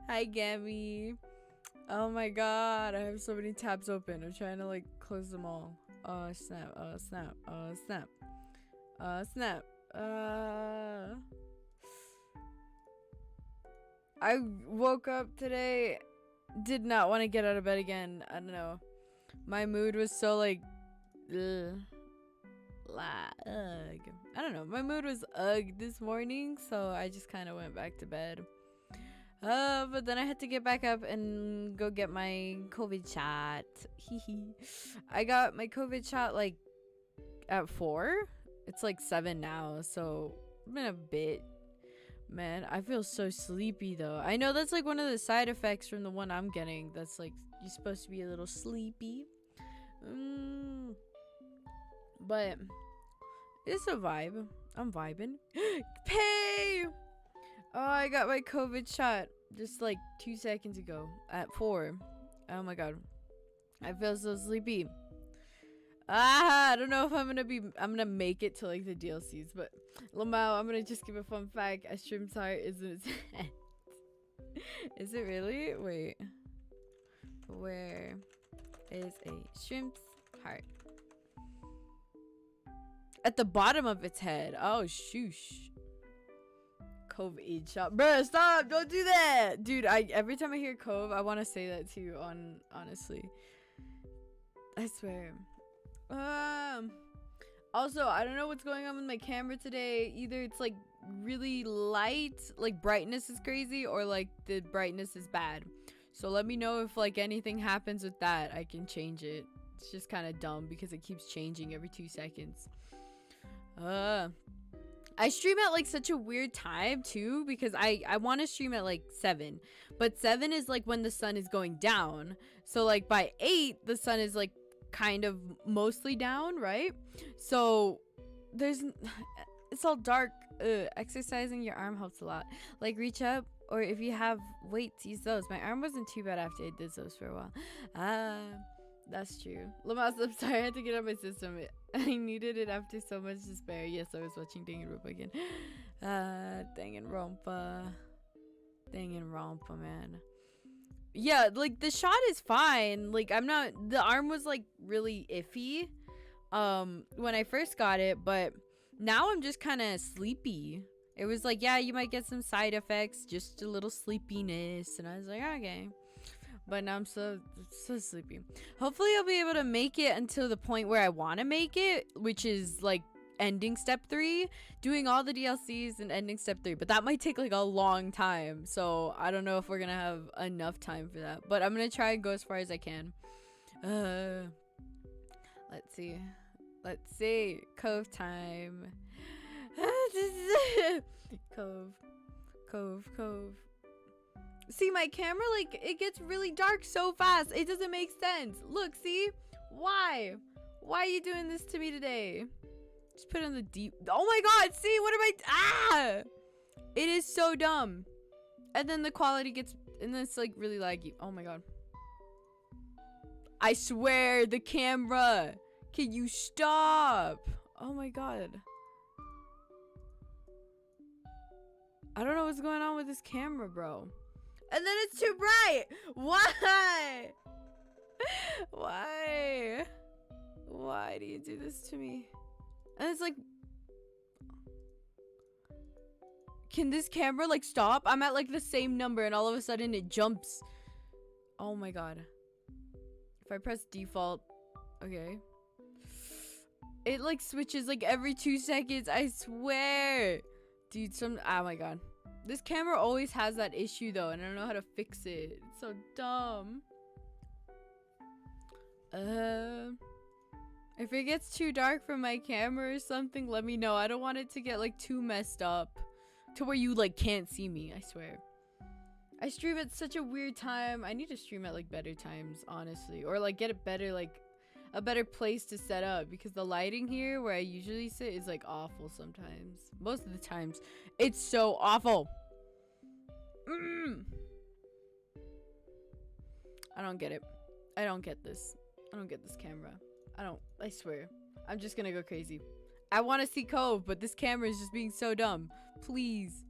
Hi, Gabby. Oh my god, I have so many tabs open. I'm trying to like close them all. Oh snap, oh snap, oh snap. Snap. I woke up today, did not want to get out of bed again. I don't know. My mood was so like, ugh. I don't know. My mood was this morning, so I just kind of went back to bed. But then I had to get back up and go get my COVID shot. I got my COVID shot like at 4. It's like 7 now, so it's been a bit. Man, I feel so sleepy though. I know that's like one of the side effects from the one I'm getting. That's like you're supposed to be a little sleepy. But it's a vibe. I'm vibing. Pay! Oh, I got my COVID shot just like 2 seconds ago at 4. Oh my god. I feel so sleepy. I don't know if I'm gonna make it to like the DLCs, but Lamau, I'm gonna just give a fun fact. A shrimp's heart is in its head. Is it really? Wait. Where is a shrimp's heart? At the bottom of its head. Oh, shoosh. COVID shot. Bruh, stop! Don't do that! Dude, every time I hear Cove, I want to say that too, honestly. I swear. Also, I don't know what's going on with my camera today. Either it's like really light, like brightness is crazy, or like the brightness is bad. So let me know if like anything happens with that. I can change it. It's just kind of dumb because it keeps changing every 2 seconds. I stream at like such a weird time too, because I want to stream at like 7, but 7 is like when the sun is going down. So like by 8 the sun is like kind of mostly down, right? So it's all dark. Exercising your arm helps a lot. Like reach up, or if you have weights, use those. My arm wasn't too bad after I did those for a while. That's true. Lamas, I'm sorry, I had to get out my system. I needed it after so much despair. Yes, I was watching Danganronpa again. Danganronpa, man. Yeah, like the shot is fine. Like the arm was like really iffy when I first got it, but now I'm just kind of sleepy. It was like, yeah, you might get some side effects, just a little sleepiness, and I was like, okay. But now I'm so sleepy. Hopefully I'll be able to make it until the point where I want to make it, which is like ending step 3, doing all the DLCs and ending step 3. But that might take like a long time, so I don't know if we're gonna have enough time for that. But I'm gonna try and go as far as I can. Let's see. Cove time. Cove. See, my camera, like, it gets really dark so fast. It doesn't make sense. Look, see? Why? Why are you doing this to me today? Just put it on the deep. Oh my god, see? What am I? It is so dumb. And then the quality gets, and then it's like really laggy. Oh my god. I swear, the camera. Can you stop? Oh my god. I don't know what's going on with this camera, bro. And then it's too bright. Why? Why do you do this to me? And it's like, can this camera like stop? I'm at like the same number and all of a sudden it jumps. Oh my god. If I press default, okay. It like switches like every 2 seconds, I swear. Dude, oh my god. This camera always has that issue though, and I don't know how to fix it. It's so dumb. If it gets too dark for my camera or something, let me know. I don't want it to get like too messed up to where you like can't see me, I swear. I stream at such a weird time. I need to stream at like better times, honestly, or like get a better place to set up, because the lighting here where I usually sit is like awful sometimes. Most of the times it's so awful. I don't get it. I don't get this. I don't get this camera. I swear. I'm just gonna go crazy. I want to see Cove, but this camera is just being so dumb. Please.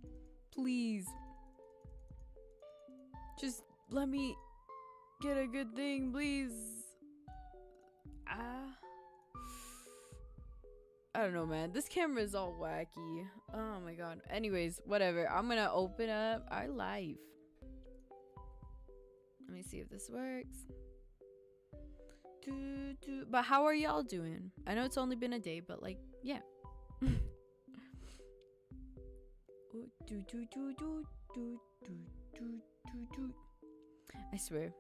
Just let me get a good thing, please. I don't know, man. This camera is all wacky. Oh my god. Anyways, whatever. I'm gonna open up our live. Let me see if this works. But how are y'all doing? I know it's only been a day, but like, yeah. I swear.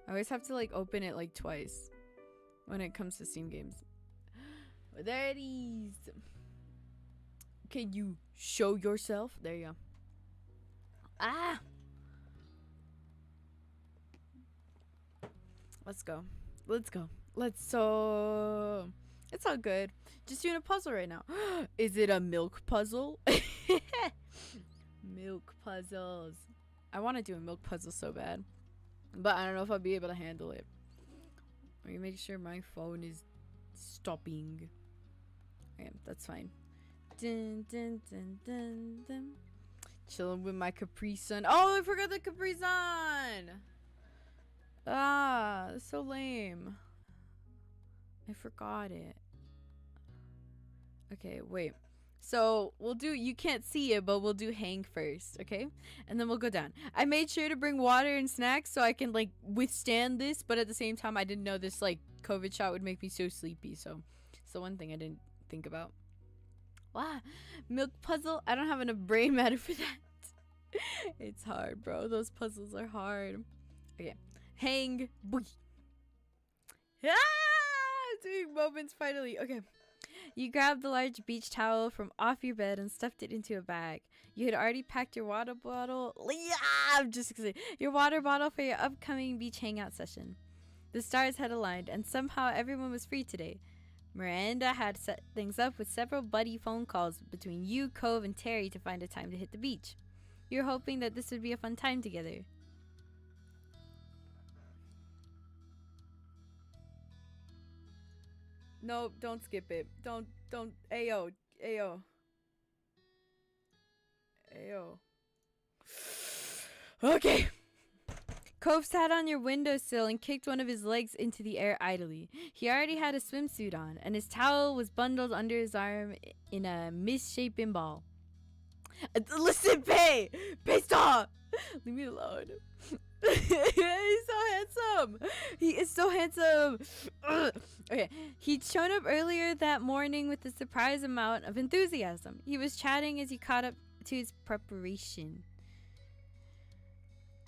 I always have to like open it like twice when it comes to Steam games. There it is. Can you show yourself? There you go. Ah! Let's go. Let's go. It's all good. Just doing a puzzle right now. Is it a milk puzzle? Milk puzzles. I want to do a milk puzzle so bad, but I don't know if I'll be able to handle it. Let me make sure my phone is stopping. Okay, that's fine. Dun, dun, dun, dun, dun. Chilling with my Capri Sun. Oh, I forgot the Capri Sun. Ah, that's so lame. I forgot it. Okay, wait. So we'll do, you can't see it, but we'll do hang first, okay? And then we'll go down. I made sure to bring water and snacks so I can like withstand this, but at the same time I didn't know this like COVID shot would make me so sleepy, so it's the one thing I didn't think about. Wow, milk puzzle. I don't have enough brain matter for that. It's hard, bro. Those puzzles are hard. Okay, hang. Boy. Ah, doing moments finally. Okay. You grabbed the large beach towel from off your bed and stuffed it into a bag. You had already packed your water bottle. Yeah, I'm just excited. Your water bottle for your upcoming beach hangout session. The stars had aligned, and somehow everyone was free today. Miranda had set things up with several buddy phone calls between you, Cove, and Terry to find a time to hit the beach. You're hoping that this would be a fun time together. No, don't skip it. Don't. Ayo. Okay. Cove sat on your windowsill and kicked one of his legs into the air idly. He already had a swimsuit on, and his towel was bundled under his arm in a misshapen ball. Listen, Pay! Stop! Leave me alone. He's so handsome. He is so handsome. Okay, he'd shown up earlier that morning with a surprise amount of enthusiasm. He was chatting as he caught up to his preparation.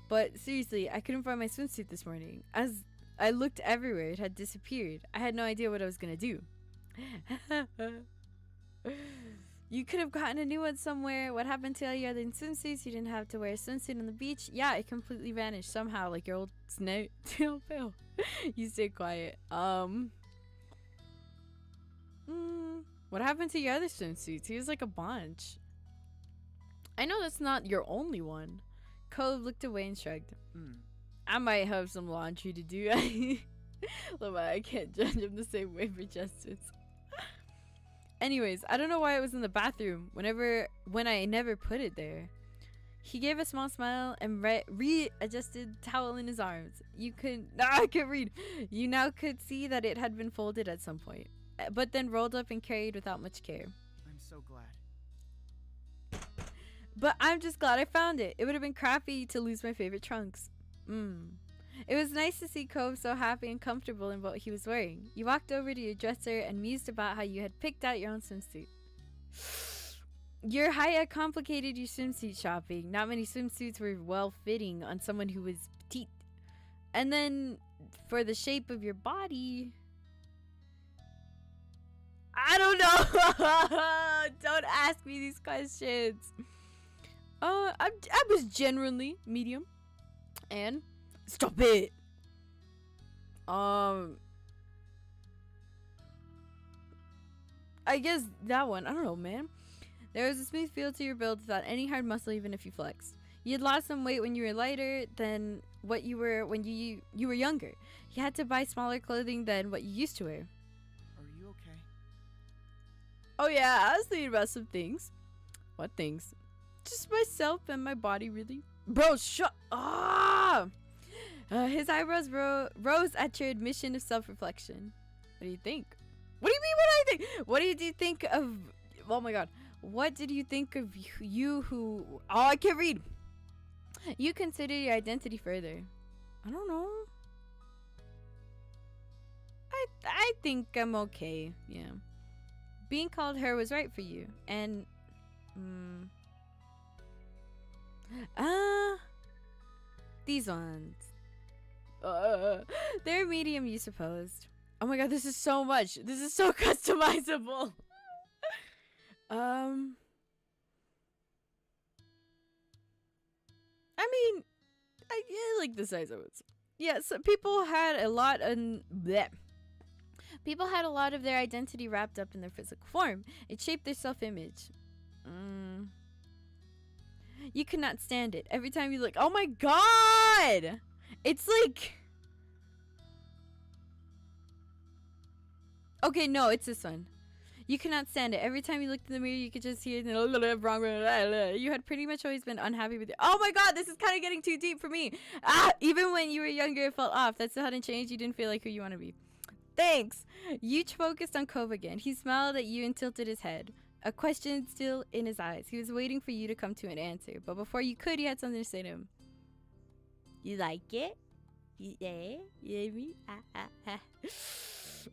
But seriously, I couldn't find my swimsuit this morning. As I looked everywhere, it had disappeared. I had no idea what I was gonna do. You could have gotten a new one somewhere. What happened to all your other swimsuits? You didn't have to wear a swimsuit on the beach. Yeah, it completely vanished somehow, like your old snail pill. You stay quiet. What happened to your other swimsuits? He was like a bunch. I know that's not your only one. Cove looked away and shrugged. I might have some laundry to do. Look, I can't judge him the same way for Justice. Anyways, I don't know why it was in the bathroom when I never put it there. He gave a small smile and readjusted the towel in his arms. I can't read. You now could see that it had been folded at some point, but then rolled up and carried without much care. I'm so glad. But I'm just glad I found it. It would have been crappy to lose my favorite trunks. It was nice to see Cove so happy and comfortable in what he was wearing. You walked over to your dresser and mused about how you had picked out your own swimsuit. Your height had complicated your swimsuit shopping. Not many swimsuits were well-fitting on someone who was petite. And then, for the shape of your body... I don't know! Don't ask me these questions. I was generally medium. And... Stop it! I guess that one. I don't know, man. There was a smooth feel to your build without any hard muscle, even if you flexed. You had lost some weight when you were lighter than what you were when you were younger. You had to buy smaller clothing than what you used to wear. Are you okay? Oh yeah, I was thinking about some things. What things? Just myself and my body, really. Bro, shut. Ah! His eyebrows rose at your admission of self-reflection. What do you think? What do you mean what I think? What did you think of... Oh my god. What did you think of you who... Oh, I can't read. You consider your identity further. I don't know. I think I'm okay. Yeah. Being called her was right for you. And... these ones. They're medium, you supposed. Oh my god, this is so much. This is so customizable. I mean, I like the size of it. Yeah, so people had a lot of people had a lot of their identity wrapped up in their physical form. It shaped their self-image. You could not stand it. Every time you look, oh my god! It's like... Okay, no, it's this one. You cannot stand it. Every time you looked in the mirror, you could just hear wrong. You had pretty much always been unhappy with it. Oh my god, this is kind of getting too deep for me. Even when you were younger, it felt off. That still hadn't changed. You didn't feel like who you want to be. Thanks. You focused on Cove again. He smiled at you and tilted his head. A question still in his eyes. He was waiting for you to come to an answer. But before you could, he had something to say to him. You like it? Yeah? You hear me?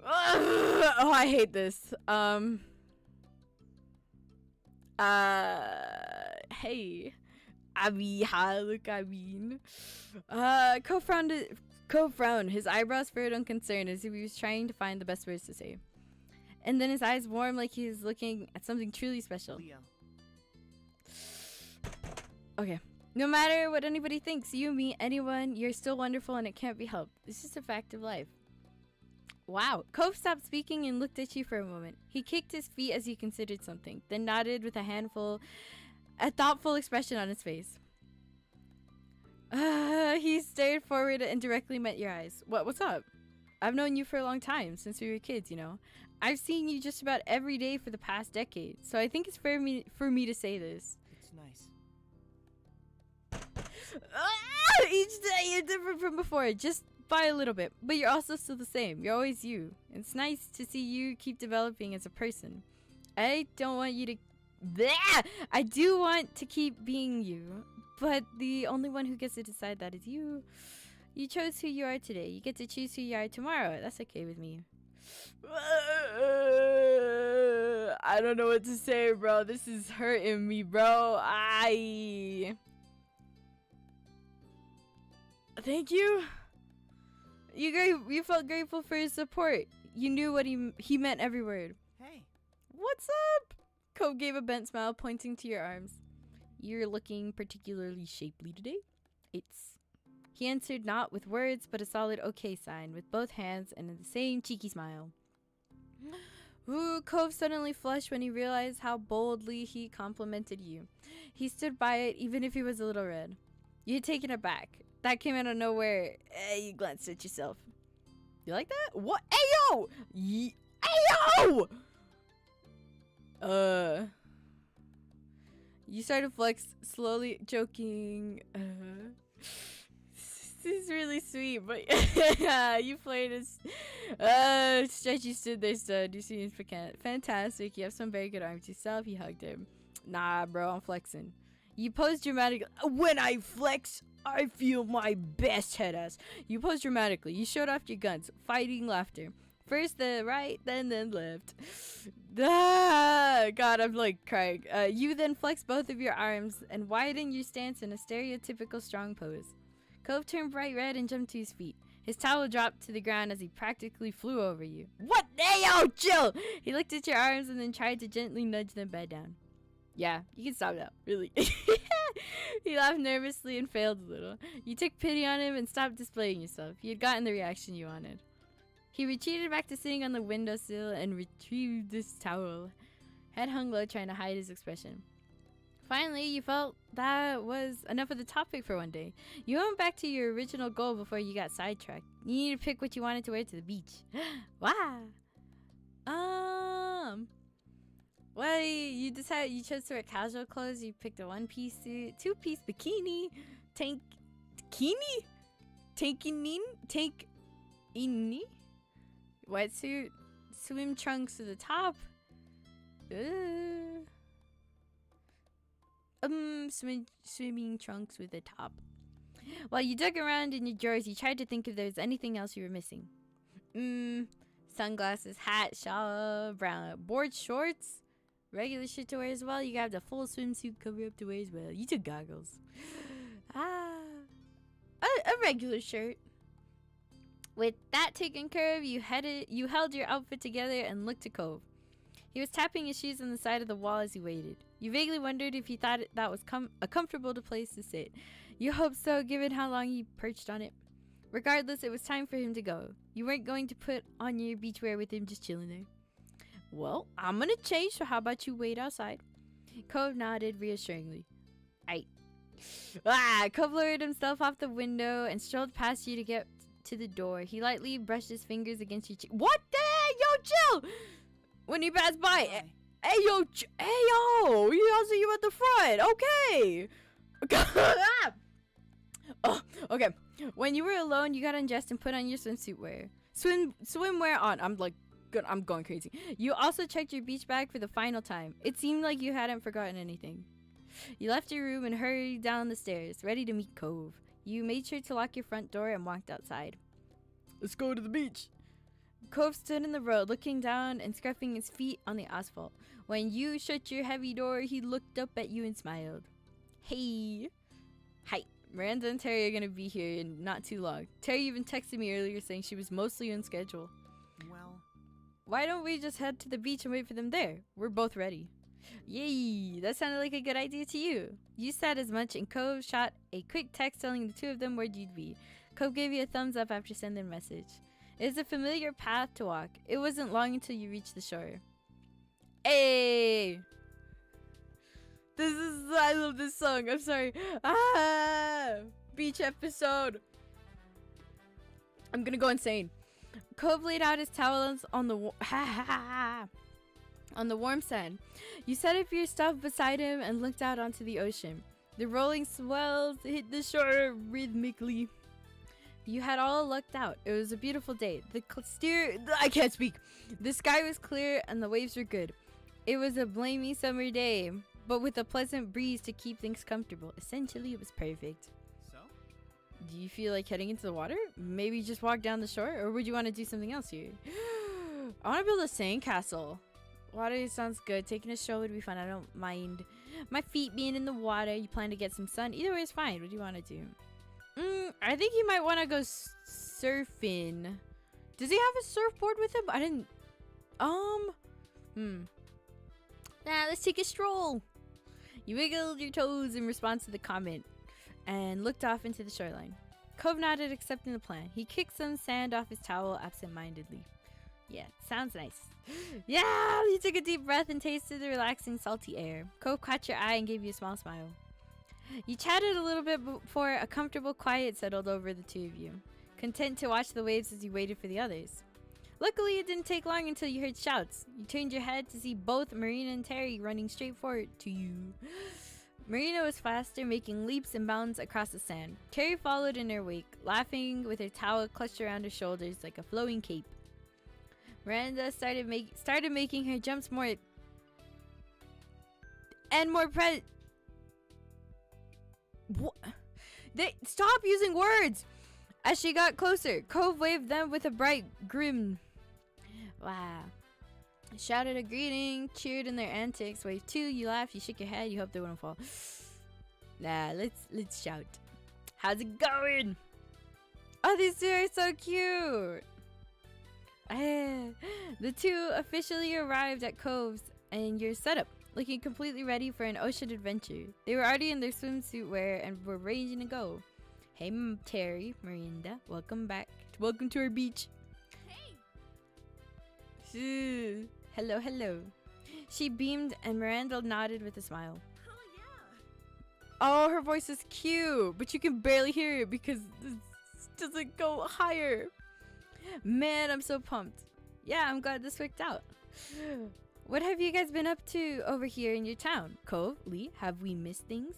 Oh, I hate this. Hey. Cove frowned, his eyebrows furrowed in concern as if he was trying to find the best words to say. And then his eyes warmed like he was looking at something truly special. Leo. Okay. No matter what anybody thinks, you meet anyone, you're still wonderful and it can't be helped. It's just a fact of life. Wow. Cove stopped speaking and looked at you for a moment. He kicked his feet as he considered something, then nodded with a thoughtful expression on his face. He stared forward and directly met your eyes. What's up? I've known you for a long time, since we were kids, you know. I've seen you just about every day for the past decade, so I think it's fair for me to say this. It's nice. Each day you're different from before, just by a little bit, but you're also still the same. You're always you. It's nice to see you keep developing as a person. I don't want you to... I do want to keep being you, but the only one who gets to decide that is you. You chose who you are today. You get to choose who you are tomorrow. That's okay with me. I don't know what to say, bro. This is hurting me, bro. Thank you. You felt grateful for his support. You knew what he meant every word. Hey. What's up? Cove gave a bent smile, pointing to your arms. You're looking particularly shapely today. He answered not with words, but a solid okay sign, with both hands and the same cheeky smile. Ooh, Cove suddenly flushed when he realized how boldly he complimented you. He stood by it, even if he was a little red. You had taken it back. That came out of nowhere. You glanced at yourself. You like that? What? Ayo! Ayo! You started flex, slowly joking. This is really sweet, but you played as Stretchy stood there, stud. You seem fantastic. You have some very good arms yourself. You hugged him. Nah, bro, I'm flexing. You posed dramatically. When I flex, I feel my best, head ass. You posed dramatically. You showed off your guns, fighting laughter. First the right, then left. God, I'm like crying. You then flexed both of your arms and widened your stance in a stereotypical strong pose. Cove turned bright red and jumped to his feet. His towel dropped to the ground as he practically flew over you. What? Hey, yo, chill! He looked at your arms and then tried to gently nudge them back down. Yeah, you can stop now, really. He laughed nervously and failed a little. You took pity on him and stopped displaying yourself. You had gotten the reaction you wanted. He retreated back to sitting on the windowsill and retrieved his towel. Head hung low, trying to hide his expression. Finally, you felt that was enough of the topic for one day. You went back to your original goal before you got sidetracked. You needed to pick what you wanted to wear to the beach. Wow. Well, you decided you chose to wear casual clothes. You picked a one-piece suit, two-piece bikini, tankini wetsuit, swim trunks to the top. Swimming trunks with a top. While you dug around in your drawers, you tried to think if there was anything else you were missing. Sunglasses, hat, shawl, brown board shorts, regular shit to wear as well. You grabbed a full swimsuit cover up to wear as well. You took goggles. A regular shirt. With that taken care of, you held your outfit together and looked to Cove. He was tapping his shoes on the side of the wall as he waited. You vaguely wondered if he thought that was a comfortable place to sit. You hoped so, given how long he perched on it. Regardless, it was time for him to go. You weren't going to put on your beachwear with him just chilling there. Well, I'm gonna change, so how about you wait outside? Cove nodded reassuringly. Cove lowered himself off the window and strolled past you to get to the door. He lightly brushed his fingers against your cheek. What the heck? Yo, chill! When he passed by, hey yo, I'll see you at the front. Okay. Oh, okay. When you were alone, you got undressed and put on your swimsuit wear. Swimwear on. I'm going crazy. You also checked your beach bag for the final time. It seemed like you hadn't forgotten anything. You left your room and hurried down the stairs, ready to meet Cove. You made sure to lock your front door and walked outside. Let's go to the beach. Cove stood in the road, looking down and scruffing his feet on the asphalt. When you shut your heavy door, he looked up at you and smiled. Hey. Hi. Miranda and Terry are gonna be here in not too long. Terry even texted me earlier saying she was mostly on schedule. Well, why don't we just head to the beach and wait for them there? We're both ready. Yay, that sounded like a good idea to you. You said as much, and Cove shot a quick text telling the two of them where you'd be. Cove gave you a thumbs up after sending a message. It is a familiar path to walk. It wasn't long until you reached the shore. Hey! I love this song. I'm sorry. Beach episode. I'm gonna go insane. Cove laid out his towels on the warm sand. You set up your stuff beside him and looked out onto the ocean. The rolling swells hit the shore rhythmically. You had all lucked out. It was a beautiful day. I can't speak. The sky was clear and the waves were good. It was a blamey summer day, but with a pleasant breeze to keep things comfortable. Essentially, it was perfect. so? Do you feel like heading into the water? Maybe just walk down the shore? Or would you want to do something else here? I want to build a sandcastle. Water sounds good. Taking a stroll would be fun. I don't mind my feet being in the water. You plan to get some sun. Either way is fine. What do you want to do? I think he might want to go surfing. Does he have a surfboard with him? I didn't... let's take a stroll. You wiggled your toes in response to the comment and looked off into the shoreline. Cove nodded, accepting the plan. He kicked some sand off his towel absent-mindedly. Yeah, sounds nice. Yeah, you took a deep breath and tasted the relaxing, salty air. Cove caught your eye and gave you a small smile. You chatted a little bit before a comfortable quiet settled over the two of you, content to watch the waves as you waited for the others. Luckily, it didn't take long until you heard shouts. You turned your head to see both Marina and Terry running straight forward to you. Marina was faster, making leaps and bounds across the sand. Terry followed in her wake, laughing with her towel clutched around her shoulders like a flowing cape. Miranda started making her jumps more What? Stop using words! As she got closer, Cove waved them with a bright grin. Wow. Shouted a greeting, cheered in their antics, waved too, you laughed, you shook your head, you hoped they wouldn't fall. Nah, let's shout. How's it going? Oh, these two are so cute! The two officially arrived at Cove's and your setup, looking completely ready for an ocean adventure. They were already in their swimsuit wear and were ready to go. Hey, Terry, Miranda, welcome back. Welcome to our beach. Hey. Hello, hello. She beamed and Miranda nodded with a smile. Oh, yeah. Oh, her voice is cute, but you can barely hear it because this doesn't go higher. Man, I'm so pumped. Yeah, I'm glad this worked out. What have you guys been up to over here in your town? Cove, Lee, have we missed things?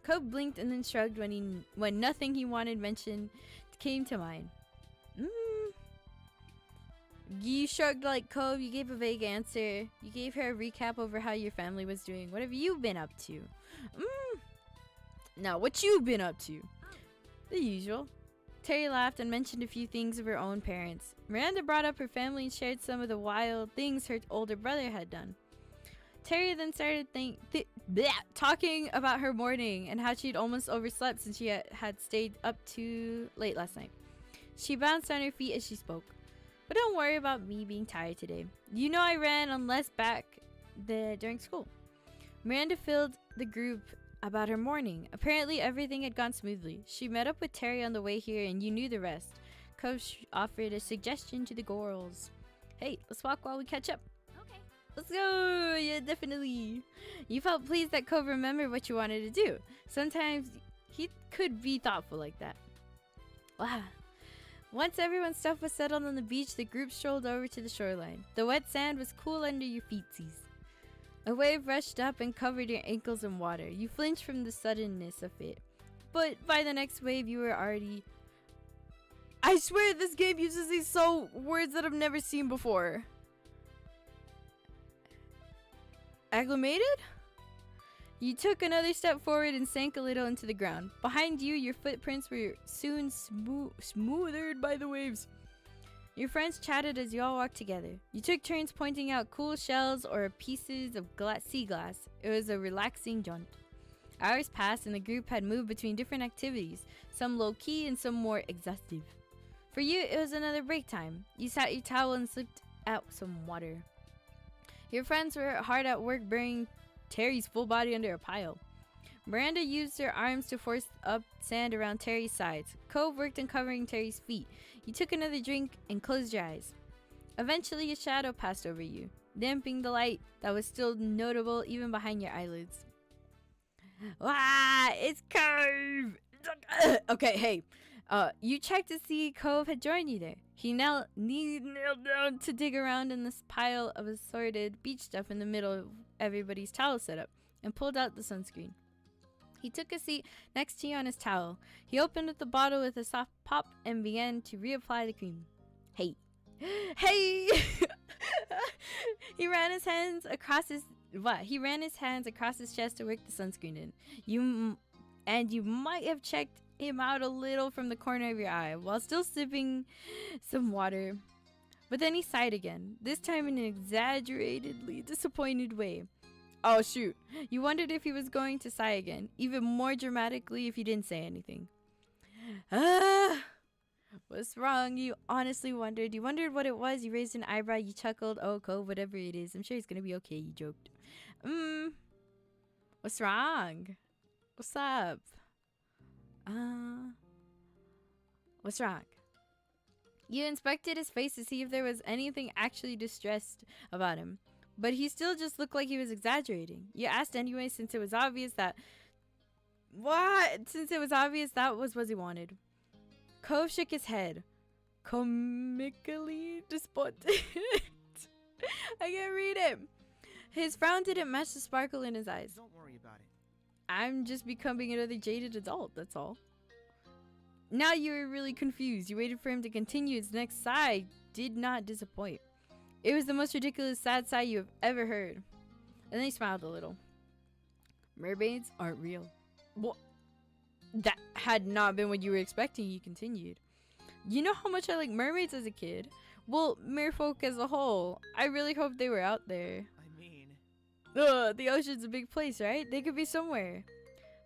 Cove blinked and then shrugged when nothing he wanted mentioned came to mind. You shrugged like Cove. You gave a vague answer. You gave her a recap over how your family was doing. What have you been up to? Now, what you been up to? The usual. Terry laughed and mentioned a few things of her own parents. Miranda brought up her family and shared some of the wild things her older brother had done. Terry then started talking about her morning and how she'd almost overslept since she had stayed up too late last night. She bounced on her feet as she spoke. But don't worry about me being tired today. You know I ran on less back during school. Miranda filled the group about her morning. Apparently everything had gone smoothly. She met up with Terry on the way here and you knew the rest. Cove offered a suggestion to the girls. Hey, let's walk while we catch up. Okay. Let's go! Yeah, definitely. You felt pleased that Cove remembered what you wanted to do. Sometimes he could be thoughtful like that. Wow. Once everyone's stuff was settled on the beach, the group strolled over to the shoreline. The wet sand was cool under your feetsies. A wave rushed up and covered your ankles in water. You flinched from the suddenness of it. But by the next wave, you were already... I swear this game uses these words that I've never seen before. Acclimated? You took another step forward and sank a little into the ground. Behind you, your footprints were soon smothered by the waves. Your friends chatted as you all walked together. You took turns pointing out cool shells or pieces of sea glass. It was a relaxing jaunt. Hours passed and the group had moved between different activities, some low-key and some more exhaustive. For you, it was another break time. You sat your towel and slipped out some water. Your friends were hard at work burying Terry's full body under a pile. Miranda used her arms to force up sand around Terry's sides. Cove worked on covering Terry's feet. You took another drink and closed your eyes. Eventually, a shadow passed over you, damping the light that was still notable even behind your eyelids. Wow, it's Cove! Okay, hey. You checked to see Cove had joined you there. He knelt down to dig around in this pile of assorted beach stuff in the middle of everybody's towel setup and pulled out the sunscreen. He took a seat next to you on his towel. He opened up the bottle with a soft pop and began to reapply the cream. Hey. Hey! He ran his hands across his chest to work the sunscreen in. You might have checked him out a little from the corner of your eye while still sipping some water. But then he sighed again, this time in an exaggeratedly disappointed way. Oh shoot, you wondered if he was going to sigh again, even more dramatically if you didn't say anything. What's wrong? You honestly wondered. You wondered what it was. You raised an eyebrow, you chuckled. Oh, Cove, whatever it is, I'm sure he's gonna be okay, you joked. What's wrong? What's up? What's wrong? You inspected his face to see if there was anything actually distressed about him. But he still just looked like he was exaggerating. You asked anyway since it was obvious that... What? Since it was obvious that was what he wanted. Cove shook his head. Comically disappointed. I can't read it. His frown didn't match the sparkle in his eyes. Don't worry about it. I'm just becoming another jaded adult, that's all. Now you were really confused. You waited for him to continue. His next sigh did not disappoint. It was the most ridiculous sad sigh you have ever heard. And then he smiled a little. Mermaids aren't real. Well, that had not been what you were expecting, he continued. You know how much I like mermaids as a kid? Well, merfolk as a whole. I really hope they were out there. I mean... The ocean's a big place, right? They could be somewhere.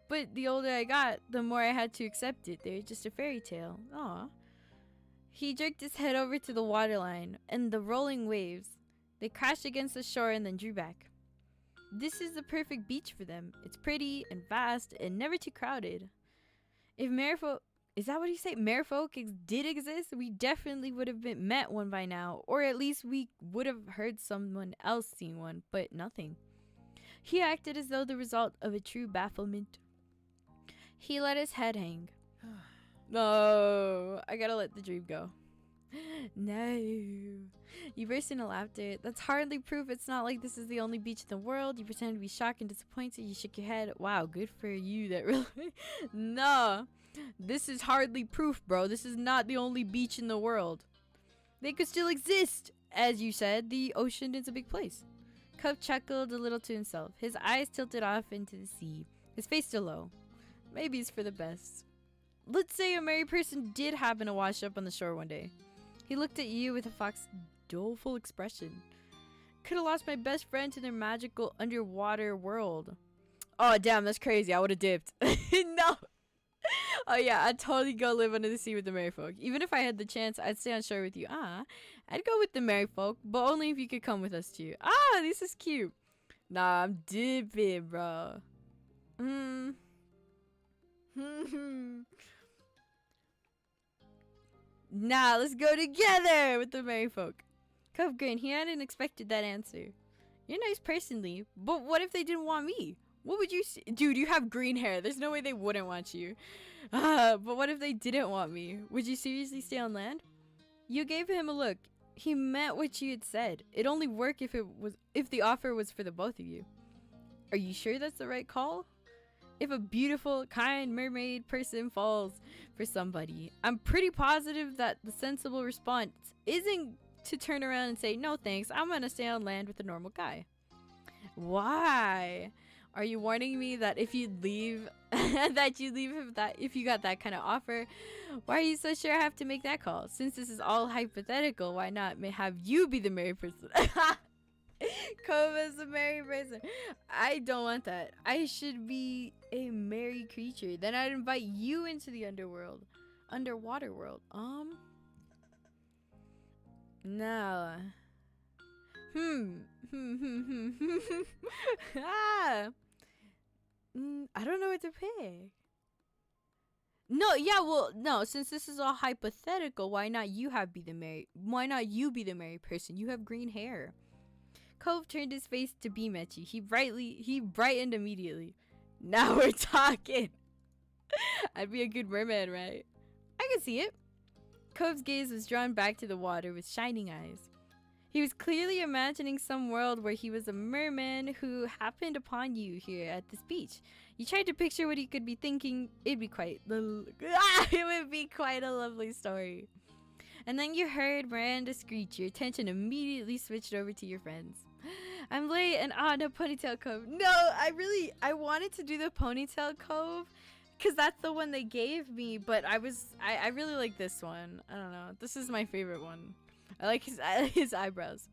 But the older I got, the more I had to accept it. They're just a fairy tale. Aw. He jerked his head over to the waterline and the rolling waves. They crashed against the shore and then drew back. This is the perfect beach for them. It's pretty and vast and never too crowded. If merfolk... Is that what you say? Merfolk did exist? We definitely would have met one by now. Or at least we would have heard someone else seen one. But nothing. He acted as though the result of a true bafflement. He let his head hang. No, I gotta let the dream go. No. You burst into laughter. That's hardly proof. It's not like this is the only beach in the world. You pretend to be shocked and disappointed. You shook your head. Wow, good for you. That really... No. This is hardly proof, bro. This is not the only beach in the world. They could still exist. As you said, the ocean is a big place. Cub chuckled a little to himself. His eyes tilted off into the sea. His face still low. Maybe it's for the best. Let's say a merry person did happen to wash up on the shore one day. He looked at you with a fox's doleful expression. Could have lost my best friend to their magical underwater world. Oh, damn, that's crazy. I would have dipped. No. Oh, yeah, I'd totally go live under the sea with the merry folk. Even if I had the chance, I'd stay on shore with you. I'd go with the merry folk, but only if you could come with us too. This is cute. Nah, I'm dipping, bro. Nah, let's go together with the merry folk. Cove grinned. He hadn't expected that answer. You're nice personally, but what if they didn't want me? What would you say? Dude, you have green hair. There's no way they wouldn't want you. But what if they didn't want me? Would you seriously stay on land? You gave him a look. He meant what you had said. It'd only work if the offer was for the both of you. Are you sure that's the right call? If a beautiful, kind mermaid person falls for somebody, I'm pretty positive that the sensible response isn't to turn around and say, no thanks, I'm gonna stay on land with a normal guy. Why? Are you warning me that if you leave, if you got that kind of offer, why are you so sure I have to make that call? Since this is all hypothetical, why not have you be the married person? Cove is a married person. I don't want that. I should be a married creature. Then I'd invite you into the underwater world. No. I don't know what to pick. No, yeah, well, no, since this is all hypothetical, why not you be the married person? You have green hair. Cove turned his face to beam at you. He brightened immediately. Now we're talking. I'd be a good merman, right? I can see it. Cove's gaze was drawn back to the water with shining eyes. He was clearly imagining some world where he was a merman who happened upon you here at this beach. You tried to picture what he could be thinking. It would be quite a lovely story. And then you heard Miranda screech. Your attention immediately switched over to your friends. I'm late and no ponytail cove. No, I wanted to do the ponytail cove because that's the one they gave me, but I really like this one. I don't know. This is my favorite one. I like his eyebrows.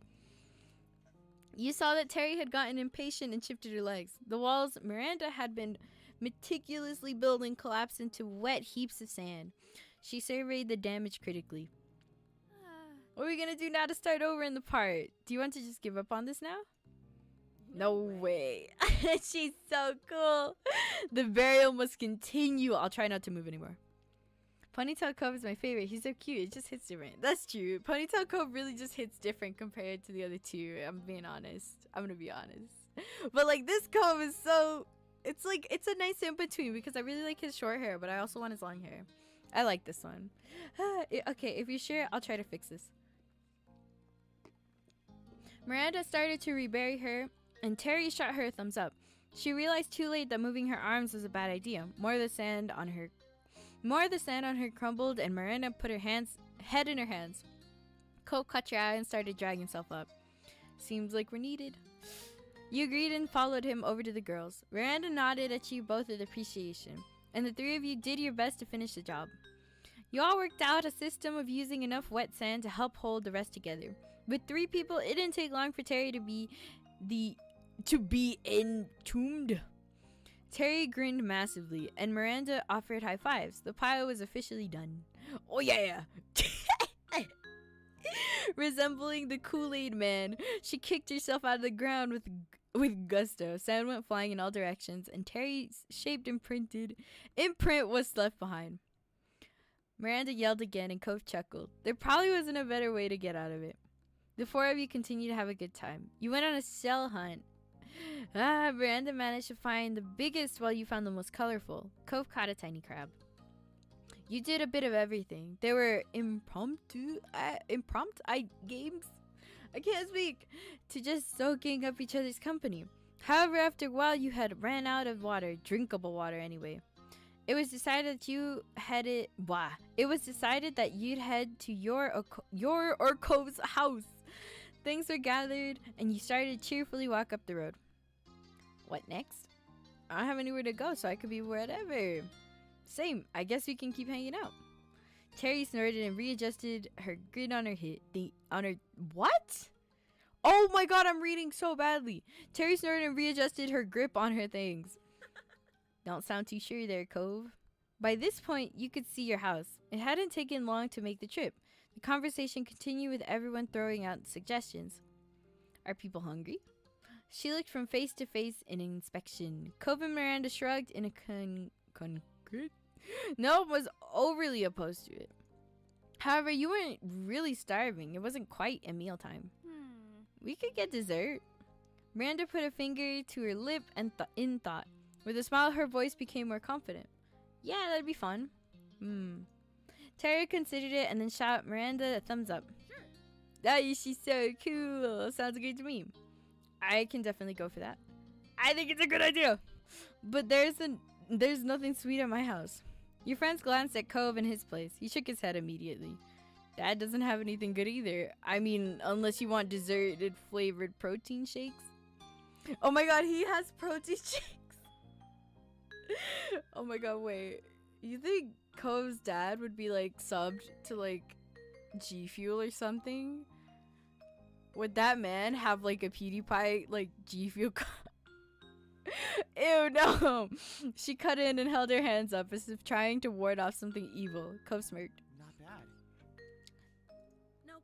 You saw that Terry had gotten impatient and shifted her legs. The walls Miranda had been meticulously building collapsed into wet heaps of sand. She surveyed the damage critically. What are we gonna do now to start over in the part? Do you want to just give up on this now? No way. She's so cool. The burial must continue. I'll try not to move anymore. Ponytail Cove is my favorite. He's so cute. It just hits different. That's true. Ponytail Cove really just hits different compared to the other two. I'm being honest. I'm gonna be honest. But like this Cove is so... It's a nice in between because I really like his short hair, but I also want his long hair. I like this one. Okay, if you're sure, I'll try to fix this. Miranda started to rebury her, and Terry shot her a thumbs up. She realized too late that moving her arms was a bad idea. More of the sand on her crumbled, and Miranda put her head in her hands. Cove caught your eye and started dragging himself up. Seems like we're needed. You agreed and followed him over to the girls. Miranda nodded at you both with appreciation, and the three of you did your best to finish the job. You all worked out a system of using enough wet sand to help hold the rest together. With 3 people, it didn't take long for Terry to be entombed. Terry grinned massively, and Miranda offered high fives. The pile was officially done. Oh yeah! Resembling the Kool-Aid man, she kicked herself out of the ground with gusto. Sand went flying in all directions, and Terry's shaped imprint was left behind. Miranda yelled again, and Cove chuckled. There probably wasn't a better way to get out of it. The 4 of you continued to have a good time. You went on a shell hunt. Miranda managed to find the biggest while you found the most colorful. Cove caught a tiny crab. You did a bit of everything. There were impromptu games. I can't speak. To just soaking up each other's company. However, after a while, you had ran out of water, drinkable water anyway. It was decided that you'd head to your or Cove's house. Things were gathered, and you started to cheerfully walk up the road. What next? I don't have anywhere to go, so I could be wherever. Same. I guess we can keep hanging out. Terry snorted and readjusted her grin on her what? Oh my god, I'm reading so badly. Terry snorted and readjusted her grip on her things. Don't sound too sure there, Cove. By this point, you could see your house. It hadn't taken long to make the trip. The conversation continued with everyone throwing out suggestions. Are people hungry? She looked from face to face in inspection. Cove and Miranda shrugged in a concrete. No one was overly opposed to it. However, you weren't really starving. It wasn't quite a mealtime. We could get dessert. Miranda put a finger to her lip and in thought. With a smile, her voice became more confident. Yeah, that'd be fun. Terry considered it and then shot Miranda a thumbs up. Sure. That she's so cool. Sounds good to me. I can definitely go for that. I think it's a good idea. But there's nothing sweet at my house. Your friends glanced at Cove and his place. He shook his head immediately. Dad doesn't have anything good either. I mean, unless you want desserted flavored protein shakes. Oh my god, he has protein shakes. Oh my god, wait. You think Cove's dad would be like subbed to like G Fuel or something? Would that man have like a PewDiePie like G Fuel? Ew, no. She cut in and held her hands up as if trying to ward off something evil. Cove smirked. Not bad. Nope.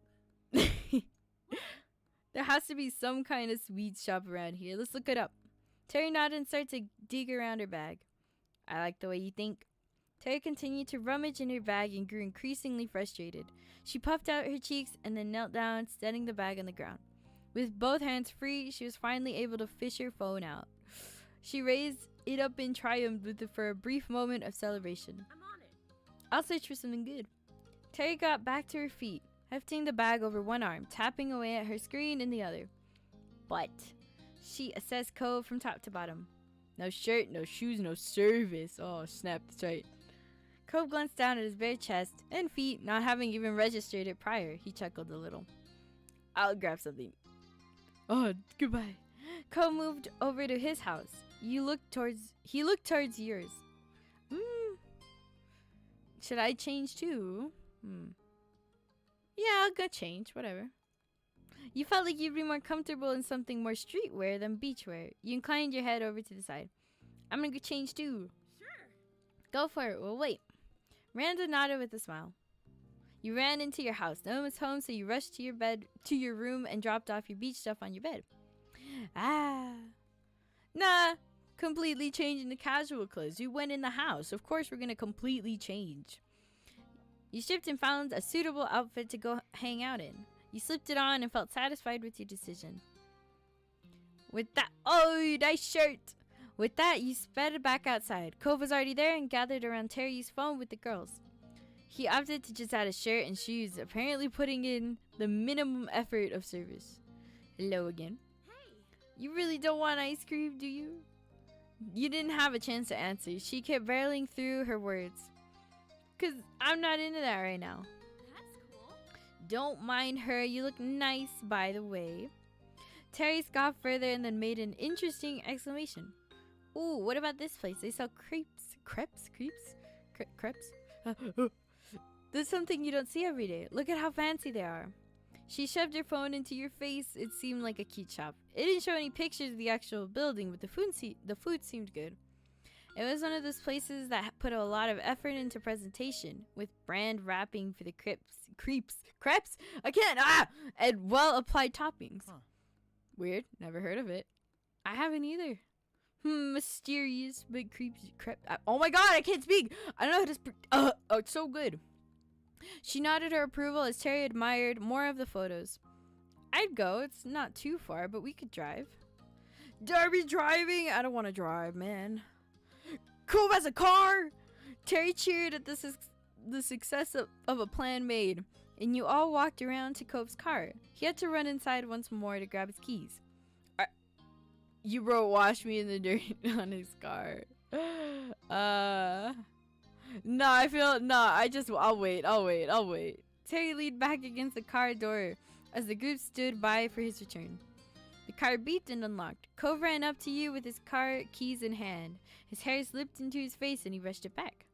There has to be some kind of sweet shop around here. Let's look it up. Terry nodded and started to dig around her bag. I like the way you think. Terry continued to rummage in her bag and grew increasingly frustrated. She puffed out her cheeks and then knelt down, setting the bag on the ground. With both hands free, she was finally able to fish her phone out. She raised it up in triumph for a brief moment of celebration. I'm on it. I'll search for something good. Terry got back to her feet, hefting the bag over one arm, tapping away at her screen in the other. But she assessed Cove from top to bottom. No shirt, no shoes, no service. Oh, snap, that's right. Cove glanced down at his bare chest and feet, not having even registered it prior. He chuckled a little. I'll grab something. Oh, goodbye. Cove moved over to his house. He looked towards yours. Should I change too? Yeah, I'll go change, whatever. You felt like you'd be more comfortable in something more streetwear than beachwear. You inclined your head over to the side. I'm gonna go change too. Sure. Go for it, we'll wait. Miranda nodded with a smile. You ran into your house. No one was home, so you rushed to your room and dropped off your beach stuff on your bed. Nah, completely changing to casual clothes. You went in the house. Of course we're gonna completely change. You stripped and found a suitable outfit to go hang out in. You slipped it on and felt satisfied with your decision. Nice shirt! With that, you sped back outside. Cove was already there and gathered around Terry's phone with the girls. He opted to just add a shirt and shoes, apparently putting in the minimum effort of service. Hello again. Hey. You really don't want ice cream, do you? You didn't have a chance to answer. She kept barreling through her words. 'Cause I'm not into that right now. That's cool. Don't mind her. You look nice, by the way. Terry scoffed further and then made an interesting exclamation. Ooh, what about this place? They sell crepes. Crepes? There's something you don't see every day. Look at how fancy they are. She shoved her phone into your face. It seemed like a cute shop. It didn't show any pictures of the actual building, but the food seemed good. It was one of those places that put a lot of effort into presentation, with brand wrapping for the crepes? I can't! And well-applied toppings. Huh. Weird. Never heard of it. I haven't either. Mysterious big crepe. Oh my god, I can't speak! I don't know how to speak. Oh, it's so good. She nodded her approval as Terry admired more of the photos. I'd go. It's not too far, but we could drive. Darby driving? I don't want to drive, man. Cove has a car! Terry cheered at the success of a plan made, and you all walked around to Cope's car. He had to run inside once more to grab his keys. You wrote "wash me in the dirt" on his car. I'll wait. Terry leaned back against the car door as the group stood by for his return. The car beeped and unlocked. Cove ran up to you with his car keys in hand. His hair slipped into his face and he rushed it back.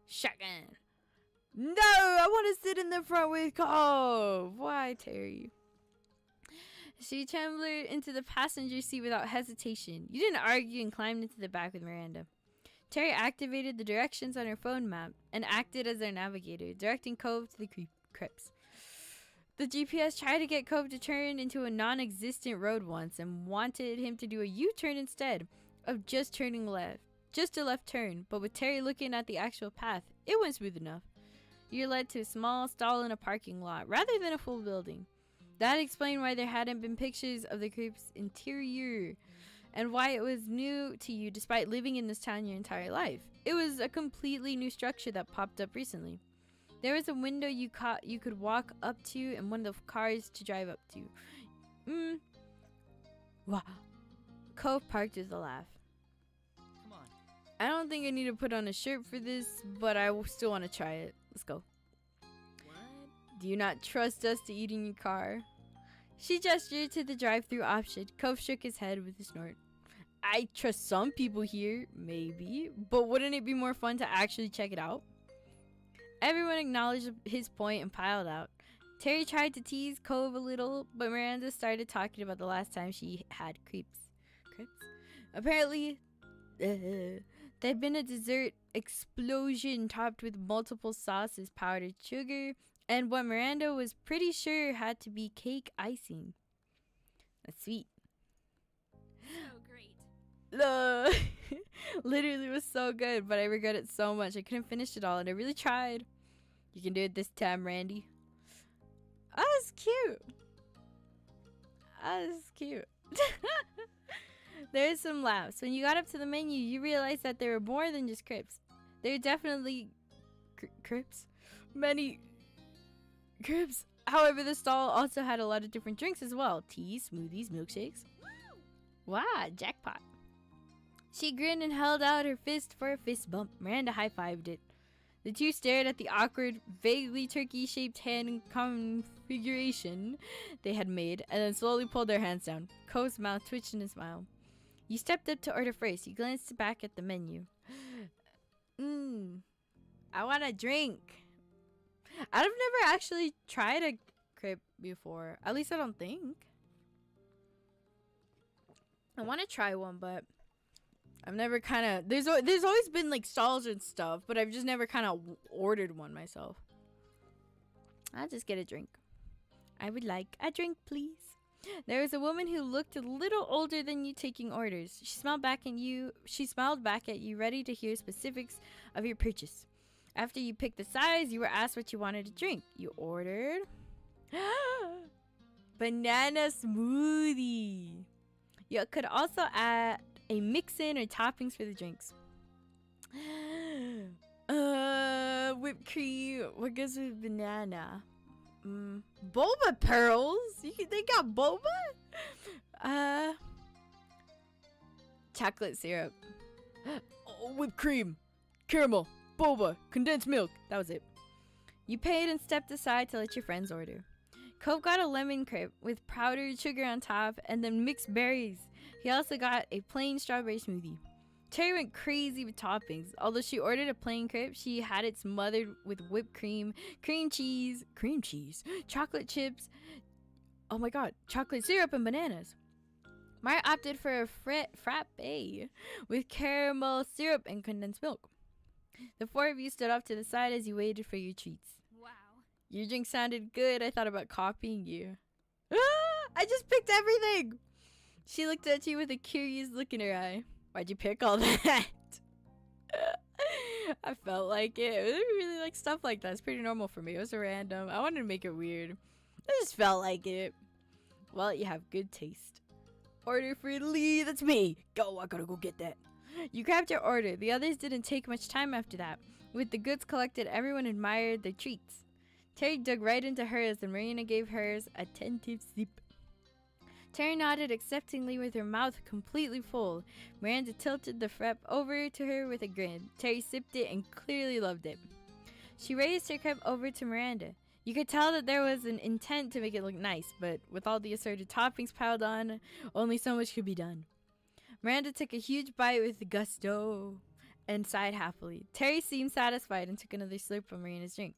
Shotgun. No, I want to sit in the front with Cove. Why, Terry? She trembled into the passenger seat without hesitation. You didn't argue and climbed into the back with Miranda. Terry activated the directions on her phone map and acted as their navigator, directing Cove to the crypts. The GPS tried to get Cove to turn into a non-existent road once and wanted him to do a U-turn instead of just turning left. Just a left turn, but with Terry looking at the actual path, it went smooth enough. You're led to a small stall in a parking lot rather than a full building. That explained why there hadn't been pictures of the crypt's interior and why it was new to you despite living in this town your entire life. It was a completely new structure that popped up recently. There was a window you could walk up to and one of the cars to drive up to. Wow. Cove parked with a laugh. Come on. I don't think I need to put on a shirt for this, but I still want to try it. Let's go. What? Do you not trust us to eat in your car? She gestured to the drive-through option. Cove shook his head with a snort. I trust some people here, maybe, but wouldn't it be more fun to actually check it out? Everyone acknowledged his point and piled out. Terry tried to tease Cove a little, but Miranda started talking about the last time she had creeps. Apparently, there'd been a dessert explosion topped with multiple sauces, powdered sugar, and what Miranda was pretty sure had to be cake icing. That's sweet. So great. Literally was so good, but I regret it so much. I couldn't finish it all, and I really tried. You can do it this time, Randy. Oh, that's cute. Oh, that's cute. There's some laughs. When you got up to the menu, you realized that there were more than just crepes. There were definitely crepes. Many crepes. However, the stall also had a lot of different drinks as well. Tea, smoothies, milkshakes. Wow, jackpot. She grinned and held out her fist for a fist bump. Miranda high-fived it. The two stared at the awkward, vaguely turkey-shaped hand configuration they had made, and then slowly pulled their hands down. Cove's mouth twitched in a smile. You stepped up to order first. You glanced back at the menu. I want a drink. I've never actually tried a crepe before. At least I don't think. I want to try one, but I've never kind of... There's always been like stalls and stuff, but I've just never kind of ordered one myself. I'll just get a drink. I would like a drink, please. There was a woman who looked a little older than you taking orders. She smiled back at you, ready to hear specifics of your purchase. After you picked the size, you were asked what you wanted to drink. You ordered banana smoothie. You could also add a mix-in or toppings for the drinks. Whipped cream. What goes with banana? Boba pearls? They got boba? Chocolate syrup. Whipped cream. Caramel. Boba. Condensed milk. That was it. You paid and stepped aside to let your friends order. Cove got a lemon crepe with powdered sugar on top and then mixed berries. He also got a plain strawberry smoothie. Terry went crazy with toppings. Although she ordered a plain crepe, she had it smothered with whipped cream, cream cheese, chocolate chips, oh my god, chocolate syrup and bananas. Maya opted for a frappe with caramel syrup and condensed milk. The four of you stood off to the side as you waited for your treats. Wow. Your drink sounded good. I thought about copying you. I just picked everything! She looked at you with a curious look in her eye. Why'd you pick all that? I felt like it. I really like stuff like that. It's pretty normal for me. It was random. I wanted to make it weird. I just felt like it. Well, you have good taste. Order for Italy. That's me. Go. I gotta go get that. You grabbed your order. The others didn't take much time after that. With the goods collected, everyone admired their treats. Terry dug right into hers, and Marina gave hers a attentive sip. Terry nodded acceptingly with her mouth completely full. Miranda tilted the frap over to her with a grin. Terry sipped it and clearly loved it. She raised her crepe over to Miranda. You could tell that there was an intent to make it look nice, but with all the assorted toppings piled on, only so much could be done. Miranda took a huge bite with gusto and sighed happily. Terry seemed satisfied and took another slurp of Marina's drink.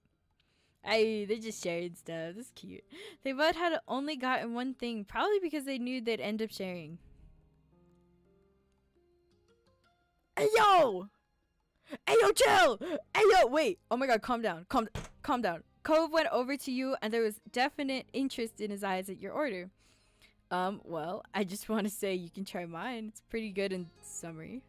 They just shared stuff. That's cute. They both had only gotten one thing, probably because they knew they'd end up sharing. Hey yo! Hey yo, chill! Hey yo, wait! Oh my god, calm down. Calm down. Cove went over to you, and there was definite interest in his eyes at your order. Well, I just want to say you can try mine. It's pretty good in summary.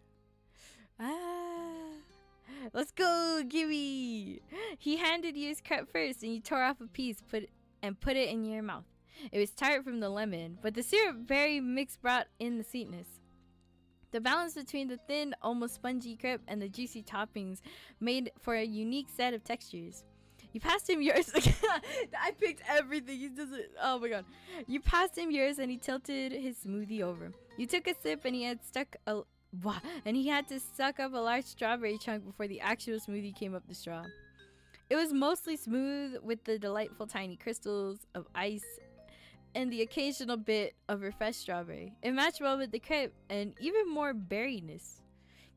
Let's go, gimme! He handed you his crepe first, and you tore off a piece, put it in your mouth. It was tart from the lemon, but the syrup berry mix brought in the sweetness. The balance between the thin, almost spongy crepe and the juicy toppings made for a unique set of textures. You passed him yours. I picked everything. He doesn't. Oh my god. You passed him yours, and he tilted his smoothie over. You took a sip, and he had to suck up a large strawberry chunk before the actual smoothie came up the straw. It was mostly smooth with the delightful tiny crystals of ice and the occasional bit of refreshed strawberry. It matched well with the crepe and even more berryness.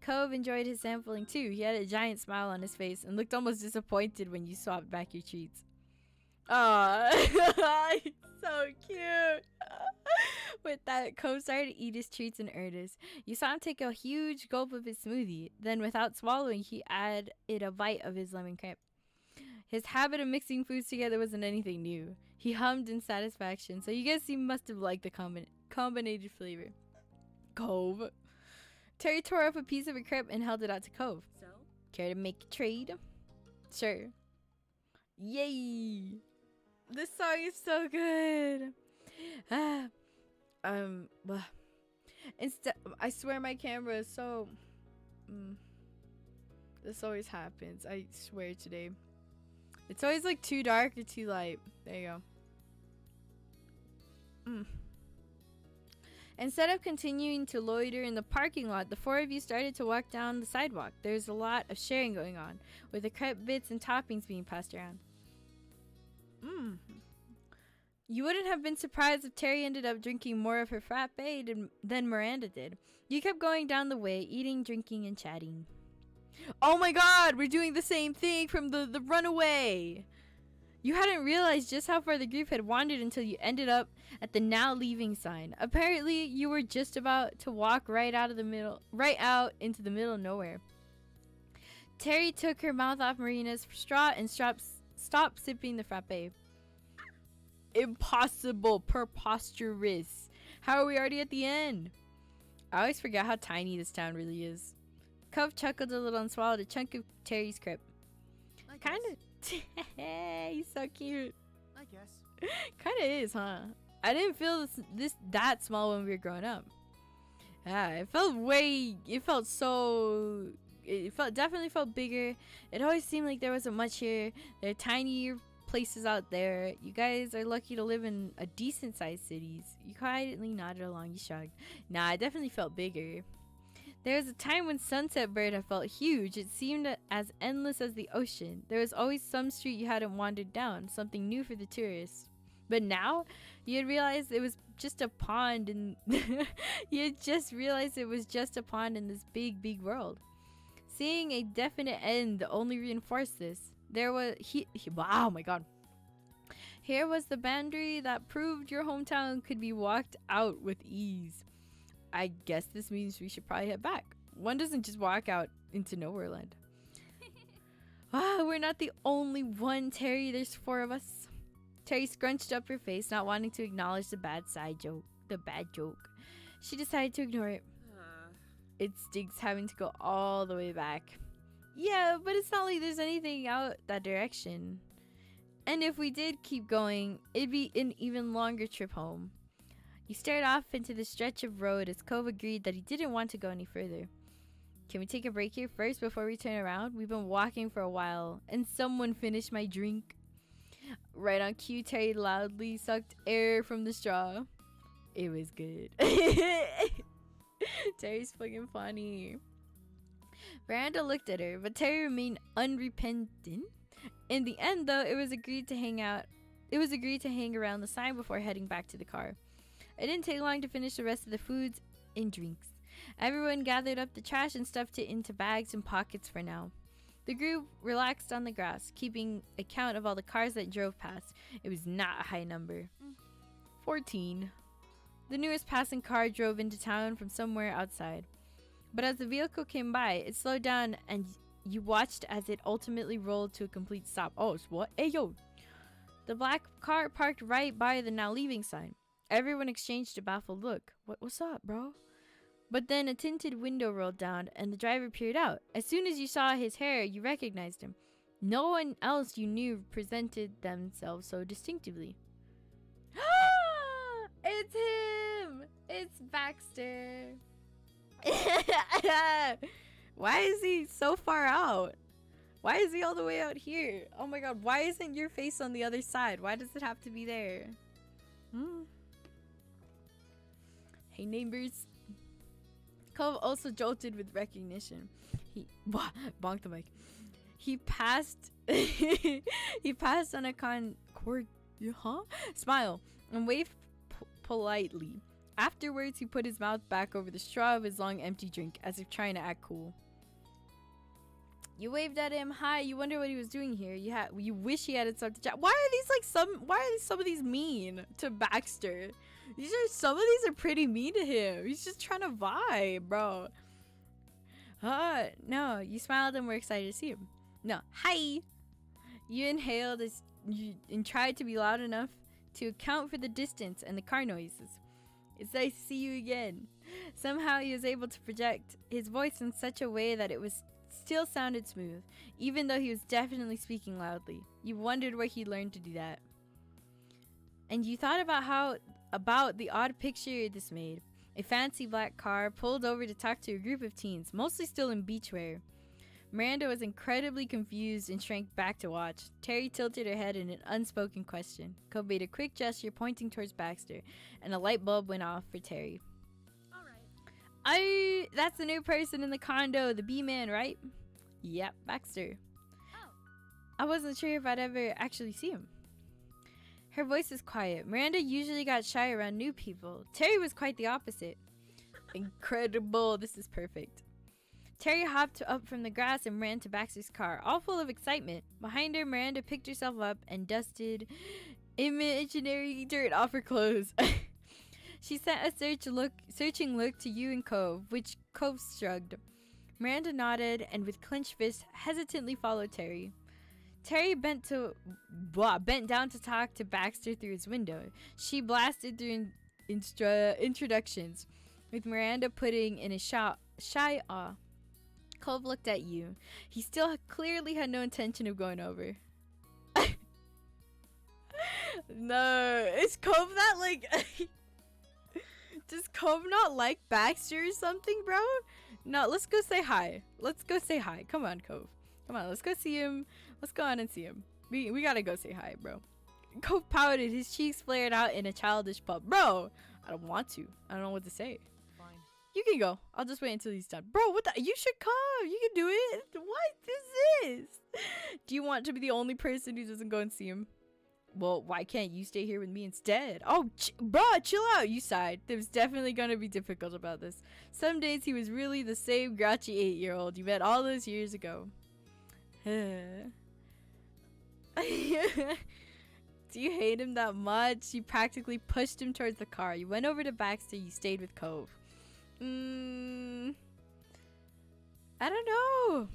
Cove enjoyed his sampling too. He had a giant smile on his face and looked almost disappointed when you swapped back your treats. Aww, so cute. With that, Cove started to eat his treats and Errands. You saw him take a huge gulp of his smoothie. Then, without swallowing, he added a bite of his lemon crepe. His habit of mixing foods together wasn't anything new. He hummed in satisfaction, so you guess he must have liked the combinated flavor. Cove. Terry tore up a piece of a crepe and held it out to Cove. So? Care to make a trade? Sure. Yay! This song is so good. I swear my camera is so. This always happens. I swear today. It's always like too dark or too light. There you go. Instead of continuing to loiter in the parking lot, the four of you started to walk down the sidewalk. There's a lot of sharing going on, with the crepe bits and toppings being passed around. You wouldn't have been surprised if Terry ended up drinking more of her frappe than Miranda did. You kept going down the way, eating, drinking, and chatting. Oh my god, we're doing the same thing from the runaway! You hadn't realized just how far the group had wandered until you ended up at the now leaving sign. Apparently, you were just about to walk right out into the middle of nowhere. Terry took her mouth off Marina's straw and stopped sipping the frappe. Impossible, preposterous. How are we already at the end? I always forget how tiny this town really is. Cove chuckled a little and swallowed a chunk of Terry's crepe. Kind of. He's so cute. I guess. Kind of is, huh? I didn't feel that small when we were growing up. Yeah, it definitely felt bigger. It always seemed like there wasn't much here. There are tinier places out there. You guys are lucky to live in a decent sized cities. You quietly nodded along. You shrugged. Nah, it definitely felt bigger. There was a time when Sunset Bird had felt huge. It seemed as endless as the ocean. There was always some street you hadn't wandered down, something new for the tourists. But now, you had realized it was just a pond, and in this big, big world. Seeing a definite end only reinforced this. Oh my god. Here was the boundary that proved your hometown could be walked out with ease. I guess this means we should probably head back. One doesn't just walk out into nowhere land. We're not the only one, Terry. There's four of us. Terry scrunched up her face, not wanting to acknowledge the bad joke. She decided to ignore it. It stinks having to go all the way back. Yeah, but it's not like there's anything out that direction. And if we did keep going, it'd be an even longer trip home. You stared off into the stretch of road as Cove agreed that he didn't want to go any further. Can we take a break here first before we turn around? We've been walking for a while, and someone finished my drink. Right on cue, Terry loudly sucked air from the straw. It was good. Terry's fucking funny. Miranda looked at her, but Terry remained unrepentant. In the end, though, it was agreed to hang around the sign before heading back to the car. It didn't take long to finish the rest of the foods and drinks. Everyone gathered up the trash and stuffed it into bags and pockets for now. The group relaxed on the grass, keeping account of all the cars that drove past. It was not a high number. 14. The newest passing car drove into town from somewhere outside. But as the vehicle came by, it slowed down and you watched as it ultimately rolled to a complete stop. Oh, it's what? Hey, yo! The black car parked right by the now leaving sign. Everyone exchanged a baffled look. What's up, bro? But then a tinted window rolled down and the driver peered out. As soon as you saw his hair, you recognized him. No one else you knew presented themselves so distinctively. It's him! It's Baxter. Why is he so far out? Why is he all the way out here? Oh my god, why isn't your face on the other side? Why does it have to be there? Hey, neighbors. Cove also jolted with recognition. He bonked the mic. He passed he passed on a smile and waved politely. Afterwards, he put his mouth back over the straw of his long empty drink as if trying to act cool. You waved at him. Hi. You wonder what he was doing here. You wish he had something to chat. Why are some of these mean to Baxter? Some of these are pretty mean to him. He's just trying to vibe, bro. No. You smiled and were excited to see him. No. Hi. You inhaled and tried to be loud enough to account for the distance and the car noises. It's nice to see you again. Somehow he was able to project his voice in such a way that it still sounded smooth, even though he was definitely speaking loudly. You wondered where he learned to do that. And you thought about the odd picture this made. A fancy black car pulled over to talk to a group of teens, mostly still in beachwear. Miranda was incredibly confused and shrank back to watch. Terry tilted her head in an unspoken question. Cove made a quick gesture pointing towards Baxter, and a light bulb went off for Terry. Alright. That's the new person in the condo, the B-man, right? Yep, Baxter. Oh. I wasn't sure if I'd ever actually see him. Her voice was quiet. Miranda usually got shy around new people. Terry was quite the opposite. Incredible. This is perfect. Terry hopped up from the grass and ran to Baxter's car, all full of excitement. Behind her, Miranda picked herself up and dusted imaginary dirt off her clothes. She sent a searching look to you and Cove, which Cove shrugged. Miranda nodded and with clenched fists hesitantly followed Terry. Terry bent down to talk to Baxter through his window. She blasted through introductions, with Miranda putting in a shy awe. Cove looked at you. He still clearly had no intention of going over. No, is Cove that like... Does Cove not like Baxter or something, bro? No, let's go say hi. Let's go say hi. Come on, Cove. Come on, let's go see him. Let's go on and see him. We gotta go say hi, bro. Cove pouted. His cheeks flared out in a childish puff. Bro, I don't want to. I don't know what to say. Fine. You can go. I'll just wait until he's done. Bro, what the? You should come. You can do it. What is this? Do you want to be the only person who doesn't go and see him? Well, why can't you stay here with me instead? Oh, bro, chill out. You sighed. There was definitely going to be difficult about this. Some days he was really the same grouchy 8-year-old you met all those years ago. Do you hate him that much? You practically pushed him towards the car. You went over to Baxter. You stayed with Cove. I don't know.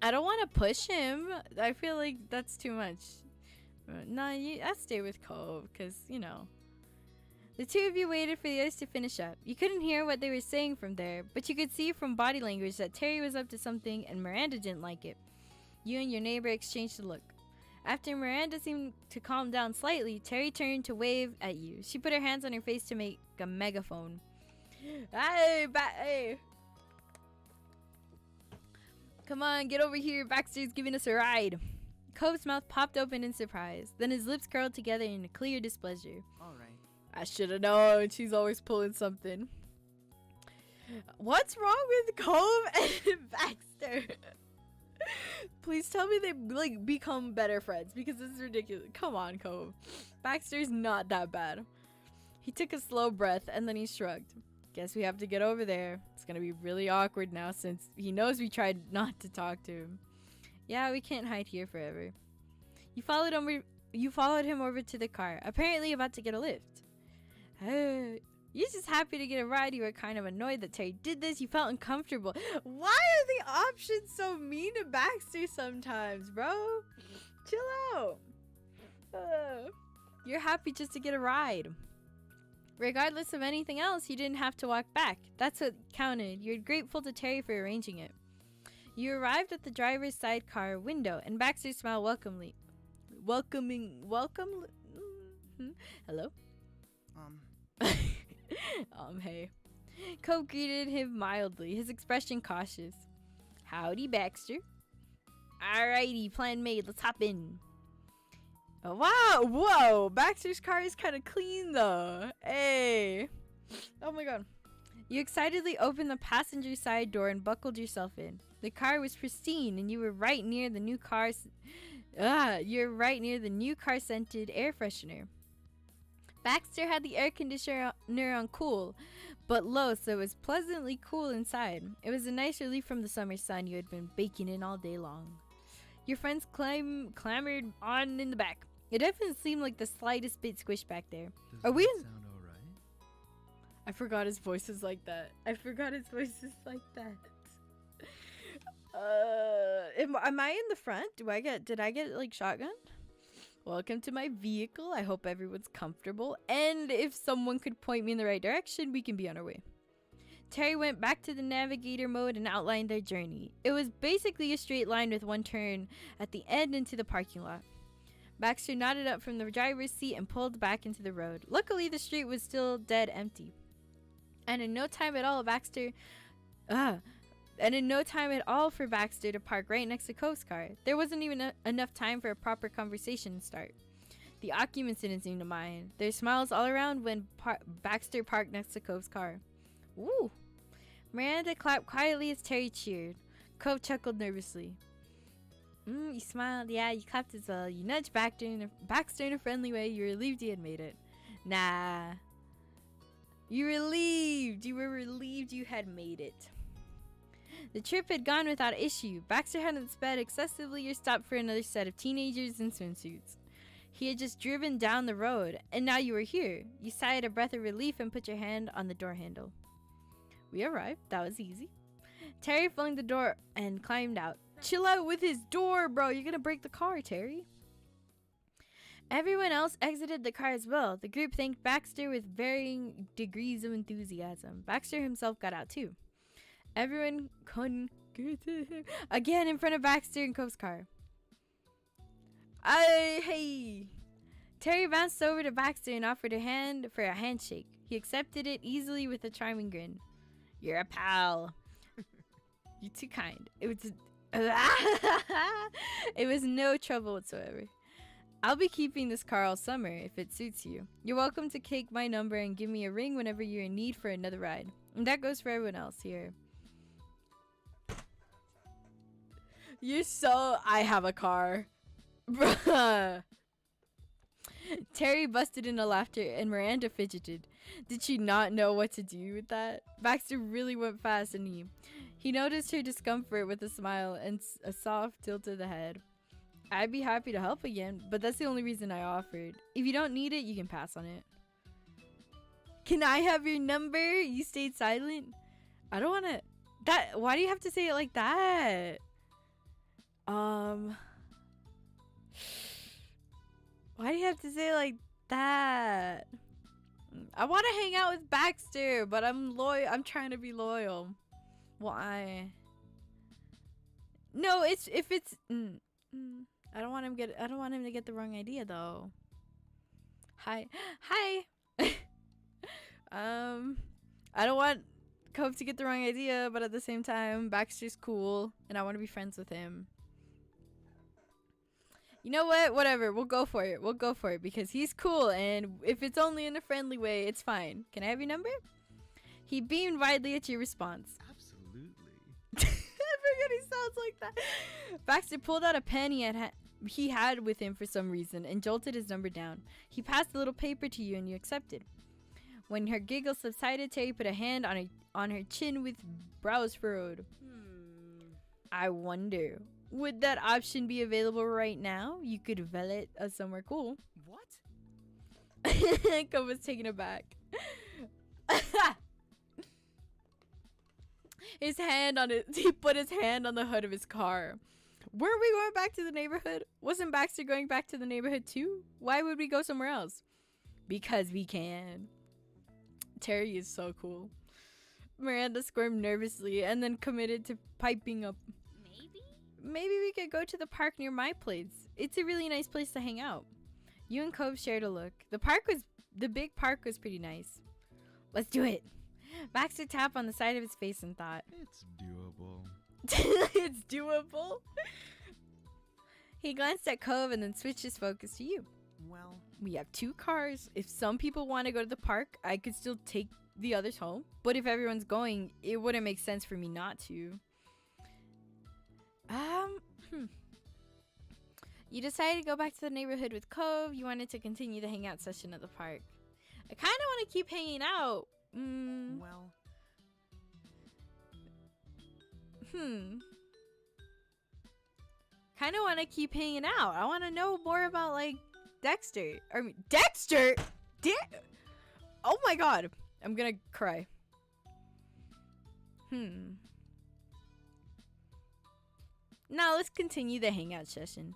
I don't want to push him. I feel like that's too much. I'd stay with Cove, because, you know. The two of you waited for the others to finish up. You couldn't hear what they were saying from there, but you could see from body language that Terry was up to something and Miranda didn't like it. You and your neighbor exchanged a look. After Miranda seemed to calm down slightly, Terry turned to wave at you. She put her hands on her face to make a megaphone. Hey, hey. Come on, get over here. Baxter's giving us a ride. Cove's mouth popped open in surprise. Then his lips curled together in a clear displeasure. All right. I should have known. She's always pulling something. What's wrong with Cove and Baxter? Please tell me they like become better friends because this is ridiculous. Come on, Cove. Baxter's not that bad. He took a slow breath and then he shrugged. Guess we have to get over there. It's gonna be really awkward now since he knows we tried not to talk to him. Yeah, we can't hide here forever. You followed him over to the car, apparently about to get a lift. You're just happy to get a ride. You were kind of annoyed that Terry did this. You felt uncomfortable. Why are the options so mean to Baxter sometimes, bro? Chill out. You're happy just to get a ride. Regardless of anything else, you didn't have to walk back. That's what counted. You're grateful to Terry for arranging it. You arrived at the driver's sidecar window, and Baxter smiled welcoming. Hello? Hey. Cove greeted him mildly, his expression cautious. Howdy, Baxter. Alrighty, plan made. Let's hop in. Oh, wow. Whoa. Baxter's car is kind of clean, though. Hey. Oh, my God. You excitedly opened the passenger side door and buckled yourself in. The car was pristine, and you were right near the new car. You're right near the new car-scented air freshener. Baxter had the air conditioner on cool, but low, so it was pleasantly cool inside. It was a nice relief from the summer sun you had been baking in all day long. Your friends clambered on in the back. It definitely seemed like the slightest bit squished back there. Are we in? Sound all right? I forgot his voice is like that. Am I in the front? Did I get like shotgun? Welcome to my vehicle. I hope everyone's comfortable. And if someone could point me in the right direction, we can be on our way. Terry went back to the navigator mode and outlined their journey. It was basically a straight line with one turn at the end into the parking lot. Baxter nodded up from the driver's seat and pulled back into the road. Luckily, the street was still dead empty. And in no time at all for Baxter to park right next to Cove's car. There wasn't even enough time for a proper conversation to start. The occupants didn't seem to mind. Their smiles all around when Baxter parked next to Cove's car. Ooh. Miranda clapped quietly as Terry cheered. Cove chuckled nervously. You smiled. Yeah, you clapped as well. You nudged Baxter in a friendly way. You were relieved you had made it. Nah. You were relieved you had made it. The trip had gone without issue. Baxter hadn't sped excessively or stopped for another set of teenagers in swimsuits. He had just driven down the road, and now you were here. You sighed a breath of relief and put your hand on the door handle. We arrived. That was easy. Terry flung the door and climbed out. Chill out with his door, bro. You're gonna break the car, Terry. Everyone else exited the car as well. The group thanked Baxter with varying degrees of enthusiasm. Baxter himself got out too. Everyone congregated again in front of Baxter and Cove's car. Hey! Terry bounced over to Baxter and offered a hand for a handshake. He accepted it easily with a charming grin. You're a pal. You're too kind. It was no trouble whatsoever. I'll be keeping this car all summer if it suits you. You're welcome to take my number and give me a ring whenever you're in need for another ride. And that goes for everyone else here. I have a car. Bruh. Terry busted into laughter and Miranda fidgeted. Did she not know what to do with that? Baxter really went fast and he noticed her discomfort with a smile and a soft tilt of the head. I'd be happy to help again, but that's the only reason I offered. If you don't need it, you can pass on it. Can I have your number? You stayed silent. I don't want to... Why do you have to say it like that? Why do you have to say it like that? I want to hang out with Baxter, but I'm loyal. I'm trying to be loyal. Why? No, if it's... I don't want him to get the wrong idea though. Hi. I don't want Cove to get the wrong idea, but at the same time, Baxter's cool, and I want to be friends with him. You know what? Whatever. We'll go for it. We'll go for it because he's cool, and if it's only in a friendly way, it's fine. Can I have your number? He beamed widely at your response. Absolutely. I forget he sounds like that. Baxter pulled out a pen he had with him for some reason and jolted his number down. He passed the little paper to you and you accepted. When her giggle subsided, Terry put a hand on her chin with brows furrowed. I wonder, would that option be available right now? You could valet us somewhere cool. What? Cove was taken aback. He put his hand on the hood of his car. Weren't we going back to the neighborhood? Wasn't Baxter going back to the neighborhood too? Why would we go somewhere else? Because we can. Terry is so cool. Miranda squirmed nervously and then committed to piping up. Maybe we could go to the park near my place. It's a really nice place to hang out. You and Cove shared a look. The big park was pretty nice. Let's do it. Baxter tapped on the side of his face and thought. It's doable. It's doable. He glanced at Cove and then switched his focus to you. Well, We have 2 cars. If some people want to go to the park, I could still take the others home. But if everyone's going, it wouldn't make sense for me not to. You decided to go back to the neighborhood with Cove. You wanted to continue the hangout session at the park. I kind of want to keep hanging out. well, Kind of want to keep hanging out. I want to know more about, like, Dexter. Dexter? Oh my god. I'm gonna cry. Now let's continue the hangout session.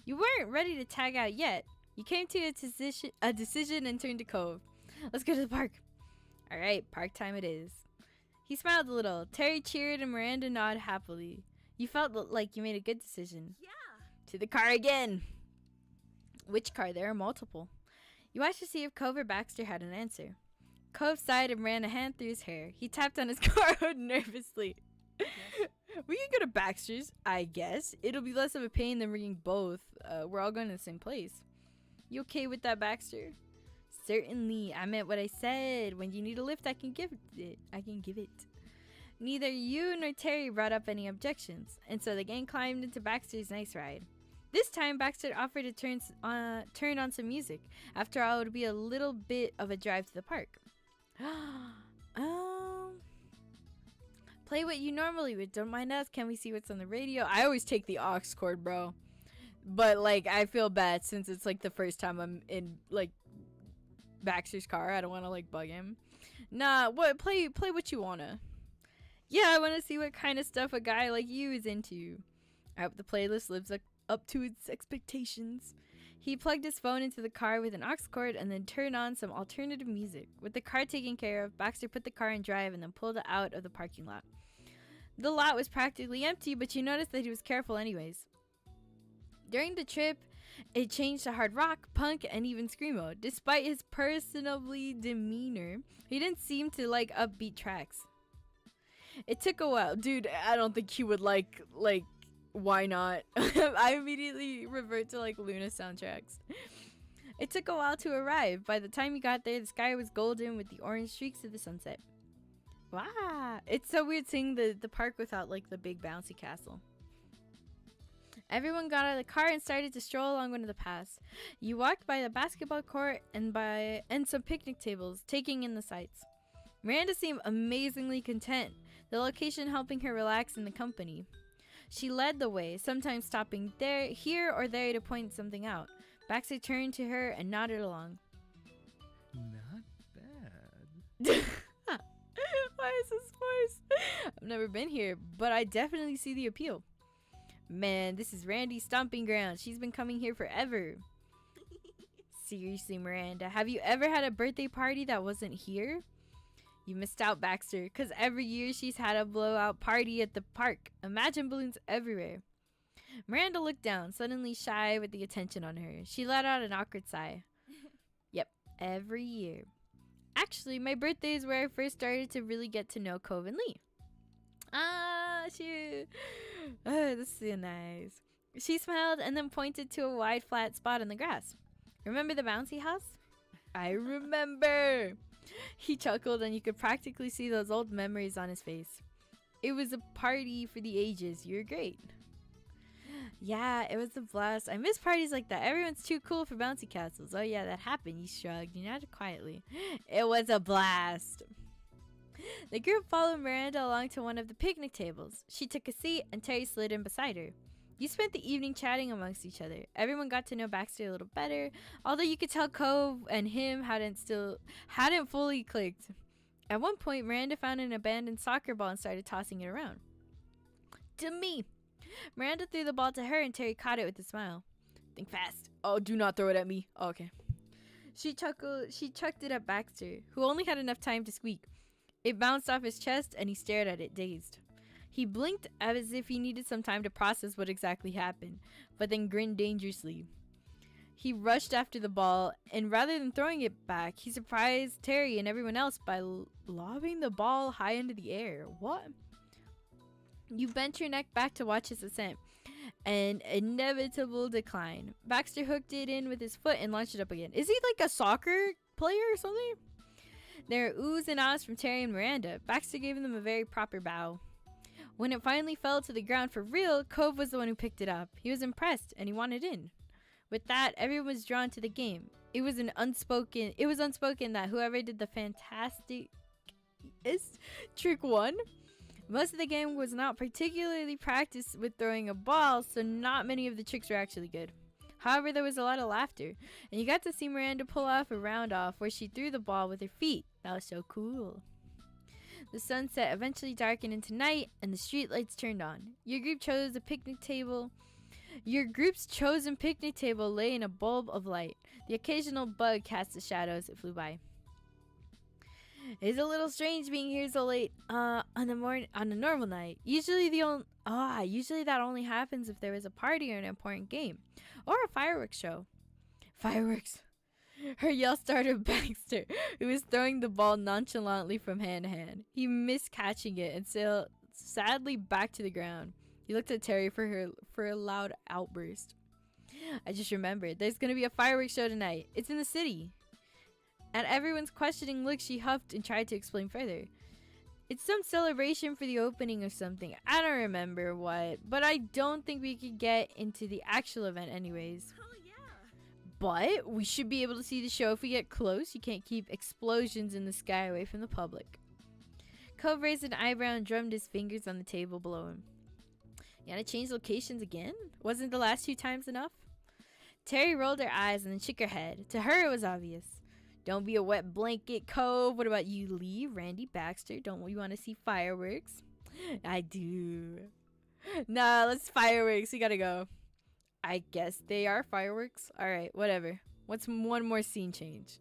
You weren't ready to tag out yet. You came to a decision and turned to Cove. Let's go to the park. Alright, park time it is. He smiled a little. Terry cheered and Miranda nodded happily. You felt like you made a good decision. Yeah. To the car again. Which car? There are multiple. You watched to see if Cove or Baxter had an answer. Cove sighed and ran a hand through his hair. He tapped on his car hood nervously. We can go to Baxter's, I guess. It'll be less of a pain than bringing both. We're all going to the same place. You okay with that, Baxter? Certainly. I meant what I said. When you need a lift, I can give it. Neither you nor Terry brought up any objections, and so the gang climbed into Baxter's nice ride. This time, Baxter offered to turn on some music. After all, it would be a little bit of a drive to the park. Play what you normally would. Don't mind us. Can we see what's on the radio? I always take the aux cord, bro. But, like, I feel bad since it's, like, the first time I'm in, like, Baxter's car. I don't want to, like, bug him. Nah, play what you wanna. Yeah, I want to see what kind of stuff a guy like you is into. I hope the playlist lives up to its expectations. He plugged his phone into the car with an aux cord and then turned on some alternative music. With the car taken care of, Baxter put the car in drive and then pulled it out of the parking lot. The lot was practically empty, but you noticed that he was careful anyways. During the trip, it changed to hard rock, punk, and even screamo. Despite his personally demeanor, he didn't seem to like upbeat tracks. It took a while. Dude, I don't think he would like, why not? I immediately revert to, like, Luna soundtracks. It took a while to arrive. By the time you got there, the sky was golden with the orange streaks of the sunset. Wow. It's so weird seeing the park without, like, the big bouncy castle. Everyone got out of the car and started to stroll along one of the paths. You walked by the basketball court and some picnic tables, taking in the sights. Miranda seemed amazingly content, the location helping her relax in the company. She led the way, sometimes stopping here or there to point something out. Baxter turned to her and nodded along. not bad. Why is this voice? I've never been here, but I definitely see the appeal. Man, this is Randy's stomping ground. She's been coming here forever. Seriously, Miranda, have you ever had a birthday party that wasn't here? You missed out, Baxter, because every year she's had a blowout party at the park. Imagine balloons everywhere. Miranda looked down, suddenly shy with the attention on her. She let out an awkward sigh. Yep, every year. Actually, my birthday is where I first started to really get to know Cove and Lee. Ah, shoot. Oh, this is so nice. She smiled and then pointed to a wide, flat spot in the grass. Remember the bouncy house? I remember. He chuckled, and you could practically see those old memories on his face. It was a party for the ages. You were great. Yeah, it was a blast. I miss parties like that. Everyone's too cool for bouncy castles. Oh yeah, that happened. You shrugged. You nodded quietly. It was a blast. The group followed Miranda along to one of the picnic tables. She took a seat, and Terry slid in beside her. You spent the evening chatting amongst each other. Everyone got to know Baxter a little better, although you could tell Cove and him hadn't fully clicked. At one point, Miranda found an abandoned soccer ball and started tossing it around. To me. Miranda threw the ball to her, and Terry caught it with a smile. Think fast. Oh, do not throw it at me. Oh, okay. She chucked it at Baxter, who only had enough time to squeak. It bounced off his chest, and he stared at it, dazed. He blinked as if he needed some time to process what exactly happened, but then grinned dangerously. He rushed after the ball, and rather than throwing it back, he surprised Terry and everyone else by lobbing the ball high into the air. What? You bent your neck back to watch his ascent, an inevitable decline. Baxter hooked it in with his foot and launched it up again. Is he like a soccer player or something? There were oohs and ahs from Terry and Miranda. Baxter gave them a very proper bow. When it finally fell to the ground for real, Cove was the one who picked it up. He was impressed, and he wanted in. With that, everyone was drawn to the game. It was unspoken that whoever did the fantastic trick won. Most of the game was not particularly practiced with throwing a ball, so not many of the tricks were actually good. However, there was a lot of laughter, and you got to see Miranda pull off a round off where she threw the ball with her feet. That was so cool. The sunset eventually darkened into night, and the street lights turned on. Your group's chosen picnic table lay in a bulb of light. The occasional bug cast the shadows. It flew by. It's a little strange being here so late on a normal night. Usually that only happens if there is a party or an important game, or a fireworks show. Fireworks. Her yell startled Baxter, who was throwing the ball nonchalantly from hand to hand. He missed catching it and sailed sadly back to the ground. He looked at Terry for a loud outburst. I just remembered. There's going to be a fireworks show tonight. It's in the city. At everyone's questioning look, she huffed and tried to explain further. It's some celebration for the opening of something. I don't remember what, but I don't think we could get into the actual event anyways. But we should be able to see the show if we get close. You can't keep explosions in the sky away from the public. Cove raised an eyebrow and drummed his fingers on the table below him. You gotta change locations again? Wasn't the last 2 times enough? Terry rolled her eyes and then shook her head. To her, it was obvious. Don't be a wet blanket, Cove. What about you, Lee? Randy, Baxter? Don't you want to see fireworks? I do. Nah, let's fireworks. We gotta go. I guess they are fireworks. Alright, whatever. What's one more scene change?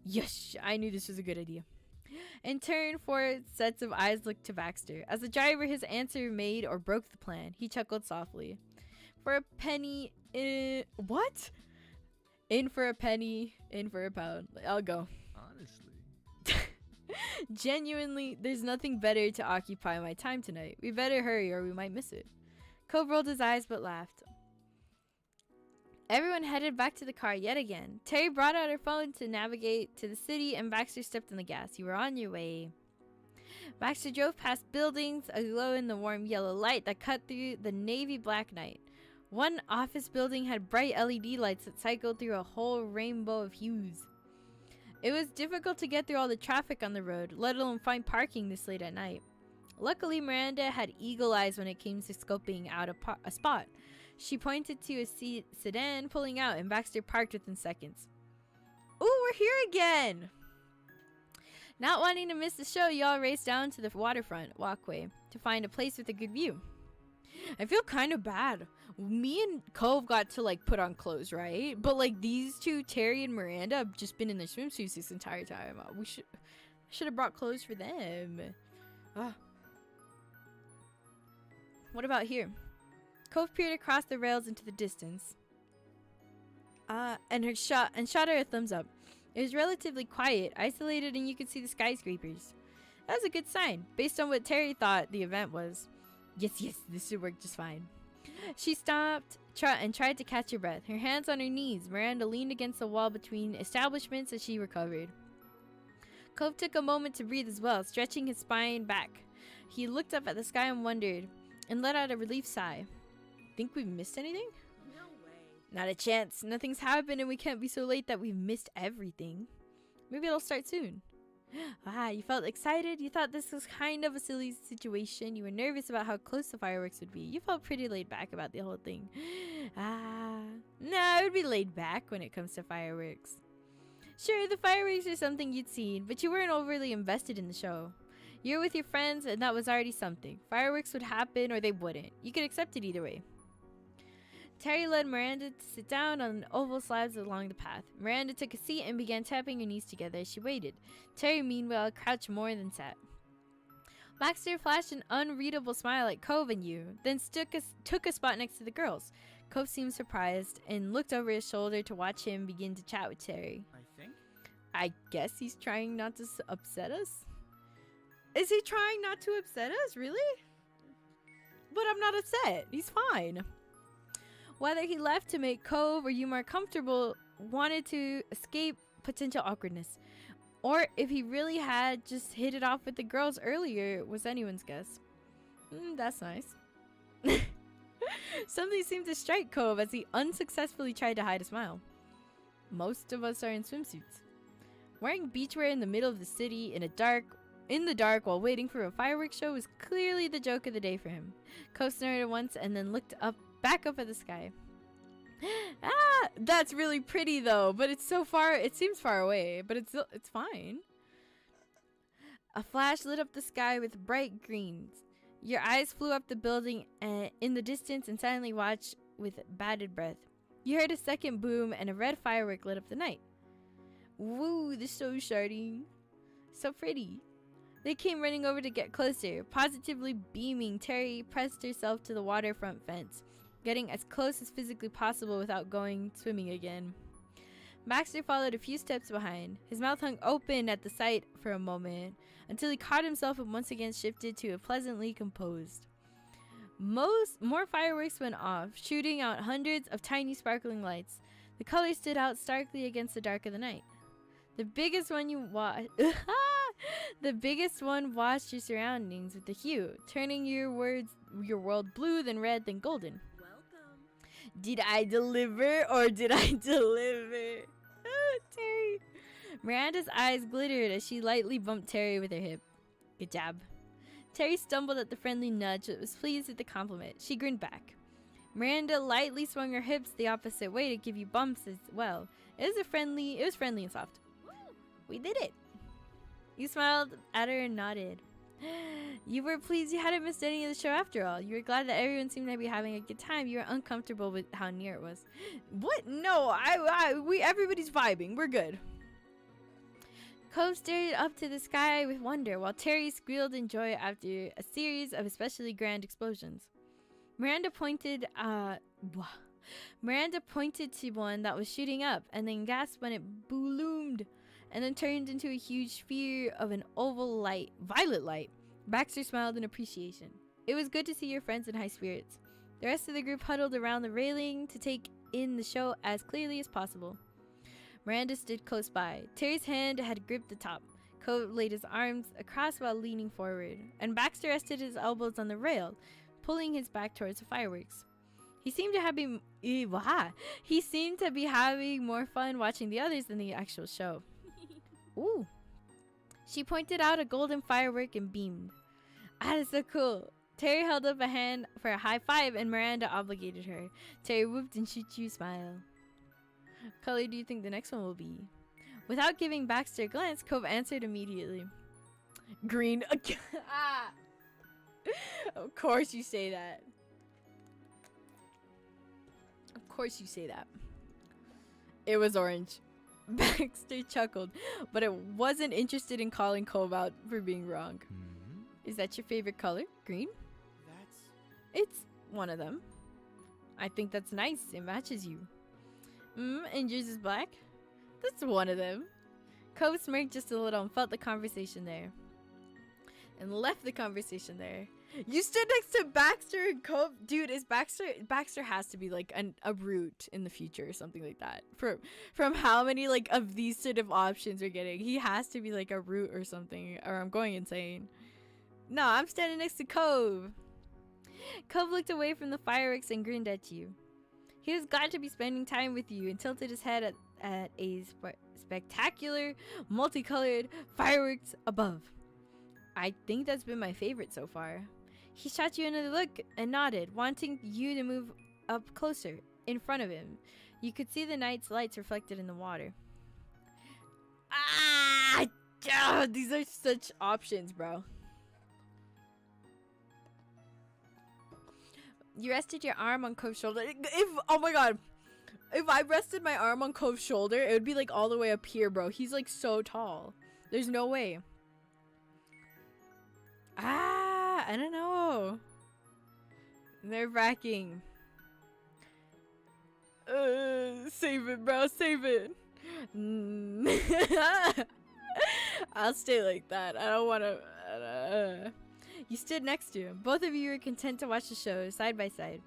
Yes, I knew this was a good idea. In turn, 4 sets of eyes looked to Baxter. As the driver, his answer made or broke the plan. He chuckled softly. For a penny, what? In for a penny, in for a pound. I'll go. Honestly. Genuinely, there's nothing better to occupy my time tonight. We better hurry or we might miss it. Cove rolled his eyes but laughed. Everyone headed back to the car yet again. Terry brought out her phone to navigate to the city, and Baxter stepped on the gas. You were on your way. Baxter drove past buildings, aglow in the warm yellow light that cut through the navy black night. One office building had bright LED lights that cycled through a whole rainbow of hues. It was difficult to get through all the traffic on the road, let alone find parking this late at night. Luckily, Miranda had eagle eyes when it came to scoping out a spot. She pointed to a sedan pulling out, and Baxter parked within seconds. Ooh, we're here again! Not wanting to miss the show, y'all raced down to the waterfront walkway to find a place with a good view. I feel kind of bad. Me and Cove got to, like, put on clothes, right? But, like, these two, Terry and Miranda, have just been in their swimsuits this entire time. I should have brought clothes for them. What about here? Cove peered across the rails into the distance, and shot her a thumbs up. It was relatively quiet, isolated, and you could see the skyscrapers. That was a good sign, based on what Terry thought the event was. Yes, this should work just fine. She stopped and tried to catch her breath. Her hands on her knees, Miranda leaned against the wall between establishments as she recovered. Cove took a moment to breathe as well, stretching his spine back. He looked up at the sky and wondered, and let out a relief sigh. Think we've missed anything? No way. Not a chance. Nothing's happened and we can't be so late that we've missed everything. Maybe it'll start soon. You felt excited? You thought this was kind of a silly situation. You were nervous about how close the fireworks would be. You felt pretty laid back about the whole thing. I would be laid back when it comes to fireworks. Sure, the fireworks are something you'd seen, but you weren't overly invested in the show. You were with your friends and that was already something. Fireworks would happen or they wouldn't. You could accept it either way. Terry led Miranda to sit down on oval slabs along the path. Miranda took a seat and began tapping her knees together as she waited. Terry, meanwhile, crouched more than sat. Baxter flashed an unreadable smile at Cove and you, then took a spot next to the girls. Cove seemed surprised and looked over his shoulder to watch him begin to chat with Terry. I guess he's trying not to upset us? Is he trying not to upset us? Really? But I'm not upset. He's fine. Whether he left to make Cove or you more comfortable, wanted to escape potential awkwardness, or if he really had just hit it off with the girls earlier was anyone's guess. That's nice. Something seemed to strike Cove as he unsuccessfully tried to hide a smile. Most of us are in swimsuits. Wearing beachwear in the middle of the city in the dark while waiting for a fireworks show was clearly the joke of the day for him. Cove snorted once and then looked back up at the sky. That's really pretty though, but it's so far, it seems far away, but it's fine. A flash lit up the sky with bright greens. Your eyes flew up the building in the distance and silently watched with bated breath. You heard a second boom and a red firework lit up the night. Woo, the show's starting. So pretty. They came running over to get closer, positively beaming. Terry pressed herself to the waterfront fence, getting as close as physically possible without going swimming again. Baxter followed a few steps behind. His mouth hung open at the sight for a moment, until he caught himself and once again shifted to a pleasantly composed. More fireworks went off, shooting out hundreds of tiny sparkling lights. The colors stood out starkly against the dark of the night. The biggest one watched your surroundings with the hue, turning your world blue, then red, then golden. Welcome. Did I deliver or did I deliver? Terry. Miranda's eyes glittered as she lightly bumped Terry with her hip. Good job. Terry stumbled at the friendly nudge but was pleased with the compliment. She grinned back. Miranda lightly swung her hips the opposite way to give you bumps as well. It was friendly and soft. We did it. You smiled at her and nodded. You were pleased you hadn't missed any of the show after all. You were glad that everyone seemed to be having a good time. You were uncomfortable with how near it was. What? No, everybody's vibing. We're good. Cove stared up to the sky with wonder, while Terry squealed in joy after a series of especially grand explosions. Miranda pointed to one that was shooting up, and then gasped when it bloomed, and then turned into a huge sphere of an violet light. Baxter smiled in appreciation. It was good to see your friends in high spirits. The rest of the group huddled around the railing to take in the show as clearly as possible. Miranda stood close by. Terry's hand had gripped the top. Cove laid his arms across while leaning forward, and Baxter rested his elbows on the rail, pulling his back towards the fireworks. He seemed to be having more fun watching the others than the actual show. Ooh. She pointed out a golden firework and beamed. That's so cool. Terry held up a hand for a high five and Miranda obligated her. Terry whooped and shot you a smile. Color do you think the next one will be? Without giving Baxter a glance, Cove answered immediately. Green. Of course you say that. Of course you say that. It was orange. Baxter chuckled, but it wasn't interested in calling Cove out for being wrong. Is that your favorite color? Green? It's one of them. I think that's nice. It matches you. And yours is black? That's one of them. Cove smirked just a little and felt the conversation there. And left the conversation there. You stood next to Baxter and Cove. Dude, is Baxter has to be like a root in the future or something like that. From how many like of these sort of options we're getting. He has to be like a root or something, or I'm going insane. No, I'm standing next to Cove. Cove looked away from the fireworks and grinned at you. He was glad to be spending time with you and tilted his head at a spectacular, multicolored fireworks above. I think that's been my favorite so far. He shot you another look and nodded, wanting you to move up closer, in front of him. You could see the night's lights reflected in the water. Ah! These are such options, bro. You rested your arm on Cove's shoulder. Oh my god. If I rested my arm on Cove's shoulder, it would be like all the way up here, bro. He's like so tall. There's no way. I don't know. Nerve-wracking. Save it, bro. Save it. I'll stay like that. I don't want to. You stood next to him. Both of you were content to watch the show side by side.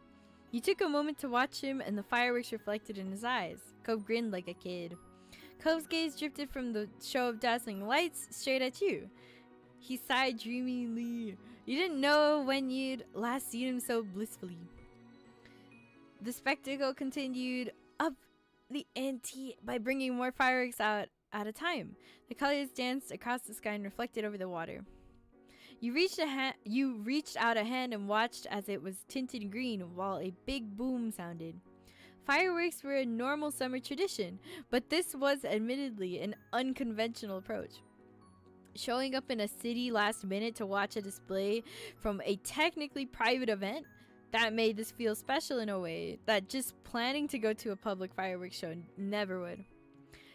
You took a moment to watch him, and the fireworks reflected in his eyes. Cove grinned like a kid. Cove's gaze drifted from the show of dazzling lights straight at you. He sighed dreamily. You didn't know when you'd last seen him so blissfully. The spectacle continued up the ante by bringing more fireworks out at a time. The colors danced across the sky and reflected over the water. You reached out a hand and watched as it was tinted green while a big boom sounded. Fireworks were a normal summer tradition, but this was admittedly an unconventional approach. Showing up in a city last minute to watch a display from a technically private event, that made this feel special in a way that just planning to go to a public fireworks show never would.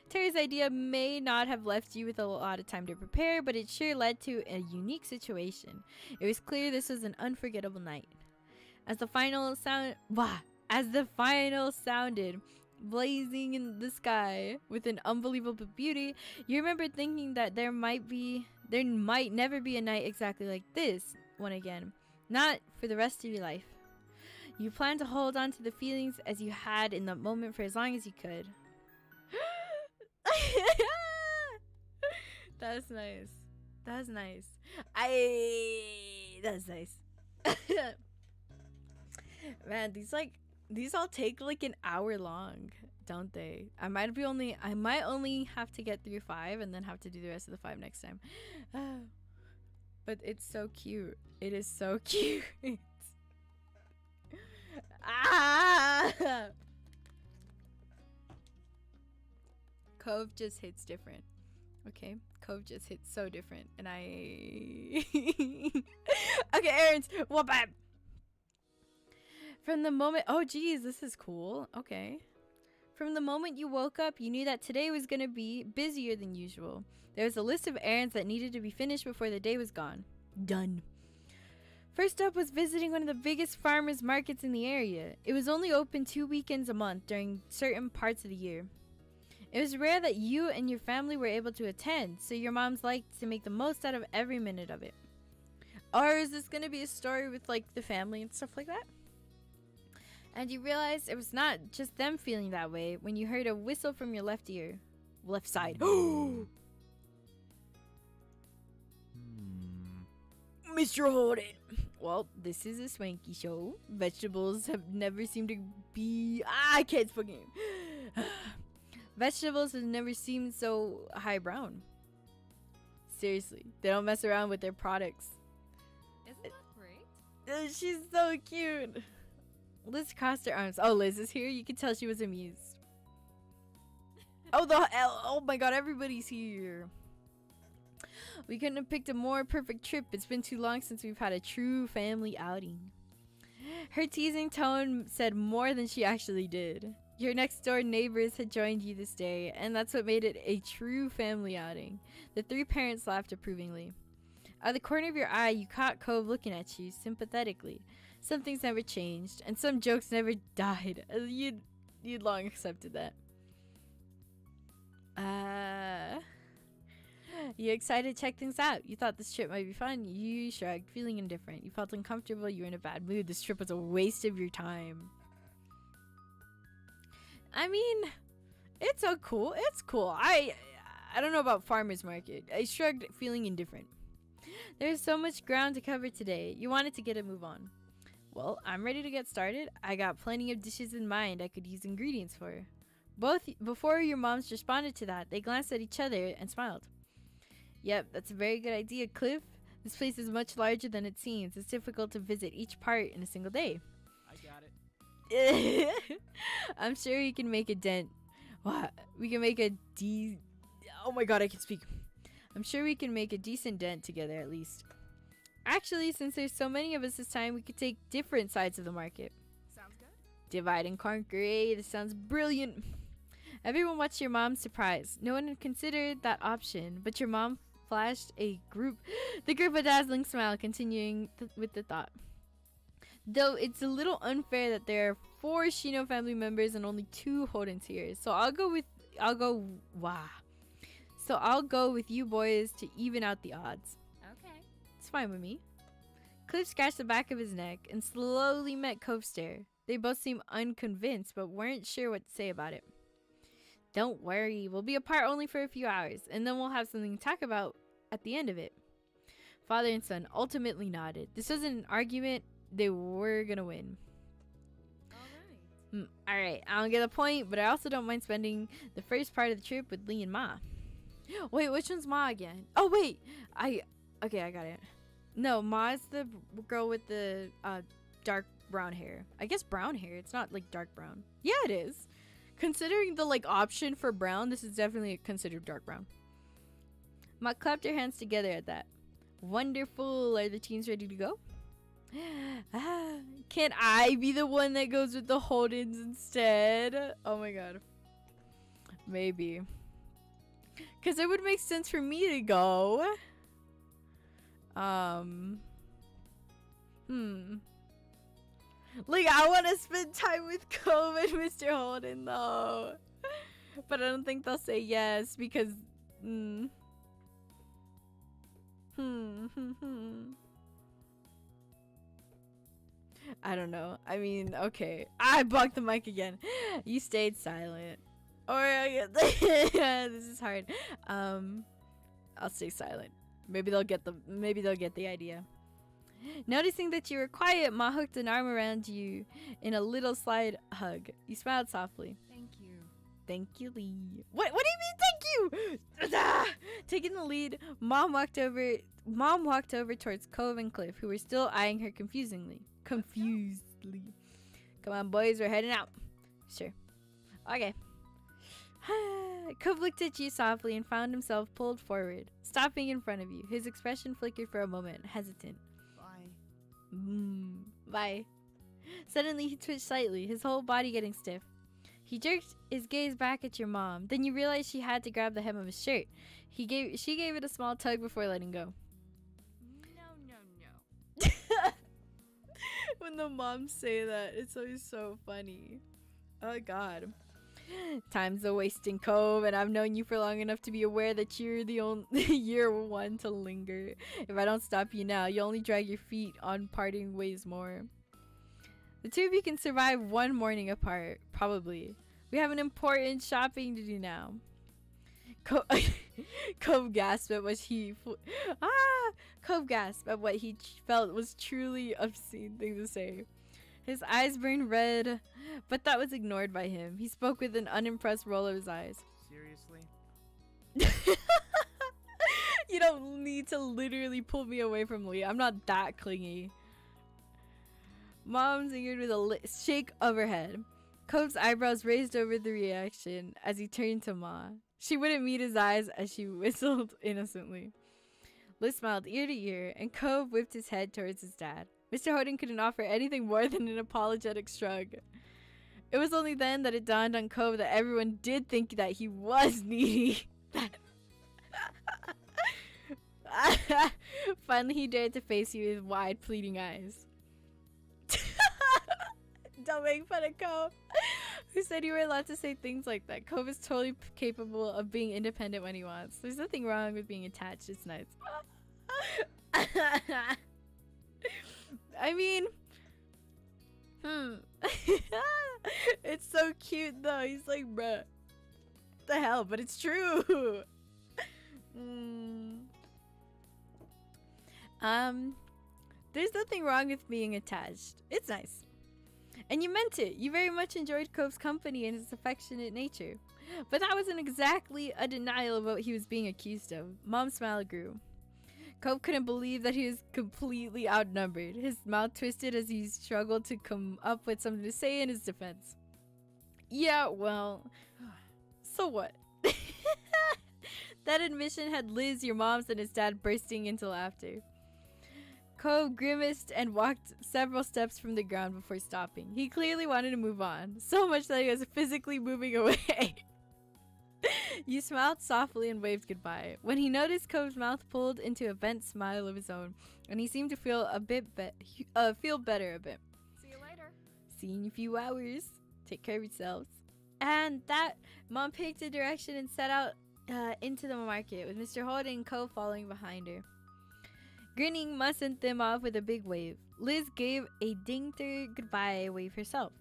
Terry's idea may not have left you with a lot of time to prepare, but it sure led to a unique situation. It was clear this was an unforgettable night. As the final sounded, blazing in the sky with an unbelievable beauty, you remember thinking that there might never be a night exactly like this one again. Not for the rest of your life. You plan to hold on to the feelings as you had in the moment for as long as you could. That's nice. That's nice. That's nice. Man, these all take like an hour long, don't they? I might only have to get through 5 and then have to do the rest of the 5 next time. But it's so cute. It is so cute. Cove just hits different. Okay? Cove just hits so different. And I... Okay, Errands. Whoop up. From the moment... Oh, geez. This is cool. Okay. From the moment you woke up, you knew that today was going to be busier than usual. There was a list of errands that needed to be finished before the day was gone. Done. First up was visiting one of the biggest farmers markets in the area. It was only open 2 weekends a month during certain parts of the year. It was rare that you and your family were able to attend, so your moms liked to make the most out of every minute of it. Or is this going to be a story with like the family and stuff like that? And you realized it was not just them feeling that way when you heard a whistle from your left side. Mr. Holden. Well, this is a swanky show. Vegetables have never seemed to be... I can't fucking... Vegetables have never seemed so high brown. Seriously, they don't mess around with their products. Isn't that great? She's so cute. Liz crossed her arms. Oh, Liz is here. You can tell she was amused. Oh my god, everybody's here. We couldn't have picked a more perfect trip. It's been too long since we've had a true family outing. Her teasing tone said more than she actually did. Your next door neighbors had joined you this day, and that's what made it a true family outing. The 3 parents laughed approvingly. Out of the corner of your eye, you caught Cove looking at you sympathetically. Some things never changed, and some jokes never died. You'd long accepted that. You excited to check things out? You thought this trip might be fun? You shrugged, feeling indifferent. You felt uncomfortable. You were in a bad mood. This trip was a waste of your time. I mean, it's so cool. It's cool. I don't know about farmer's market. I shrugged, feeling indifferent. There's so much ground to cover today. You wanted to get a move on. Well, I'm ready to get started. I got plenty of dishes in mind I could use ingredients for. Before your moms responded to that, they glanced at each other and smiled. Yep, that's a very good idea, Cliff. This place is much larger than it seems. It's difficult to visit each part in a single day. I got it. I'm sure you can make a dent. What? We can make a Oh my god, I can speak. I'm sure we can make a decent dent together at least. Actually, since there's so many of us this time, we could take different sides of the market. Sounds good. Divide and conquer. Hey, this sounds brilliant. Everyone watched your mom's surprise. No one had considered that option, but your mom flashed the group a dazzling smile, continuing with the thought. Though it's a little unfair that there are 4 Shino family members and only 2 Hodens here. So I'll go with you boys to even out the odds. Okay. It's fine with me. Cliff scratched the back of his neck and slowly met Cove's stare. They both seemed unconvinced, but weren't sure what to say about it. Don't worry, we'll be apart only for a few hours, and then we'll have something to talk about at the end of it. Father and son ultimately nodded. This wasn't an argument. They were gonna win. Alright, I don't get the point, but I also don't mind spending the first part of the trip with Lee and Ma. Wait, which one's Ma again? Oh, wait! Okay, I got it. No, Ma's the girl with the dark brown hair. I guess brown hair. It's not like dark brown. Yeah, it is. Considering the option for brown, this is definitely considered dark brown. Ma clapped her hands together at that. Wonderful. Are the teens ready to go? Can I be the one that goes with the Holdens instead? Oh my god. Maybe. Because it would make sense for me to go. Like, I want to spend time with Cove and Mr. Holden, though. But I don't think they'll say yes because... I don't know. I mean, okay. I blocked the mic again. You stayed silent. Or this is hard. I'll stay silent. Maybe they'll get the idea. Noticing that you were quiet, Ma hooked an arm around you in a little slide hug. You smiled softly. Thank you. Thank you, Lee. What do you mean, thank you? Taking the lead, Mom walked over towards Cove and Cliff, who were still eyeing her confusedly. Come on, boys, we're heading out. Sure. Okay. Cove looked at you softly and found himself pulled forward, stopping in front of you. His expression flickered for a moment, hesitant. Bye. Suddenly he twitched slightly, his whole body getting stiff. He jerked his gaze back at your mom. Then you realized she had to grab the hem of his shirt. She gave it a small tug before letting go. No. When the moms say that, it's always so funny. Oh god. Time's a wasting, Cove, and I've known you for long enough to be aware that you're the only one to linger. If I don't stop you now, you'll only drag your feet on parting ways more. The two of you can survive one morning apart, probably. We have an important shopping to do now. Cove gasped at what he felt was truly obscene thing to say. His eyes burned red, but that was ignored by him. He spoke with an unimpressed roll of his eyes. Seriously? You don't need to literally pull me away from Lee. I'm not that clingy. Mom fingered with a shake of her head. Cove's eyebrows raised over the reaction as he turned to Ma. She wouldn't meet his eyes as she whistled innocently. Liz smiled ear to ear, and Cove whipped his head towards his dad. Mr. Holden couldn't offer anything more than an apologetic shrug. It was only then that it dawned on Cove that everyone did think that he was needy. Finally, he dared to face you with wide, pleading eyes. Don't make fun of Cove. Who said you were allowed to say things like that? Cove is totally capable of being independent when he wants. There's nothing wrong with being attached. It's nice. I mean, it's so cute though. He's like, bruh, what the hell? But it's true. There's nothing wrong with being attached. It's nice. And you meant it. You very much enjoyed Cove's company and his affectionate nature. But that wasn't exactly a denial of what he was being accused of. Mom's smile grew. Cove couldn't believe that he was completely outnumbered. His mouth twisted as he struggled to come up with something to say in his defense. Yeah, well, so what? That admission had Liz, your mom's, and his dad bursting into laughter. Cove grimaced and walked several steps from the ground before stopping. He clearly wanted to move on, so much that he was physically moving away. You smiled softly and waved goodbye. When he noticed Cove's mouth pulled into a bent smile of his own, and he seemed to feel feel better a bit. See you later. See you in a few hours. Take care of yourselves. And that, Mom picked a direction and set out into the market, with Mr. Holt and Cove following behind her. Grinning, Ma sent them off with a big wave. Liz gave a dinged goodbye wave herself.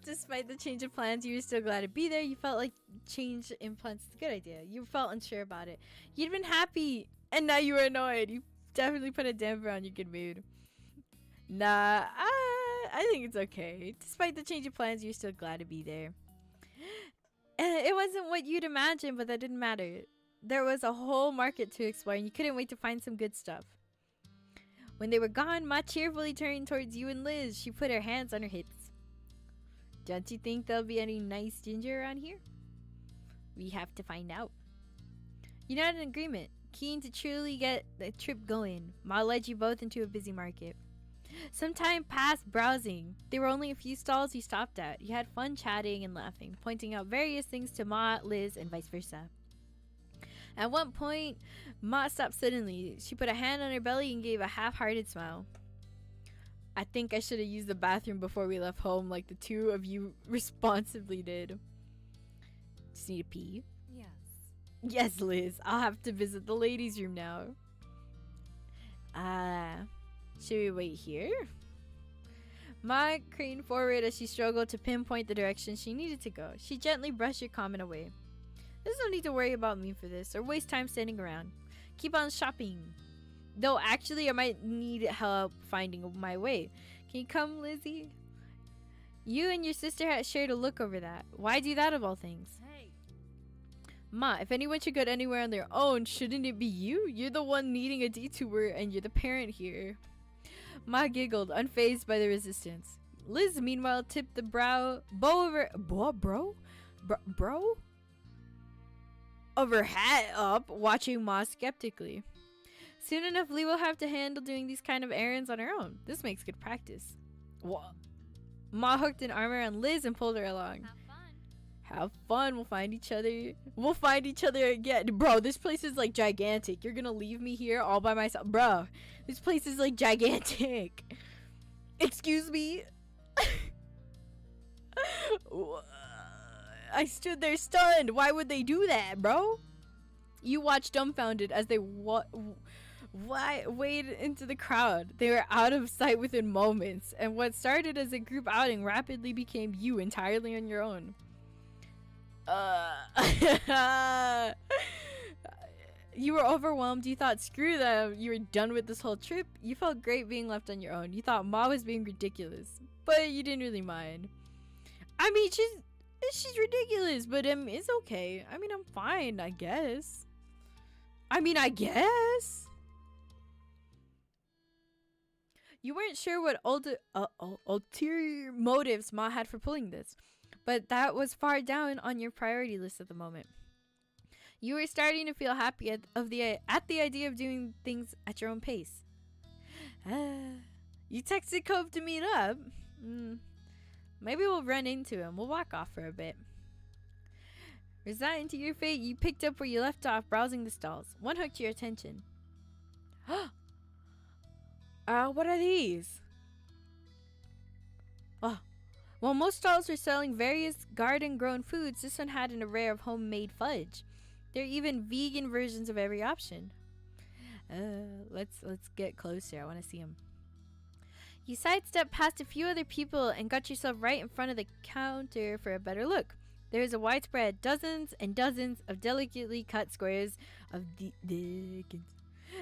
Despite the change of plans, you were still glad to be there. You felt like change in plans is a good idea. You felt unsure about it. You'd been happy, and now you were annoyed. You definitely put a damper on your good mood. Nah, I think it's okay. Despite the change of plans, you're still glad to be there. It wasn't what you'd imagined, but that didn't matter. There was a whole market to explore, and you couldn't wait to find some good stuff. When they were gone, Ma cheerfully turned towards you and Liz. She put her hands on her hips. Don't you think there'll be any nice ginger around here? We have to find out. You nodded in agreement, keen to truly get the trip going. Ma led you both into a busy market. Some time passed browsing. There were only a few stalls you stopped at. You had fun chatting and laughing, pointing out various things to Ma, Liz, and vice versa. At one point, Ma stopped suddenly. She put a hand on her belly and gave a half-hearted smile. I think I should have used the bathroom before we left home like the two of you responsibly did. Just need to pee? Yes. Yes, Liz. I'll have to visit the ladies' room now. Should we wait here? Ma craned forward as she struggled to pinpoint the direction she needed to go. She gently brushed your comment away. There's no need to worry about me for this or waste time standing around. Keep on shopping. Though actually I might need help finding my way. Can you come, Lizzie? You and your sister had shared a look over that. Why do that of all things? Hey. Ma, if anyone should go anywhere on their own, shouldn't it be you? You're the one needing a detour and you're the parent here. Ma giggled, unfazed by the resistance. Liz, meanwhile, tipped the bow of her hat up, watching Ma skeptically. Soon enough, Lee will have to handle doing these kind of errands on her own. This makes good practice. What? Ma hooked an arm around Liz and pulled her along. Have fun. Have fun. We'll find each other. We'll find each other again. Bro, this place is like gigantic. You're gonna leave me here all by myself? Bro, this place is like gigantic. Excuse me? I stood there stunned. Why would they do that, bro? You watched dumbfounded as they waded into the crowd. They were out of sight within moments, and what started as a group outing rapidly became you entirely on your own. You were overwhelmed. You thought, screw them. You were done with this whole trip. You felt great being left on your own. You thought Ma was being ridiculous, but you didn't really mind. I mean, she's ridiculous, but it's okay. I mean, I'm fine, I guess. You weren't sure what ulterior motives Ma had for pulling this, but that was far down on your priority list at the moment. You were starting to feel happy at the idea of doing things at your own pace. You texted Cove to meet up. Maybe we'll run into him. We'll walk off for a bit. Resigned to your fate, you picked up where you left off, browsing the stalls. One hooked your attention. What are these? Oh. While most stalls were selling various garden-grown foods, this one had an array of homemade fudge. There are even vegan versions of every option. Let's get closer. I want to see them. You sidestepped past a few other people and got yourself right in front of the counter for a better look. There is a widespread dozens and dozens of delicately cut squares of Dickens.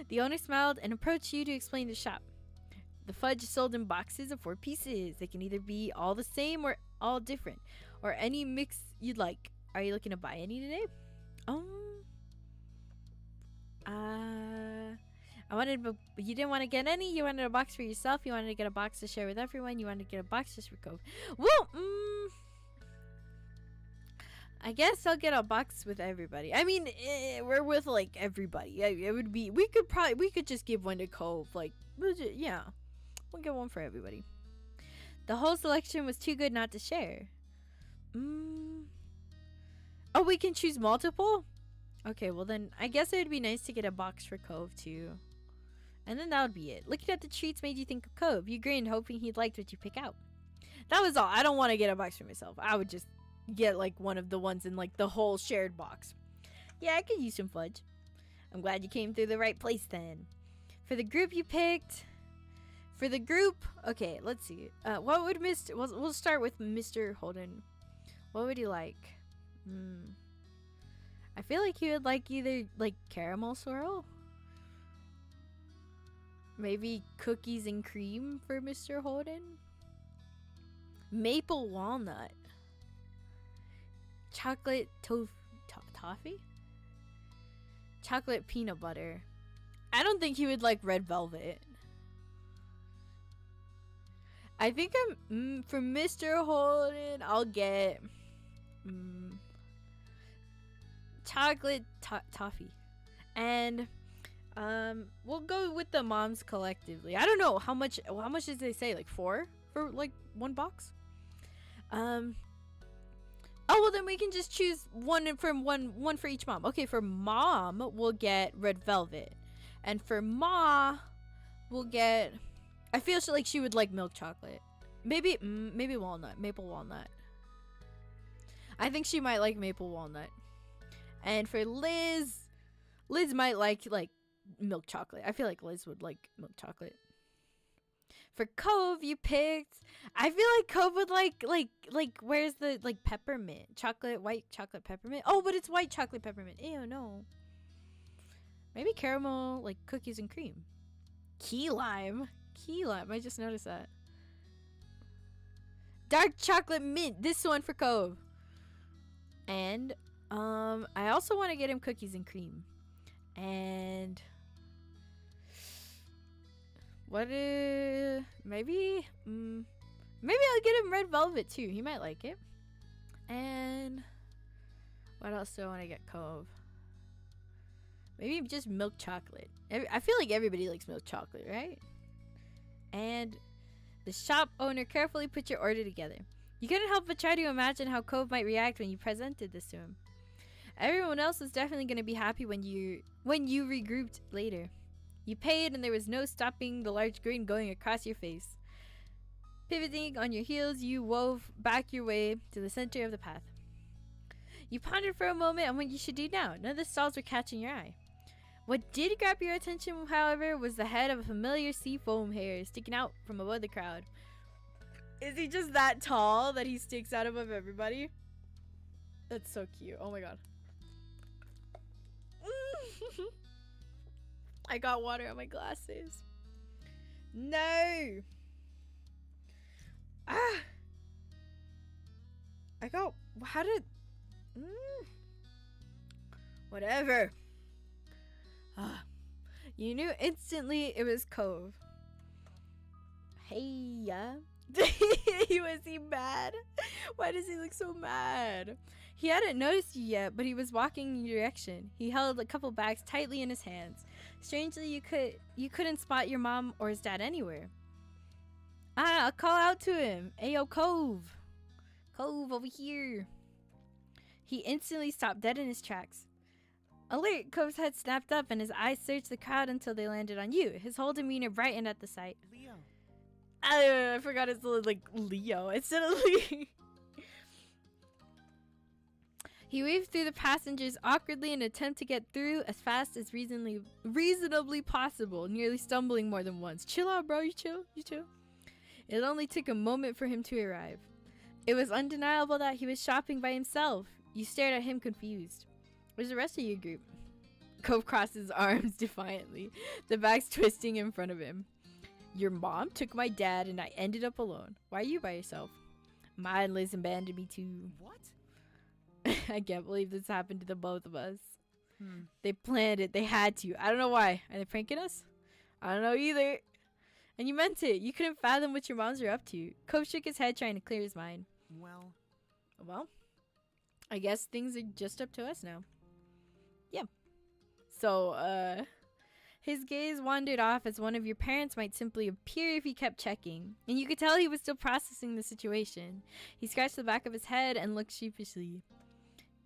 The owner smiled and approached you to explain the shop. The fudge is sold in boxes of 4 pieces. They can either be all the same or all different, or any mix you'd like. Are you looking to buy any today? I wanted, but you didn't want to get any. You wanted a box for yourself. You wanted to get a box to share with everyone. You wanted to get a box just for Cove. Well, I guess I'll get a box with everybody. I mean, we're with like everybody. It would be. We could just give one to Cove. Like, yeah, we'll get one for everybody. The whole selection was too good not to share. Oh, we can choose multiple? Okay, well then, I guess it would be nice to get a box for Cove too. And then that would be it. Looking at the treats made you think of Cove. You grinned, hoping he'd liked what you pick out. That was all. I don't want to get a box for myself. I would just get like one of the ones in like the whole shared box. Yeah, I could use some fudge. I'm glad you came through the right place then. For the group you picked... Okay, let's see. What would we'll start with Mr. Holden. What would he like? I feel like he would like either like caramel swirl. Maybe cookies and cream for Mr. Holden. Maple walnut. Chocolate toffee? Chocolate peanut butter. I don't think he would like red velvet. I think for Mr. Holden, I'll get chocolate toffee. And we'll go with the moms collectively. I don't know how much did they say? Like 4 for like 1 box? Oh well, then we can just choose one for each mom. Okay, for mom we'll get red velvet, and for ma we'll get. I feel like she would like milk chocolate. Maybe walnut, maple walnut. I think she might like maple walnut. And for Liz might like milk chocolate. I feel like Liz would like milk chocolate. For Cove, you picked. I feel like Cove would like where's the like peppermint chocolate, white chocolate peppermint. Oh, but it's white chocolate peppermint. Ew, no. Maybe caramel, like cookies and cream. Key lime. I just noticed that. Dark chocolate mint. This one for Cove. And I also want to get him cookies and cream. And maybe I'll get him red velvet too. He might like it. And what else do I want to get Cove? Maybe just milk chocolate. I feel like everybody likes milk chocolate, right? And the shop owner carefully put your order together. You couldn't help but try to imagine how Cove might react when you presented this to him. Everyone else was definitely going to be happy when you regrouped later. You paid and there was no stopping the large grin going across your face. Pivoting on your heels, you wove back your way to the center of the path. You pondered for a moment on what you should do now. None of the stalls were catching your eye. What did grab your attention, however, was the head of a familiar sea foam hair sticking out from above the crowd. Is he just that tall that he sticks out above everybody? That's so cute. Oh my god. I got water on my glasses. No. Whatever. You knew instantly it was Cove. Hey, yeah. Was he mad? Why does he look so mad? He hadn't noticed you yet, but he was walking in your direction. He held a couple bags tightly in his hands. Strangely, you couldn't spot your mom or his dad anywhere. I'll call out to him. Ayo, Cove. Cove, over here. He instantly stopped dead in his tracks. Alert, Cove's head snapped up and his eyes searched the crowd until they landed on you. His whole demeanor brightened at the sight. Leo. I forgot it's like Leo instead of Lee. He waved through the passengers awkwardly in an attempt to get through as fast as reasonably possible, nearly stumbling more than once. Chill out, bro. You chill? You chill? It only took a moment for him to arrive. It was undeniable that he was shopping by himself. You stared at him confused. Where's the rest of your group? Cove crossed his arms defiantly, the bags twisting in front of him. Your mom took my dad and I ended up alone. Why are you by yourself? Mine Liz abandoned me too. What? I can't believe this happened to the both of us. They planned it. They had to. I don't know why. Are they pranking us? I don't know either. And you meant it. You couldn't fathom what your moms were up to. Cove shook his head trying to clear his mind. Well, I guess things are just up to us now. Yeah. So, his gaze wandered off as one of your parents might simply appear if he kept checking. And you could tell he was still processing the situation. He scratched the back of his head and looked sheepishly.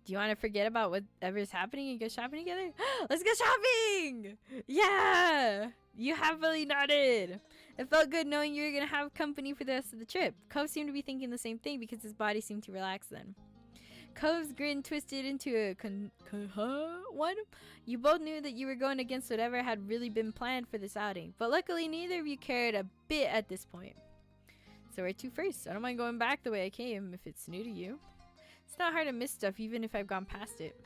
Do you want to forget about whatever's happening and go shopping together? Let's go shopping! Yeah! You happily nodded. It felt good knowing you were going to have company for the rest of the trip. Cove seemed to be thinking the same thing because his body seemed to relax then. Cove's grin twisted into a one. You both knew that you were going against whatever had really been planned for this outing, but luckily neither of you cared a bit at this point. So where to first? I don't mind going back the way I came if it's new to you. It's not hard to miss stuff even if I've gone past it.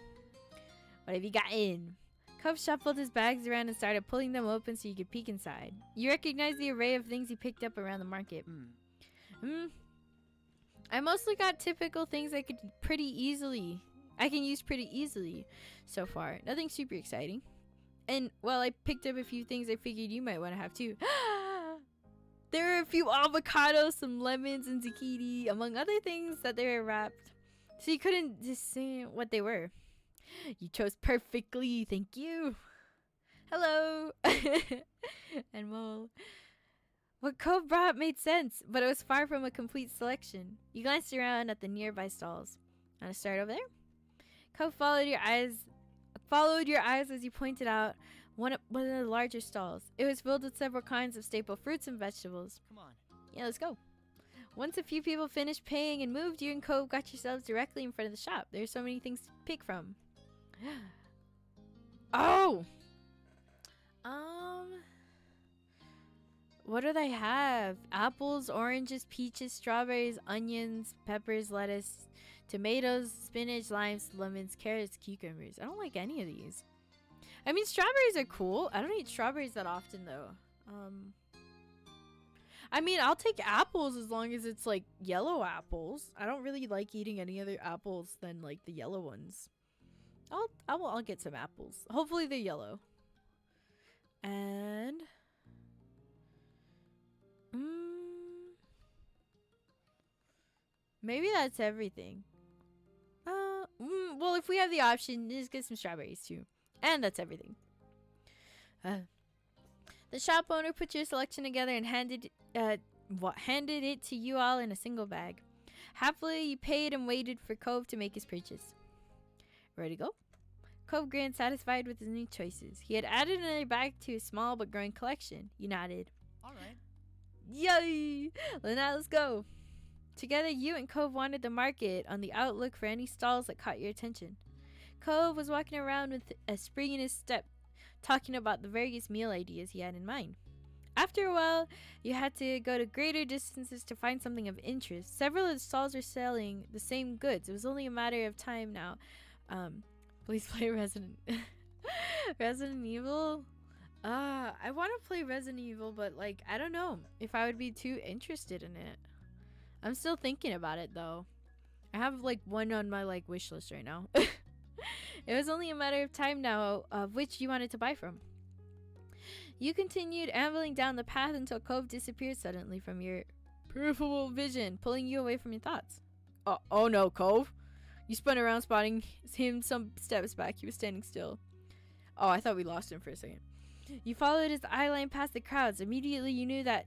What have you got in? Cove shuffled his bags around and started pulling them open so you could peek inside. You recognized the array of things he picked up around the market. I mostly got typical things I can use pretty easily so far. Nothing super exciting. And, well, I picked up a few things I figured you might want to have too. There were a few avocados, some lemons, and zucchini, among other things that they were wrapped. So you couldn't just say what they were. You chose perfectly, thank you. Hello. And well, what Cove brought made sense, but it was far from a complete selection. You glanced around at the nearby stalls. Want to start over there? Cove followed your eyes as you pointed out one of the larger stalls. It was filled with several kinds of staple fruits and vegetables. Come on. Yeah, let's go. Once a few people finished paying and moved, you and Cove got yourselves directly in front of the shop. There's so many things to pick from. Oh! What do they have? Apples, oranges, peaches, strawberries, onions, peppers, lettuce, tomatoes, spinach, limes, lemons, carrots, cucumbers. I don't like any of these. I mean, strawberries are cool. I don't eat strawberries that often, though. I mean, I'll take apples as long as it's, like, yellow apples. I don't really like eating any other apples than, like, the yellow ones. I'll get some apples. Hopefully they're yellow. And... maybe that's everything. Well, if we have the option, just get some strawberries, too. And that's everything. The shop owner put your selection together and handed it to you all in a single bag. Happily, you paid and waited for Cove to make his purchase. Ready to go? Cove grinned, satisfied with his new choices. He had added another bag to his small but growing collection. You nodded. All right. Yay! Well, now let's go. Together, you and Cove wandered the market on the outlook for any stalls that caught your attention. Cove was walking around with a spring in his step, talking about the various meal ideas he had in mind. After a while, you had to go to greater distances to find something of interest. Several of the stalls were selling the same goods. It was only a matter of time now. Please play Resident Evil. I want to play Resident Evil, but like I don't know if I would be too interested in it. I'm still thinking about it though. I have like one on my like wish list right now. It was only a matter of time now of which you wanted to buy from. You continued ambling down the path until Cove disappeared suddenly from your peripheral vision, pulling you away from your thoughts. Oh no, Cove. You spun around, spotting him some steps back. He was standing still. Oh, I thought we lost him for a second. You followed his eye line past the crowds. Immediately you knew that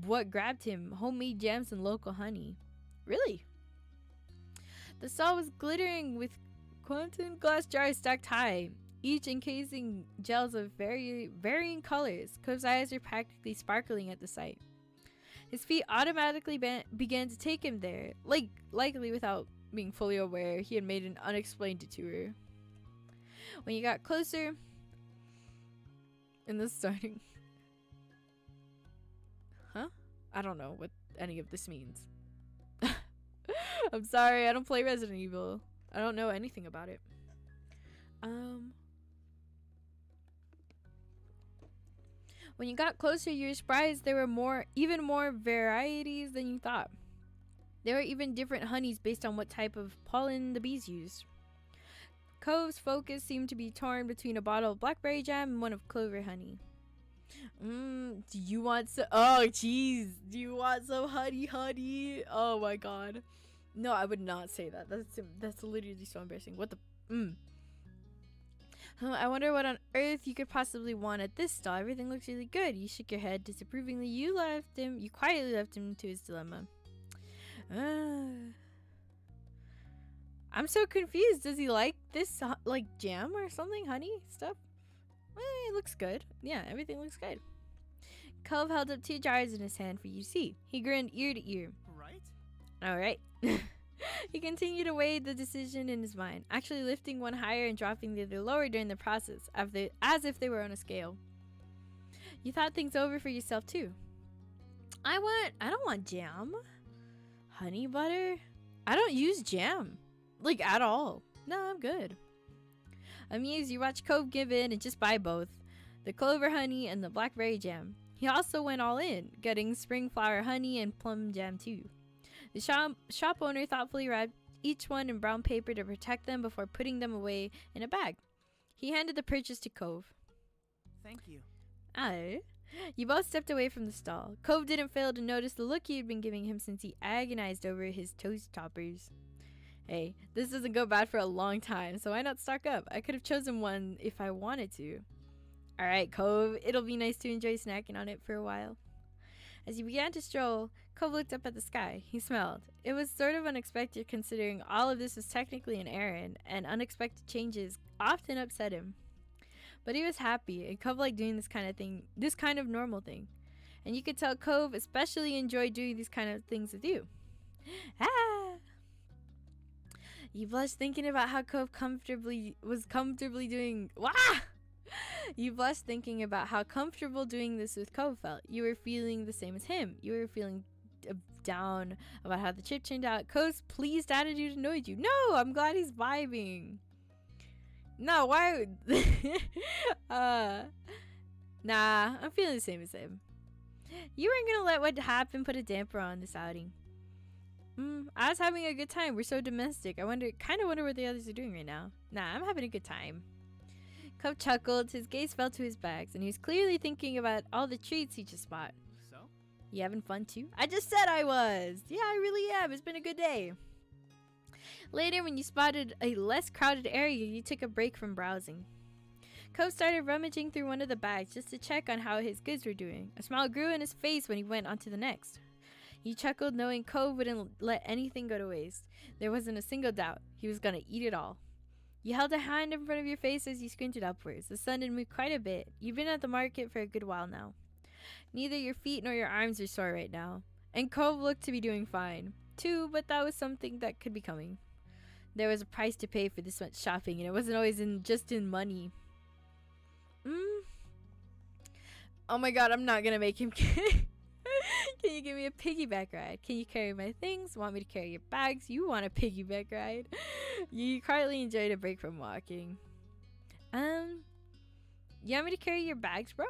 what grabbed him, homemade jams and local honey. Really? The stall was glittering with quantum glass jars stacked high, each encasing gels of varying colors. Cove's eyes were practically sparkling at the sight. His feet automatically began to take him there, likely without being fully aware he had made an unexplained detour. When you got closer, and this starting, huh? I don't know what any of this means. I'm sorry, I don't play Resident Evil. I don't know anything about it. When you got closer, you were surprised there were even more varieties than you thought. There were even different honeys based on what type of pollen the bees used. Cove's focus seemed to be torn between a bottle of blackberry jam and one of clover honey. Do you want some? Oh, jeez. Do you want some honey? Oh my god. No, I would not say that. That's literally so embarrassing. What the? I wonder what on earth you could possibly want at this stall. Everything looks really good. You shook your head disapprovingly. You quietly left him to his dilemma. I'm so confused. Does he like this, like jam or something? Honey stuff? It looks good. Yeah, everything looks good. Cove held up 2 jars in his hand for you to see. He grinned ear to ear. Right? Alright. He continued to weigh the decision in his mind, actually lifting one higher and dropping the other lower during the process, as if they were on a scale. You thought things over for yourself too. I don't want jam. Honey butter? I don't use jam. Like, at all. No, I'm good. Amused, you watch Cove give in and just buy both. The clover honey and the blackberry jam. He also went all in, getting spring flower honey and plum jam too. The shop owner thoughtfully wrapped each one in brown paper to protect them before putting them away in a bag. He handed the purchase to Cove. Thank you. You both stepped away from the stall. Cove didn't fail to notice the look he had been giving him since he agonized over his toast toppers. Hey, this doesn't go bad for a long time, so why not stock up? I could have chosen one if I wanted to. Alright, Cove, it'll be nice to enjoy snacking on it for a while. As he began to stroll, Cove looked up at the sky. He smiled. It was sort of unexpected considering all of this was technically an errand, and unexpected changes often upset him. But he was happy, and Cove liked doing this kind of normal thing. And you could tell Cove especially enjoyed doing these kind of things with you. You blushed thinking about how Cove was comfortably doing. You blushed thinking about how comfortable doing this with Cove felt. You were feeling the same as him. You were feeling down about how the trip turned out. Cove's pleased attitude annoyed you. No, I'm glad he's vibing. No, why? Nah, I'm feeling the same as him. You weren't gonna let what happened put a damper on this outing. I was having a good time. We're so domestic. I kind of wonder what the others are doing right now. Nah, I'm having a good time. Cove chuckled. His gaze fell to his bags, and he was clearly thinking about all the treats he just bought. So? You having fun too? I just said I was. Yeah, I really am. It's been a good day. Later, when you spotted a less crowded area, you took a break from browsing. Cove started rummaging through one of the bags just to check on how his goods were doing. A smile grew in his face when he went on to the next. He chuckled, knowing Cove wouldn't let anything go to waste. There wasn't a single doubt. He was gonna eat it all. You held a hand in front of your face as you squinted upwards. The sun had moved quite a bit. You've been at the market for a good while now. Neither your feet nor your arms are sore right now. And Cove looked to be doing fine, too, but that was something that could be coming. There was a price to pay for this much shopping, and it wasn't always just in money. Oh my god, I'm not gonna make him Can you give me a piggyback ride? Can you carry my things? Want me to carry your bags? You want a piggyback ride? You quietly enjoyed a break from walking. You want me to carry your bags, bro?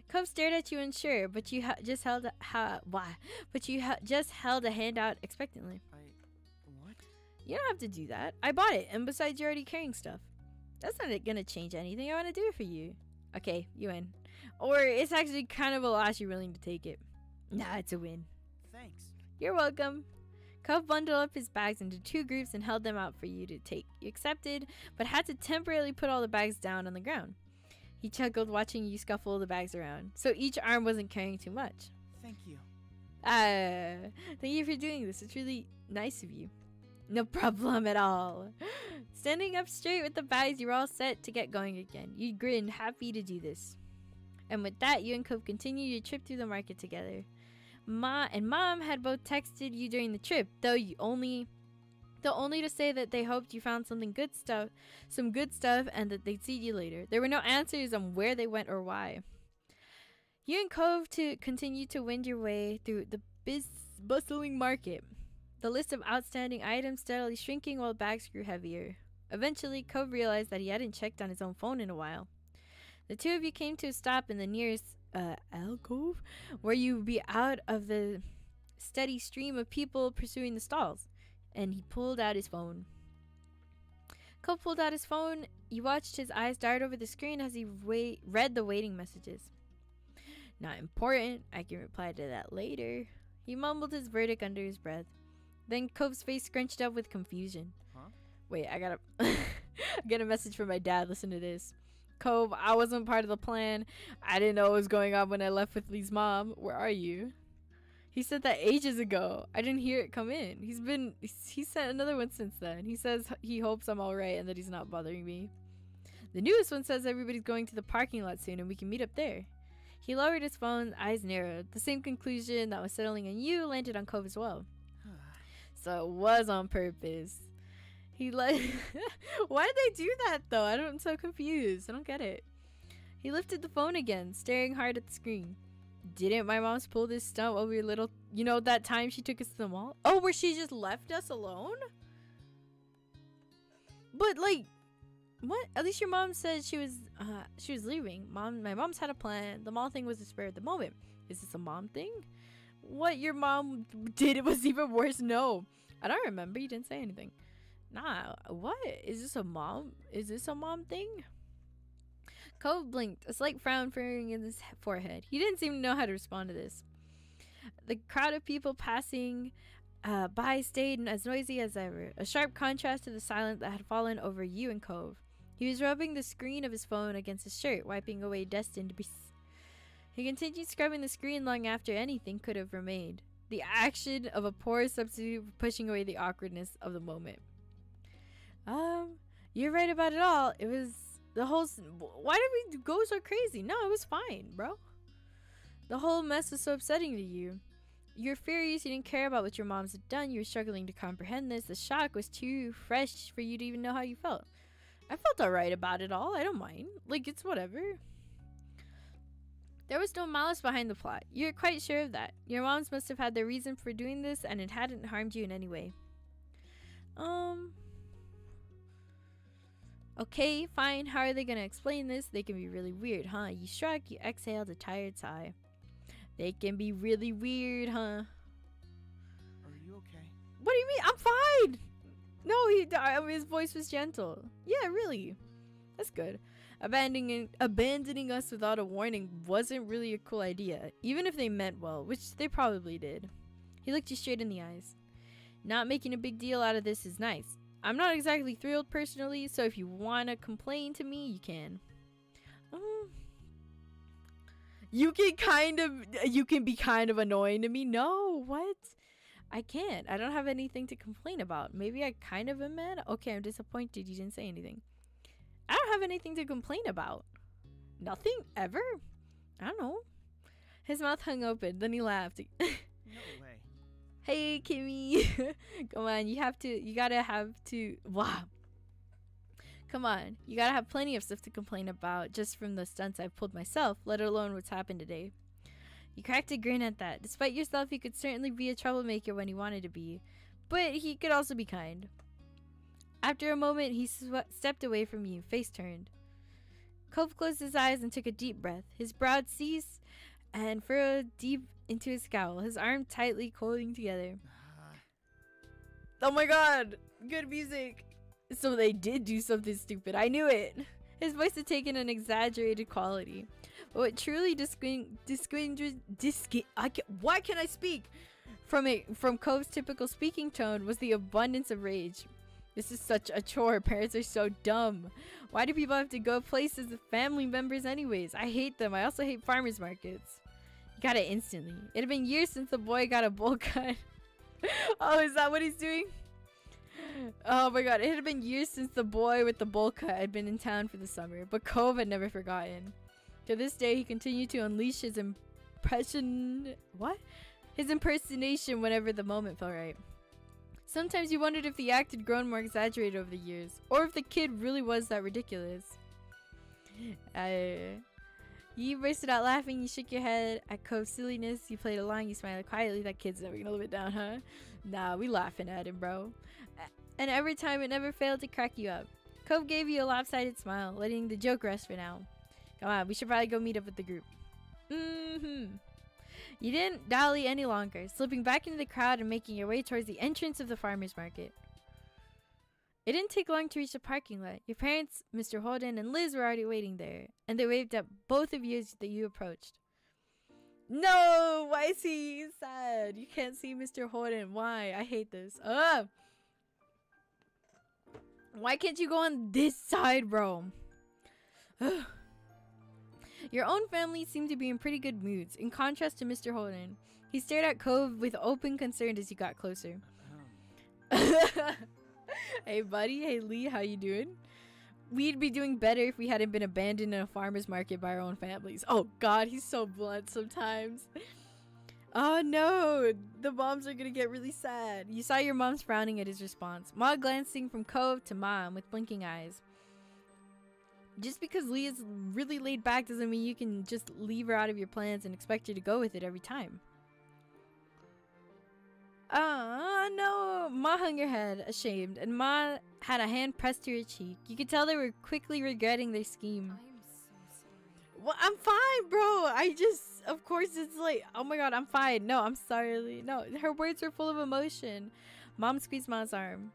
Cove stared at you unsure, but you just held a hand out expectantly. What? You don't have to do that. I bought it, and besides, you're already carrying stuff. That's not gonna change anything. I want to do it for you. Okay, you win. Or it's actually kind of a loss. You're willing to take it. Nah, it's a win. Thanks. You're welcome. Cove bundled up his bags into 2 groups and held them out for you to take. You accepted, but had to temporarily put all the bags down on the ground. He chuckled, watching you scuffle the bags around, so each arm wasn't carrying too much. Thank you. Thank you for doing this. It's really nice of you. No problem at all. Standing up straight with the bags, you were all set to get going again. You grinned, happy to do this. And with that, you and Cove continued your trip through the market together. Ma and Mom had both texted you during the trip, though only to say that they hoped you found some good stuff, and that they'd see you later. There were no answers on where they went or why. You and Cove to continue to wind your way through the bustling market, the list of outstanding items steadily shrinking while bags grew heavier. Eventually, Cove realized that he hadn't checked on his own phone in a while. The two of you came to a stop in the nearest alcove, where you would be out of the steady stream of people pursuing the stalls, and he pulled out his phone. Cove pulled out his phone. You watched his eyes dart over the screen as he read the waiting messages. Not important. I can reply to that later. He mumbled his verdict under his breath. Then Cove's face scrunched up with confusion. Huh? Wait, I gotta I get a message from my dad. Listen to this. Cove, I wasn't part of the plan. I didn't know what was going on when I left with Lee's mom. Where are you? He said that ages ago. I didn't hear it come in. He sent another one since then. He says he hopes I'm alright and that he's not bothering me. The newest one says everybody's going to the parking lot soon and we can meet up there. He lowered his phone, eyes narrowed. The same conclusion that was settling on you landed on Cove as well. So it was on purpose. Why did they do that though? I'm so confused. I don't get it. He lifted the phone again, staring hard at the screen. Didn't my mom's pull this stunt over your little, that time she took us to the mall? Oh, where she just left us alone? But what? At least your mom said she was leaving. My mom's had a plan. The mall thing was a spur of the moment. Is this a mom thing? What your mom did, it was even worse. No, I don't remember. You didn't say anything. Nah, what? Is this a mom thing? Cove blinked, a slight frown furrowing in his forehead. He didn't seem to know how to respond to this. The crowd of people passing by stayed as noisy as ever, a sharp contrast to the silence that had fallen over you and Cove. He was rubbing the screen of his phone against his shirt, wiping away dust and debris. He continued scrubbing the screen long after anything could have remained. The action of a poor substitute for pushing away the awkwardness of the moment. You're right about it all. It was the whole... Why did we go so crazy? No, it was fine, bro. The whole mess was so upsetting to you. You were furious. You didn't care about what your moms had done. You were struggling to comprehend this. The shock was too fresh for you to even know how you felt. I felt alright about it all. I don't mind. It's whatever. There was no malice behind the plot. You're quite sure of that. Your moms must have had their reason for doing this, and it hadn't harmed you in any way. Okay, fine. How are they gonna explain this? They can be really weird, huh? You shrugged. You exhaled a tired sigh. They can be really weird, huh? Are you okay? What do you mean? I'm fine! No, his voice was gentle. Yeah, really. That's good. Abandoning us without a warning wasn't really a cool idea, even if they meant well, which they probably did. He looked you straight in the eyes. Not making a big deal out of this is nice. I'm not exactly thrilled personally, so if you want to complain to me, you can. You can be kind of annoying to me. No, what? I can't. I don't have anything to complain about. Maybe I kind of am mad. Okay, I'm disappointed you didn't say anything. I don't have anything to complain about. Nothing ever? I don't know. His mouth hung open, then he laughed. No way. Hey, Kimmy. Come on, you gotta have to. Wow. Come on, you gotta have plenty of stuff to complain about just from the stunts I've pulled myself, let alone what's happened today. You cracked a grin at that. Despite yourself, he could certainly be a troublemaker when he wanted to be, but he could also be kind. After a moment, he stepped away from you, face turned. Cove closed his eyes and took a deep breath. His brow ceased and furrowed deep into his scowl, his arms tightly coiling together. Oh my god! Good music! So they did do something stupid. I knew it! His voice had taken an exaggerated quality. But what truly why can I speak? From Cove's typical speaking tone was the abundance of rage. This is such a chore. Parents are so dumb. Why do people have to go places with family members anyways? I hate them. I also hate farmers markets. He got it instantly. It had been years since the boy got a bowl cut. Oh, is that what he's doing? Oh my god, it had been years since the boy with the bowl cut had been in town for the summer, but Cove had never forgotten. To this day, he continued to unleash his his impersonation whenever the moment felt right. Sometimes you wondered if the act had grown more exaggerated over the years, or if the kid really was that ridiculous. You bursted out laughing, you shook your head at Cove's silliness, you played along, you smiled quietly. That kid's never gonna live it down, huh? Nah, we laughing at him, bro. And every time it never failed to crack you up. Cove gave you a lopsided smile, letting the joke rest for now. Come on, we should probably go meet up with the group. You didn't dally any longer, slipping back into the crowd and making your way towards the entrance of the farmer's market. It didn't take long to reach the parking lot. Your parents, Mr. Holden, and Liz were already waiting there, and they waved at both of you as you approached. No! Why is he sad? You can't see Mr. Holden. Why? I hate this. Why can't you go on this side, bro? Your own family seemed to be in pretty good moods, in contrast to Mr. Holden. He stared at Cove with open concern as you got closer. Hey, buddy. Hey, Lee. How you doing? We'd be doing better if we hadn't been abandoned in a farmer's market by our own families. Oh, God. He's so blunt sometimes. Oh, no. The moms are going to get really sad. You saw your mom's frowning at his response. Ma glancing from Cove to Mom with blinking eyes. Just because Lee is really laid back doesn't mean you can just leave her out of your plans and expect her to go with it every time. No. Ma hung her head, ashamed, and Ma had a hand pressed to her cheek. You could tell they were quickly regretting their scheme. I'm so sorry. Well, I'm fine, bro. Of course, it's like, oh my God, I'm fine. No, I'm sorry. No, her words were full of emotion. Mom squeezed Ma's arm.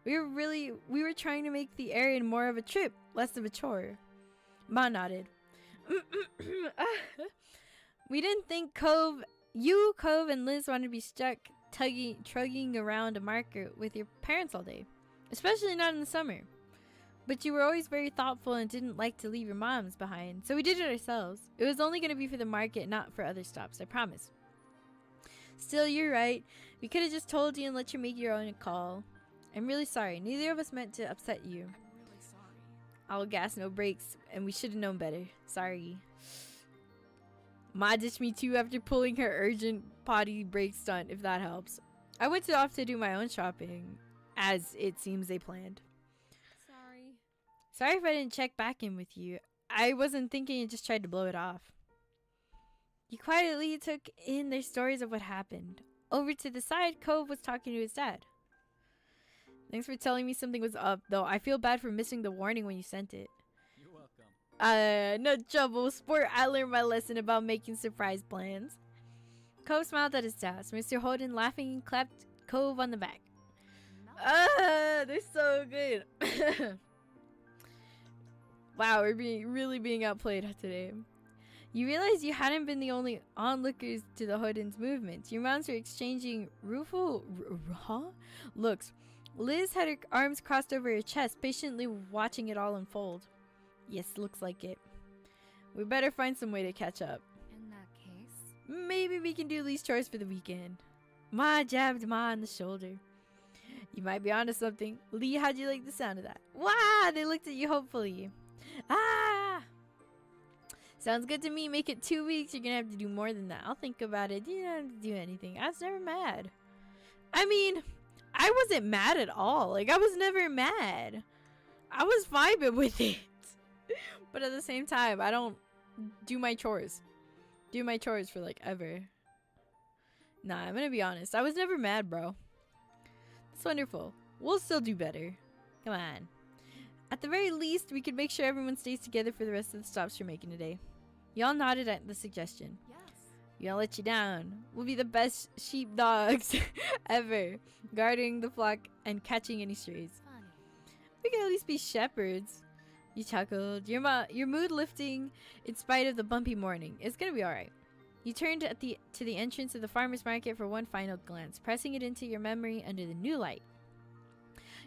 We were trying to make the errand more of a trip, less of a chore. Ma nodded. We didn't think Cove, and Liz wanted to be stuck trugging around a market with your parents all day, especially not in the summer. But you were always very thoughtful and didn't like to leave your moms behind, so we did it ourselves. It was only going to be for the market, not for other stops, I promise. Still, you're right. We could have just told you and let you make your own call. I'm really sorry. Neither of us meant to upset you. I'm really sorry. All gas, no brakes, and we should have known better. Sorry. Ma ditched me too after pulling her urgent potty break stunt, if that helps. I went off to do my own shopping, as it seems they planned. Sorry. Sorry if I didn't check back in with you. I wasn't thinking and just tried to blow it off. You quietly took in their stories of what happened. Over to the side, Cove was talking to his dad. Thanks for telling me something was up, though. I feel bad for missing the warning when you sent it. You're welcome. No trouble. Sport, I learned my lesson about making surprise plans. Cove smiled at his task. Mr. Holden laughing clapped Cove on the back. No. They're so good. Wow, we're really being outplayed today. You realized you hadn't been the only onlookers to the Holden's movements. Your moms were exchanging rueful looks. Liz had her arms crossed over her chest, patiently watching it all unfold. Yes, looks like it. We better find some way to catch up. In that case, Maybe we can do Lee's chores for the weekend. Ma jabbed Ma on the shoulder. You might be onto something. Lee, how'd you like the sound of that? Wow, they looked at you hopefully. Ah! Sounds good to me. Make it 2 weeks. You're gonna have to do more than that. I'll think about it. You don't have to do anything. I was never mad. I mean, I wasn't mad at all. Like, I was never mad. I was vibing with it. But at the same time, I don't do my chores. Do my chores for, like, ever. Nah, I'm gonna be honest. I was never mad, bro. That's wonderful. We'll still do better. Come on. At the very least, we could make sure everyone stays together for the rest of the stops you're making today. Y'all nodded at the suggestion. yes. We won't let you down. We'll be the best sheepdogs ever, guarding the flock and catching any strays. Funny. We can at least be shepherds. You chuckled, your mood lifting in spite of the bumpy morning. It's gonna be alright. You turned to the entrance of the farmer's market for one final glance, pressing it into your memory under the new light.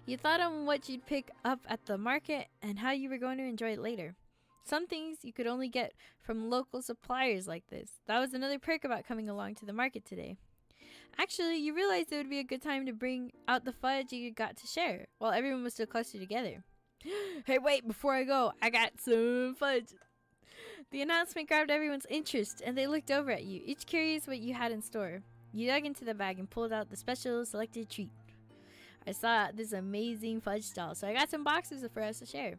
You thought on what you'd pick up at the market and how you were going to enjoy it later. Some things you could only get from local suppliers like this. That was another perk about coming along to the market today. Actually, you realized it would be a good time to bring out the fudge you got to share, while everyone was still clustered together. Hey, wait, before I go, I got some fudge. The announcement grabbed everyone's interest, and they looked over at you, each curious what you had in store. You dug into the bag and pulled out the special selected treat. I saw this amazing fudge stall, so I got some boxes for us to share.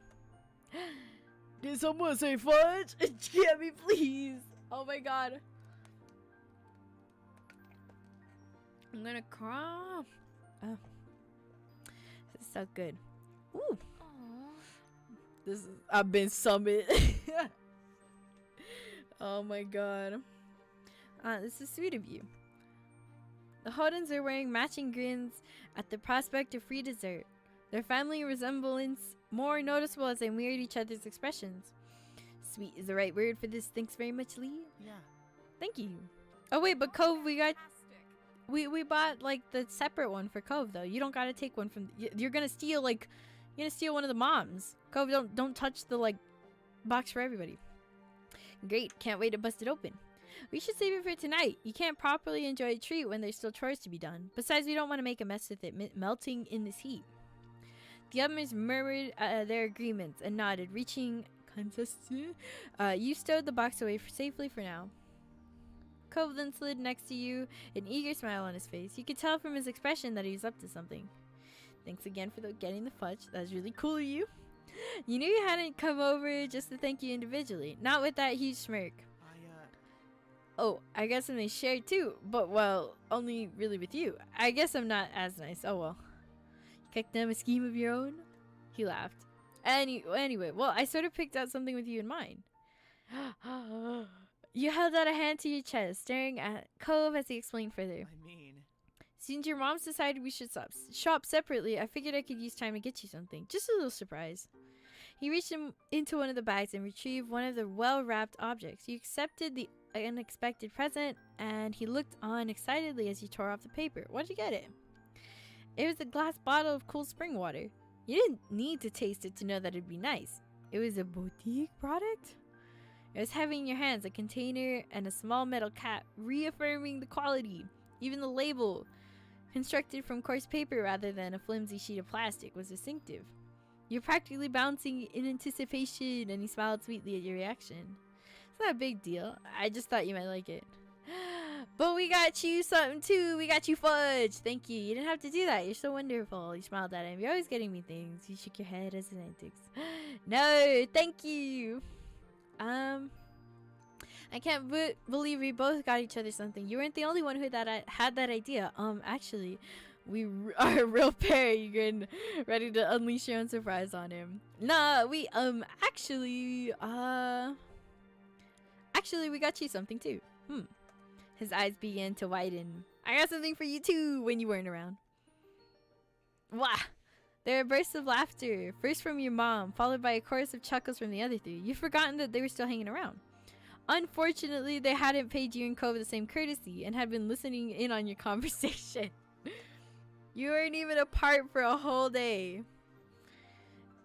Did someone say fudge? Get me, please. Oh my god. I'm gonna cry. Oh. This is so good. Ooh. This is, I've been summoned. Oh my god. This is sweet of you. The Holdens are wearing matching grins at the prospect of free dessert. Their family resemblance more noticeable as they mirrored each other's expressions. Sweet is the right word for this. Thanks very much, Lee. Yeah. Thank you. Oh wait, but Cove, we got we bought like the separate one for Cove though. You don't gotta take one from. You're gonna steal like, you're gonna steal one of the moms. Cove, don't touch the like box for everybody. Great, can't wait to bust it open. We should save it for tonight. You can't properly enjoy a treat when there's still chores to be done. Besides, we don't want to make a mess with it melting in this heat. The others murmured their agreements and nodded, reaching consensus. You stowed the box away safely for now. Cove then slid next to you, an eager smile on his face. You could tell from his expression that he was up to something. Thanks again for getting the fudge. That was really cool of you. You knew you hadn't come over just to thank you individually, not with that huge smirk. Oh, I guess I'm shared too, but well, only really with you. I guess I'm not as nice. Oh well. You kicked them a scheme of your own? He laughed. Anyway, well, I sort of picked out something with you in mind. You held out a hand to your chest, staring at Cove as he explained further. I mean... Since your moms decided we should shop separately, I figured I could use time to get you something. Just a little surprise. He reached into one of the bags and retrieved one of the well-wrapped objects. You accepted the unexpected present, and he looked on excitedly as you tore off the paper. What did you get it? It was a glass bottle of cool spring water. You didn't need to taste it to know that it'd be nice. It was a boutique product? It was heavy in your hands, a container and a small metal cap, reaffirming the quality. Even the label, constructed from coarse paper rather than a flimsy sheet of plastic, was distinctive. You're practically bouncing in anticipation, and he smiled sweetly at your reaction. It's not a big deal. I just thought you might like it. But we got you something too. We got you fudge. Thank you. You didn't have to do that. You're so wonderful. You smiled at him. You're always getting me things. You shook your head as an antics. No, thank you. I can't believe we both got each other something. You weren't the only one who had that idea. Actually, we are a real pair. You're ready to unleash your own surprise on him. Nah, we actually we got you something too. His eyes began to widen. I got something for you too when you weren't around. Wah! There were bursts of laughter, first from your mom, followed by a chorus of chuckles from the other three. You've forgotten that they were still hanging around. Unfortunately, they hadn't paid you and Cove the same courtesy and had been listening in on your conversation. You weren't even apart for a whole day.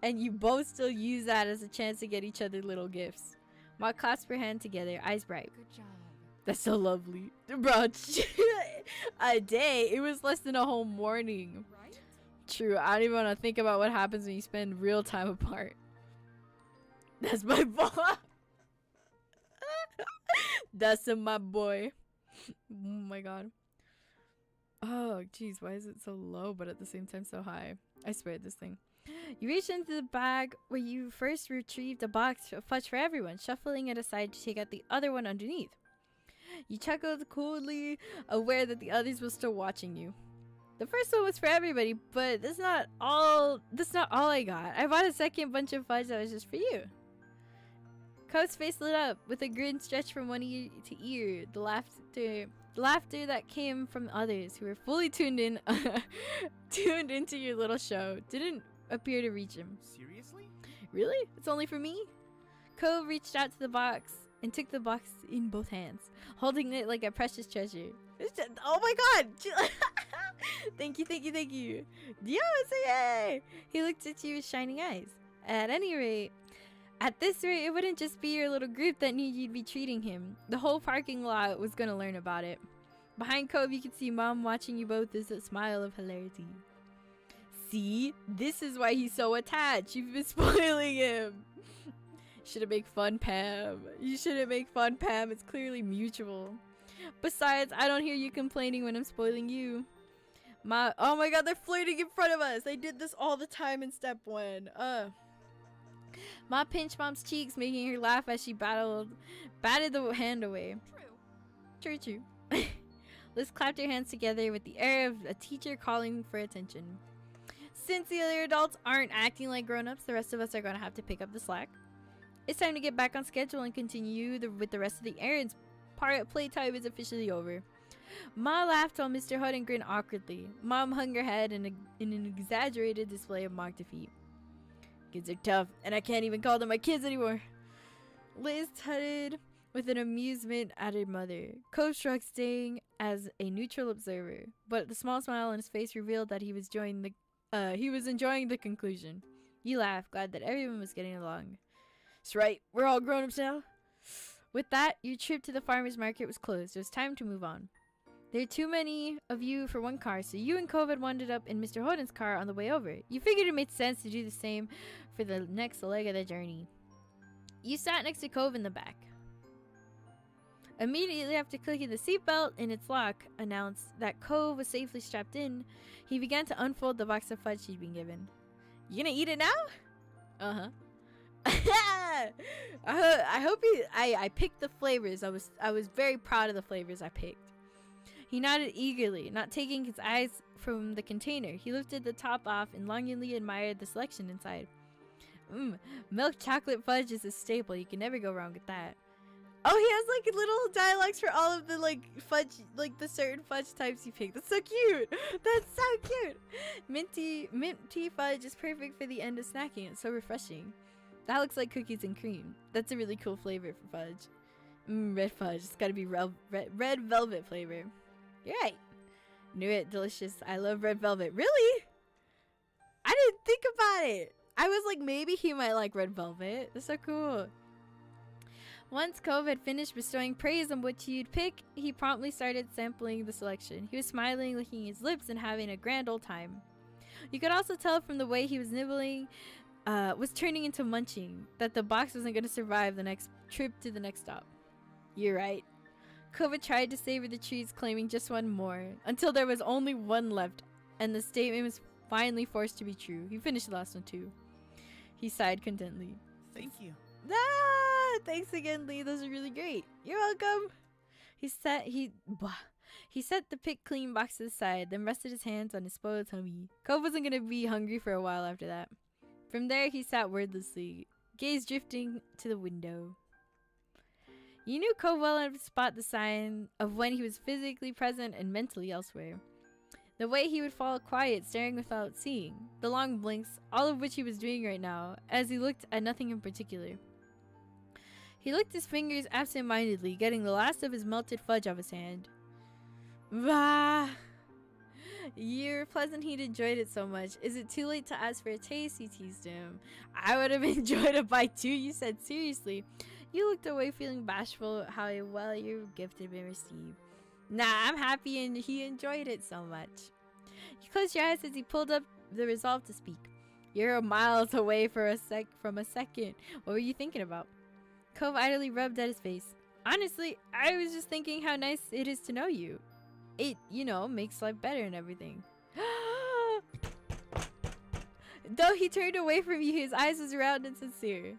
And you both still use that as a chance to get each other little gifts. Ma clasped her hand together, eyes bright. Good job. That's so lovely. Bro, a day? It was less than a whole morning. Right? True, I don't even want to think about what happens when you spend real time apart. That's my boy. That's my boy. Oh my god. Oh, jeez, why is it so low but at the same time so high? I swear this thing. You reached into the bag where you first retrieved a box of fudge for everyone, shuffling it aside to take out the other one underneath. You chuckled coolly, aware that the others were still watching you. The first one was for everybody, but that's not all I got. I bought a second bunch of fudge that was just for you. Cove's face lit up with a grin stretched from one ear to ear. The laughter that came from others who were fully tuned into your little show didn't appear to reach him. Seriously? Really? It's only for me? Cove reached out to the box and took the box in both hands, holding it like a precious treasure. Oh my god! Thank you. Yes, yay! He looked at you with shining eyes. At this rate, it wouldn't just be your little group that knew you'd be treating him. The whole parking lot was gonna learn about it. Behind Cove, you could see Mom watching you both with a smile of hilarity. See? This is why he's so attached. You've been spoiling him. You shouldn't make fun, Pam. It's clearly mutual. Besides, I don't hear you complaining when I'm spoiling you. Oh my god, they're flirting in front of us. They did this all the time in step 1. Ma pinched Mom's cheeks, making her laugh as she batted the hand away. True. Liz clapped her hands together with the air of a teacher calling for attention. Since the other adults aren't acting like grown-ups, the rest of us are going to have to pick up the slack. It's time to get back on schedule and continue with the rest of the errands. Playtime is officially over. Ma laughed while Mr. Hutton grinned awkwardly. Mom hung her head in an exaggerated display of mock defeat. Kids are tough, and I can't even call them my kids anymore. Liz tutted with an amusement at her mother. Cove shrugged, staying as a neutral observer, but the small smile on his face revealed that he was enjoying the conclusion. He laughed, glad that everyone was getting along. That's right, we're all grown-ups now. With that, your trip to the farmer's market was closed. It was time to move on. There are too many of you for one car, so you and Cove had wound up in Mr. Holden's car on the way over. You figured it made sense to do the same for the next leg of the journey. You sat next to Cove in the back. Immediately after clicking the seatbelt in its lock announced that Cove was safely strapped in, he began to unfold the box of fudge he'd been given. You gonna eat it now? Uh-huh. I picked the flavors. I was very proud of the flavors I picked. He nodded eagerly, not taking his eyes from the container. He lifted the top off and longingly admired the selection inside. Milk chocolate fudge is a staple. You can never go wrong with that. Oh, he has like little dialogues for all of the like fudge, like the certain fudge types you pick. That's so cute. That's so cute. Minty fudge is perfect for the end of snacking. It's so refreshing. That looks like cookies and cream. That's a really cool flavor for fudge. Red fudge. It's gotta be red velvet flavor. You're right. Knew it. Delicious. I love red velvet. Really? I didn't think about it. I was like, maybe he might like red velvet. That's so cool. Once Cove had finished bestowing praise on what you'd pick, he promptly started sampling the selection. He was smiling, licking his lips, and having a grand old time. You could also tell from the way he was nibbling, was turning into munching, that the box wasn't going to survive the next trip to the next stop. You're right. Cove tried to savor the treats, claiming just one more, until there was only one left, and the statement was finally forced to be true. He finished the last one too. He sighed contentedly. Thank you. Thanks again, Lee. Those are really great. You're welcome. He set the pick clean box to the side, then rested his hands on his spoiled tummy. Cove wasn't gonna be hungry for a while after that. From there, he sat wordlessly, gaze drifting to the window. You knew Cove well enough to spot the sign of when he was physically present and mentally elsewhere. The way he would fall quiet, staring without seeing. The long blinks, all of which he was doing right now, as he looked at nothing in particular. He licked his fingers absent-mindedly, getting the last of his melted fudge off his hand. Bah! You're pleasant he'd enjoyed it so much. Is it too late to ask for a taste? He teased him. I would have enjoyed a bite too, you said seriously. You looked away feeling bashful at how well your gift had been received. Nah, I'm happy and he enjoyed it so much. You closed your eyes as he pulled up the resolve to speak. You're miles away from a second. What were you thinking about? Cove idly rubbed at his face. Honestly, I was just thinking how nice it is to know you. It, makes life better and everything. Though he turned away from you, his eyes was round and sincere.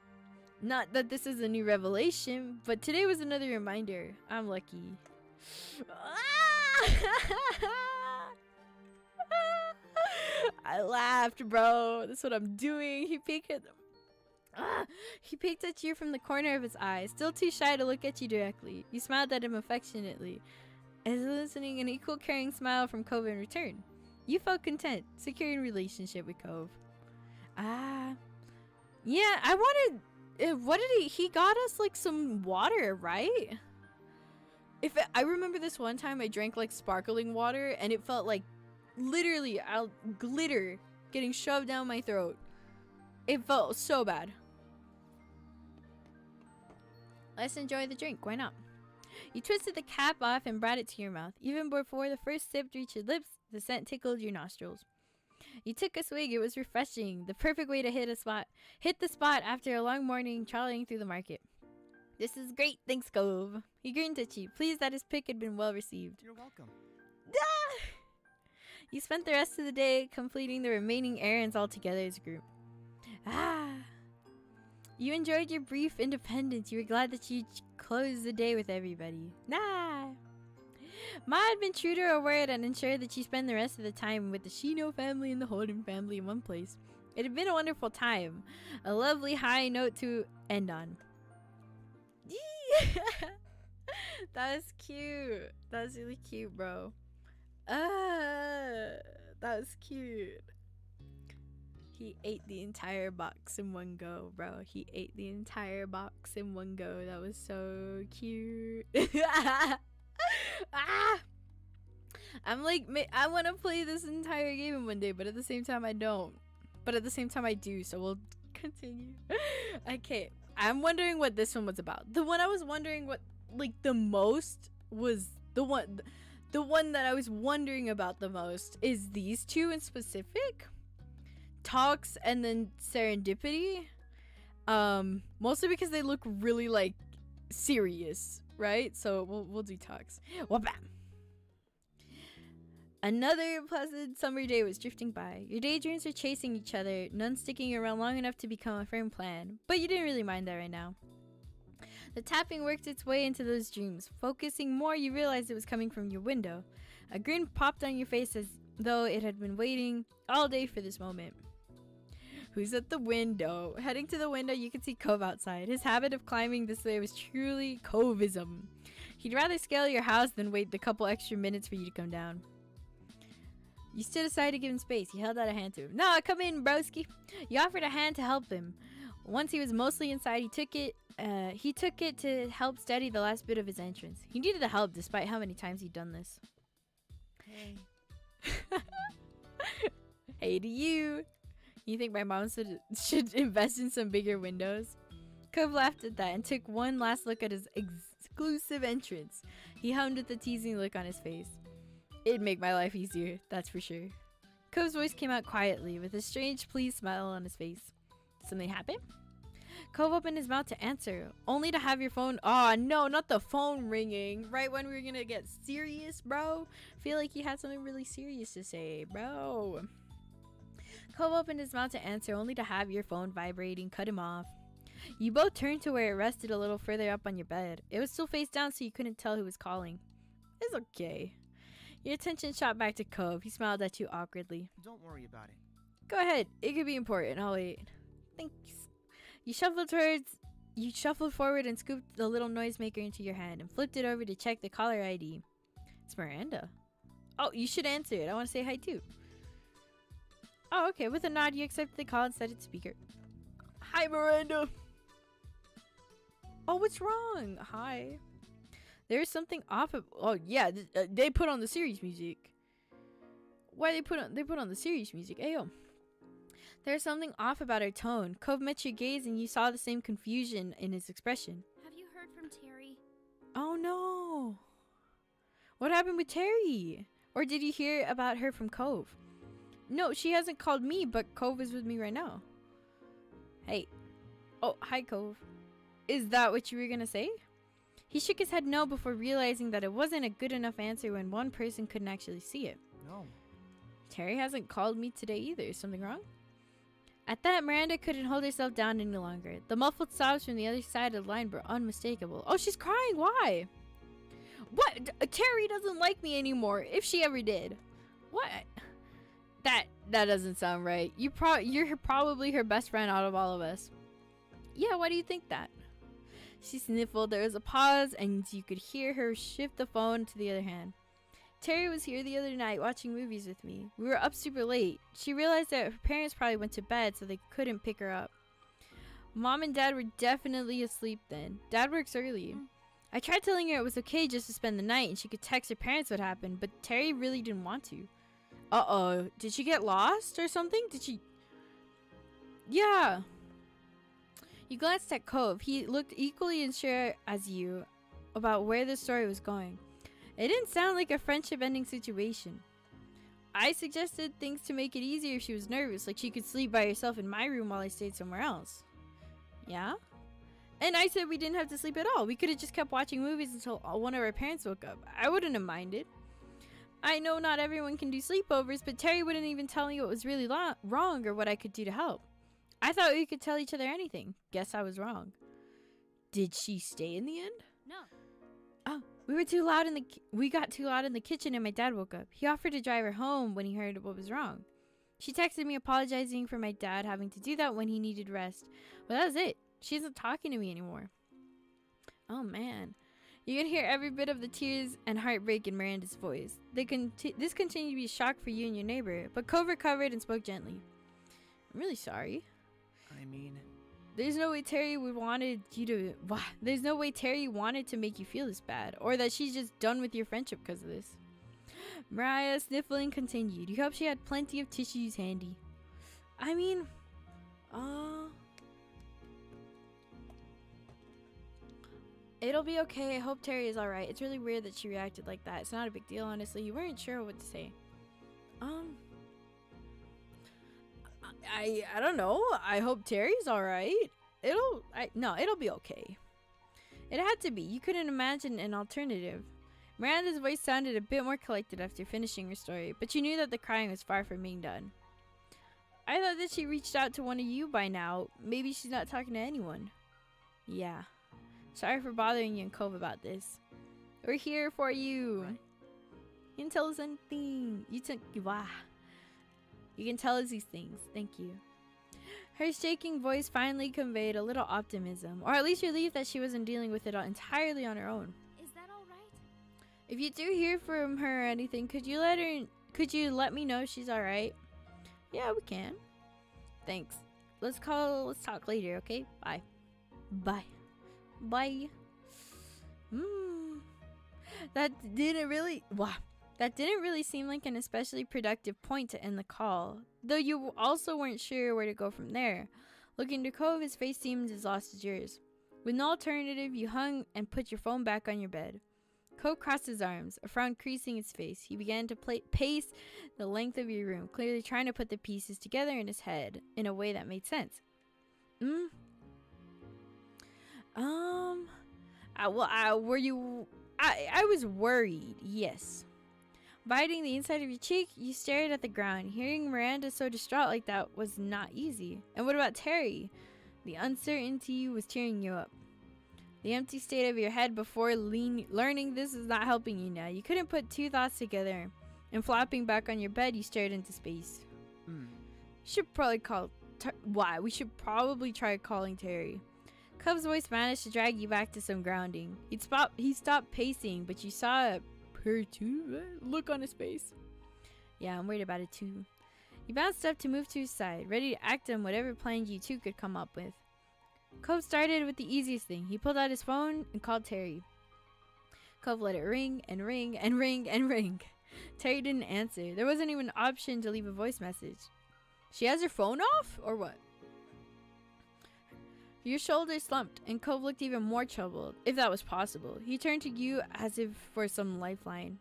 Not that this is a new revelation, but today was another reminder. I'm lucky. I laughed, bro. That's what I'm doing. He peeked at you from the corner of his eye, still too shy to look at you directly. You smiled at him affectionately, eliciting an equal caring smile from Cove in return. You felt content, secure in relationship with Cove. Yeah, I wanted... what did he got us like some water, right? I remember this one time I drank like sparkling water and it felt like literally glitter getting shoved down my throat. It felt so bad. Let's enjoy the drink, why not? You twisted the cap off and brought it to your mouth. Even before the first sip reached your lips, the scent tickled your nostrils. You took a swig. It was refreshing, the perfect way to hit the spot after a long morning trolleying through the market. This is great, thanks, Cove. He grinned at you, pleased that his pick had been well received. You're welcome. Ah! You spent the rest of the day completing the remaining errands all together as a group. Ah! You enjoyed your brief independence. You were glad that you closed the day with everybody. Nah! Ma had been true to her word and ensured that you spend the rest of the time with the Shino family and the Holden family in one place. It had been a wonderful time. A lovely high note to end on. That was cute. That was really cute, bro. That was cute. He ate the entire box in one go, bro. He ate the entire box in one go. That was so cute. Ah! I'm like, I want to play this entire game in one day, but at the same time I don't. But at the same time I do, so we'll continue. Okay, I'm wondering what this one was about. The one I was wondering what, like, the most was the one that I was wondering about the most is these two in specific. Talks and then Serendipity. Mostly because they look really, like, serious, right? So we'll do Talks. Wha-bam! Another pleasant summer day was drifting by. Your daydreams were chasing each other, none sticking around long enough to become a firm plan. But you didn't really mind that right now. The tapping worked its way into those dreams. Focusing more, you realized it was coming from your window. A grin popped on your face as though it had been waiting all day for this moment. Who's at the window? Heading to the window, you could see Cove outside. His habit of climbing this way was truly Coveism. He'd rather scale your house than wait the couple extra minutes for you to come down. You stood aside to give him space. He held out a hand to him. "Nah, come in, broski." You offered a hand to help him. Once he was mostly inside, he took it to help steady the last bit of his entrance. He needed the help despite how many times he'd done this. Hey. Hey to you. You think my mom should invest in some bigger windows? Cove laughed at that and took one last look at his exclusive entrance. He hummed with a teasing look on his face. It'd make my life easier, that's for sure. Cove's voice came out quietly with a strange pleased smile on his face. Something happened? Cove opened his mouth to answer, only to have your phone— oh no, not the phone ringing. Right when we were gonna get serious, bro. Feel like you had something really serious to say, bro. Cove opened his mouth to answer, only to have your phone vibrating cut him off. You both turned to where it rested a little further up on your bed. It was still face down, so you couldn't tell who was calling. It's okay. Your attention shot back to Cove. He smiled at you awkwardly. Don't worry about it. Go ahead. It could be important. I'll wait. Thanks. You shuffled forward and scooped the little noisemaker into your hand and flipped it over to check the caller ID. It's Miranda. Oh, you should answer it. I want to say hi too. Oh, okay. With a nod, you accepted the call and set it to speaker. Hi, Miranda. Oh, what's wrong? Hi. There's something off of— oh yeah, they put on the serious music. Why they put on the serious music? Ayo. There's something off about her tone. Cove met your gaze and you saw the same confusion in his expression. Have you heard from Terry? Oh no. What happened with Terry? Or did you hear about her from Cove? No, she hasn't called me, but Cove is with me right now. Hey. Oh, hi, Cove. Is that what you were gonna say? He shook his head no before realizing that it wasn't a good enough answer when one person couldn't actually see it. No. Terry hasn't called me today either. Is something wrong? At that, Miranda couldn't hold herself down any longer. The muffled sobs from the other side of the line were unmistakable. Oh, she's crying. Why? What? Terry doesn't like me anymore, if she ever did. What? That doesn't sound right. You're probably her best friend out of all of us. Yeah, why do you think that? She sniffled. There was a pause, and you could hear her shift the phone to the other hand. Terry was here the other night watching movies with me. We were up super late. She realized that her parents probably went to bed, so they couldn't pick her up. Mom and Dad were definitely asleep then. Dad works early. I tried telling her it was okay just to spend the night and she could text her parents what happened, but Terry really didn't want to. Uh-oh. Did she get lost or something? Did she— yeah. You glanced at Cove. He looked equally unsure as you about where the story was going. It didn't sound like a friendship-ending situation. I suggested things to make it easier if she was nervous, like she could sleep by herself in my room while I stayed somewhere else. Yeah? And I said we didn't have to sleep at all. We could have just kept watching movies until one of our parents woke up. I wouldn't have minded. I know not everyone can do sleepovers, but Terry wouldn't even tell me what was really wrong or what I could do to help. I thought we could tell each other anything. Guess I was wrong. Did she stay in the end? No. Oh, we got too loud in the kitchen and my dad woke up. He offered to drive her home when he heard what was wrong. She texted me apologizing for my dad having to do that when he needed rest. But that was it. She isn't talking to me anymore. Oh man. You can hear every bit of the tears and heartbreak in Miranda's voice. This continued to be a shock for you and your neighbor, but Cove recovered and spoke gently. I'm really sorry. I mean, There's no way Terry wanted to make you feel this bad, or that she's just done with your friendship because of this. Mariah, sniffling, continued. You hope she had plenty of tissues handy. I mean, it'll be okay. I hope Terry is alright. It's really weird that she reacted like that. It's not a big deal, honestly. You weren't sure what to say. I don't know. I hope Terry's alright. It'll be okay. It had to be. You couldn't imagine an alternative. Miranda's voice sounded a bit more collected after finishing her story, but you knew that the crying was far from being done. I thought that she reached out to one of you by now. Maybe she's not talking to anyone. Yeah. Sorry for bothering you and Cove about this. We're here for you. Right. You can tell us anything. You can tell us these things. Thank you. Her shaking voice finally conveyed a little optimism, or at least relief that she wasn't dealing with it entirely on her own. Is that all right? If you do hear from her or anything, could you let me know if she's alright? Yeah, we can. Thanks. Let's talk later, okay? Bye. Bye. Bye. That didn't really seem like an especially productive point to end the call, though you also weren't sure where to go from there. Looking to Cove, his face seemed as lost as yours. With no alternative, you hung and put your phone back on your bed. Cove crossed his arms, a frown creasing his face. He began to pace the length of your room, clearly trying to put the pieces together in his head in a way that made sense. I was worried, yes. Biting the inside of your cheek, you stared at the ground. Hearing Miranda so distraught like that was not easy. And what about Terry? The uncertainty was tearing you up. The empty state of your head before learning this is not helping you now. You couldn't put two thoughts together. And flopping back on your bed, you stared into space. We should probably try calling Terry. Cove's voice managed to drag you back to some grounding. He stopped pacing, but you saw a look on his face. Yeah, I'm worried about it too. He bounced up to move to his side, ready to act on whatever plan you two could come up with. Cove started with the easiest thing. He pulled out his phone and called Terry. Cove let it ring and ring and ring and ring. Terry didn't answer. There wasn't even an option to leave a voice message. She has her phone off, or what? Your shoulders slumped, and Cove looked even more troubled, if that was possible. He turned to you as if for some lifeline.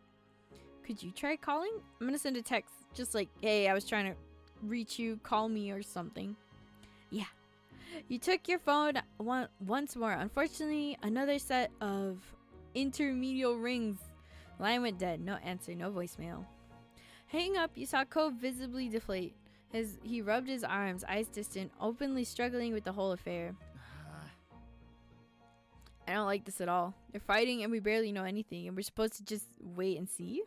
Could you try calling? I'm gonna send a text, just like, hey, I was trying to reach you, call me or something. Yeah. You took your phone once more. Unfortunately, another set of intermedial rings. Line went dead. No answer, no voicemail. Hanging up, you saw Cove visibly deflate. He rubbed his arms, eyes distant, openly struggling with the whole affair. I don't like this at all. They're fighting and we barely know anything, and we're supposed to just wait and see?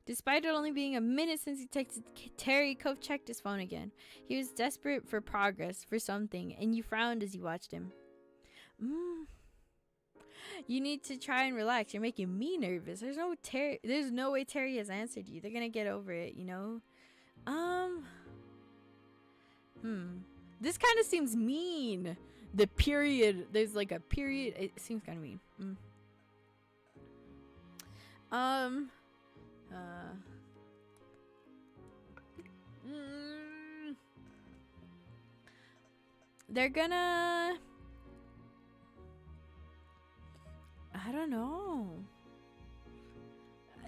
Despite it only being a minute since he texted Terry, Cove checked his phone again. He was desperate for progress, for something, and you frowned as you watched him. You need to try and relax. You're making me nervous. There's no way Terry has answered you. They're gonna get over it, you know? This kind of seems mean. The period. There's like a period. It seems kind of mean. They're gonna... I don't know.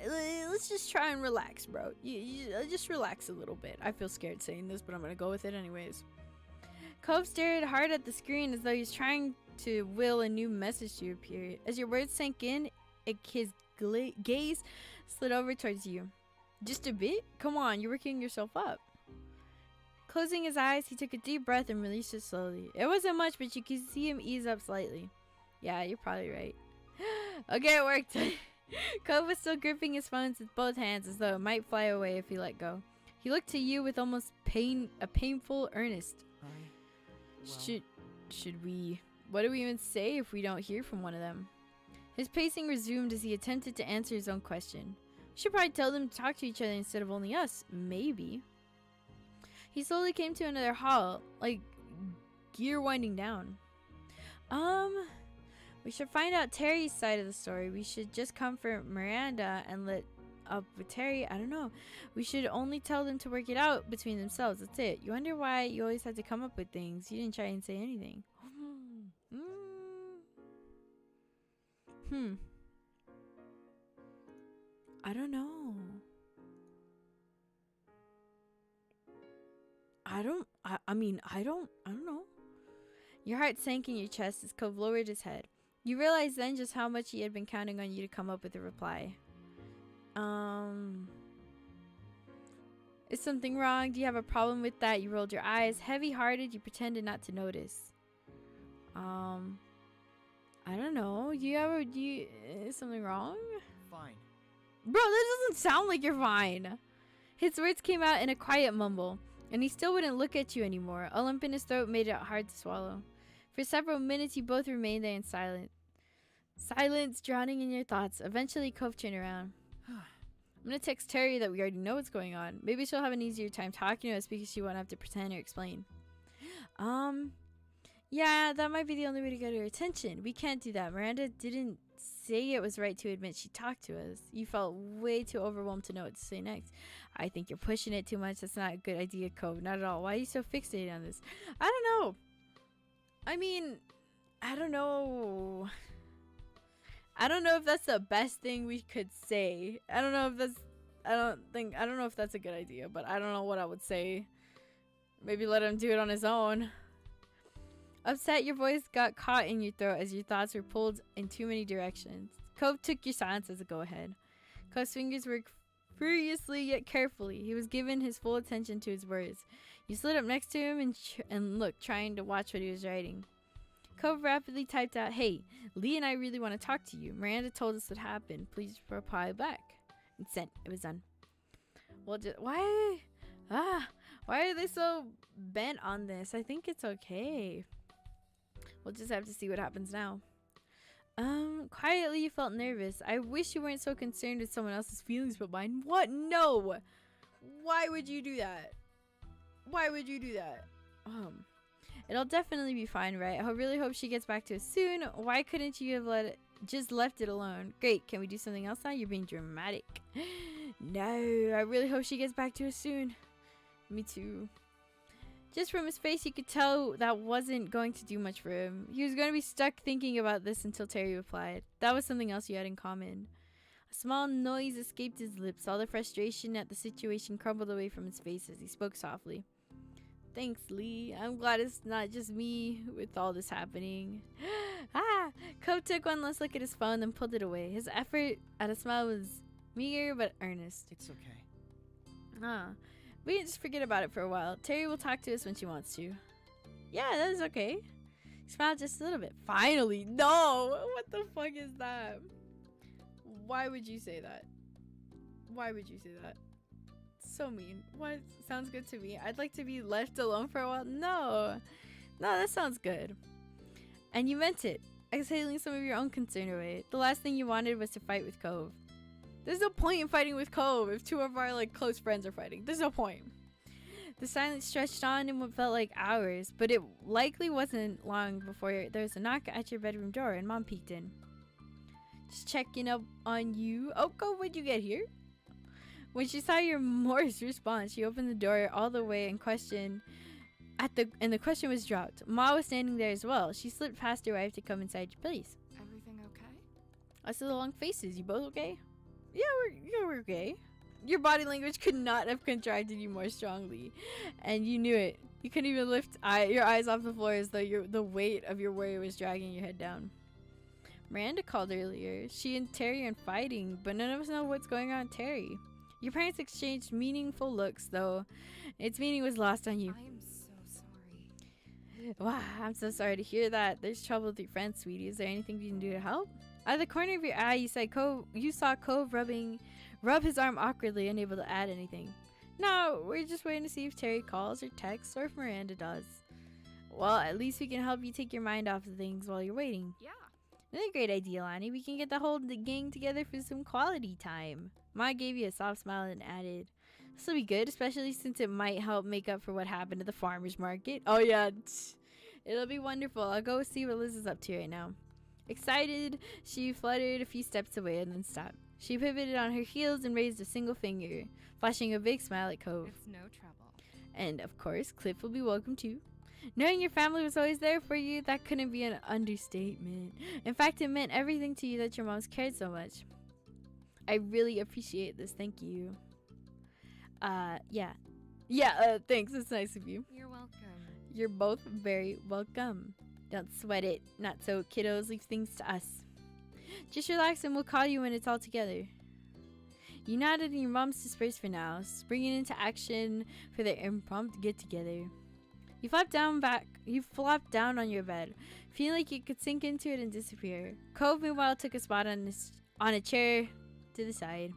Let's just try and relax, bro. You just relax a little bit. I feel scared saying this, but I'm gonna go with it anyways. Cove stared hard at the screen as though he's trying to will a new message to appear. As your words sank in, his gaze slid over towards you. Just a bit? Come on, you're working yourself up. Closing his eyes, he took a deep breath and released it slowly. It wasn't much, but you could see him ease up slightly. Yeah, you're probably right. Okay, it worked. Cove was still gripping his phone with both hands as though it might fly away if he let go. He looked to you with almost painful earnest. Should we? What do we even say if we don't hear from one of them? His pacing resumed as he attempted to answer his own question. We should probably tell them to talk to each other instead of only us. Maybe. He slowly came to another halt, like gear winding down. We should find out Terry's side of the story. We should just comfort Miranda and let up with Terry. I don't know. We should only tell them to work it out between themselves. That's it. You wonder why you always had to come up with things. You didn't try and say anything. I don't know. I don't know. Your heart sank in your chest as Cove lowered his head. You realized then just how much he had been counting on you to come up with a reply. Is something wrong? Do you have a problem with that? You rolled your eyes. Heavy-hearted, you pretended not to notice. I don't know. Is something wrong? Fine. Bro, that doesn't sound like you're fine. His words came out in a quiet mumble, and he still wouldn't look at you anymore. A lump in his throat made it hard to swallow. For several minutes, you both remained there in silence. Silence drowning in your thoughts. Eventually, Cove turned around. I'm gonna text Terry that we already know what's going on. Maybe she'll have an easier time talking to us because she won't have to pretend or explain. Yeah, that might be the only way to get her attention. We can't do that. Miranda didn't say it was right to admit she talked to us. You felt way too overwhelmed to know what to say next. I think you're pushing it too much. That's not a good idea, Cove. Not at all. Why are you so fixated on this? I don't know. I mean, I don't know. I don't know if that's the best thing we could say. I don't know if that's a good idea, but I don't know what I would say. Maybe let him do it on his own. Upset, your voice got caught in your throat as your thoughts were pulled in too many directions. Cove took your silence as a go-ahead. Cove's fingers worked furiously yet carefully. He was giving his full attention to his words. You slid up next to him and looked, trying to watch what he was writing. Cove rapidly typed out, "Hey, Lee and I really want to talk to you. Miranda told us what happened. Please reply back." And sent. It was done. Well, why are they so bent on this? I think it's okay. We'll just have to see what happens now. Quietly you felt nervous. I wish you weren't so concerned with someone else's feelings but mine. What? No! Why would you do that? Why would you do that? It'll definitely be fine, right? I really hope she gets back to us soon. Why couldn't you have just left it alone? Great, can we do something else now? You're being dramatic. No, I really hope she gets back to us soon. Me too. Just from his face, you could tell that wasn't going to do much for him. He was going to be stuck thinking about this until Terry replied. That was something else you had in common. A small noise escaped his lips. All the frustration at the situation crumbled away from his face as he spoke softly. Thanks, Lee. I'm glad it's not just me with all this happening. Cove took one last look at his phone, then pulled it away. His effort at a smile was meager but earnest. It's okay. We can just forget about it for a while. Terry will talk to us when she wants to. Yeah, that is okay. He smiled just a little bit. Finally. No! What the fuck is that? Why would you say that? Why would you say that? So mean. What? Sounds good to me. I'd like to be left alone for a while. No, that sounds good. And you meant it, exhaling some of your own concern away. The last thing you wanted was to fight with Cove. There's no point in fighting with Cove if two of our close friends are fighting. There's no point. The silence stretched on in what felt like hours, but it likely wasn't long before there was a knock at your bedroom door and Mom peeked in. Just checking up on you. Oh, Cove, when'd you get here? When she saw your morose response, she opened the door all the way and the question was dropped. Ma was standing there as well. She slipped past her wife to come inside your place. Everything okay? I saw the long faces. You both okay? Yeah, we're okay. Your body language could not have contracted you more strongly, and you knew it. You couldn't even lift your eyes off the floor as though the weight of your worry was dragging your head down. Miranda called earlier. She and Terry are fighting, but none of us know what's going on with Terry. Your parents exchanged meaningful looks, though its meaning was lost on you. I am so sorry. Wow, I'm so sorry to hear that. There's trouble with your friend, sweetie. Is there anything you can do to help? Out of the corner of your eye, you saw Cove rub his arm awkwardly, unable to add anything. No, we're just waiting to see if Terry calls or texts or if Miranda does. Well, at least we can help you take your mind off of things while you're waiting. Yeah. Another great idea, Lonnie. We can get the whole gang together for some quality time. Ma gave you a soft smile and added, "This'll be good, especially since it might help make up for what happened at the farmer's market." Oh yeah, it'll be wonderful. I'll go see what Liz is up to right now. Excited, she fluttered a few steps away and then stopped. She pivoted on her heels and raised a single finger, flashing a big smile at Cove. It's no trouble. And of course, Cliff will be welcome too. Knowing your family was always there for you, that couldn't be an understatement. In fact, it meant everything to you that your moms cared so much. I really appreciate this. Thank you. Thanks. It's nice of you. You're welcome. You're both very welcome. Don't sweat it. Not so, kiddos. Leave things to us. Just relax and we'll call you when it's all together. You nodded and your moms dispersed for now, springing into action for their impromptu get-together. You flopped down on your bed, feeling like you could sink into it and disappear. Cove, meanwhile, took a spot on a chair to the side.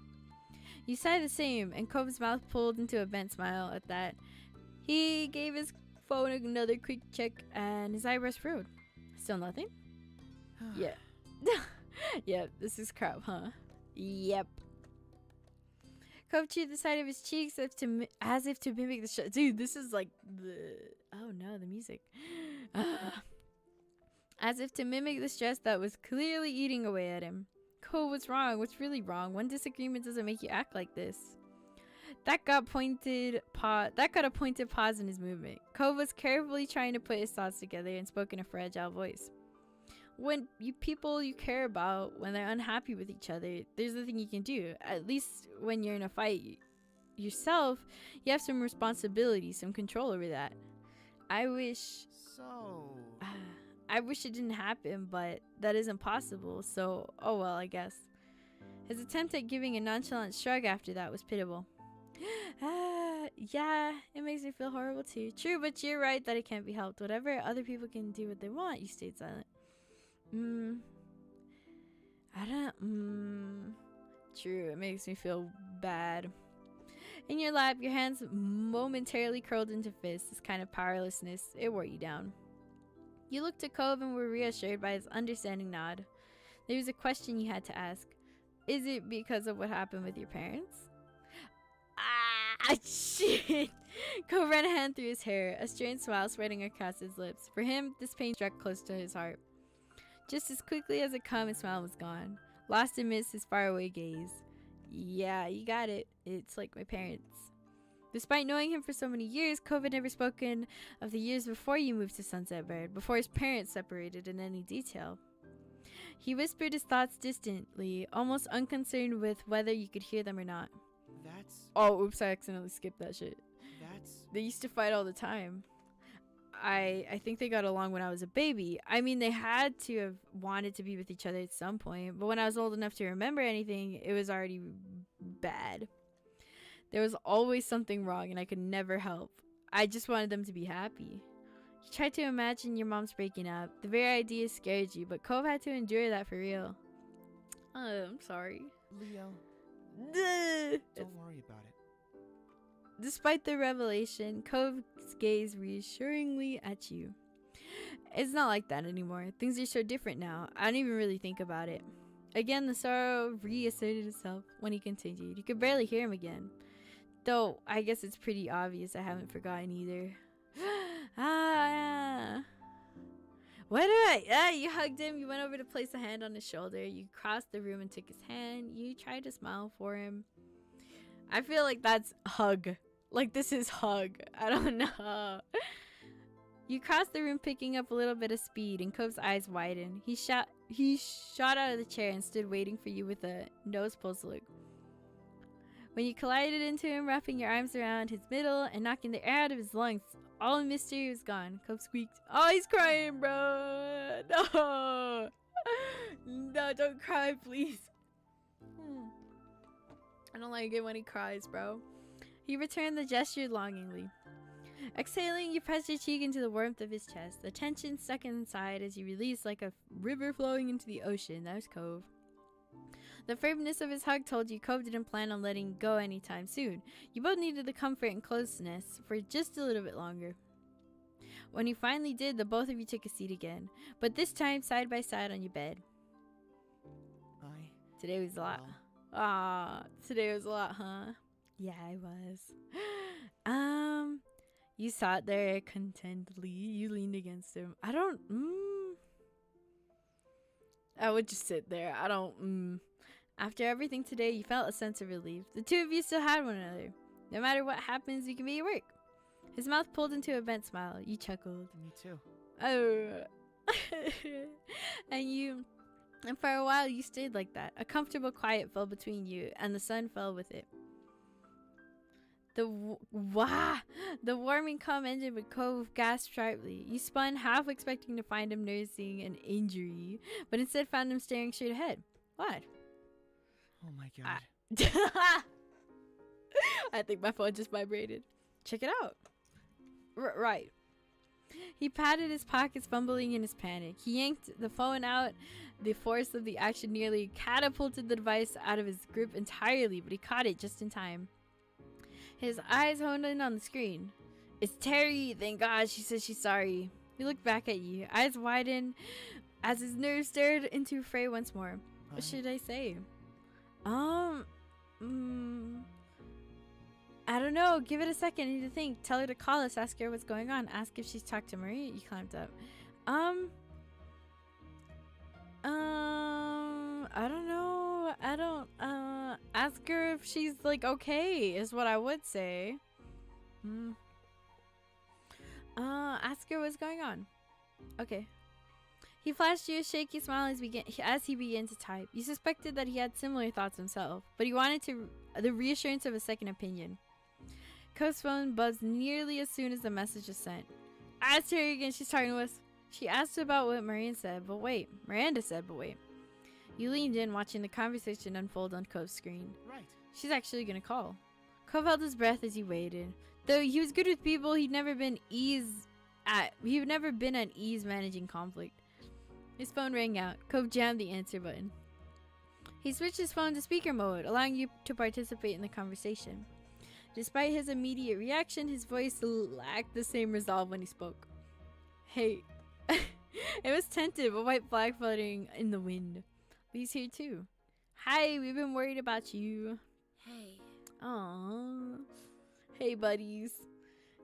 You sighed the same, and Cove's mouth pulled into a bent smile at that. He gave his phone another quick check, and his eyebrows furrowed. Still nothing? Yeah. Yep, this is crap, huh? Yep. Cove chewed the side of his cheeks as if to mimic the shot. Dude, this is like the... Oh no, the music. As if to mimic the stress that was clearly eating away at him. Cove, what's wrong? What's really wrong? One disagreement doesn't make you act like this. That got a pointed pause in his movement. Cove was carefully trying to put his thoughts together and spoke in a fragile voice. When people you care about, when they're unhappy with each other, there's nothing you can do. At least when you're in a fight yourself, you have some responsibility, some control over that. I wish it didn't happen, but that isn't possible, so oh well, I guess. His attempt at giving a nonchalant shrug after that was pitiable. Yeah, it makes me feel horrible too. True, but you're right that it can't be helped. Whatever other people can do what they want, you stayed silent. True, it makes me feel bad. In your lap, your hands momentarily curled into fists. This kind of powerlessness, it wore you down. You looked at Cove and were reassured by his understanding nod. There was a question you had to ask. Is it because of what happened with your parents? Ah, shit! Cove ran a hand through his hair, a strange smile spreading across his lips. For him, this pain struck close to his heart. Just as quickly as a common smile was gone, lost amidst his faraway gaze. Yeah, you got it. It's like my parents. Despite knowing him for so many years, Cove had never spoken of the years before you moved to Sunset Bird, before his parents separated in any detail. He whispered his thoughts distantly, almost unconcerned with whether you could hear them or not. Oh, oops, I accidentally skipped that shit. They used to fight all the time. I think they got along when I was a baby. I mean, they had to have wanted to be with each other at some point, but when I was old enough to remember anything, it was already bad. There was always something wrong, and I could never help. I just wanted them to be happy. You tried to imagine your mom's breaking up. The very idea scared you, but Cove had to endure that for real. I'm sorry. Leo, don't worry about it. Despite the revelation, Cove's gazed reassuringly at you. It's not like that anymore. Things are so different now. I don't even really think about it. Again, the sorrow reasserted itself when he continued. You could barely hear him again. Though, I guess it's pretty obvious I haven't forgotten either. What did you hugged him. You went over to place a hand on his shoulder. You crossed the room and took his hand. You tried to smile for him. I feel like that's hug. Like, this is hug. I don't know. You crossed the room, picking up a little bit of speed, and Cove's eyes widened. He shot out of the chair and stood waiting for you with a nose pulse look. when you collided into him, wrapping your arms around his middle and knocking the air out of his lungs. All mystery was gone. Cove squeaked. Oh, he's crying, bro. No. No, don't cry, please. I don't like it when he cries, bro. He returned the gesture longingly. Exhaling, you pressed your cheek into the warmth of his chest. The tension stuck inside as you released like a river flowing into the ocean. That was Cove. The firmness of his hug told you Cove didn't plan on letting go anytime soon. You both needed the comfort and closeness for just a little bit longer. When he finally did, the both of you took a seat again, but this time side by side on your bed. Today was a lot. Today was a lot, huh? Yeah, I was. You sat there contentedly. You leaned against him. I would just sit there. After everything today, you felt a sense of relief. The two of you still had one another. No matter what happens, you can be at work. His mouth pulled into a bent smile. You chuckled. Me too. Oh. And for a while, you stayed like that. A comfortable quiet fell between you, and the sun fell with it. The warming calm ended with Cove gasped sharply. You spun, half expecting to find him nursing an injury, but instead found him staring straight ahead. What? Oh my god. I think my phone just vibrated. Check it out. Right. He patted his pockets, fumbling in his panic. He yanked the phone out. The force of the action nearly catapulted the device out of his grip entirely, but he caught it just in time. His eyes honed in on the screen. It's Terry. Thank God. She says she's sorry. He looked back at you, eyes widened as his nerves stared into fray once more. What should I say? I don't know. Give it a second. I need to think. Tell her to call us. Ask her what's going on. Ask if she's talked to Marie. You climbed up. I don't know. Ask her if she's like okay is what I would say. Ask her what's going on. Okay. He flashed you a shaky smile as he began to type. You suspected that he had similar thoughts himself, but he wanted the reassurance of a second opinion. Cove's phone buzzed nearly as soon as the message was sent. I asked her again. She's talking to us. She asked about what Miranda said, but wait. You leaned in, watching the conversation unfold on Cove's screen. Right. She's actually gonna call. Cove held his breath as he waited. Though he was good with people, he'd never been at ease managing conflict. His phone rang out. Cove jammed the answer button. He switched his phone to speaker mode, allowing you to participate in the conversation. Despite his immediate reaction, his voice lacked the same resolve when he spoke. Hey. It was tentative, a white flag fluttering in the wind. He's here too. Hi, we've been worried about you. Hey. Aww. Hey, buddies.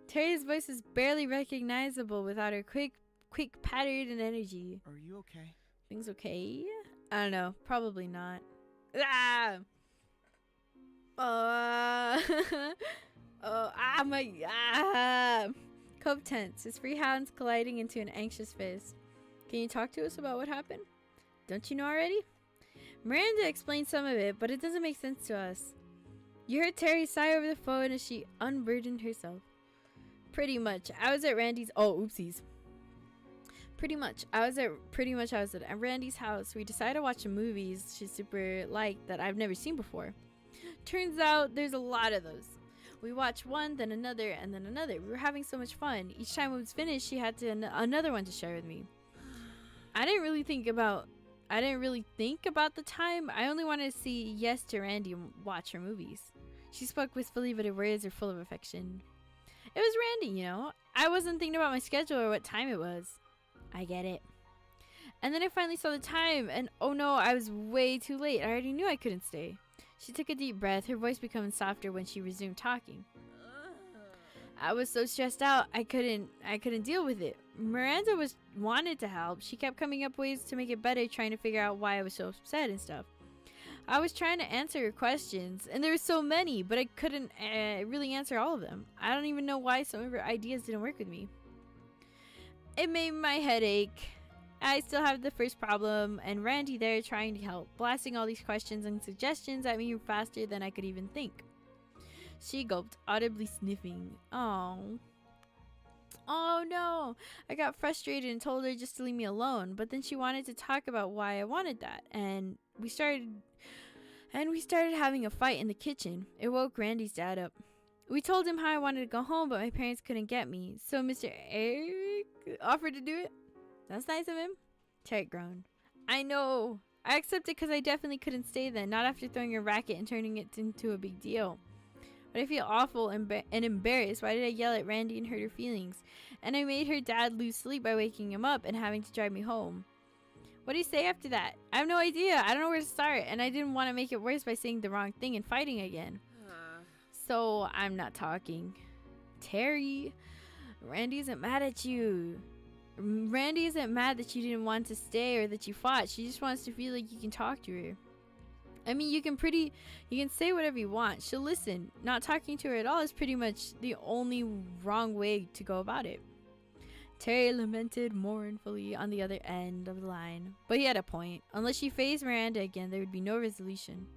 Terry's voice is barely recognizable without her quick pattern and energy. Are you okay? Things okay? I don't know. Probably not. Cove tense, his free hands colliding into an anxious fist. Can you talk to us about what happened? Don't you know already? Miranda explained some of it, but it doesn't make sense to us. You heard Terry sigh over the phone as she unburdened herself. Pretty much, I was at Randy's. Oh, oopsies. I was at Randy's house. We decided to watch some movies she's super liked that I've never seen before. Turns out there's a lot of those. We watched one, then another, and then another. We were having so much fun. Each time it was finished, she had another one to share with me. I didn't really think about the time. I only wanted to see yes to Randy and watch her movies. She spoke wistfully, but her words were full of affection. It was Randy, you know. I wasn't thinking about my schedule or what time it was. I get it. And then I finally saw the time, and oh no, I was way too late. I already knew I couldn't stay. She took a deep breath, her voice becoming softer when she resumed talking. I was so stressed out, I couldn't deal with it. Miranda wanted to help. She kept coming up ways to make it better, trying to figure out why I was so upset and stuff. I was trying to answer her questions, and there were so many, but I couldn't really answer all of them. I don't even know why some of her ideas didn't work with me. It made my head ache. I still have the first problem, and Randy there trying to help, blasting all these questions and suggestions at me faster than I could even think. She gulped, audibly sniffing. Oh. Oh no. I got frustrated and told her just to leave me alone, but then she wanted to talk about why I wanted that, and we started having a fight in the kitchen. It woke Randy's dad up. We told him how I wanted to go home, but my parents couldn't get me, so Mr. Eric offered to do it. That's nice of him. Terry groaned. I know. I accepted because I definitely couldn't stay then, not after throwing a racket and turning it into a big deal. But I feel awful and embarrassed. Why did I yell at Randy and hurt her feelings? And I made her dad lose sleep by waking him up and having to drive me home. What do you say after that? I have no idea. I don't know where to start, and I didn't want to make it worse by saying the wrong thing and fighting again. So I'm not talking. Terry, Randy isn't mad at you. Randy isn't mad that you didn't want to stay or that you fought. She just wants to feel like you can talk to her. I mean, you can say whatever you want. She'll listen. Not talking to her at all is pretty much the only wrong way to go about it. Terry lamented mournfully on the other end of the line. But he had a point. Unless she faced Miranda again, there would be no resolution.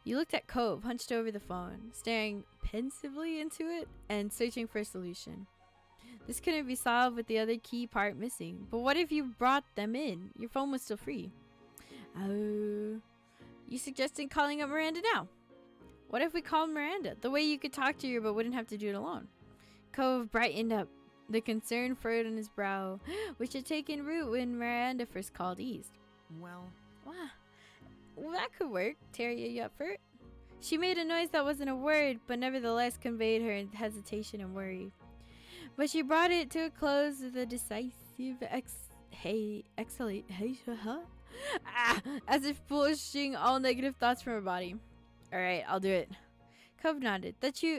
You looked at Cove, hunched over the phone, staring pensively into it and searching for a solution. This couldn't be solved with the other key part missing. But what if you brought them in? Your phone was still free. Oh... You suggesting calling up Miranda now? What if we called Miranda? The way you could talk to her but wouldn't have to do it alone. Cove brightened up. The concern furrowed on his brow, which had taken root when Miranda first called eased. Well, that could work. Terry, are you up for it? She made a noise that wasn't a word, but nevertheless conveyed her hesitation and worry. But she brought it to a close with a decisive exhalation, as if pushing all negative thoughts from her body. Alright, I'll do it. Cove nodded.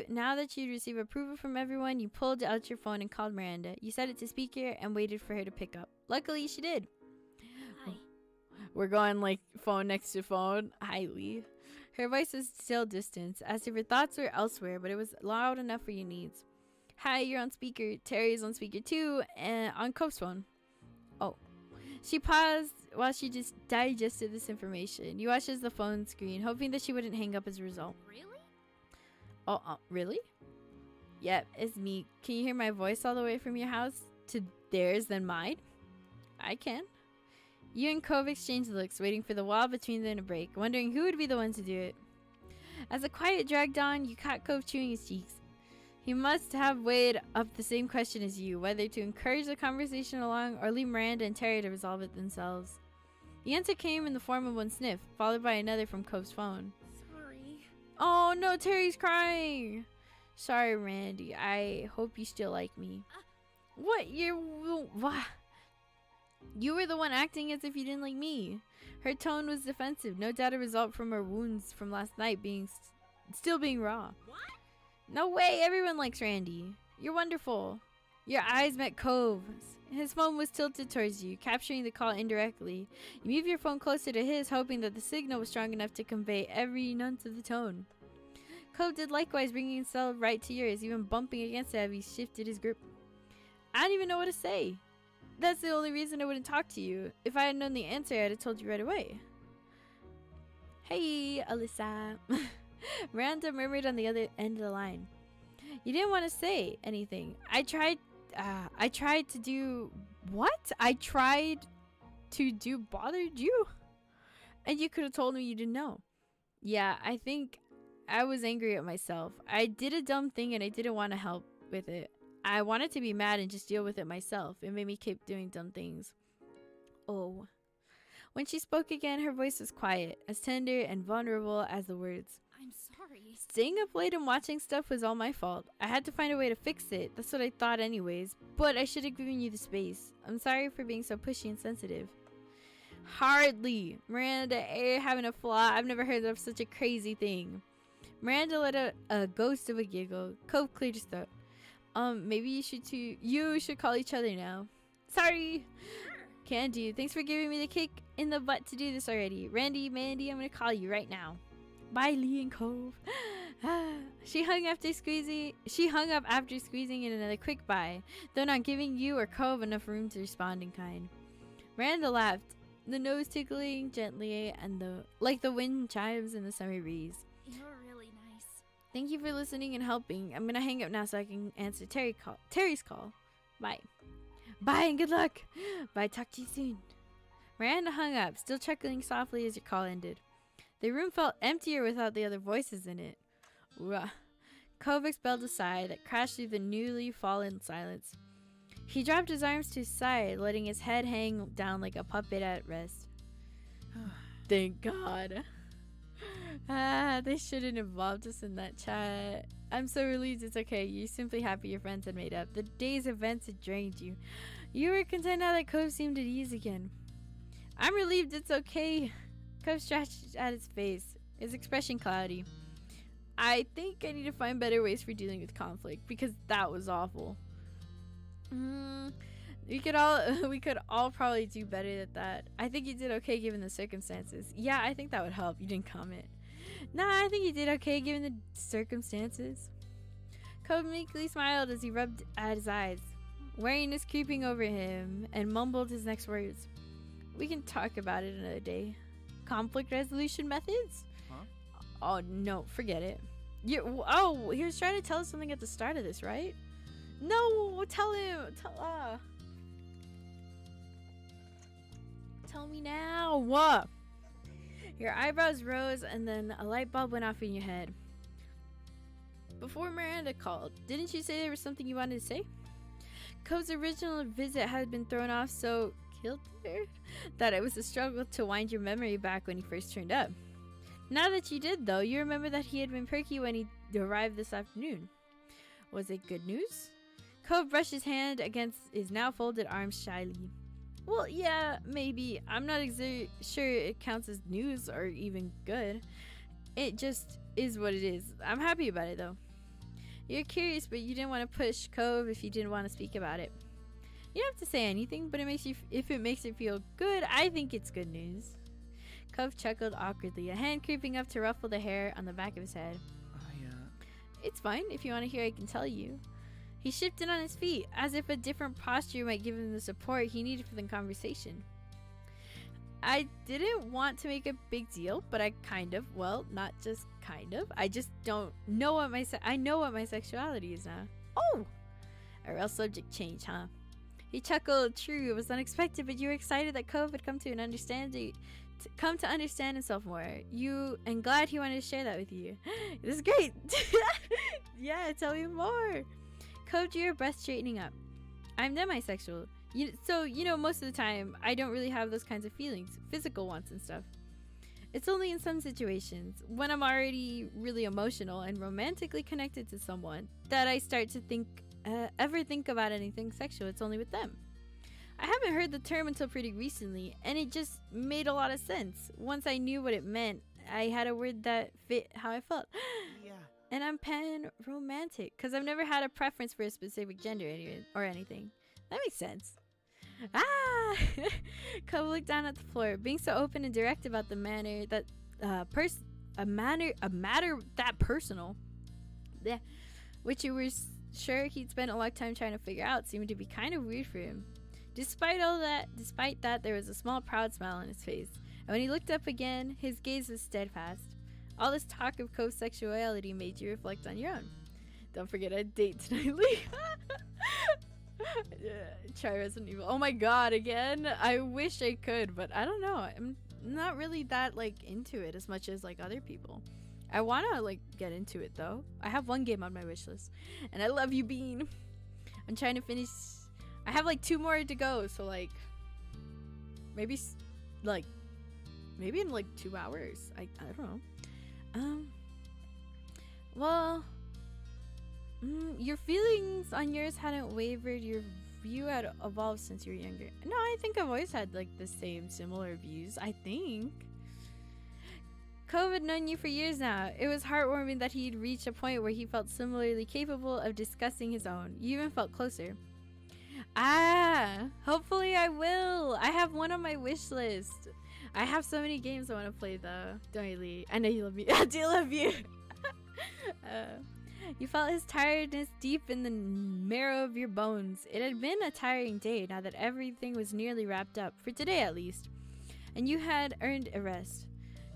Now that you'd received approval from everyone, you pulled out your phone and called Miranda. You set it to speaker and waited for her to pick up. Luckily, she did. Hi. We're going like phone next to phone. Hi, Lee. Her voice was still distant, as if her thoughts were elsewhere, but it was loud enough for your needs. Hi, you're on speaker. Terry's on speaker too, and on Cove's phone. Oh. She paused while she just digested this information. You watched as the phone screen, hoping that she wouldn't hang up as a result. Really? Oh, really? Yep, it's me. Can you hear my voice all the way from your house to theirs than mine? I can. You and Cove exchanged looks, waiting for the wall between them to break, wondering who would be the one to do it. As the quiet dragged on, you caught Cove chewing his cheeks. He must have weighed up the same question as you, whether to encourage the conversation along or leave Miranda and Terry to resolve it themselves. The answer came in the form of one sniff, followed by another from Cove's phone. Sorry. Oh no, Terry's crying! Sorry, Randy. I hope you still like me. What? What? You were the one acting as if you didn't like me. Her tone was defensive, no doubt a result from her wounds from last night still being raw. What? No way, everyone likes Randy. You're wonderful. Your eyes met Cove's. His phone was tilted towards you, capturing the call indirectly. You moved your phone closer to his, hoping that the signal was strong enough to convey every nuance of the tone. Cove did likewise, bringing himself right to yours, even bumping against it as he shifted his grip. I don't even know what to say. That's the only reason I wouldn't talk to you. If I had known the answer, I'd have told you right away. Hey, Alyssa. Miranda murmured on the other end of the line. You didn't want to say anything. I tried to do... What? I tried to do bothered you? And you could have told me you didn't know. Yeah, I think I was angry at myself. I did a dumb thing and I didn't want to help with it. I wanted to be mad and just deal with it myself. It made me keep doing dumb things. Oh. When she spoke again, her voice was quiet, as tender and vulnerable as the words. I'm sorry. Staying up late and watching stuff was all my fault. I had to find a way to fix it. That's what I thought anyways. But I should have given you the space. I'm sorry for being so pushy and sensitive. Hardly. Miranda having a flaw. I've never heard of such a crazy thing. Miranda let out a ghost of a giggle. Cove cleared his throat. Maybe you should call each other now. Sorry. Can do. Thanks for giving me the kick in the butt to do this already. Randy, Mandy, I'm gonna call you right now. Bye, Lee and Cove. She hung up after squeezing in another quick bye, though not giving you or Cove enough room to respond in kind. Miranda laughed, the nose tickling gently and like the wind chimes in the summer breeze. You're really nice. Thank you for listening and helping. I'm gonna hang up now so I can answer Terry's call. Bye. Bye and good luck. Bye, talk to you soon. Miranda hung up, still chuckling softly as your call ended. The room felt emptier without the other voices in it. Ugh. Cove expelled a sigh that crashed through the newly fallen silence. He dropped his arms to his side, letting his head hang down like a puppet at rest. Thank God. They shouldn't have involved us in that chat. I'm so relieved it's okay. You're simply happy your friends had made up. The day's events had drained you. You were content now that Cove seemed at ease again. I'm relieved it's okay. Cove stretched at his face, his expression cloudy. I think I need to find better ways for dealing with conflict because that was awful. We could all probably do better at that. I think you did okay given the circumstances. Yeah, I think that would help. You didn't comment. Nah, I think you did okay given the circumstances. Cove meekly smiled as he rubbed at his eyes. Weariness creeping over him and mumbled his next words. We can talk about it another day. Conflict resolution methods? Huh? Oh no, forget it. He was trying to tell us something at the start of this, right? No, tell him. Tell me now. What? Your eyebrows rose and then a light bulb went off in your head. Before Miranda called, didn't you say there was something you wanted to say? Cove's original visit had been thrown off so kilter that it was a struggle to wind your memory back when he first turned up. Now that you did, though, you remember that he had been perky when he arrived this afternoon. Was it good news? Cove brushed his hand against his now folded arms shyly. Well, yeah, maybe. I'm not sure it counts as news or even good. It just is what it is. I'm happy about it, though. You're curious, but you didn't want to push Cove if you didn't want to speak about it. You don't have to say anything, but if it makes you feel good, I think it's good news. Cove chuckled awkwardly, a hand creeping up to ruffle the hair on the back of his head. It's fine. If you want to hear, I can tell you. He shifted on his feet, as if a different posture might give him the support he needed for the conversation. I didn't want to make a big deal, but I kind of, well, not just kind of. I just don't know what I know what my sexuality is now. Oh! A real subject change, huh? He chuckled. True, it was unexpected, but you were excited that Cove had come to understand himself more. And glad he wanted to share that with you. This is great. Yeah, tell me more. Cove drew your breath straightening up. I'm demisexual. So, most of the time, I don't really have those kinds of feelings, physical wants and stuff. It's only in some situations, when I'm already really emotional and romantically connected to someone, that I start to ever think about anything sexual. It's only with them. I haven't heard the term until pretty recently, and it just made a lot of sense. Once I knew what it meant, I had a word that fit how I felt. Yeah. And I'm pan-romantic, because I've never had a preference for a specific gender or anything. That makes sense. Ah! Cove looked down at the floor, being so open and direct about the manner that a matter that personal. Yeah. Which you were sure he'd spent a long time trying to figure out seemed to be kind of weird for him. Despite that, there was a small proud smile on his face, and when he looked up again, his gaze was steadfast. All this talk of Cove's sexuality made you reflect on your own. Don't forget a date tonight, Lee. Try Resident Evil. Oh my god, again? I wish I could, but I don't know. I'm not really that, into it as much as, other people. I want to, get into it, though. I have one game on my wish list, and I love you, Bean. I'm trying to finish... I have, 2 more to go, so, maybe, maybe in, 2 hours. I don't know. Well... your feelings on yours hadn't wavered. Your view had evolved since you were younger. No, I think I've always had the same similar views. I think. Cove had known you for years now. It was heartwarming that he'd reached a point where he felt similarly capable of discussing his own. You even felt closer. Hopefully I will. I have one on my wish list. I have so many games I want to play though. Don't you, Lee? I know you love me. I do love you. You felt his tiredness deep in the marrow of your bones. It had been a tiring day now that everything was nearly wrapped up, for today at least, and you had earned a rest.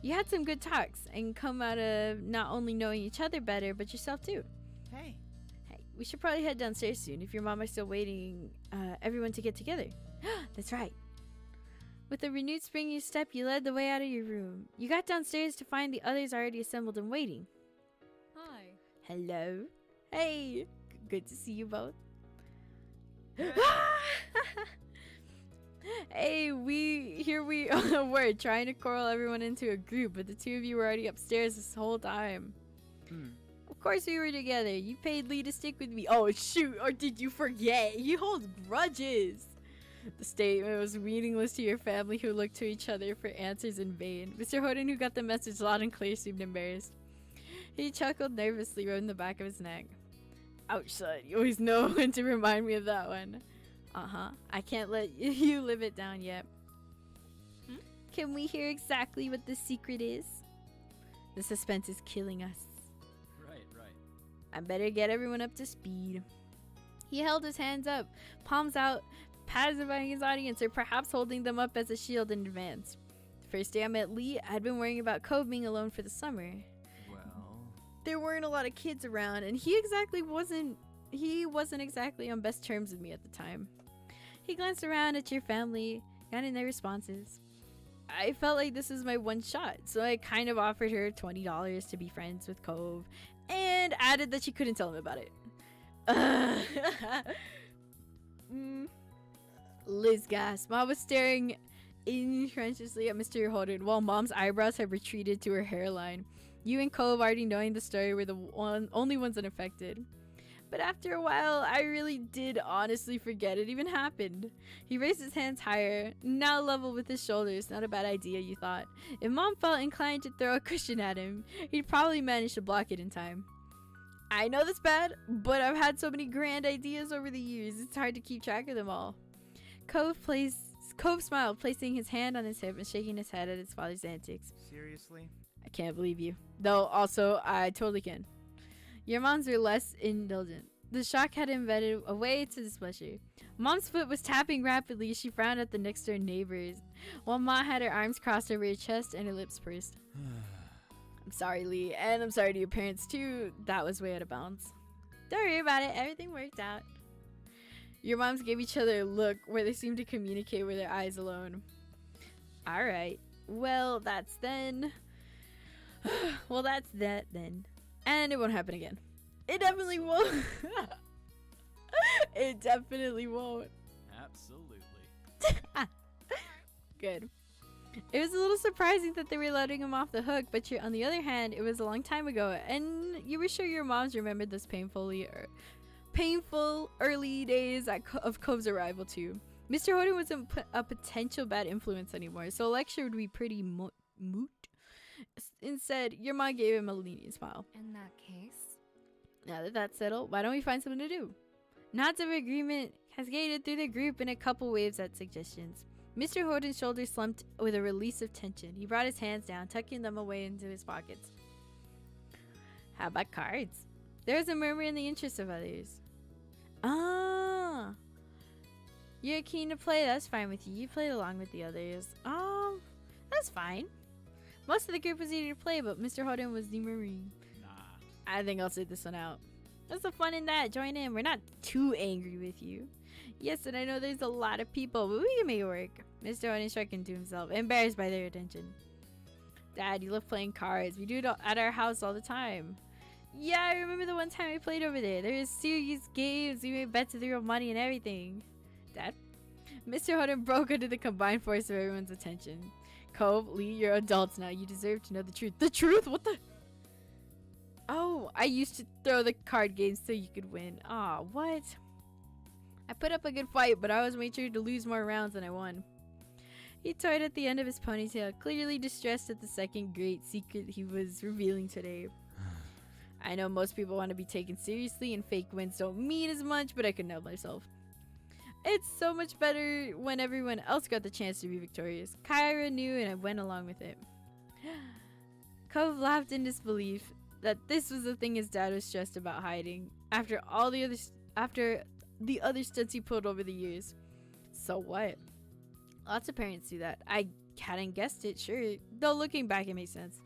You had some good talks and come out of not only knowing each other better, but yourself too. Hey. Hey, we should probably head downstairs soon if your mom are still waiting everyone to get together. That's right. With a renewed spring in your step, you led the way out of your room. You got downstairs to find the others already assembled and waiting. Hi. Hello. Hey. Good to see you both. Hey, we were trying to coral everyone into a group, but the two of you were already upstairs this whole time. Of course we were together. You paid Lee to stick with me. Oh shoot, or did you forget? He holds grudges. The statement was meaningless to your family, who looked to each other for answers in vain. Mr. Holden, who got the message loud and clear, seemed embarrassed. He chuckled nervously, rubbing the back of his neck. Ouch, son. You always know when to remind me of that one. I can't let you live it down yet. Can we hear exactly what the secret is? The suspense is killing us. Right. I better get everyone up to speed. He held his hands up, palms out, pacifying his audience, or perhaps holding them up as a shield in advance. The first day I met Lee, I'd been worrying about Cove being alone for the summer. Well, There weren't a lot of kids around, and he wasn't exactly on best terms with me at the time. He glanced around at your family, getting their responses. I felt like this was my one shot, so I kind of offered her $20 to be friends with Cove, and added that she couldn't tell him about it. Liz gasped. Mom was staring incredulously at Mr. Holden, while Mom's eyebrows had retreated to her hairline. You and Cove, already knowing the story, were the only ones unaffected. But after a while, I really did honestly forget it even happened. He raised his hands higher, now level with his shoulders. Not a bad idea, you thought. If Mom felt inclined to throw a cushion at him, he'd probably manage to block it in time. I know that's bad, but I've had so many grand ideas over the years, it's hard to keep track of them all. Cove smiled, placing his hand on his hip and shaking his head at his father's antics. Seriously? I can't believe you. Though, also, I totally can. Your moms were less indulgent. The shock had embedded a way to displeasure. Mom's foot was tapping rapidly as she frowned at the next door neighbors, while Ma had her arms crossed over her chest and her lips pursed. I'm sorry, Lee, and I'm sorry to your parents too. That was way out of bounds. Don't worry about it. Everything worked out. Your moms gave each other a look where they seemed to communicate with their eyes alone. Alright. Well, that's then. Well, that's that then. And it won't happen again. It definitely won't. It definitely won't. absolutely. Good. It was a little surprising that they were letting him off the hook, but on the other hand, it was a long time ago, and you were sure your moms remembered those painful early days of Cove's arrival too. Mr. Holden wasn't a potential bad influence anymore, so a lecture would be pretty moot. Instead, your mom gave him a lenient smile. In that case, Now that that's settled, why don't we find something to do? Nods of agreement cascaded through the group in a couple waves at suggestions. Mr. Holden's shoulders slumped with a release of tension. He brought his hands down, tucking them away into his pockets. How about cards? There was a murmur in the interest of others. Ah, you're keen to play. That's fine with you. You played along with the others. That's fine. Most of the group was eager to play, but Mr. Holden was demurring. Nah. I think I'll sit this one out. What's the fun in that? Join in. We're not too angry with you. Yes, and I know there's a lot of people, but we can make it work. Mr. Holden struck into himself, embarrassed by their attention. Dad, you love playing cards. We do it at our house all the time. Yeah, I remember the one time we played over there. There was serious games. We made bets with real money and everything. Dad? Mr. Holden broke under the combined force of everyone's attention. Cove, Lee, you're adults now. You deserve to know the truth. The truth? What the? Oh, I used to throw the card games so you could win. Aw, what? I put up a good fight, but I always made sure to lose more rounds than I won. He toyed at the end of his ponytail, clearly distressed at the second great secret he was revealing today. I know most people want to be taken seriously and fake wins don't mean as much, but I couldn't help myself. It's so much better when everyone else got the chance to be victorious. Kyra knew and I went along with it. Cove laughed in disbelief that this was the thing his dad was stressed about hiding after the other stunts he pulled over the years. So what? Lots of parents do that. I hadn't guessed it, sure. Though looking back, it makes sense.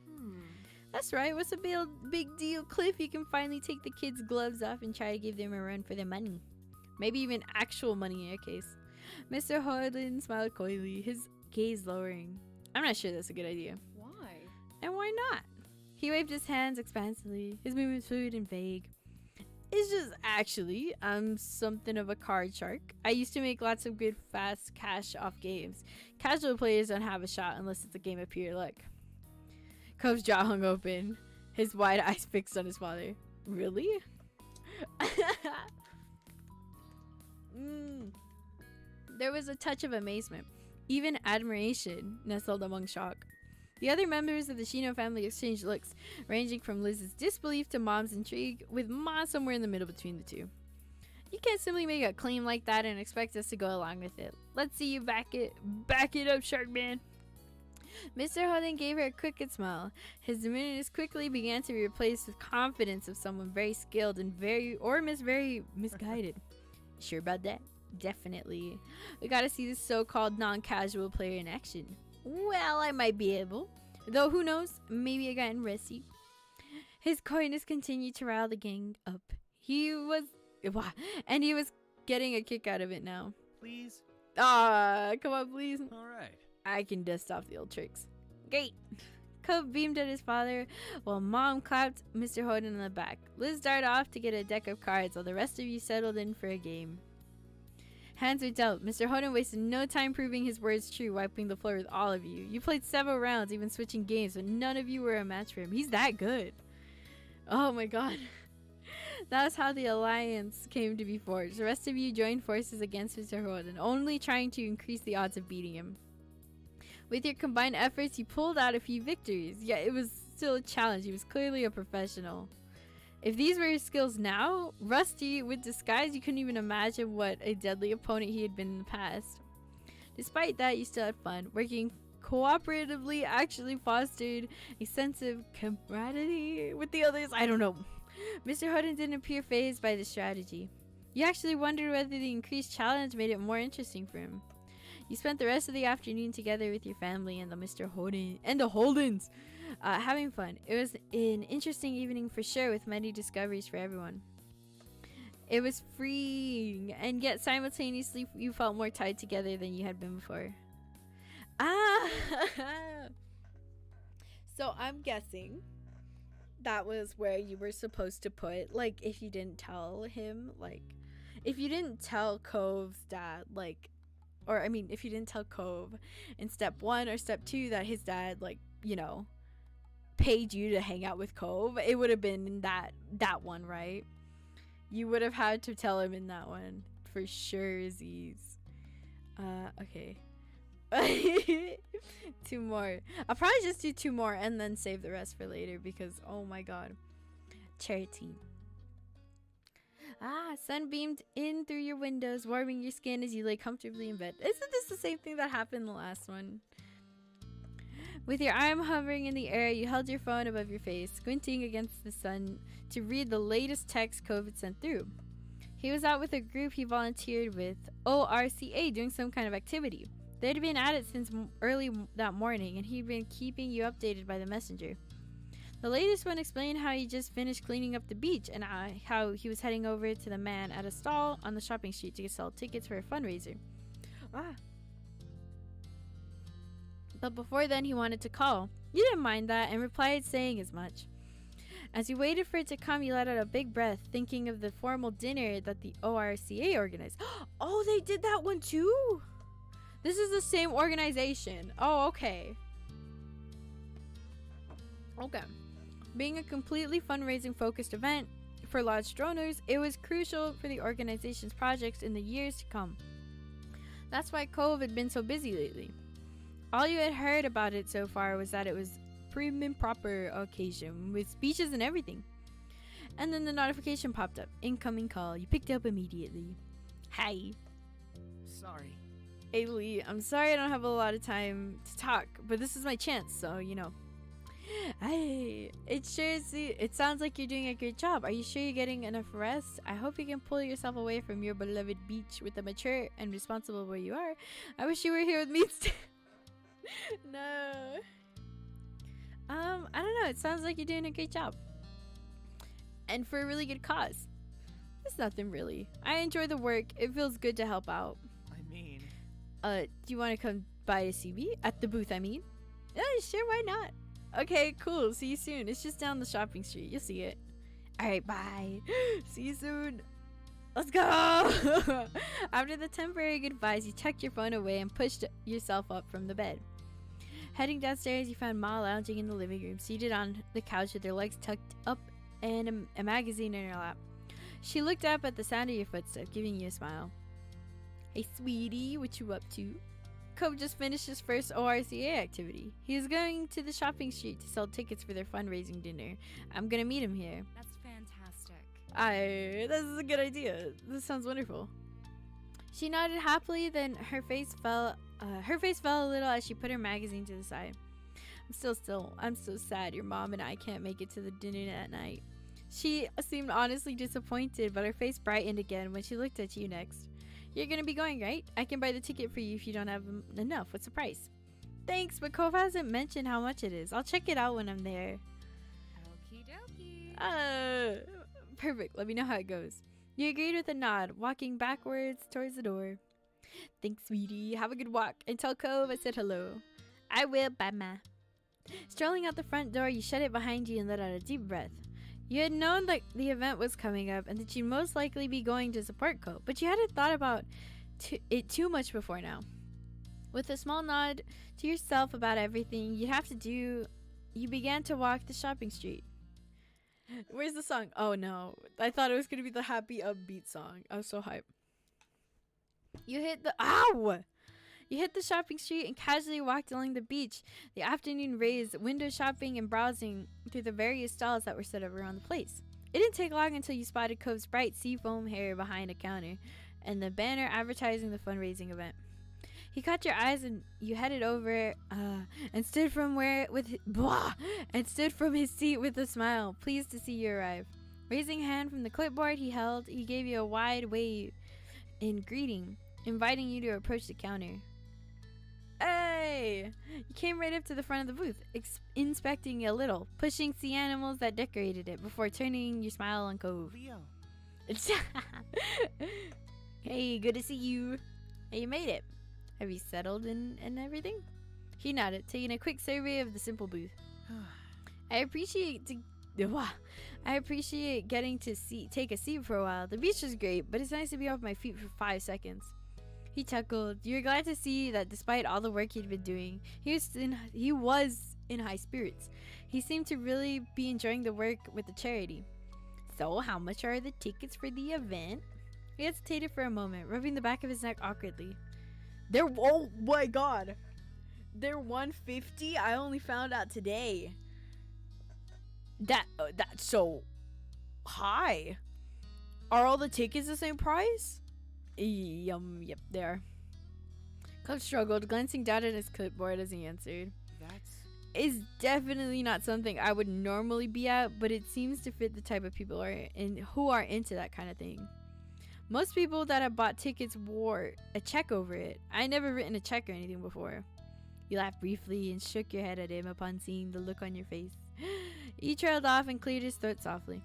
That's right. What's the big deal, Cliff? You can finally take the kids' gloves off and try to give them a run for their money. Maybe even actual money in your case. Mr. Holden smiled coyly, his gaze lowering. I'm not sure that's a good idea. Why? And why not? He waved his hands expansively, his movements fluid and vague. It's just actually, I'm something of a card shark. I used to make lots of good fast cash off games. Casual players don't have a shot unless it's a game of pure luck. Cove's jaw hung open, his wide eyes fixed on his father. Really? There was a touch of amazement, even admiration, nestled among shock. The other members of the Shino family exchanged looks, ranging from Liz's disbelief to Mom's intrigue, with Ma somewhere in the middle between the two. You can't simply make a claim like that and expect us to go along with it. Let's see you back it up, Shark Man. Mr. Holden gave her a crooked smile. His demeanor quickly began to be replaced with confidence of someone very skilled and very misguided. Sure about that? Definitely. We gotta see this so-called non-casual player in action. Well, I might be able. Though who knows? Maybe I got rusty. His coyness continued to rile the gang up. He was getting a kick out of it now. Please? Come on, please. Alright. I can dust off the old tricks. Great. Cove beamed at his father while Mom clapped Mr. Holden on the back. Liz darted off to get a deck of cards while the rest of you settled in for a game. Hands were dealt. Mr. Holden wasted no time proving his words true, wiping the floor with all of you. You played several rounds, even switching games, but none of you were a match for him. He's that good. Oh my god. That's how the alliance came to be forged. The rest of you joined forces against Mr. Holden, only trying to increase the odds of beating him. With your combined efforts, you pulled out a few victories. Yet it was still a challenge. He was clearly a professional. If these were his skills now, rusty with disguise, you couldn't even imagine what a deadly opponent he had been in the past. Despite that, you still had fun. Working cooperatively actually fostered a sense of camaraderie with the others. I don't know. Mr. Holden didn't appear fazed by the strategy. You actually wondered whether the increased challenge made it more interesting for him. You spent the rest of the afternoon together with your family and the Mr. Holden and the Holdens, having fun. It was an interesting evening for sure, with many discoveries for everyone. It was freeing, and yet simultaneously you felt more tied together than you had been before. So I'm guessing that was where you were supposed to put, like, if you didn't tell him, like, if you didn't tell Cove's dad, like, or I mean, if you didn't tell Cove in step 1 or step 2 that his dad, like, you know, paid you to hang out with Cove, it would have been in that one, right? You would have had to tell him in that one for sure. Z's. Okay. 2 more. I'll probably just do 2 more and then save the rest for later because oh my god. Charity. Sun beamed in through your windows, warming your skin as you lay comfortably in bed. Isn't this the same thing that happened in the last one? With your arm hovering in the air, you held your phone above your face, squinting against the sun to read the latest text COVID sent through. He was out with a group he volunteered with, ORCA, doing some kind of activity. They'd been at it since early that morning, and he'd been keeping you updated by the messenger. The latest one explained how he just finished cleaning up the beach and how he was heading over to the man at a stall on the shopping street to sell tickets for a fundraiser. But before then, he wanted to call. You didn't mind that and replied saying as much. As you waited for it to come, you let out a big breath, thinking of the formal dinner that the ORCA organized. Oh, they did that one too? This is the same organization. Oh, okay. Okay. Being a completely fundraising focused event for lodge donors, it was crucial for the organization's projects in the years to come. That's why Cove had been so busy lately. All you had heard about it so far was that it was prim and proper occasion with speeches and everything. And then the notification popped up. Incoming call. You picked up immediately. Hi. Sorry. Hey Lee, I'm sorry I don't have a lot of time to talk, but this is my chance, so you know. It sounds like you're doing a great job. Are you sure you're getting enough rest? I hope you can pull yourself away from your beloved beach with the mature and responsible way you are. I wish you were here with me instead. No. I don't know. It sounds like you're doing a great job. And for a really good cause. It's nothing really. I enjoy the work. It feels good to help out. I mean, Do you want to come by to see me? At the booth, I mean? Yeah, sure, why not? Okay, cool. See you soon. It's just down the shopping street. You'll see it. Alright, bye. See you soon. Let's go! After the temporary goodbyes, you tucked your phone away and pushed yourself up from the bed. Heading downstairs, you found Ma lounging in the living room, seated on the couch with her legs tucked up and a magazine in her lap. She looked up at the sound of your footsteps, giving you a smile. Hey, sweetie, what you up to? Cove just finished his first ORCA activity. He is going to the shopping street to sell tickets for their fundraising dinner. I'm gonna meet him here. That's fantastic. This is a good idea. This sounds wonderful. She nodded happily, then her face fell a little as she put her magazine to the side. I'm so sad your mom and I can't make it to the dinner that night. She seemed honestly disappointed, but her face brightened again when she looked at you next. You're gonna be going, right? I can buy the ticket for you if you don't have enough. What's the price? Thanks, but Cove hasn't mentioned how much it is. I'll check it out when I'm there. Okie dokie. Perfect. Let me know how it goes. You agreed with a nod, walking backwards towards the door. Thanks, sweetie. Have a good walk. And tell Cove I said hello. I will. Bye, ma. Strolling out the front door, you shut it behind you and let out a deep breath. You had known that the event was coming up and that you'd most likely be going to support Cove, but you hadn't thought about it too much before now. With a small nod to yourself about everything you'd have to do, you began to walk the shopping street. Where's the song? Oh no, I thought it was going to be the happy upbeat song. I was so hyped. You hit the shopping street and casually walked along the beach. The afternoon rays, window shopping and browsing through the various stalls that were set up around the place. It didn't take long until you spotted Cove's bright seafoam hair behind a counter and the banner advertising the fundraising event. He caught your eyes and you headed over and stood from his seat with a smile, pleased to see you arrive. Raising a hand from the clipboard he held, he gave you a wide wave in greeting, inviting you to approach the counter. Hey! You came right up to the front of the booth, inspecting it a little, pushing sea animals that decorated it before turning your smile on Cove. Leo. Hey, good to see you. Hey, you made it. Have you settled and everything? He nodded, taking a quick survey of the simple booth. I appreciate getting to take a seat for a while. The beach was great, but it's nice to be off my feet for 5 seconds. He chuckled. You were glad to see that despite all the work he'd been doing, he was in high spirits. He seemed to really be enjoying the work with the charity. So, how much are the tickets for the event? He hesitated for a moment, rubbing the back of his neck awkwardly. Oh my god. They're $150. I only found out today. That's so high. Are all the tickets the same price? Yep, they are. Cove struggled, glancing down at his clipboard as he answered. It's definitely not something I would normally be at, but it seems to fit the type of people who are into that kind of thing. Most people that have bought tickets wore a check over it. I never written a check or anything before. You laughed briefly and shook your head at him upon seeing the look on your face. He trailed off and cleared his throat softly.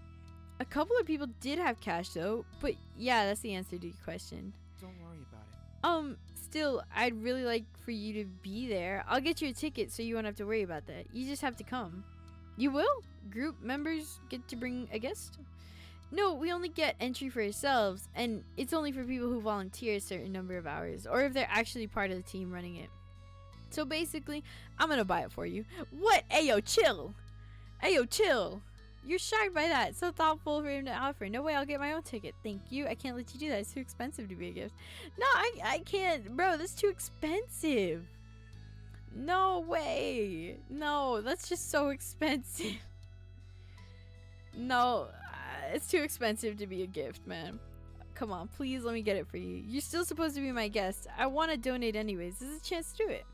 A couple of people did have cash though, but yeah, that's the answer to your question. Don't worry about it. Still, I'd really like for you to be there. I'll get you a ticket so you won't have to worry about that. You just have to come. You will? Group members get to bring a guest? No, we only get entry for ourselves, and it's only for people who volunteer a certain number of hours, or if they're actually part of the team running it. So basically, I'm gonna buy it for you. What? Ayo, chill! Ayo, chill! You're shocked by that. So thoughtful for him to offer. No way, I'll get my own ticket. Thank you. I can't let you do that. It's too expensive to be a gift. No, I can't. Bro, that's too expensive. No way. No, that's just so expensive. No, it's too expensive to be a gift, man. Come on, please let me get it for you. You're still supposed to be my guest. I want to donate anyways. This is a chance to do it.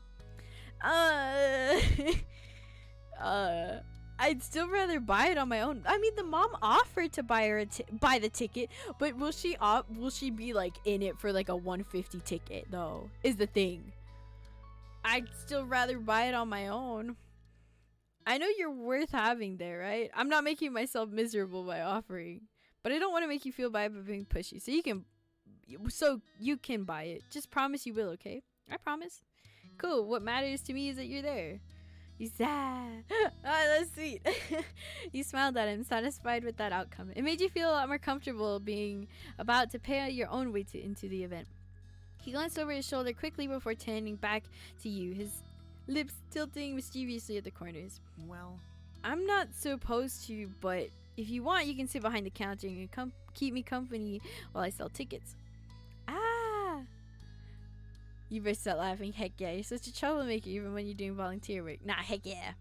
I'd still rather buy it on my own. I mean, the mom offered to buy her buy the ticket, but will she be like in it for like a $150 ticket though? Is the thing. I'd still rather buy it on my own. I know you're worth having there, right? I'm not making myself miserable by offering, but I don't want to make you feel bad by being pushy. So you can buy it. Just promise you will, okay? I promise. Cool. What matters to me is that you're there. You sad. Oh, that's sweet. You smiled at him, satisfied with that outcome. It made you feel a lot more comfortable being about to pay your own way into the event. He glanced over his shoulder quickly before turning back to you, his lips tilting mischievously at the corners. Well, I'm not supposed to, but if you want, you can sit behind the counter and keep me company while I sell tickets. Ah! You burst out laughing. Heck yeah, you're such a troublemaker even when you're doing volunteer work. Nah, heck yeah.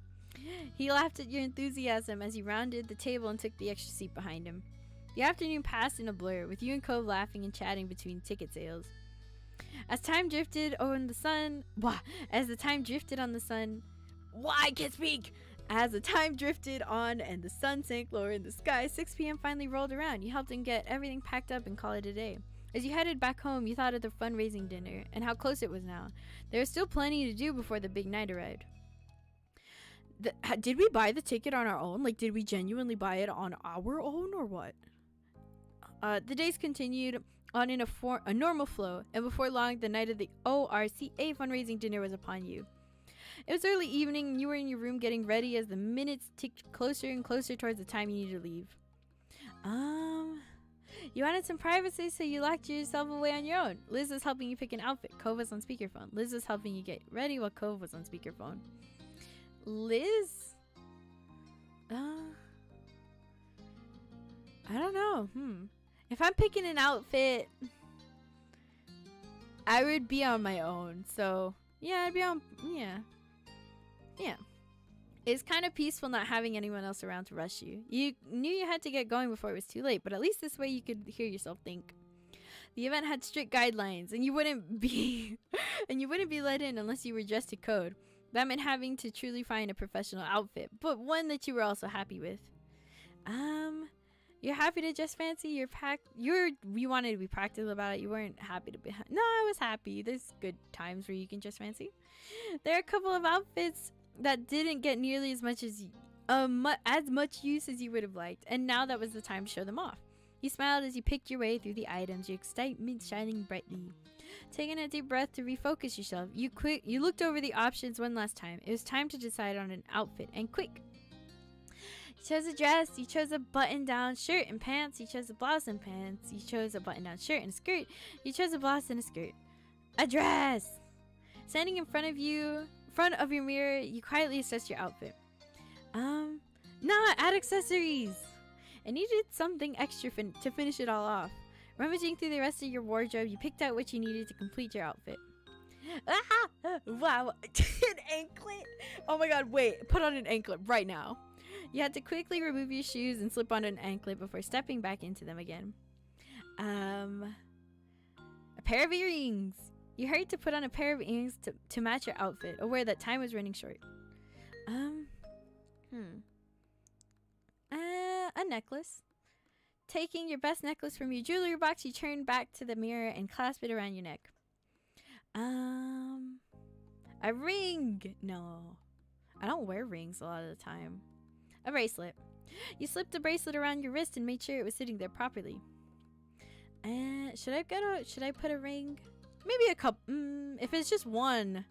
He laughed at your enthusiasm as he rounded the table and took the extra seat behind him. The afternoon passed in a blur, with you and Cove laughing and chatting between ticket sales. As the time drifted on the sun, As the time drifted on and the sun sank lower in the sky, 6 p.m. finally rolled around. You helped him get everything packed up and call it a day. As you headed back home, you thought of the fundraising dinner and how close it was now. There was still plenty to do before the big night arrived. Did we buy the ticket on our own? Like, did we genuinely buy it on our own or what? The days continued on in a normal flow, and before long, the night of the ORCA fundraising dinner was upon you. It was early evening, and you were in your room getting ready as the minutes ticked closer and closer towards the time you needed to leave. You wanted some privacy, so you locked yourself away on your own. Liz was helping you pick an outfit. Cove was on speakerphone. Liz was helping you get ready while Cove was on speakerphone. Liz? I don't know. If I'm picking an outfit, I would be on my own. So, yeah, I'd be on... Yeah. It's kind of peaceful not having anyone else around to rush you. You knew you had to get going before it was too late, but at least this way you could hear yourself think. The event had strict guidelines, and you wouldn't be let in unless you were dressed to code. That meant having to truly find a professional outfit, but one that you were also happy with. You're happy to dress fancy. You wanted to be practical about it. You weren't happy to be. No, I was happy. There's good times where you can dress fancy. There are a couple of outfits that didn't get nearly as much use as you would have liked, and now that was the time to show them off. You smiled as you picked your way through the items, your excitement shining brightly. Taking a deep breath to refocus yourself, you looked over the options one last time. It was time to decide on an outfit, and quick. You chose a dress, you chose a button-down shirt and pants, you chose a blouse and pants, you chose a button-down shirt and a skirt, you chose a blouse and a skirt. A dress! Standing in front of your mirror, you quietly assessed your outfit. Add accessories! I needed something extra to finish it all off. Rummaging through the rest of your wardrobe, you picked out what you needed to complete your outfit. Wow, an anklet? Oh my god, wait, put on an anklet right now. You had to quickly remove your shoes and slip on an anklet before stepping back into them again. A pair of earrings. You hurried to put on a pair of earrings to match your outfit, aware that time was running short. A necklace. Taking your best necklace from your jewelry box, you turned back to the mirror and clasped it around your neck. A ring. No, I don't wear rings a lot of the time. A bracelet. You slipped the bracelet around your wrist and made sure it was sitting there properly. Should I put a ring? Maybe a couple. If it's just one.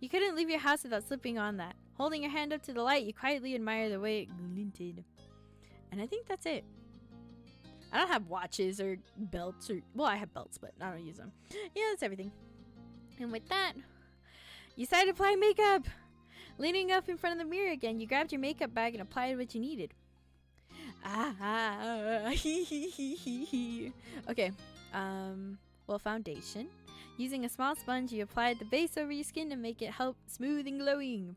You couldn't leave your house without slipping on that. Holding your hand up to the light, you quietly admire the way it glinted. And I think that's it. I don't have watches or belts or... Well, I have belts, but I don't use them. Yeah, that's everything. And with that, you decided to apply makeup. Leaning up in front of the mirror again, you grabbed your makeup bag and applied what you needed. Okay. Well, foundation. Using a small sponge, you applied the base over your skin to make it help smooth and glowing.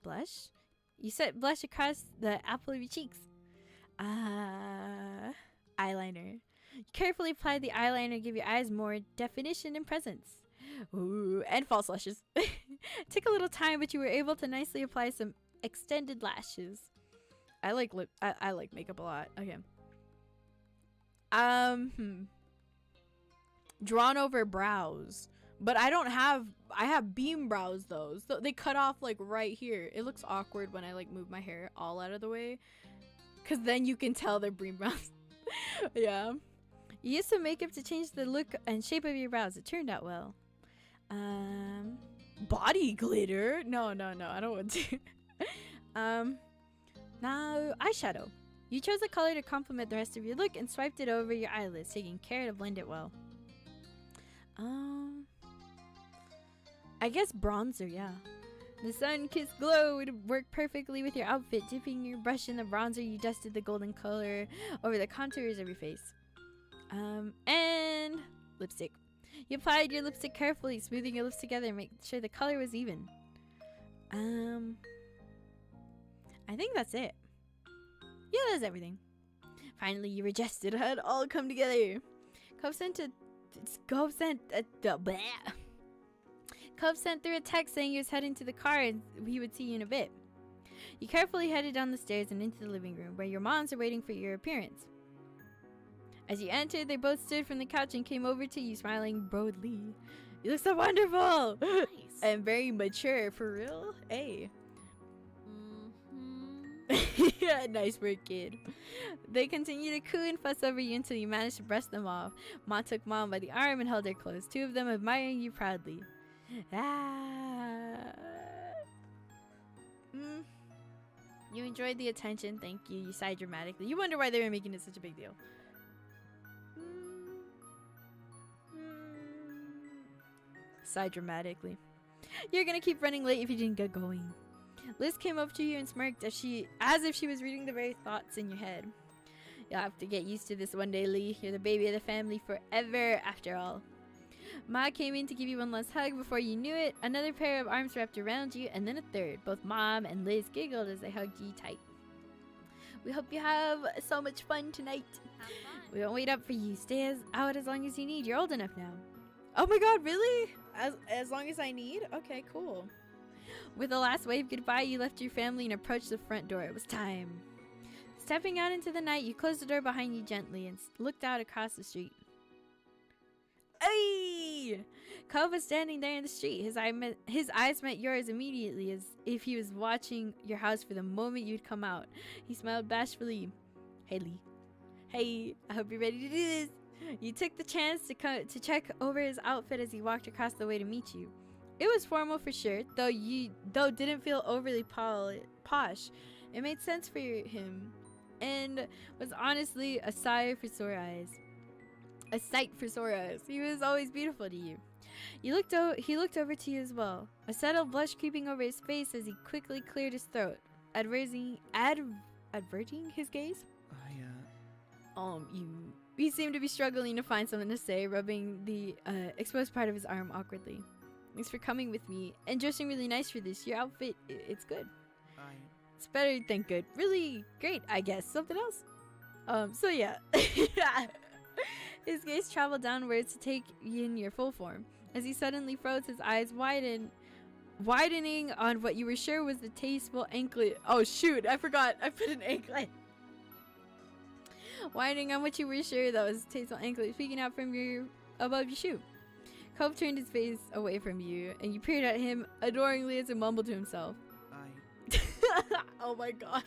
Blush. You set blush across the apple of your cheeks. Eyeliner. You carefully applied the eyeliner to give your eyes more definition and presence. Ooh, and false lashes. Took a little time, but you were able to nicely apply some extended lashes. I like makeup a lot. Okay. Drawn over brows. But I have beam brows though. So they cut off like right here. It looks awkward when I like move my hair all out of the way. Cause then you can tell they're beam brows. Yeah. You used some makeup to change the look and shape of your brows. It turned out well. Body glitter? No, I don't want to. Now eyeshadow. You chose a color to complement the rest of your look and swiped it over your eyelids, taking care to blend it well. I guess bronzer, yeah. The sun-kissed glow would work perfectly with your outfit. Dipping your brush in the bronzer, you dusted the golden color over the contours of your face. And lipstick. You applied your lipstick carefully, smoothing your lips together and making sure the color was even. I think that's it. Yeah, that's everything. Finally, you were adjusted. It had all come together. Cove sent through a text saying he was heading to the car and he would see you in a bit. You carefully headed down the stairs and into the living room where your moms are waiting for your appearance. As you entered, they both stood from the couch and came over to you, smiling broadly. You look so wonderful! Nice. And very mature, for real? Hey. Yeah, nice work, kid. They continue to coo and fuss over you until you manage to brush them off. Ma took Mom by the arm and held her close, two of them admiring you proudly. You enjoyed the attention, thank you. You sighed dramatically. You wonder why they were making it such a big deal. Sighed dramatically. You're gonna keep running late if you didn't get going. Liz came up to you and smirked as if she was reading the very thoughts in your head. You'll have to get used to this one day, Lee. You're the baby of the family forever, after all. Ma came in to give you one last hug. Before you knew it, another pair of arms wrapped around you, and then a third. Both Mom and Liz giggled as they hugged you tight. We hope you have so much fun tonight. Have fun. We won't wait up for you. Stay out as long as you need. You're old enough now. Oh my god, really? As long as I need? Okay, cool. With a last wave goodbye, you left your family and approached the front door. It was time. Stepping out into the night, you closed the door behind you gently and looked out across the street. Hey! Cove was standing there in the street. His eyes met yours immediately, as if he was watching your house for the moment you'd come out. He smiled bashfully. Hey, Lee. Hey, I hope you're ready to do this. You took the chance to check over his outfit as he walked across the way to meet you. It was formal for sure, though didn't feel overly posh. It made sense for him, and was honestly a sight for sore eyes. A sight for sore eyes. He was always beautiful to you. He looked over to you as well. A subtle blush creeping over his face as he quickly cleared his throat, averting his gaze. He seemed to be struggling to find something to say, rubbing the exposed part of his arm awkwardly. Thanks for coming with me and dressing really nice for this. Your outfit, it's good. It's better than good. Really great, I guess. Something else? So yeah. His gaze traveled downwards to take in your full form. As he suddenly froze, his eyes widening on what you were sure was the tasteful anklet. Oh shoot, I forgot. I put an anklet. Widening on what you were sure that was a tasteful anklet peeking out from above your shoe. Cove turned his face away from you, and you peered at him adoringly as he mumbled to himself. Oh my god.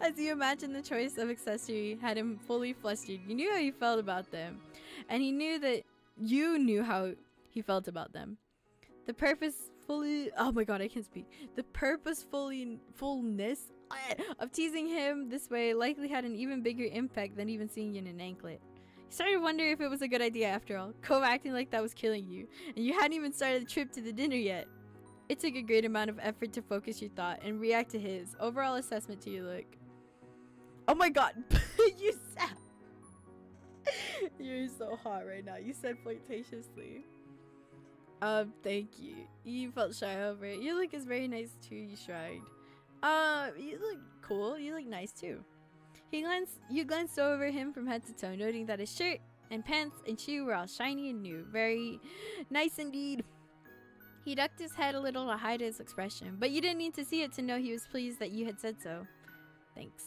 As you imagined the choice of accessory had him fully flustered, you knew how he felt about them, and he knew that you knew how he felt about them. The purposefulness of teasing him this way likely had an even bigger impact than even seeing you in an anklet. You started to wonder if it was a good idea after all, Cove acting like that was killing you, and you hadn't even started the trip to the dinner yet. It took a great amount of effort to focus your thought and react to his overall assessment to your look. Oh my god, you said... You're so hot right now. You said flirtatiously. Thank you. You felt shy over it. Your look is very nice too, you shrugged. You look cool. You look nice too. You glanced over him from head to toe, noting that his shirt and pants and shoe were all shiny and new. Very nice indeed. He ducked his head a little to hide his expression, but you didn't need to see it to know he was pleased that you had said so. Thanks.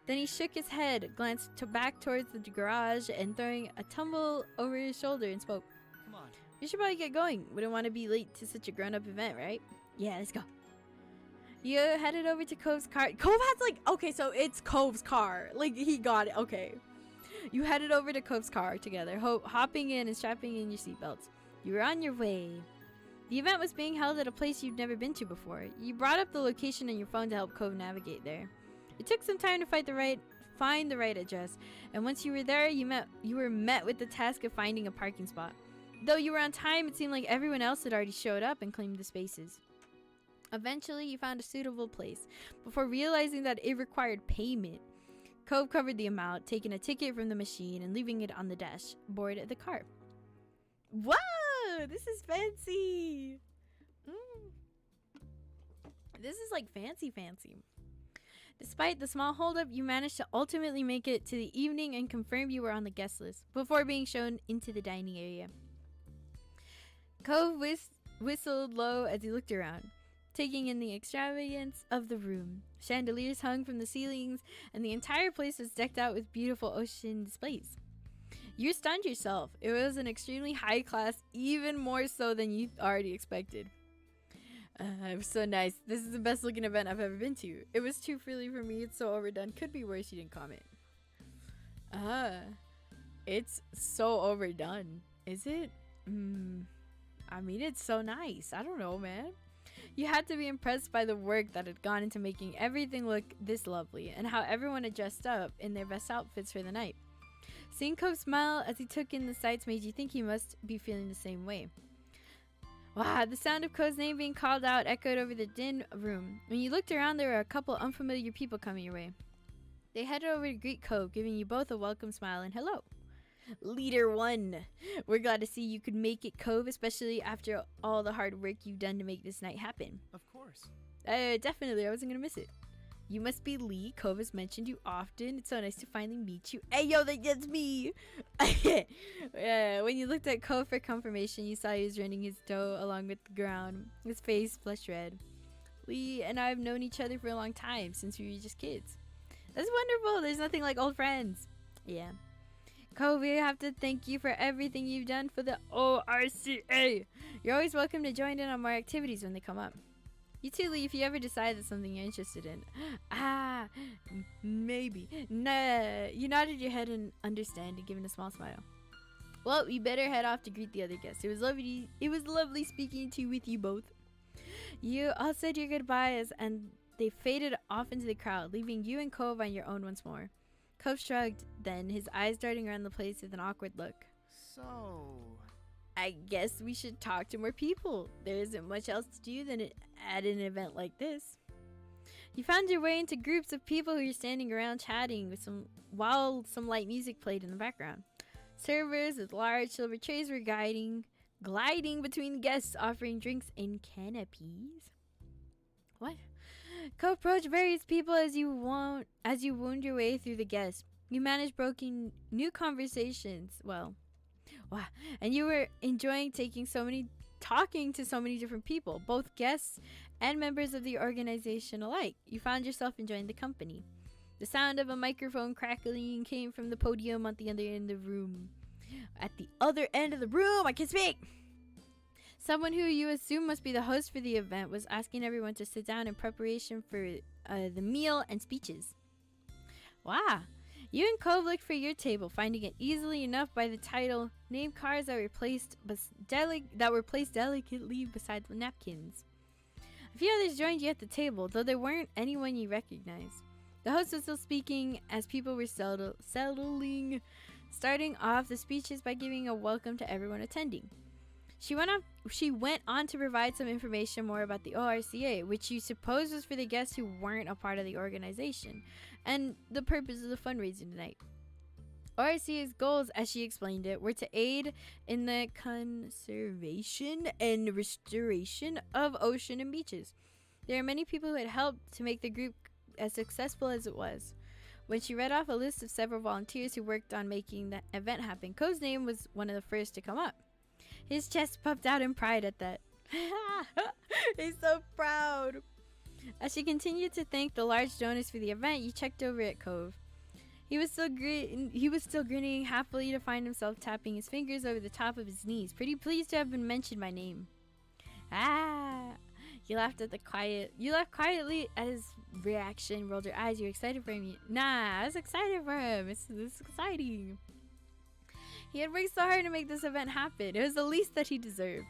Then he shook his head, glanced back towards the garage, and throwing a tumble over his shoulder and spoke. Come on. You should probably get going. Wouldn't want to be late to such a grown-up event, right? Yeah, let's go. You headed over to Cove's car. Cove has like, okay, so it's Cove's car. Like, he got it. Okay. You headed over to Cove's car together, hopping in and strapping in your seatbelts. You were on your way. The event was being held at a place you'd never been to before. You brought up the location on your phone to help Cove navigate there. It took some time to find the right address, and once you were there, you were met with the task of finding a parking spot. Though you were on time, it seemed like everyone else had already showed up and claimed the spaces. Eventually, you found a suitable place, before realizing that it required payment. Cove covered the amount, taking a ticket from the machine and leaving it on the dashboard of the car. Whoa! This is fancy! This is like fancy. Despite the small holdup, you managed to ultimately make it to the evening and confirm you were on the guest list, before being shown into the dining area. Cove whistled low as he looked around, taking in the extravagance of the room. Chandeliers hung from the ceilings, and the entire place was decked out with beautiful ocean displays. You stunned yourself. It was an extremely high class, even more so than you already expected. It was so nice. This is the best looking event I've ever been to. It was too frilly for me. It's so overdone. Could be worse. You didn't comment. It's so overdone. Is it? I mean, it's so nice. I don't know, man. You had to be impressed by the work that had gone into making everything look this lovely, and how everyone had dressed up in their best outfits for the night. Seeing Cove smile as he took in the sights made you think he must be feeling the same way. Wow, the sound of Cove's name being called out echoed over the din room. When you looked around, there were a couple unfamiliar people coming your way. They headed over to greet Cove, giving you both a welcome smile and hello. Leader 1. We're glad to see you could make it, Cove, especially after all the hard work you've done to make this night happen. Of course. Definitely, I wasn't gonna miss it. You must be Lee. Cove has mentioned you often. It's so nice to finally meet you. Hey, yo, that's me. When you looked at Cove for confirmation, you saw he was running his dough along with the ground, his face flushed red. Lee and I have known each other for a long time, since we were just kids. That's wonderful. There's nothing like old friends. Yeah. Cove, we have to thank you for everything you've done for the ORCA. You're always welcome to join in on more activities when they come up. You too, Lee, if you ever decide that's something you're interested in. Maybe. Nah. You nodded your head in understanding, giving a small smile. Well, we better head off to greet the other guests. It was lovely speaking to you with you both. You all said your goodbyes, and they faded off into the crowd, leaving you and Cove on your own once more. Cove shrugged, then, his eyes darting around the place with an awkward look. So... I guess we should talk to more people. There isn't much else to do than at an event like this. You found your way into groups of people who were standing around chatting while some light music played in the background. Servers with large silver trays were gliding between guests, offering drinks in canopies. What? Co-approach various people as you wound your way through the guests. You managed broking new conversations. Wow, and you were enjoying talking to so many different people, both guests and members of the organization alike. You found yourself enjoying the company. The sound of a microphone crackling came from the podium at the other end of the room. At the other end of the room, I can speak! Someone who you assume must be the host for the event was asking everyone to sit down in preparation for the meal and speeches. Wow. You and Cove looked for your table, finding it easily enough by the title, name cards that were placed delicately beside the napkins. A few others joined you at the table, though there weren't anyone you recognized. The host was still speaking as people were settling, starting off the speeches by giving a welcome to everyone attending. She went on to provide some information more about the ORCA, which you suppose was for the guests who weren't a part of the organization, and the purpose of the fundraising tonight. ORCA's goals, as she explained it, were to aid in the conservation and restoration of ocean and beaches. There are many people who had helped to make the group as successful as it was. When she read off a list of several volunteers who worked on making the event happen, Cove's name was one of the first to come up. His chest puffed out in pride at that. He's so proud. As she continued to thank the large donors for the event, you checked over at Cove. He was still grinning happily to find himself tapping his fingers over the top of his knees, pretty pleased to have been mentioned by name. Ah! You laughed quietly at his reaction, rolled your eyes. You were excited for him. Nah, I was excited for him. This is exciting. He had worked so hard to make this event happen. It was the least that he deserved.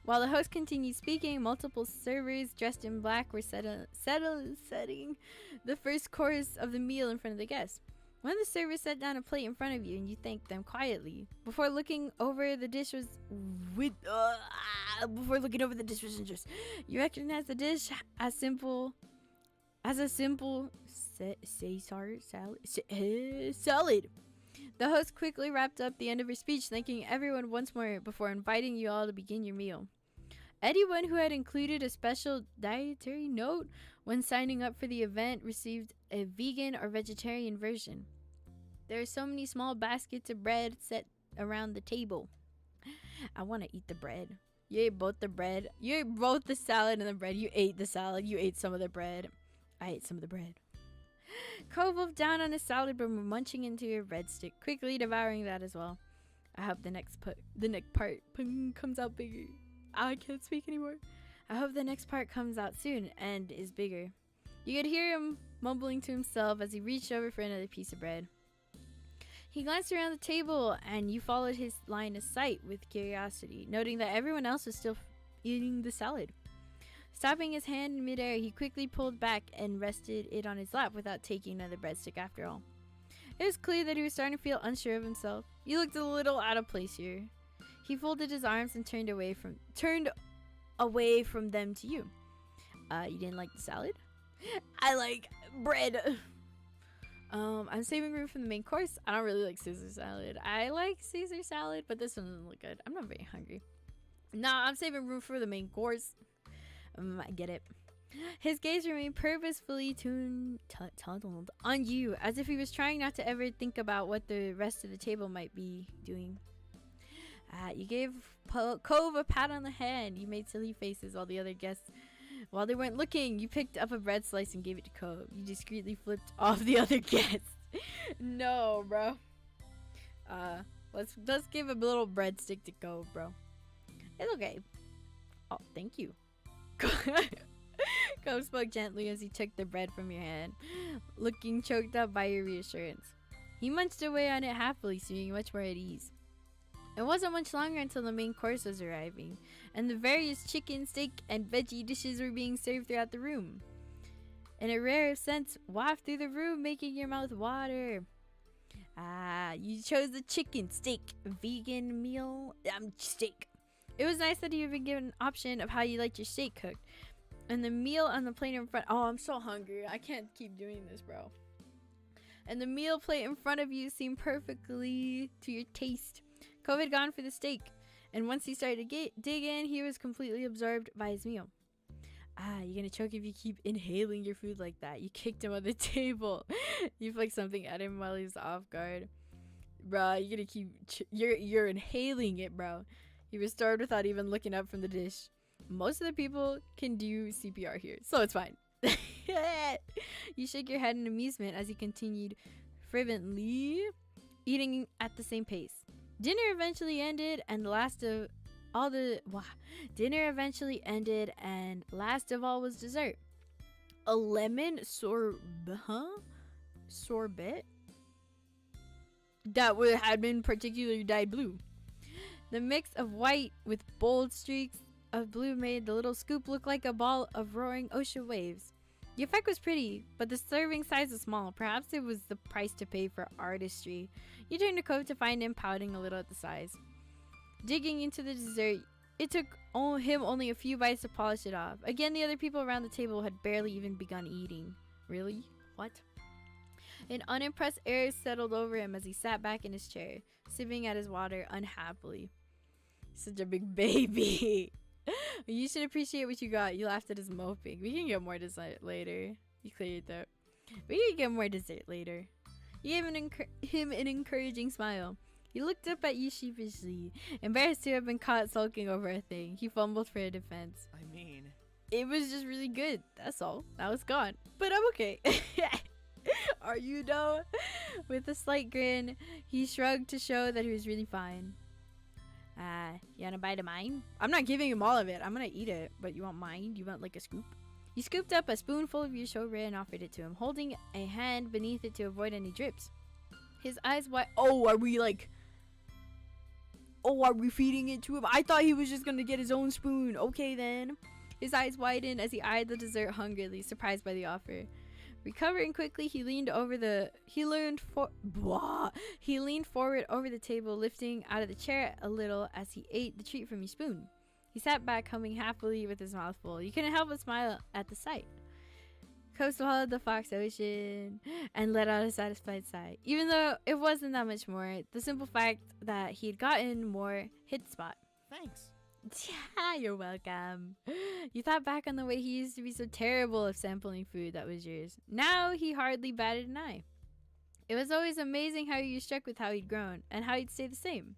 While the host continued speaking, multiple servers dressed in black were setting the first course of the meal in front of the guests. One of the servers set down a plate in front of you and you thanked them quietly. Before looking over the dish was interest, you recognized the dish as a simple Caesar salad. The host quickly wrapped up the end of her speech, thanking everyone once more before inviting you all to begin your meal. Anyone who had included a special dietary note when signing up for the event received a vegan or vegetarian version. There are so many small baskets of bread set around the table. I want to eat the bread. You ate both the bread. You ate both the salad and the bread. You ate the salad. You ate some of the bread. I ate some of the bread. Cove wolfed down on his salad but munching into your breadstick, quickly devouring that as well. I hope the next part comes out bigger. I can't speak anymore. I hope the next part comes out soon and is bigger. You could hear him mumbling to himself as he reached over for another piece of bread. He glanced around the table and you followed his line of sight with curiosity, noting that everyone else was still eating the salad. Stopping his hand in midair, he quickly pulled back and rested it on his lap without taking another breadstick after all. It was clear that he was starting to feel unsure of himself. You looked a little out of place here. He folded his arms and turned away from them to you. You didn't like the salad? I like bread. I'm saving room for the main course. I don't really like Caesar salad. I like Caesar salad, but this one doesn't look good. I'm not very hungry. Nah, I'm saving room for the main course. I get it. His gaze remained purposefully tunneled on you, as if he was trying not to ever think about what the rest of the table might be doing. You gave Cove a pat on the head. You made silly faces while the other guests, while they weren't looking, you picked up a bread slice and gave it to Cove. You discreetly flipped off the other guests. No, bro. Let's give a little breadstick to Cove, bro. It's okay. Oh, thank you. Cove spoke gently as he took the bread from your hand, looking choked up by your reassurance. He munched away on it happily, seeming much more at ease. It wasn't much longer until the main course was arriving, and the various chicken, steak, and veggie dishes were being served throughout the room. In a rare sense, waft through the room, making your mouth water. You chose the chicken, steak, vegan meal, steak. It was nice that you had been given an option of how you liked your steak cooked. And the meal on the plate in front... Oh, I'm so hungry. I can't keep doing this, bro. And the meal plate in front of you seemed perfectly to your taste. Cove had gone for the steak. And once he started to dig in, he was completely absorbed by his meal. You're gonna choke if you keep inhaling your food like that. You kicked him on the table. You flicked something at him while he was off guard. Bruh, you're gonna keep... You're inhaling it, bro. He restored without even looking up from the dish. Most of the people can do CPR here, so it's fine. You shook your head in amusement as he continued fervently eating at the same pace. Dinner eventually ended, and last of all was dessert. A lemon sorbet that had been particularly dyed blue. The mix of white with bold streaks of blue made the little scoop look like a ball of roaring ocean waves. The effect was pretty, but the serving size was small. Perhaps it was the price to pay for artistry. You turned to Cove to find him pouting a little at the size. Digging into the dessert, it took him only a few bites to polish it off. Again, the other people around the table had barely even begun eating. Really? What? An unimpressed air settled over him as he sat back in his chair, sipping at his water unhappily. Such a big baby. You should appreciate what you got. You laughed at his moping. We can get more dessert later. You cleared that. We can get more dessert later. You gave him an encouraging smile. He looked up at you sheepishly, embarrassed to have been caught sulking over a thing. He fumbled for a defense. I mean, It was just really good. That's all. Now it's gone. But I'm okay. Are you though? With a slight grin, he shrugged to show that he was really fine. You wanna bite of mine? I'm not giving him all of it. I'm gonna eat it. But you want mine? You want like a scoop? He scooped up a spoonful of your shortbread and offered it to him, holding a hand beneath it to avoid any drips. His eyes wide. Oh, are we feeding it to him? I thought he was just gonna get his own spoon. Okay then. His eyes widened as he eyed the dessert hungrily, surprised by the offer. Recovering quickly, he leaned forward over the table, lifting out of the chair a little as he ate the treat from your spoon. He sat back, humming happily with his mouth full. You couldn't help but smile at the sight. Cope swallowed the Fox Ocean and let out a satisfied sigh. Even though it wasn't that much more, the simple fact that he had gotten more hit the spot. Thanks. Yeah, you're welcome. You thought back on the way he used to be so terrible at sampling food that was yours. Now he hardly batted an eye. It was always amazing how you were struck with how he'd grown and how he'd stay the same.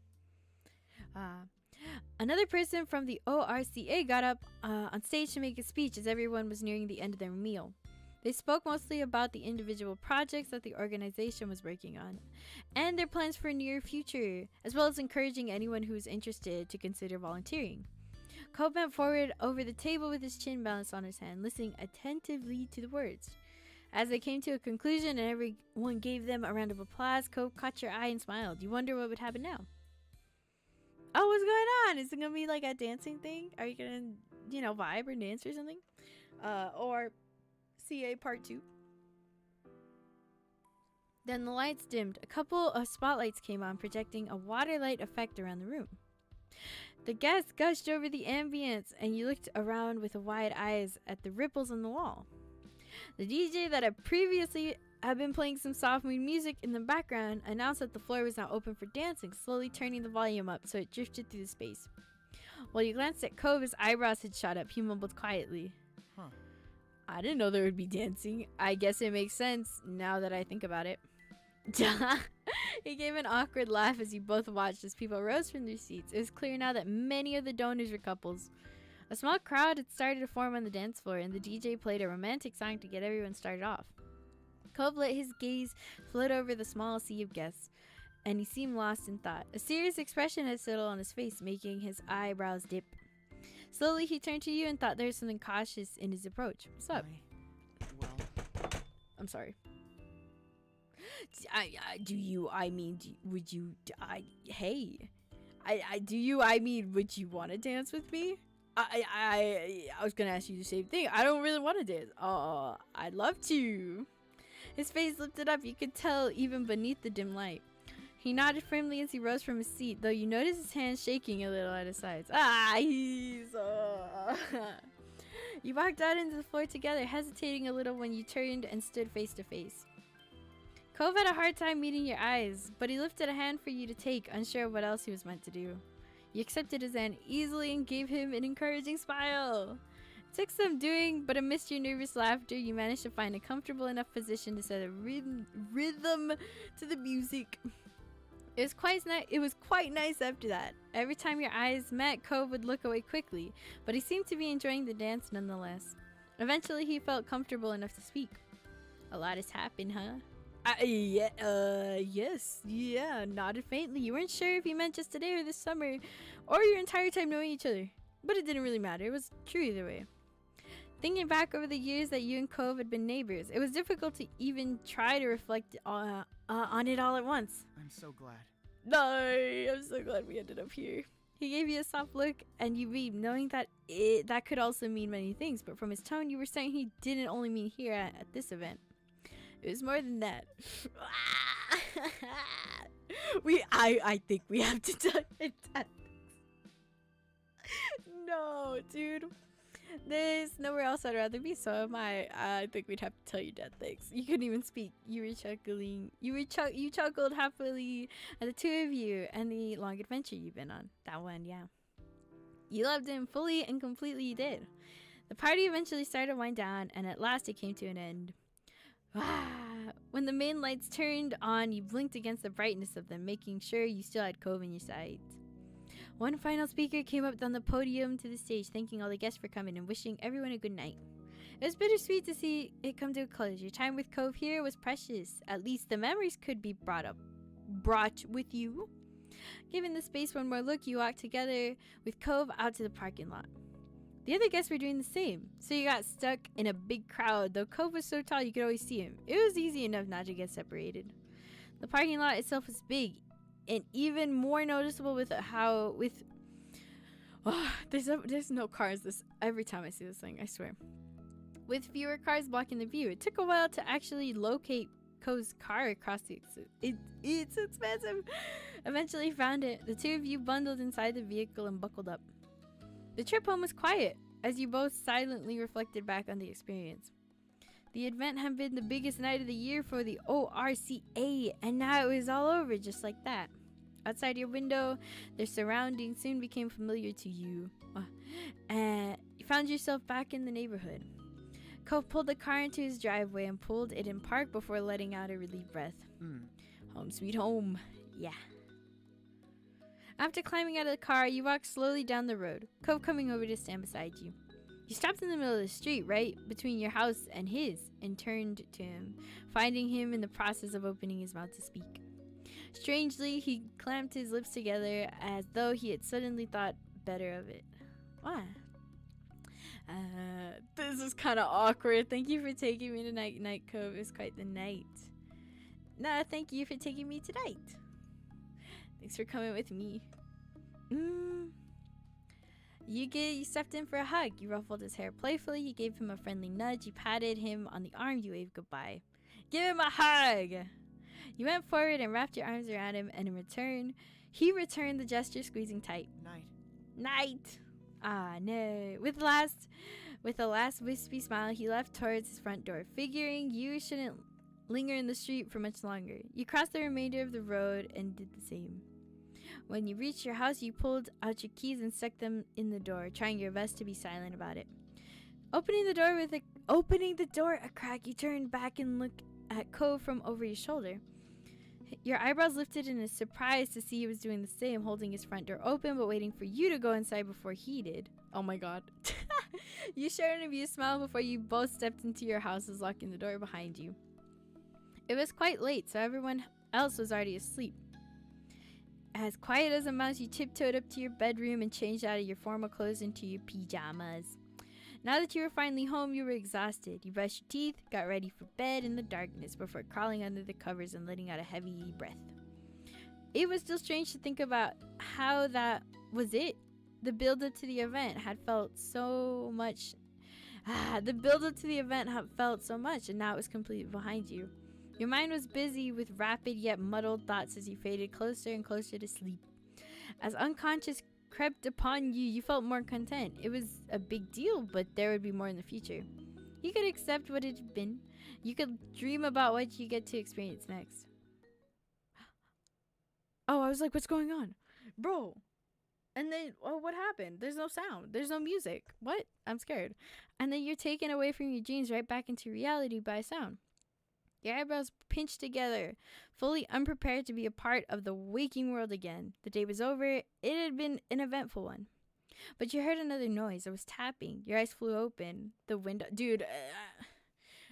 Another person from the ORCA got up on stage to make a speech as everyone was nearing the end of their meal. They spoke mostly about the individual projects that the organization was working on and their plans for a near future, as well as encouraging anyone who was interested to consider volunteering. Cope bent forward over the table with his chin balanced on his hand, listening attentively to the words. As they came to a conclusion and everyone gave them a round of applause, Cope caught your eye and smiled. You wonder what would happen now. Oh, what's going on? Is it going to be like a dancing thing? Are you going to, vibe or dance or something? Or CA Part 2. Then the lights dimmed. A couple of spotlights came on, projecting a waterlight effect around the room. The guests gushed over the ambience, and you looked around with wide eyes at the ripples on the wall. The DJ that had previously been playing some soft mood music in the background announced that the floor was now open for dancing, slowly turning the volume up so it drifted through the space. While you glanced at Cove, his eyebrows had shot up. He mumbled quietly. Huh. I didn't know there would be dancing. I guess it makes sense now that I think about it. He gave an awkward laugh as you both watched as people rose from their seats. It was clear now that many of the donors were couples. A small crowd had started to form on the dance floor, and the DJ played a romantic song to get everyone started off. Cove let his gaze float over the small sea of guests, and he seemed lost in thought. A serious expression had settled on his face, making his eyebrows dip. Slowly, he turned to you and thought there was something cautious in his approach. What's up? I'm sorry. Would you want to dance with me? I was gonna ask you the same thing. I don't really want to dance. I'd love to. His face lifted up. You could tell even beneath the dim light. He nodded firmly as he rose from his seat, though you noticed his hands shaking a little at his sides. You walked out into the floor together, hesitating a little when you turned and stood face to face. Cove had a hard time meeting your eyes, but he lifted a hand for you to take, unsure of what else he was meant to do. You accepted his hand easily and gave him an encouraging smile. It took some doing, but amidst your nervous laughter, you managed to find a comfortable enough position to set a rhythm to the music. It was quite nice after that. Every time your eyes met, Cove would look away quickly, but he seemed to be enjoying the dance nonetheless. Eventually, he felt comfortable enough to speak. A lot has happened, huh? Yes. Yeah, nodded faintly. You weren't sure if he meant just today or this summer, or your entire time knowing each other. But it didn't really matter. It was true either way. Thinking back over the years that you and Cove had been neighbors, it was difficult to even try to reflect on it all at once. I'm so glad. No, I'm so glad we ended up here. He gave you a soft look, and you beamed, knowing that that could also mean many things. But from his tone, you were saying he didn't only mean here at this event. It was more than that. I think we have to tell you that. No, dude. There's nowhere else I'd rather be, so am I. I think we'd have to tell you dead things. You couldn't even speak. You were chuckling. You chuckled happily at the two of you and the long adventure you've been on. That one, yeah. You loved him fully and completely, you did. The party eventually started to wind down, and at last it came to an end. When the main lights turned on, you blinked against the brightness of them, making sure you still had Cove in your sights. One final speaker came up on the podium to the stage, thanking all the guests for coming and wishing everyone a good night. It was bittersweet to see it come to a close. Your time with Cove here was precious. At least the memories could be brought with you. Given the space one more look, you walked together with Cove out to the parking lot. The other guests were doing the same, so you got stuck in a big crowd. Though Cove was so tall you could always see him, it was easy enough not to get separated. The parking lot itself was big, and even more noticeable there's no cars this every time I see this thing, I swear. With fewer cars blocking the view, it took a while to actually locate Cove's car across it's expensive. Eventually found it. The two of you bundled inside the vehicle and buckled up. The trip home was quiet as you both silently reflected back on the experience. The event had been the biggest night of the year for the ORCA, and now it was all over just like that. Outside your window, their surroundings soon became familiar to you, and you found yourself back in the neighborhood. Cove pulled the car into his driveway and pulled it in park before letting out a relieved breath. Home sweet home. Yeah. After climbing out of the car, you walked slowly down the road, Cove coming over to stand beside you. You stopped in the middle of the street, right between your house and his, and turned to him, finding him in the process of opening his mouth to speak. Strangely, he clamped his lips together as though he had suddenly thought better of it. What? This is kind of awkward. Thank you for taking me tonight, Night Cove. It was quite the night. Nah, thank you for taking me tonight. Thanks for coming with me. You stepped in for a hug. You ruffled his hair playfully. You gave him a friendly nudge. You patted him on the arm. You waved goodbye. Give him a hug! You went forward and wrapped your arms around him, and in return, he returned the gesture, squeezing tight. Night. Ah, no. With a last wispy smile, he left towards his front door, figuring you shouldn't linger in the street for much longer. You crossed the remainder of the road and did the same. When you reached your house, you pulled out your keys and stuck them in the door, trying your best to be silent about it. Opening the door a crack, you turned back and looked at Cove from over your shoulder. Your eyebrows lifted in a surprise to see he was doing the same, holding his front door open but waiting for you to go inside before he did. Oh my god. You shared an amused smile before you both stepped into your houses, locking the door behind you. It was quite late, so everyone else was already asleep. As quiet as a mouse, you tiptoed up to your bedroom and changed out of your formal clothes into your pajamas. Now that you were finally home, you were exhausted. You brushed your teeth, got ready for bed in the darkness before crawling under the covers and letting out a heavy breath. It was still strange to think about how that was it. The build-up to the event had felt so much. And now it was completely behind you. Your mind was busy with rapid yet muddled thoughts as you faded closer and closer to sleep. As unconscious crept upon you, you felt more content. It was a big deal, but there would be more in the future. You could accept what it had been. You could dream about what you get to experience next. Oh, I was like, what's going on? Bro. And then, what happened? There's no sound. There's no music. What? I'm scared. And then you're taken away from your dreams right back into reality by sound. Your eyebrows pinched together, fully unprepared to be a part of the waking world again. The day was over. It had been an eventful one. But you heard another noise. It was tapping. Your eyes flew open. The window... Dude,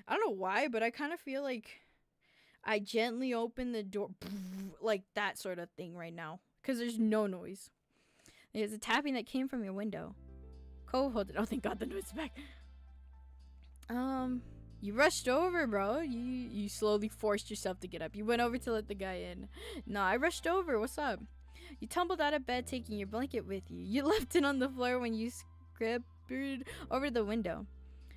I don't know why, but I kind of feel like I gently opened the door. Like that sort of thing right now. Because there's no noise. There's a tapping that came from your window. Cove, hold it. Oh, thank God the noise is back. You rushed over, bro. You slowly forced yourself to get up. You went over to let the guy in. No, I rushed over. What's up? You tumbled out of bed, taking your blanket with you. You left it on the floor when you scrappered over the window.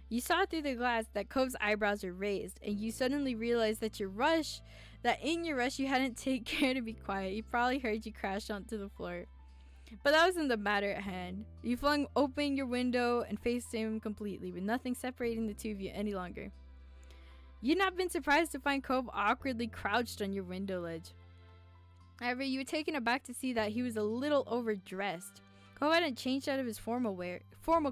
You saw through the glass that Cove's eyebrows were raised, and you suddenly realized that in your rush you hadn't taken care to be quiet. He probably heard you crash onto the floor. But that wasn't the matter at hand. You flung open your window and faced him completely, with nothing separating the two of you any longer. You'd not been surprised to find Cove awkwardly crouched on your window ledge. However, you were taken aback to see that he was a little overdressed. Cove hadn't changed out of his formal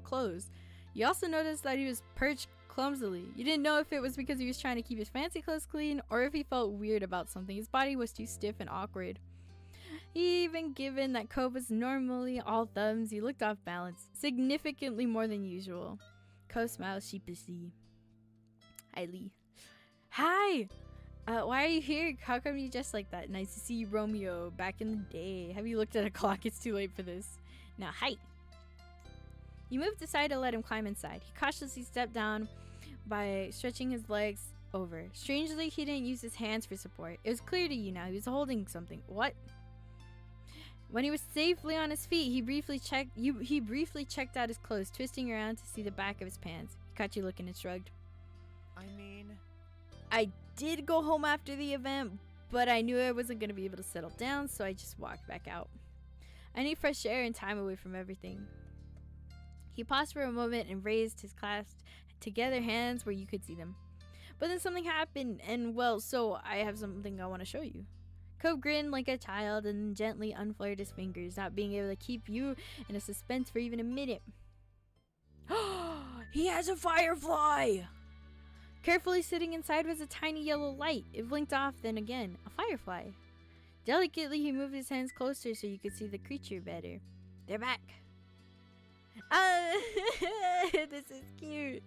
clothes. You also noticed that he was perched clumsily. You didn't know if it was because he was trying to keep his fancy clothes clean or if he felt weird about something. His body was too stiff and awkward. Even given that Cove was normally all thumbs, he looked off balance, significantly more than usual. Cove smiled sheepishly. Hi, Lee. Hi! Why are you here? How come you dressed like that? Nice to see you, Romeo. Back in the day. Have you looked at a clock? It's too late for this. Now, hi! He moved aside to let him climb inside. He cautiously stepped down by stretching his legs over. Strangely, he didn't use his hands for support. It was clear to you now. He was holding something. What? When he was safely on his feet, he briefly checked out his clothes, twisting around to see the back of his pants. He caught you looking and shrugged. I mean... I did go home after the event, but I knew I wasn't going to be able to settle down, so I just walked back out. I need fresh air and time away from everything. He paused for a moment and raised his clasped together hands where you could see them. But then something happened, and well, so I have something I want to show you. Cove grinned like a child and then gently unflared his fingers, not being able to keep you in a suspense for even a minute. He has a firefly! Carefully sitting inside was a tiny yellow light. It blinked off, then again, a firefly. Delicately, he moved his hands closer so you could see the creature better. They're back. This is cute.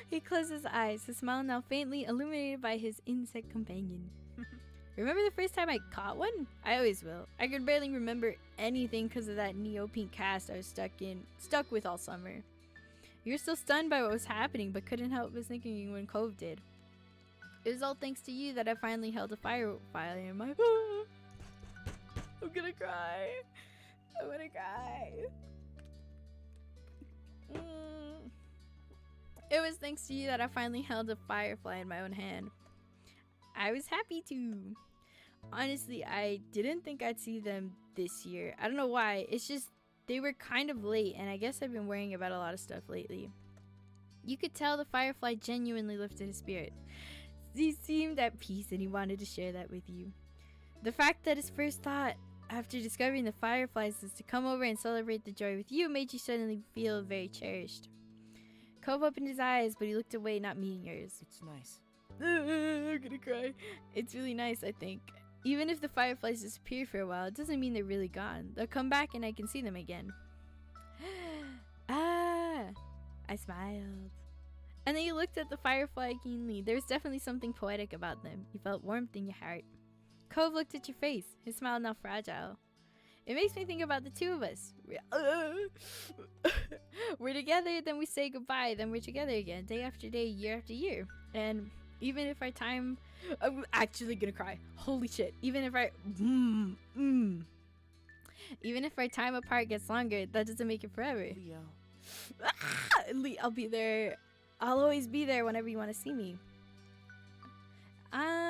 He closed his eyes, his smile now faintly illuminated by his insect companion. Remember the first time I caught one? I always will. I could barely remember anything because of that neo-pink cast I was stuck with all summer. You were still stunned by what was happening, but couldn't help but thinking when Cove did. It was all thanks to you that I finally held a firefly in my... I'm gonna cry. I'm gonna cry. It was thanks to you that I finally held a firefly in my own hand. I was happy to. Honestly, I didn't think I'd see them this year. I don't know why. It's just they were kind of late, and I guess I've been worrying about a lot of stuff lately. You could tell the firefly genuinely lifted his spirit. He seemed at peace, and he wanted to share that with you. The fact that his first thought after discovering the fireflies is to come over and celebrate the joy with you made you suddenly feel very cherished. Cove opened his eyes, but he looked away, not meeting yours. It's nice. I'm gonna cry. It's really nice, I think. Even if the fireflies disappear for a while, it doesn't mean they're really gone. They'll come back and I can see them again. I smiled. And then you looked at the firefly keenly. There was definitely something poetic about them. You felt warmth in your heart. Cove looked at your face, his smile now fragile. It makes me think about the two of us. We're together, then we say goodbye, then we're together again, day after day, year after year. And even if our time... I'm actually gonna cry. Holy shit. Even if our time apart gets longer, that doesn't make it forever. Leo. I'll be there. I'll always be there whenever you want to see me.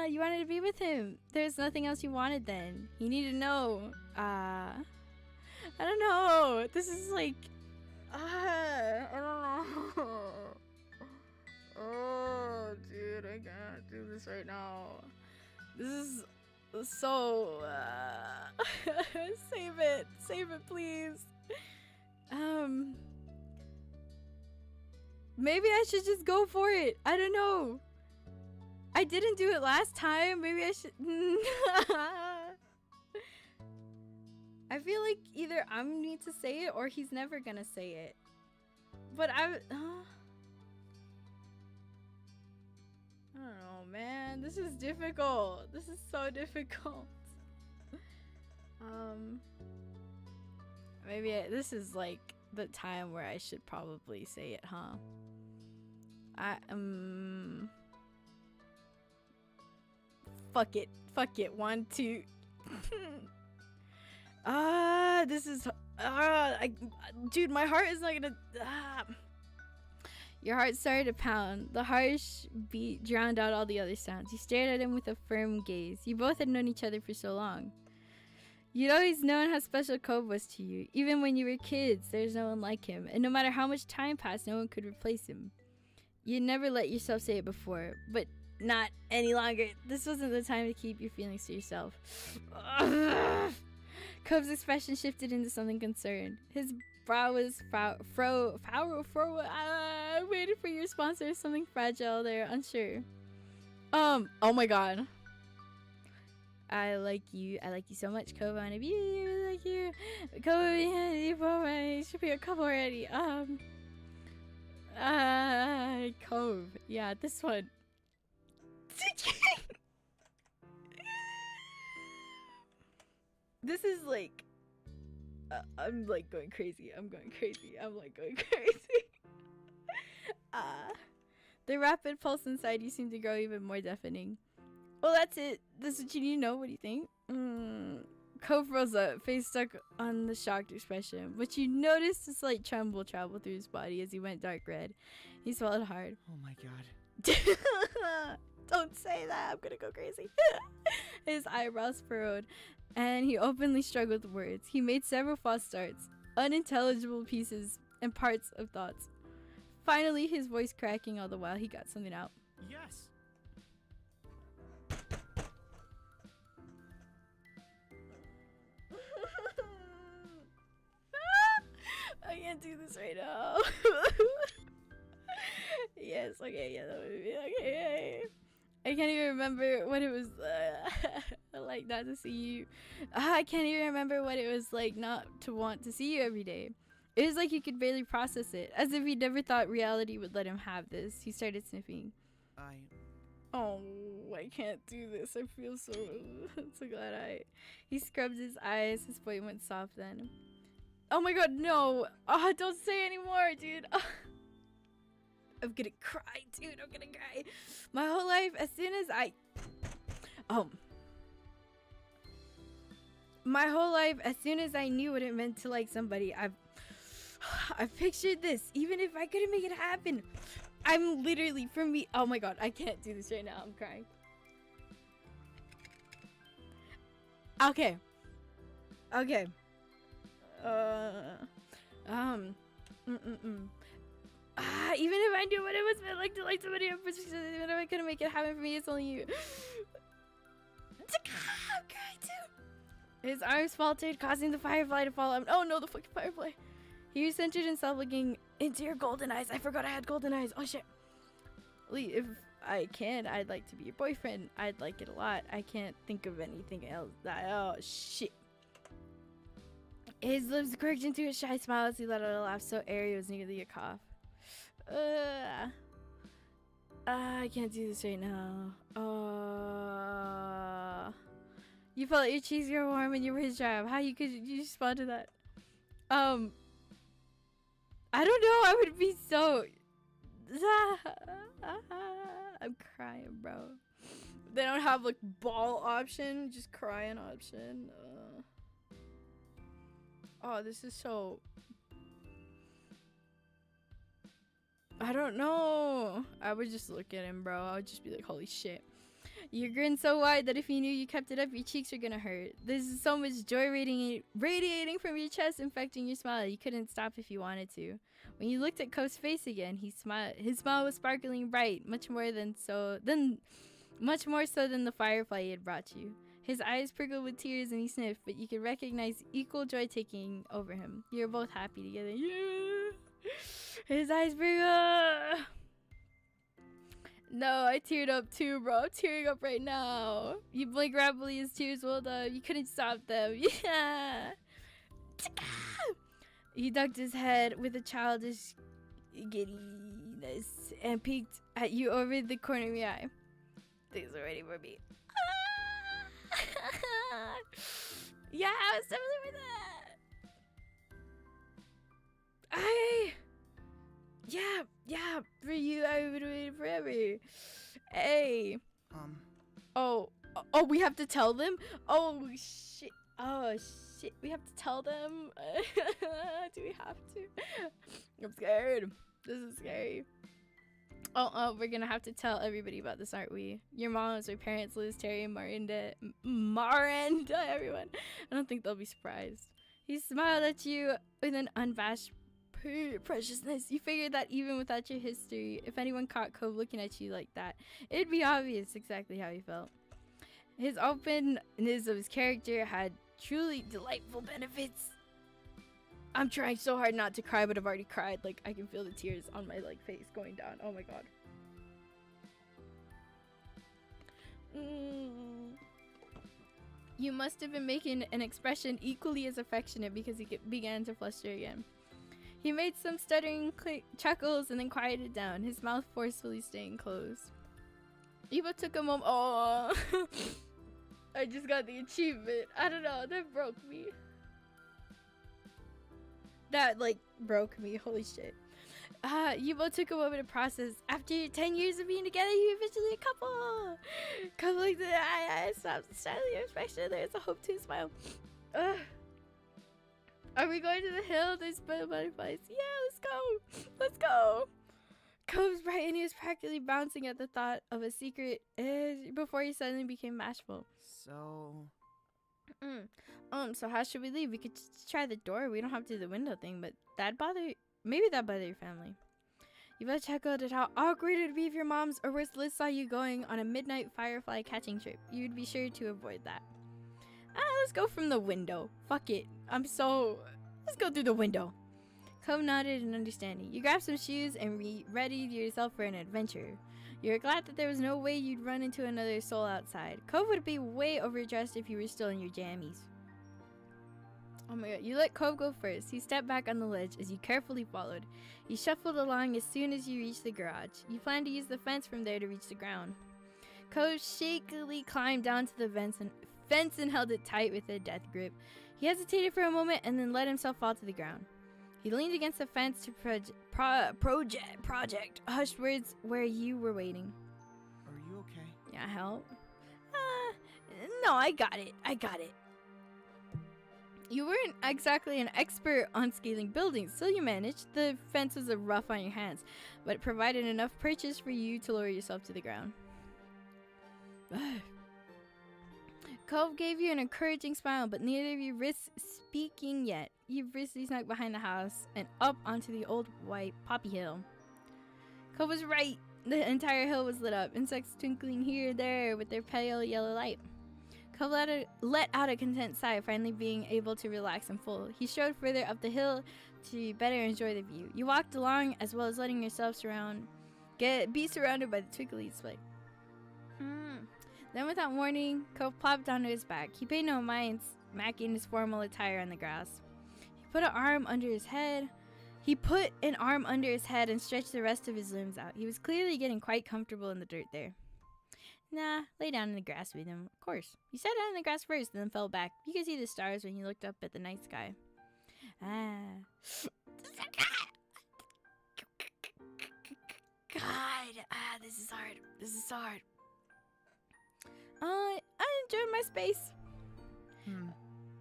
You wanted to be with him. There's nothing else you wanted then. You need to know. I don't know. This is like... I don't know. Oh, dude, I can't do this right now. This is so... Save it. Save it, please. Maybe I should just go for it. I don't know. I didn't do it last time. Maybe I should... I feel like either I need to say it or he's never gonna say it. But I don't know, man. This is difficult. This is so difficult. Maybe this is like the time where I should probably say it, huh? Fuck it. Fuck it. 1, 2. This is... dude, my heart is not gonna... Your heart started to pound. The harsh beat drowned out all the other sounds. You stared at him with a firm gaze. You both had known each other for so long. You'd always known how special Cove was to you. Even when you were kids, there's no one like him. And no matter how much time passed, no one could replace him. You'd never let yourself say it before, but not any longer. This wasn't the time to keep your feelings to yourself. Cove's expression shifted into something concerned. His brow was I waited for your response. There was something fragile there, unsure. Oh my god. I like you so much, Cove. I wanna be you, I like you. Cove, should be a couple already. Cove. Yeah, this one. This is like, I'm like going crazy. I'm like going crazy. The rapid pulse inside you seemed to grow even more deafening. Well, that's it. That's what you need to know. What do you think? Cove rose up, face stuck on the shocked expression, but you noticed a slight tremble travel through his body as he went dark red. He swallowed hard. Oh my god. Don't say that. I'm gonna go crazy. His eyebrows furrowed, and he openly struggled with words. He made several false starts, unintelligible pieces and parts of thoughts. Finally, his voice cracking all the while, he got something out. Yes. I can't do this right now. Yes, okay, yeah, that would be okay. I can't even remember what it was like not to see you. I can't even remember what it was like not to want to see you every day. It was like he could barely process it, as if he never thought reality would let him have this. He started sniffing. Oh, I can't do this. I feel so glad He scrubbed his eyes. His voice went soft then. Oh my god, no. Oh, don't say anymore, dude. I'm gonna cry, dude. I'm gonna cry. My whole life, as soon as my whole life, as soon as I knew what it meant to like somebody, I've pictured this. Even if I couldn't make it happen, I'm literally, for me, oh my god, I can't do this right now. I'm crying. Okay. Even if I knew what it was meant like to like somebody, even if I couldn't make it happen for me, it's only you. I'm crying too. His arms faltered, causing the firefly to fall out. Oh no, the fucking firefly. He centered himself, looking into your golden eyes. I forgot I had golden eyes. Oh shit. Lee, if I can, I'd like to be your boyfriend. I'd like it a lot. I can't think of anything else. Oh shit. His lips quirked into a shy smile as he let out a laugh so airy it was nearly a cough. I can't do this right now. You felt your cheeks were warm and you were his job. How you respond to that? I don't know. I would be so. I'm crying, bro. They don't have like ball option, just crying option. Oh, this is so. I don't know. I would just look at him, bro. I would just be like, holy shit. You grin so wide that if you knew you kept it up, your cheeks are gonna hurt. There's so much joy radiating from your chest, infecting your smile. You couldn't stop if you wanted to. When you looked at Co's face again, he smiled. His smile was sparkling bright, much more so than the firefly he had brought you. His eyes prickled with tears and he sniffed, but you could recognize equal joy taking over him. You were both happy together. Yeah. His eyes prickled. No, I teared up too, bro. I'm tearing up right now. You blinked rapidly as tears welled up. You couldn't stop them. Yeah. He ducked his head with a childish giddiness and peeked at you over the corner of your eye. Things are ready for me. Yeah, I was definitely for that. Yeah, for you, I would wait forever. Hey. Oh, we have to tell them? Oh, shit. We have to tell them? Do we have to? I'm scared. This is scary. Oh, we're gonna have to tell everybody about this, aren't we? Your moms, your parents, Liz, Terry, Marinda, everyone. I don't think they'll be surprised. He smiled at you with an unabashed preciousness. You figured that even without your history, if anyone caught Cove looking at you like that, it'd be obvious exactly how he felt. His openness of his character had truly delightful benefits. I'm trying so hard not to cry, but I've already cried. Like, I can feel the tears on my face going down. Oh my god. You must have been making an expression equally as affectionate because he began to fluster again. He made some stuttering chuckles and then quieted down, his mouth forcefully staying closed. Yubo took a moment. Oh, I just got the achievement. I don't know. That broke me. That, like, broke me. Holy shit. Yubo took a moment to process. After 10 years of being together, you're officially a couple. Couple like that. I stopped styling your expression. There's a hope to his smile. Are we going to the hill? There's butterflies. Yeah, let's go. Let's go. Cove's bright and he was practically bouncing at the thought of a secret before he suddenly became bashful. So... So how should we leave? We could just try the door. We don't have to do the window thing, but maybe that bother your family. You both chuckled at how awkward it would be if your moms or worse Liz saw you going on a midnight firefly catching trip. You'd be sure to avoid that. Let's go from the window. Fuck it. Let's go through the window. Cove nodded in understanding. You grabbed some shoes and readied yourself for an adventure. You were glad that there was no way you'd run into another soul outside. Cove would be way overdressed if you were still in your jammies. Oh my god, you let Cove go first. He stepped back on the ledge as you carefully followed. He shuffled along as soon as you reached the garage. You planned to use the fence from there to reach the ground. Cove shakily climbed down to the fence and held it tight with a death grip. He hesitated for a moment and then let himself fall to the ground. He leaned against the fence to project hushed words where you were waiting. Are you okay? Yeah, help? No, I got it. You weren't exactly an expert on scaling buildings, so you managed. The fence was rough on your hands, but it provided enough purchase for you to lower yourself to the ground. Cove gave you an encouraging smile, but neither of you risked speaking yet. You briskly snuck behind the house and up onto the old white poppy hill. Cove was right. The entire hill was lit up, insects twinkling here and there with their pale yellow light. Cove let out a content sigh, finally being able to relax and full. He strode further up the hill to better enjoy the view. You walked along as well as letting yourself be surrounded by the twinkly display. Then without warning, Cove plopped onto his back. He paid no mind smacking his formal attire on the grass. He put an arm under his head and stretched the rest of his limbs out. He was clearly getting quite comfortable in the dirt there. Nah, lay down in the grass with him. Of course. He sat down in the grass first and then fell back. You could see the stars when he looked up at the night sky. God, this is hard. I enjoyed my space.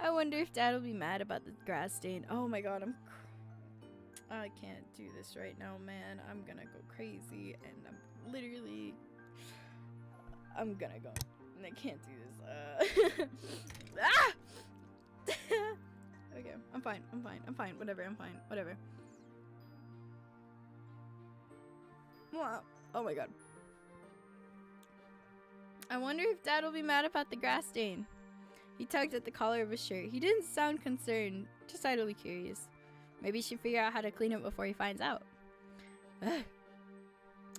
I wonder if Dad will be mad about the grass stain. Oh my god, I can't do this right now, man. I'm gonna go crazy, and I'm gonna go. And I can't do this. Okay, I'm fine. Whatever. Wow. Oh my god. I wonder if Dad will be mad about the grass stain. He tugged at the collar of his shirt. He didn't sound concerned, just idly curious. Maybe he should figure out how to clean it before he finds out.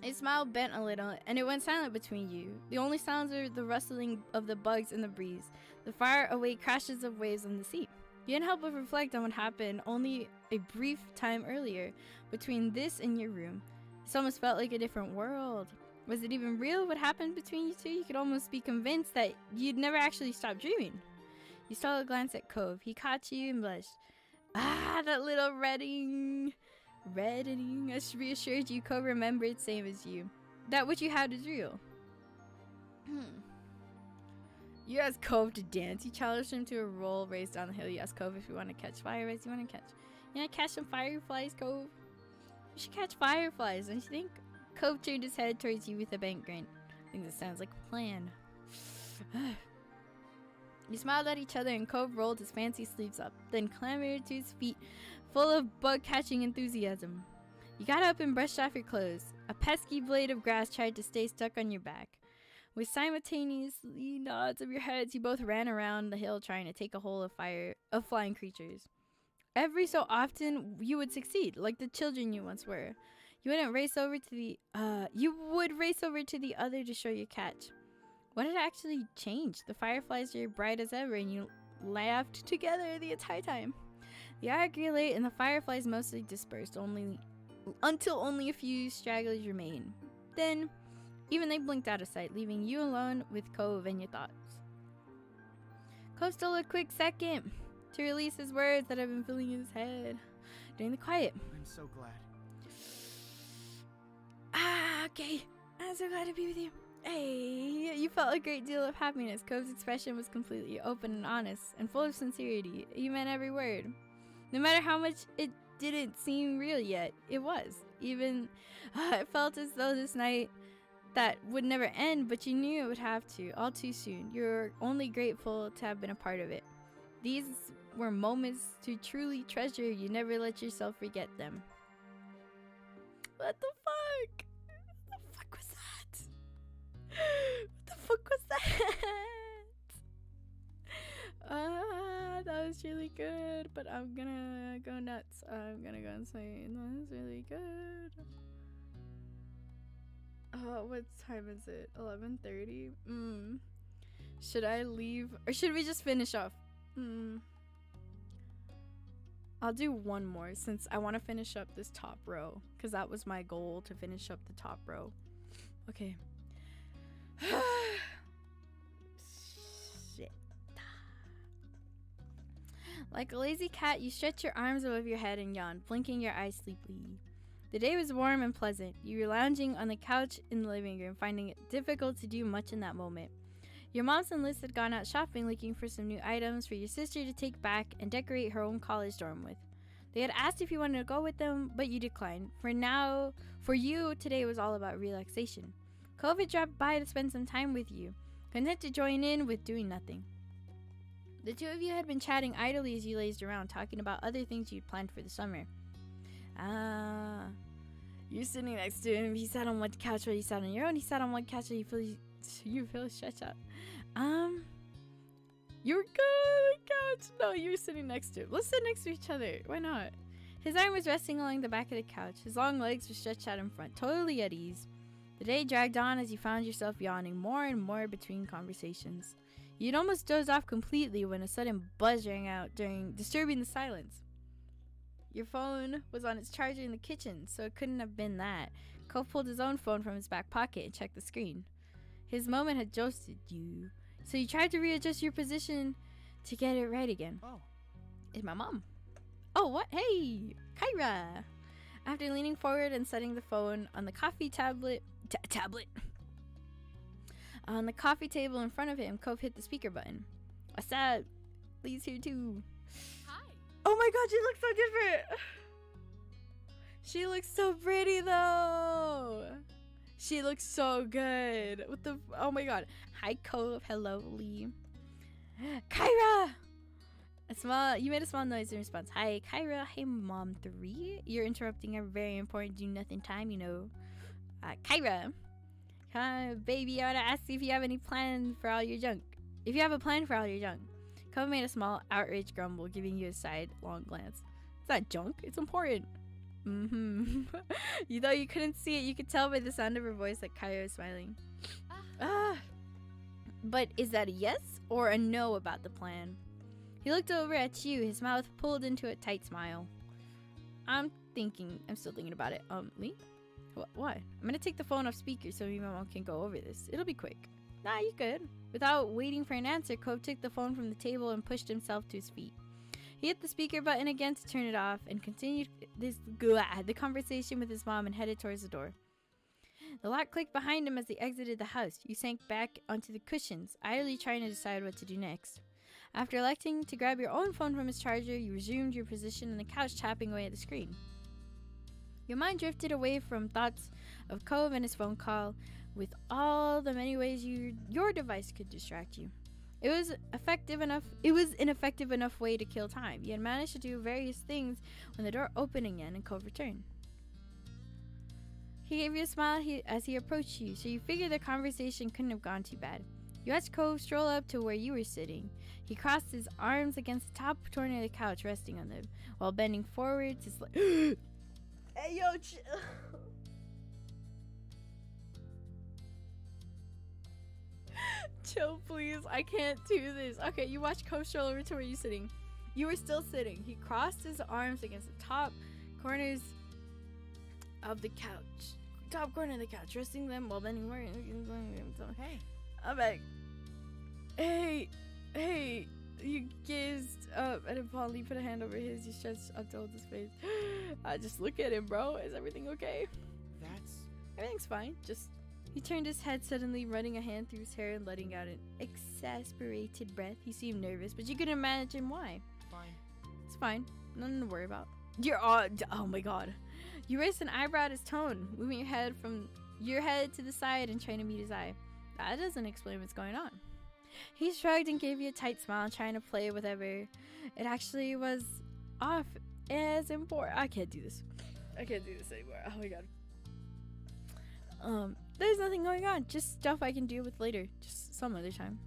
His smile bent a little, and it went silent between you. The only sounds were the rustling of the bugs in the breeze, the far-away crashes of waves on the sea. You couldn't help but reflect on what happened only a brief time earlier between this and your room. This almost felt like a different world. Was it even real what happened between you two? You could almost be convinced that you'd never actually stopped dreaming. You stole a glance at Cove. He caught you and blushed. That little reddening. I reassured you Cove remembered same as you. That what you had is real. You asked Cove to dance. You challenged him to a roll race down the hill. You asked Cove if you want to catch fireflies. You want to catch some fireflies, Cove? You should catch fireflies, don't you think? Cove turned his head towards you with a bent grin. I think this sounds like a plan. You smiled at each other and Cove rolled his fancy sleeves up, then clambered to his feet, full of bug-catching enthusiasm. You got up and brushed off your clothes. A pesky blade of grass tried to stay stuck on your back. With simultaneous nods of your heads, you both ran around the hill trying to take a hold of flying creatures. Every so often, you would succeed, like the children you once were. You would race over to the other to show your catch. What had actually changed? The fireflies were bright as ever, and you laughed together the entire time. The hour grew late, and the fireflies mostly dispersed, until only a few stragglers remained. Then, even they blinked out of sight, leaving you alone with Cove and your thoughts. Cove stole a quick second to release his words that had been filling his head during the quiet. I'm so glad. Okay. I'm so glad to be with you. Hey, you felt a great deal of happiness. Cove's expression was completely open and honest, and full of sincerity. He meant every word. No matter how much it didn't seem real yet, it was. Even, it felt as though this night that would never end, but you knew it would have to, all too soon. You're only grateful to have been a part of it. These were moments to truly treasure. You never let yourself forget them. What the fuck? What the fuck was that? What the fuck was that? That was really good, but I'm gonna go nuts. I'm gonna go insane. That was really good. What time is it? 11:30? Should I leave? Or should we just finish off? I'll do one more since I want to finish up this top row. Because that was my goal, to finish up the top row. Okay. Shit. Like a lazy cat, you stretch your arms above your head and yawn, blinking your eyes sleepily. The day was warm and pleasant. You were lounging on the couch in the living room, finding it difficult to do much in that moment. Your moms and Liz had gone out shopping, looking for some new items for your sister to take back and decorate her own college dorm with. They had asked if you wanted to go with them, but you declined. For you, today was all about relaxation. COVID dropped by to spend some time with you, content to join in with doing nothing. The two of you had been chatting idly as you lazed around, talking about other things you'd planned for the summer. You're sitting next to him. He sat on one couch while you sat on your own. He sat on one couch while you feel shut up. You were good on the couch. No, you were sitting next to him. Let's sit next to each other. Why not? His arm was resting along the back of the couch. His long legs were stretched out in front, totally at ease. The day dragged on as you found yourself yawning more and more between conversations. You'd almost dozed off completely when a sudden buzz rang out, disturbing the silence. Your phone was on its charger in the kitchen, so it couldn't have been that. Cove pulled his own phone from his back pocket and checked the screen. His moment had josted you, so you tried to readjust your position to get it right again. Oh. It's my mom. Oh, what? Hey, Kyra. After leaning forward and setting the phone on the coffee on the coffee table in front of him, Cove hit the speaker button. What's up? Lee's here too. Hi. Oh my god, she looks so different. She looks so pretty though. She looks so good. Oh my god. Hi Cove. Hello Lee. Kyra! You made a small noise in response. Hi Kyra. Hey Mom 3. You're interrupting a very important do nothing time, you know. Kyra. Baby, I want to ask you if you have any plan for all your junk. If you have a plan for all your junk. Cove made a small outraged grumble, giving you a sidelong glance. It's not junk. It's important. Though you couldn't see it, you could tell by the sound of her voice that Kyra was smiling. But is that a yes or a no about the plan? He looked over at you, his mouth pulled into a tight smile. I'm still thinking about it. Lee? What? I'm gonna take the phone off speaker so me and my mom can go over this. It'll be quick. Nah, you good. Without waiting for an answer, Cove took the phone from the table and pushed himself to his feet. He hit the speaker button again to turn it off and continued the conversation with his mom and headed towards the door. The lock clicked behind him as they exited the house. You sank back onto the cushions, idly trying to decide what to do next. After electing to grab your own phone from his charger, you resumed your position on the couch, tapping away at the screen. Your mind drifted away from thoughts of Cove and his phone call, with all the many ways your device could distract you. It was an effective enough way to kill time. You had managed to do various things when the door opened again and Cove returned. He gave you a smile as he approached you, so you figured the conversation couldn't have gone too bad. You watched Cove stroll up to where you were sitting. He crossed his arms against the top corner of the couch, resting on them, while bending forward to Hey, yo, Chill, please. I can't do this. Okay, you watch Cove stroll over to where you sitting. You were still sitting. He crossed his arms against the top corners of the couch. Top corner of the couch, resting them while bending more. Hey. I'm back. Hey. You gazed up at him fondly, put a hand over his. You stretched up to hold his face. Just look at him, bro. Is everything okay? Everything's fine. He turned his head suddenly, running a hand through his hair and letting out an exasperated breath. He seemed nervous, but you could imagine why. Fine. It's fine. Nothing to worry about. You're oh my god. You raised an eyebrow at his tone, moving your head from your head to the side and trying to meet his eye. That doesn't explain what's going on. He shrugged and gave you a tight smile, trying to play whatever it actually was off as important. I can't do this anymore. Oh my god. There's nothing going on. Just stuff I can deal with later. Just some other time.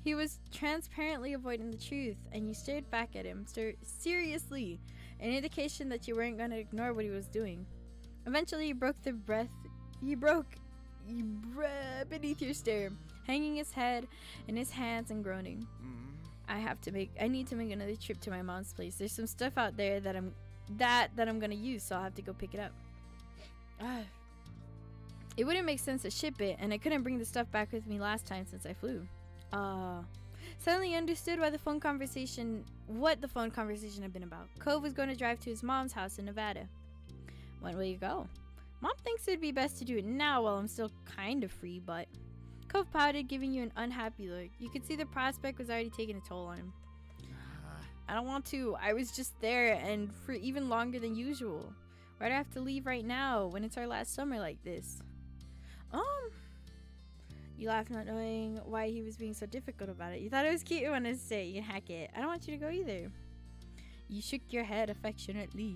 He was transparently avoiding the truth, and you stared back at him, seriously, an indication that you weren't going to ignore what he was doing. Eventually, you broke beneath your stare, hanging his head in his hands and groaning. I need to make another trip to my mom's place. There's some stuff out there that I'm gonna use, so I'll have to go pick it up. It wouldn't make sense to ship it, and I couldn't bring the stuff back with me last time since I flew. Suddenly understood what the phone conversation had been about. Cove was going to drive to his mom's house in Nevada. When will you go? Mom thinks it'd be best to do it now while I'm still kind of free, but... Cove pouted, giving you an unhappy look. You could see the prospect was already taking a toll on him. I don't want to. I was just there, and for even longer than usual. Why'd I have to leave right now when it's our last summer like this? You laughed, not knowing why he was being so difficult about it. You thought it was cute. You wanted to say, you can hack it. I don't want you to go either. You shook your head affectionately.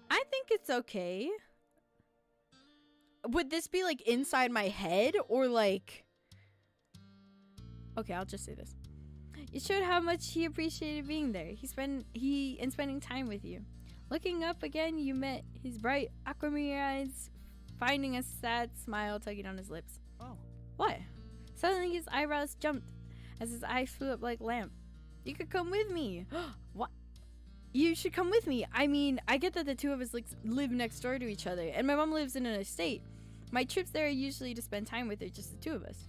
I think it's okay. Would this be like inside my head or like... Okay, I'll just say this. You showed how much he appreciated being there. And spending time with you. Looking up again, you met his bright aquamarine eyes, finding a sad smile tugging on his lips. Oh. What? Suddenly his eyebrows jumped as his eyes flew up like lamp. You could come with me. What? You should come with me. I mean, I get that the two of us live next door to each other, and my mom lives in an estate. My trips there are usually to spend time with her, just the two of us.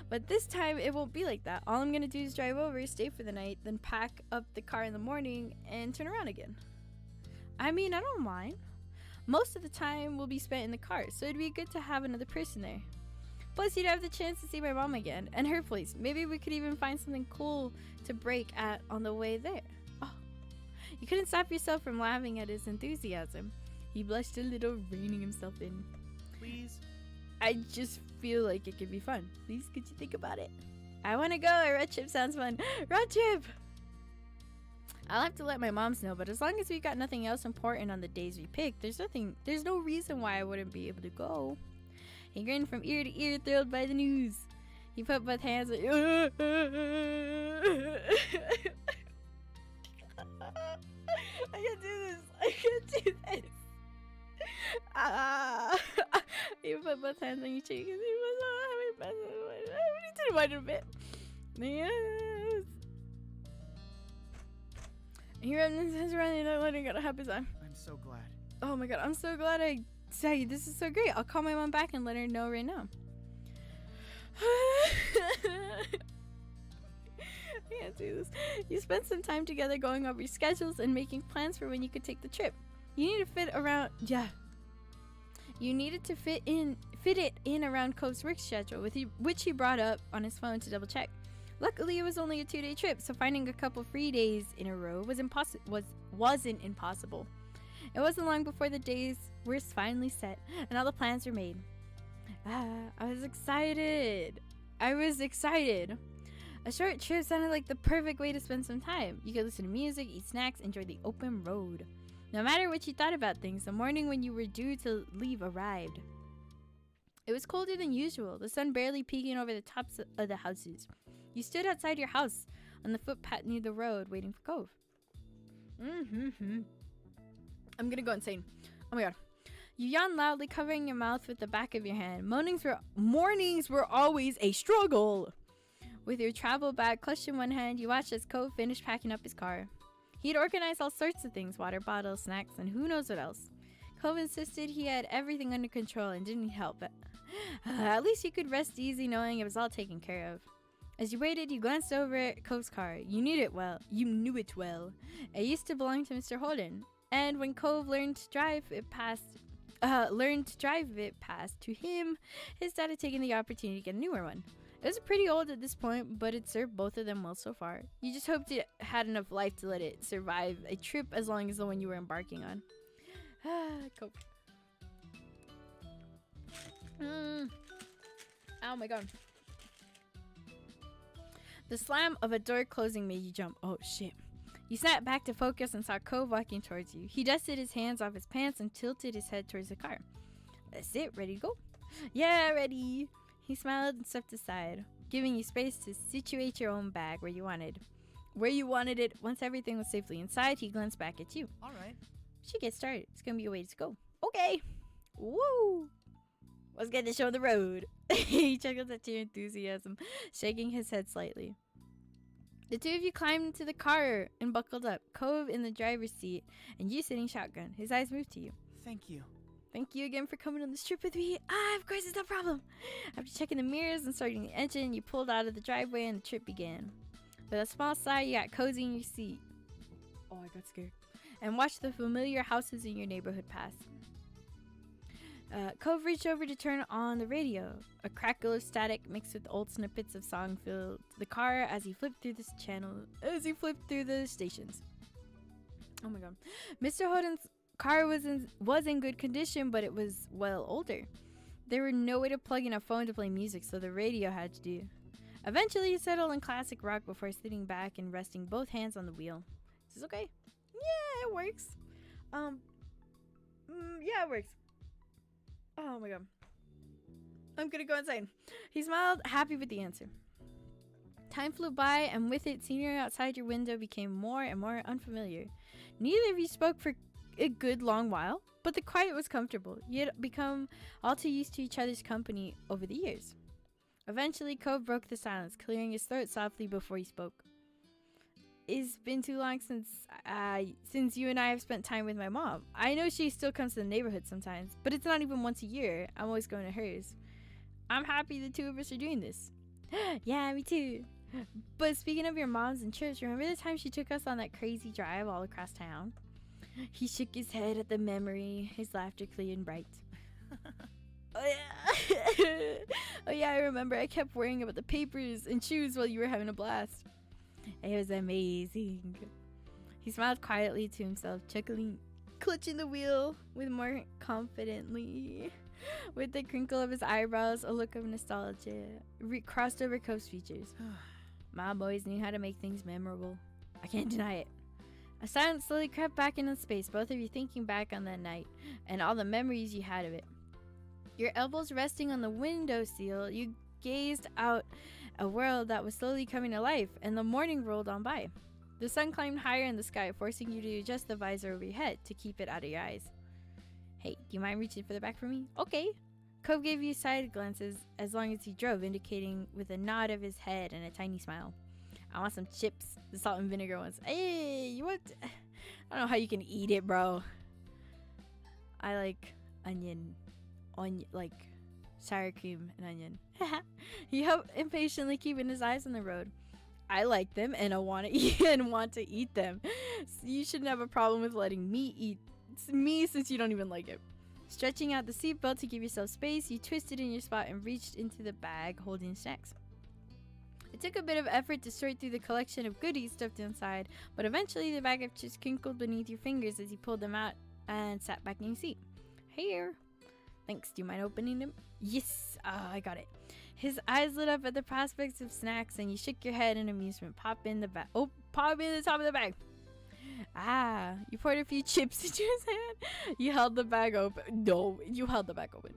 But this time it won't be like that. All I'm gonna do is drive over, stay for the night, then pack up the car in the morning and turn around again. I mean, I don't mind. Most of the time will be spent in the car, so it'd be good to have another person there. Plus, you'd have the chance to see my mom again and her place. Maybe we could even find something cool to break at on the way there. Oh, you couldn't stop yourself from laughing at his enthusiasm. He blushed a little, reining himself in. Please. I just feel like it could be fun. Please, could you think about it? I want to go. A road trip sounds fun. Road trip! I'll have to let my moms know, but as long as we got nothing else important on the days we picked, there's no reason why I wouldn't be able to go. He grinned from ear to ear, thrilled by the news. He put both hands like, I can't do this. I can't do this. He put both hands on your cheek and he was so happy. We need to rewind it a bit. Yes. He ran his running, not letting it happen. I'm so glad. Oh my god, I'm so glad I saw you. This is so great. I'll call my mom back and let her know right now. I can't do this. You spent some time together going over your schedules and making plans for when you could take the trip. You need to fit around. Yeah. You needed to fit it in around Cove's work schedule, which he brought up on his phone to double check. Luckily, it was only a 2-day trip, so finding a couple free days in a row wasn't impossible. It wasn't long before the days were finally set and all the plans were made. I was excited. A short trip sounded like the perfect way to spend some time. You could listen to music, eat snacks, enjoy the open road. No matter what you thought about things, the morning when you were due to leave arrived. It was colder than usual, the sun barely peeking over the tops of the houses. You stood outside your house on the footpath near the road, waiting for Cove. I'm gonna go insane. Oh my god. You yawn loudly, covering your mouth with the back of your hand. Mornings were always a struggle. With your travel bag clutched in one hand, you watched as Cove finished packing up his car. He'd organized all sorts of things, water bottles, snacks, and who knows what else. Cove insisted he had everything under control and didn't need help. At least you could rest easy knowing it was all taken care of. As you waited, you glanced over at Cove's car. You knew it well. It used to belong to Mr. Holden. And when Cove learned to drive it past to him, his dad had taken the opportunity to get a newer one. It was pretty old at this point, but it served both of them well so far. You just hoped it had enough life to let it survive a trip as long as the one you were embarking on. Cove. Oh my god. The slam of a door closing made you jump. Oh shit. You snapped back to focus and saw Cove walking towards you. He dusted his hands off his pants and tilted his head towards the car. That's it, ready to go? Yeah, ready. He smiled and stepped aside, giving you space to situate your own bag where you wanted it. Once everything was safely inside, he glanced back at you. All right. Should get started. It's gonna be a way to go. Okay. Woo. Let's get the show on the road. He chuckled at your enthusiasm, shaking his head slightly. The two of you climbed into the car and buckled up, Cove in the driver's seat and you sitting shotgun. His eyes moved to you. Thank you. Thank you again for coming on this trip with me. Of course, it's no problem. After checking the mirrors and starting the engine, you pulled out of the driveway and the trip began. With a small sigh, you got cozy in your seat. Oh, I got scared. And watched the familiar houses in your neighborhood pass. Cove reached over to turn on the radio. A crackle of static mixed with old snippets of song filled the car as he flipped through the stations. Oh my god. Mr. Holden's car was in good condition, but it was well older. There were no way to plug in a phone to play music, so the radio had to do. Eventually, you settled in classic rock before sitting back and resting both hands on the wheel. Is this okay? Yeah, it works. Yeah, it works. Oh my god. I'm gonna go insane. He smiled, happy with the answer. Time flew by, and with it, scenery outside your window became more and more unfamiliar. Neither of you spoke for a good long while, but the quiet was comfortable. You had become all too used to each other's company over the years. Eventually, Cove broke the silence, clearing his throat softly before he spoke. It's been too long since you and I have spent time with my mom. I know she still comes to the neighborhood sometimes, but it's not even once a year. I'm always going to hers. I'm happy the two of us are doing this. Yeah, me too. But speaking of your moms and trips, remember the time she took us on that crazy drive all across town? He shook his head at the memory, his laughter clear and bright. Oh yeah. Oh yeah, I remember. I kept worrying about the papers and shoes while you were having a blast. It was amazing. He smiled quietly to himself, chuckling, clutching the wheel with more confidently. With the crinkle of his eyebrows, a look of nostalgia crossed over Cove's features. Mom always knew how to make things memorable. I can't deny it. A silence slowly crept back into space, both of you thinking back on that night and all the memories you had of it. Your elbows resting on the windowsill, you gazed out a world that was slowly coming to life, and the morning rolled on by. The sun climbed higher in the sky, forcing you to adjust the visor over your head to keep it out of your eyes. Hey, do you mind reaching for the back for me? Okay. Cove gave you side glances as long as he drove, indicating with a nod of his head and a tiny smile. I want some chips, the salt and vinegar ones. Hey, you want? I don't know how you can eat it, bro. I like onion, like sour cream and onion. He helped impatiently, keeping his eyes on the road. I like them and I want to eat them. So you shouldn't have a problem with letting me eat me since you don't even like it. Stretching out the seatbelt to give yourself space, you twisted in your spot and reached into the bag holding snacks. It took a bit of effort to sort through the collection of goodies stuffed inside, but eventually the bag of chips crinkled beneath your fingers as you pulled them out and sat back in your seat. Here. Thanks. Do you mind opening them? Yes. I got it. His eyes lit up at the prospects of snacks, and you shook your head in amusement. Pop in the top of the bag. You poured a few chips into his hand. You held the bag open. No, you held the bag open.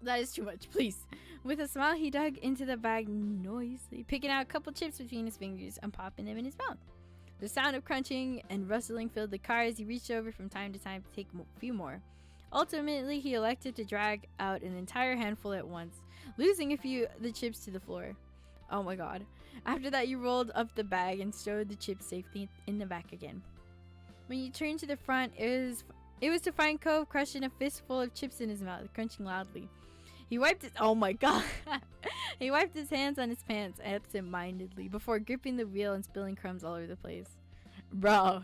That is too much, please. With a smile, he dug into the bag noisily, picking out a couple chips between his fingers and popping them in his mouth. The sound of crunching and rustling filled the car as he reached over from time to time to take a few more. Ultimately, he elected to drag out an entire handful at once, losing a few of the chips to the floor. Oh my god. After that, you rolled up the bag and stowed the chips safely in the back again. When you turned to the front, it was to find Cove crushing a fistful of chips in his mouth, crunching loudly. He wiped his— oh my god. He wiped his hands on his pants absent-mindedly before gripping the wheel and spilling crumbs all over the place. Bro.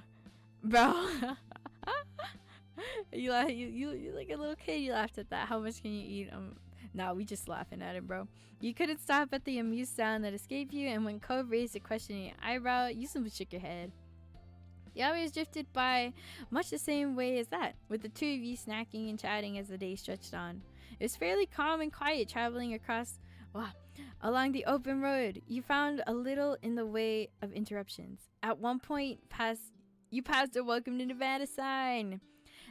You like a little kid, you laughed at that. How much can you eat? Nah, we just laughing at him, bro. You couldn't stop at the amused sound that escaped you, and when Cove raised a questioning eyebrow, you simply shook your head. The hours drifted by much the same way as that, with the two of you snacking and chatting as the day stretched on. It was fairly calm and quiet traveling along the open road. You found a little in the way of interruptions. At one point, you passed a "Welcome to Nevada" sign,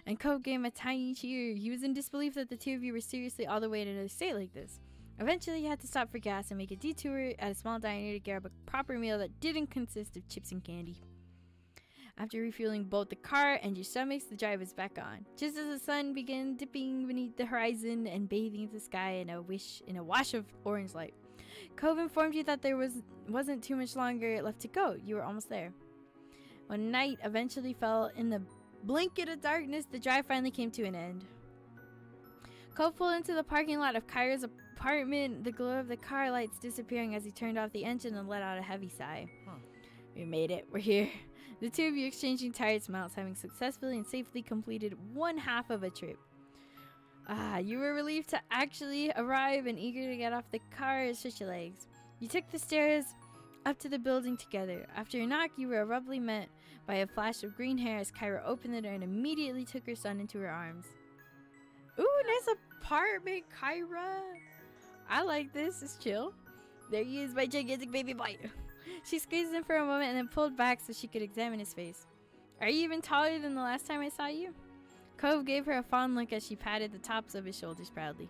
and Cove gave him a tiny cheer. He was in disbelief that the two of you were seriously all the way in another state like this. Eventually, you had to stop for gas and make a detour at a small diner to grab a proper meal that didn't consist of chips and candy. After refueling both the car and your stomachs, the drive was back on. Just as the sun began dipping beneath the horizon and bathing the sky in a wash of orange light, Cove informed you that there wasn't too much longer left to go. You were almost there. When night eventually fell in the blanket of darkness, the drive finally came to an end. Cove pulled into the parking lot of Kyra's apartment, the glow of the car lights disappearing as he turned off the engine and let out a heavy sigh. We made it. We're here. The two of you exchanging tired smiles, having successfully and safely completed one half of a trip. You were relieved to actually arrive and eager to get off the car and stretch your legs. You took the stairs up to the building together. After a knock, you were abruptly met by a flash of green hair as Kyra opened the door and immediately took her son into her arms. Ooh, nice apartment, Kyra. I like this. It's chill. There he is, my gigantic baby boy. She squeezed him for a moment and then pulled back so she could examine his face. Are you even taller than the last time I saw you? Cove gave her a fond look as she patted the tops of his shoulders proudly.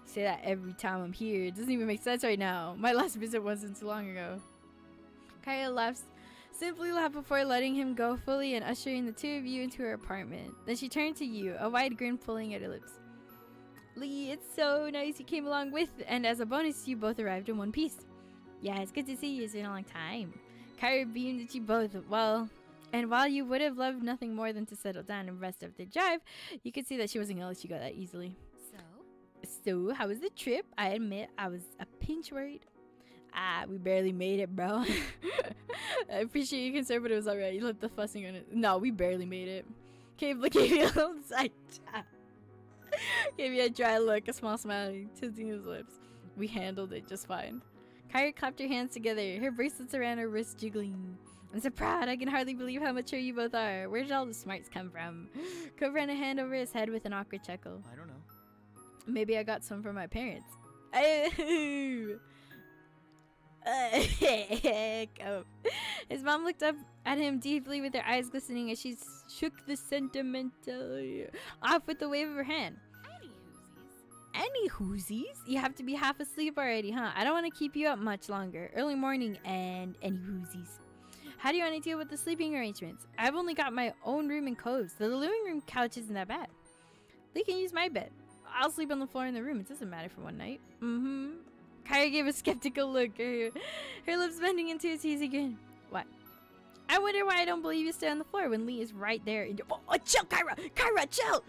You say that every time I'm here. It doesn't even make sense right now. My last visit wasn't too long ago. Kyra simply laughed before letting him go fully and ushering the two of you into her apartment. Then she turned to you, a wide grin pulling at her lips. Lee, it's so nice you came along with, and as a bonus, you both arrived in one piece. Yeah, it's good to see you. It's been a long time. Kyra beamed at you both. While you would have loved nothing more than to settle down and rest after the drive, you could see that she wasn't going to let you go that easily. So, how was the trip? I admit I was a pinch worried. We barely made it, bro. I appreciate your concern, but it was alright. You let the fussing on it. No, we barely made it. Gave you a little side chat. Gave you a dry look, a small smile, tilting his lips. We handled it just fine. Kyra clapped her hands together, her bracelets around her wrists jiggling. I'm so proud. I can hardly believe how mature you both are. Where did all the smarts come from? Cove ran a hand over his head with an awkward chuckle. I don't know. Maybe I got some from my parents. His mom looked up at him deeply with her eyes glistening as she shook the sentimental off with a wave of her hand. Any whoosies? You have to be half asleep already, huh? I don't want to keep you up much longer. Early morning and any whoosies. How do you want to deal with the sleeping arrangements? I've only got my own room in Coves. The living room couch isn't that bad. Lee can use my bed. I'll sleep on the floor in the room. It doesn't matter for one night. Kyra gave a skeptical look, her lips bending into a teasing grin. What? I wonder why I don't believe you stay on the floor when Lee is right there. Chill, Kyra! Kyra, chill!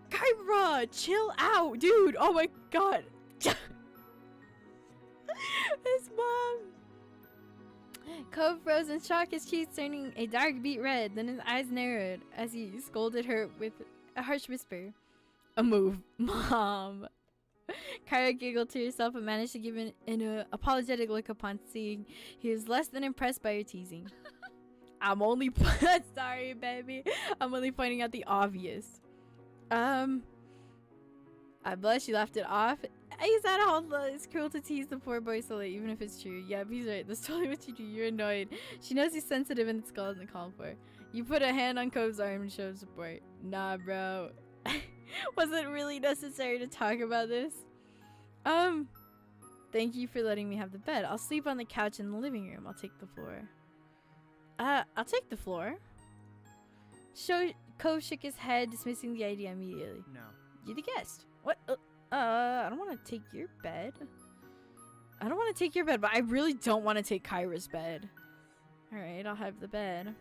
Kyra, chill out, dude! Oh my god! His mom! Cove froze in shock, his cheeks turning a dark beet red, then his eyes narrowed as he scolded her with a harsh whisper. A move, Mom! Kyra giggled to herself and managed to give an apologetic look upon seeing he was less than impressed by her teasing. I'm only sorry, baby. I'm only pointing out the obvious. I blush. You laughed it off. Is that all? It's cruel to tease the poor boy so late, even if it's true. Yeah, he's right. That's totally what you do. You're annoyed. She knows he's sensitive and it's called and called for. You put a hand on Cove's arm and showed support. Nah, bro. Was it really necessary to talk about this? Thank you for letting me have the bed. I'll sleep on the couch in the living room. I'll take the floor. I'll take the floor. Cove shook his head, dismissing the idea immediately. No. You're the guest. What? I don't want to take your bed. I don't want to take your bed, but I really don't want to take Kyra's bed. Alright, I'll have the bed.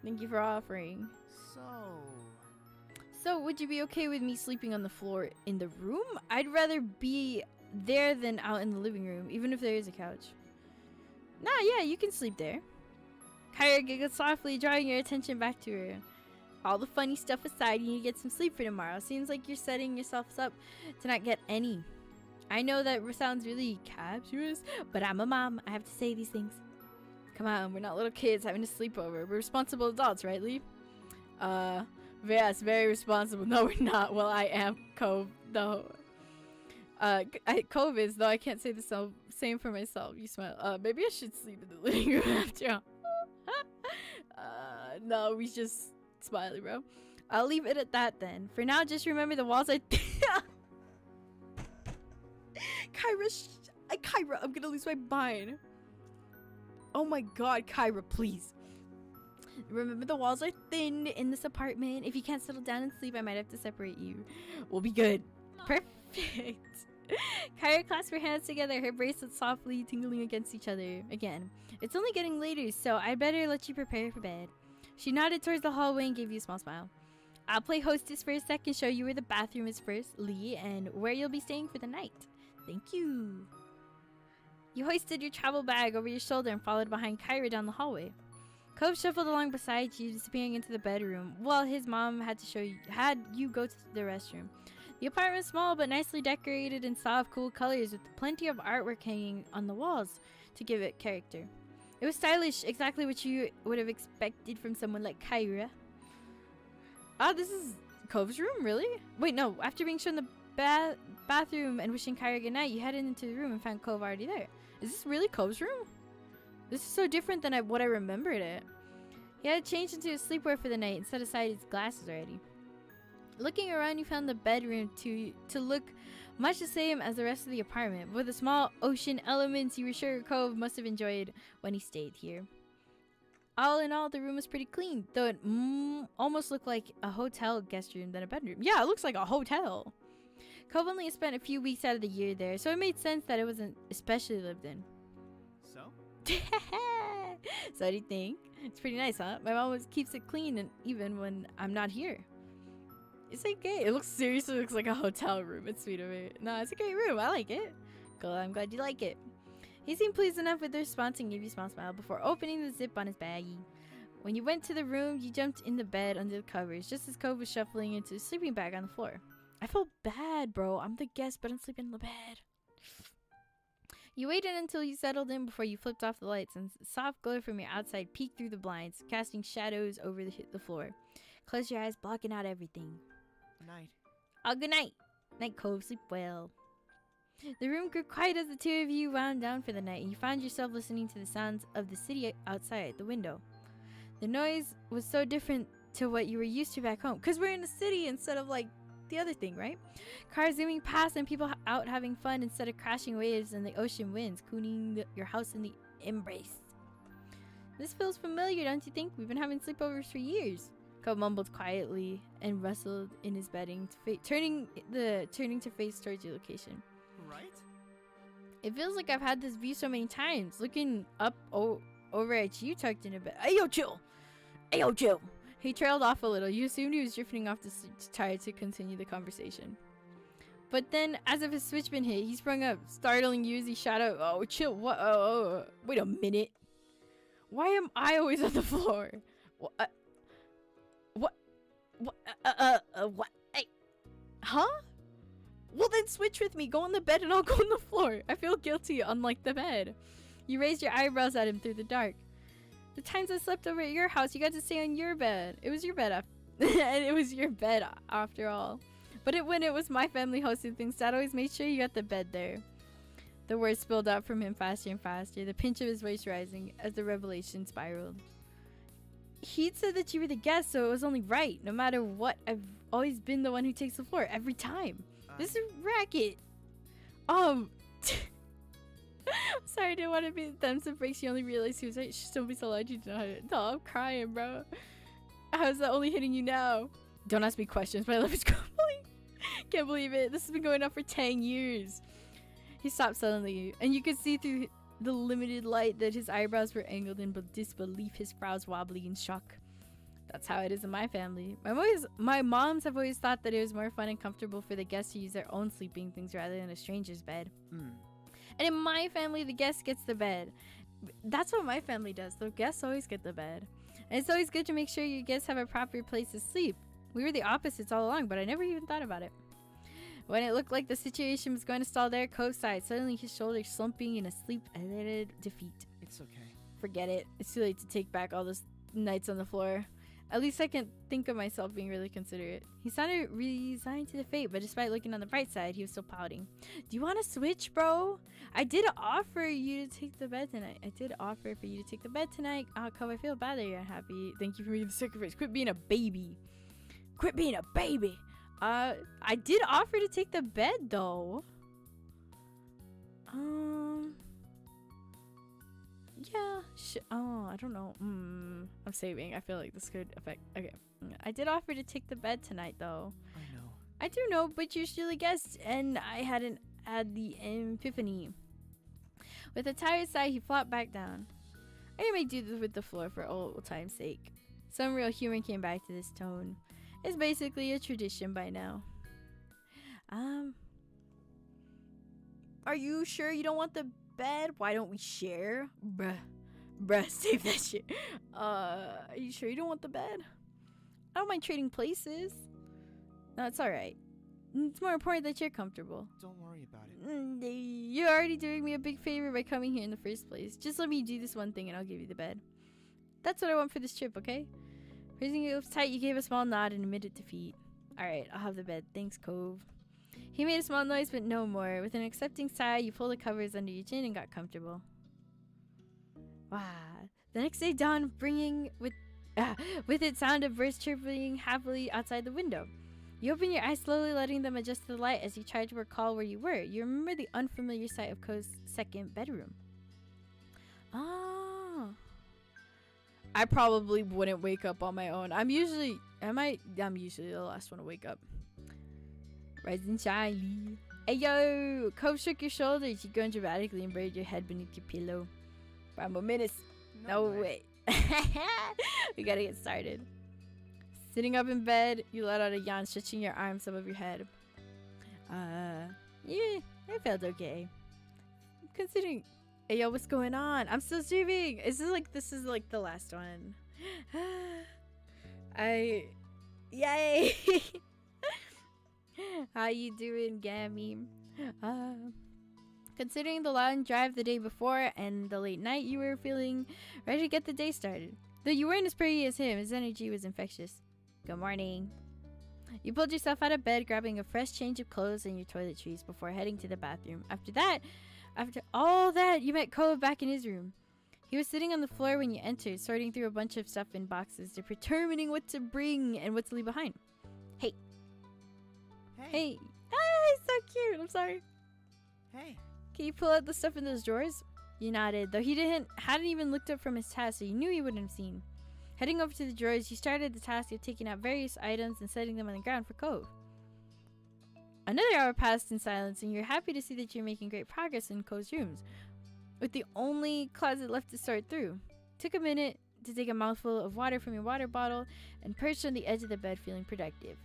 Thank you for offering. So, would you be okay with me sleeping on the floor in the room? I'd rather be there than out in the living room, even if there is a couch. Nah, yeah, you can sleep there. Kyra giggled softly, drawing your attention back to her. All the funny stuff aside, you need to get some sleep for tomorrow. Seems like you're setting yourselves up to not get any. I know that sounds really captious, but I'm a mom. I have to say these things. Come on, we're not little kids having a sleepover. We're responsible adults, right, Lee? Yes, very responsible. No, we're not. Well, I am Cove, though. Cove is, though I can't say the same for myself. You smile. Maybe I should sleep in the living room after all. No, we just smiley, bro. I'll leave it at that then. For now, just remember the walls I... Kyra, I'm gonna lose my mind. Oh my god, Kyra, please. Remember the walls are thin in this apartment. If you can't settle down and sleep, I might have to separate you. We'll be good. Perfect. Kyra clasped her hands together, her bracelets softly tingling against each other. Again, it's only getting later, so I'd better let you prepare for bed. She nodded towards the hallway and gave you a small smile. I'll play hostess for a sec and show you where the bathroom is first, Lee, and where you'll be staying for the night. Thank you. You hoisted your travel bag over your shoulder and followed behind Kyra down the hallway. Cove shuffled along beside you, disappearing into the bedroom, while his mom had you go to the restroom. The apartment was small but nicely decorated in soft, cool colors with plenty of artwork hanging on the walls to give it character. It was stylish, exactly what you would have expected from someone like Kyra. Ah, this is Cove's room, really? Wait, no. After being shown the bathroom and wishing Kyra good night, you headed into the room and found Cove already there. Is this really Cove's room? This is so different than what I remembered it. He had changed into his sleepwear for the night and set aside his glasses already. Looking around, you found the bedroom to look much the same as the rest of the apartment, with the small ocean elements you were sure Cove must have enjoyed when he stayed here. All in all, the room was pretty clean, though it almost looked like a hotel guest room than a bedroom. Yeah, it looks like a hotel. Cove only spent a few weeks out of the year there, so it made sense that it wasn't especially lived in. So? So what do you think? It's pretty nice, huh? My mom always keeps it clean, and even when I'm not here. It's okay. It seriously looks like a hotel room. It's sweet of it. No, it's a great room. I like it. Cool, I'm glad you like it. He seemed pleased enough with the response and gave you a small smile before opening the zip on his baggie. When you went to the room, you jumped in the bed under the covers, just as Cove was shuffling into a sleeping bag on the floor. I felt bad, bro. I'm the guest, but I'm sleeping in the bed. You waited until you settled in before you flipped off the lights, and soft glow from your outside peeked through the blinds, casting shadows over the floor. Close your eyes, blocking out everything. Night. Oh, good night. Night, Cove. Sleep well. The room grew quiet as the two of you wound down for the night, and you found yourself listening to the sounds of the city outside the window. The noise was so different to what you were used to back home, because we're in the city instead of, like, the other thing, right? Cars zooming past and people out having fun instead of crashing waves and the ocean winds, cooning your house in the embrace. This feels familiar, don't you think? We've been having sleepovers for years. Cove mumbled quietly and rustled in his bedding, turning to face towards your location. Right? It feels like I've had this view so many times. Looking up over at you tucked in a bed. Ayo, chill! Ayo, chill! He trailed off a little. You assumed he was drifting off to sleep, tired to continue the conversation. But then, as if a switch been hit, he sprung up, startling you as he shot out. Oh, chill. What? Oh, wait a minute. Why am I always on the floor? What? What? Hey. Huh? Well, then switch with me. Go on the bed and I'll go on the floor. I feel guilty, unlike the bed. You raised your eyebrows at him through the dark. The times I slept over at your house, you got to stay on your bed. It was your bed, and it was your bed after all. But when it was my family hosting things, Dad always made sure you got the bed there. The words spilled out from him faster and faster, the pinch of his voice rising as the revelation spiraled. He'd said that you were the guest, so it was only right. No matter what, I've always been the one who takes the floor every time. This is a racket. Sorry, I didn't want to be the thumbs up break. She only realized he was right. She's don't be so loud. You know how to. No, I'm crying, bro. How's that only hitting you now? Don't ask me questions. My lip is crumbling. Can't believe it. This has been going on for 10 years. He stopped suddenly, and you could see through the limited light that his eyebrows were angled in disbelief, his brows wobbly in shock. That's how it is in my family. My moms have always thought that it was more fun and comfortable for the guests to use their own sleeping things rather than a stranger's bed. And in my family, the guest gets the bed. That's what my family does. The guests always get the bed. And it's always good to make sure your guests have a proper place to sleep. We were the opposites all along, but I never even thought about it. When it looked like the situation was going to stall there, Cove sighed, suddenly his shoulders slumping in a sleep-edited defeat. It's okay. Forget it. It's too late to take back all those nights on the floor. At least I can think of myself being really considerate. He sounded resigned to the fate, but despite looking on the bright side, he was still pouting. Do you want to switch, bro? I did offer you to take the bed tonight. Cove, I feel bad that you're unhappy. Thank you for making the sacrifice. Quit being a baby. I did offer to take the bed, though. Yeah. I don't know. I'm saving. I feel like this could affect. Okay. I did offer to take the bed tonight, though. I know. I do know, but you're still a guest, and I hadn't had the epiphany. With a tired sigh, he flopped back down. I may do this with the floor for old time's sake. Some real humor came back to this tone. It's basically a tradition by now. Are you sure you don't want the bed? Why don't we share? Bruh, save that shit. Are you sure you don't want the bed? I don't mind trading places. No, it's alright. It's more important that you're comfortable. Don't worry about it. You're already doing me a big favor by coming here in the first place. Just let me do this one thing and I'll give you the bed. That's what I want for this trip, okay? Raising your lips tight, you gave a small nod and admitted defeat. Alright, I'll have the bed. Thanks, Cove. He made a small noise, but no more. With an accepting sigh, you pulled the covers under your chin and got comfortable. Wow. The next day dawned, bringing with it sound of birds chirping happily outside the window. You opened your eyes slowly, letting them adjust to the light as you tried to recall where you were. You remember the unfamiliar sight of Cove's second bedroom. Ah. I probably wouldn't wake up on my own. I'm usually the last one to wake up. Rise and shine. Hey yo! Cove shook your shoulders. You groaned dramatically and buried your head beneath your pillow. 5 more minutes. No way. We gotta get started. Sitting up in bed, you let out a yawn, stretching your arms above your head. Yeah, it felt okay. Considering. Hey yo, what's going on? I'm still streaming. This is like the last one. Yay! How you doing, Gammy? Considering the long drive the day before and the late night, you were feeling ready to get the day started. Though you weren't as pretty as him, his energy was infectious. Good morning. You pulled yourself out of bed, grabbing a fresh change of clothes and your toiletries before heading to the bathroom. After all that, you met Cove back in his room. He was sitting on the floor when you entered, sorting through a bunch of stuff in boxes, determining what to bring and what to leave behind. Hey. Ah, he's so cute. I'm sorry. Hey. Can you pull out the stuff in those drawers? You nodded, though he hadn't even looked up from his task, so you knew he wouldn't have seen. Heading over to the drawers, you started the task of taking out various items and setting them on the ground for Cove. Another hour passed in silence, and you're happy to see that you're making great progress in Cove's rooms, with the only closet left to sort through. Took a minute to take a mouthful of water from your water bottle and perched on the edge of the bed feeling productive.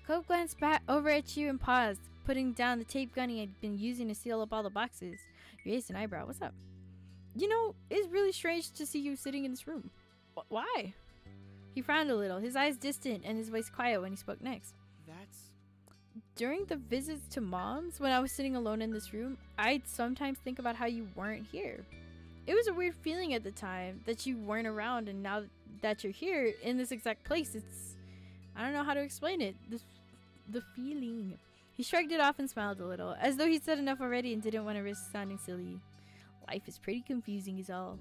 Cove glanced back over at you and paused, putting down the tape gun he had been using to seal up all the boxes. You raised an eyebrow. What's up? You know, it's really strange to see you sitting in this room. Why? He frowned a little, his eyes distant and his voice quiet when he spoke next. During the visits to Mom's, when I was sitting alone in this room, I'd sometimes think about how you weren't here. It was a weird feeling at the time that you weren't around, and now that you're here in this exact place, I don't know how to explain it. The feeling. He shrugged it off and smiled a little, as though he'd said enough already and didn't want to risk sounding silly. Life is pretty confusing is all.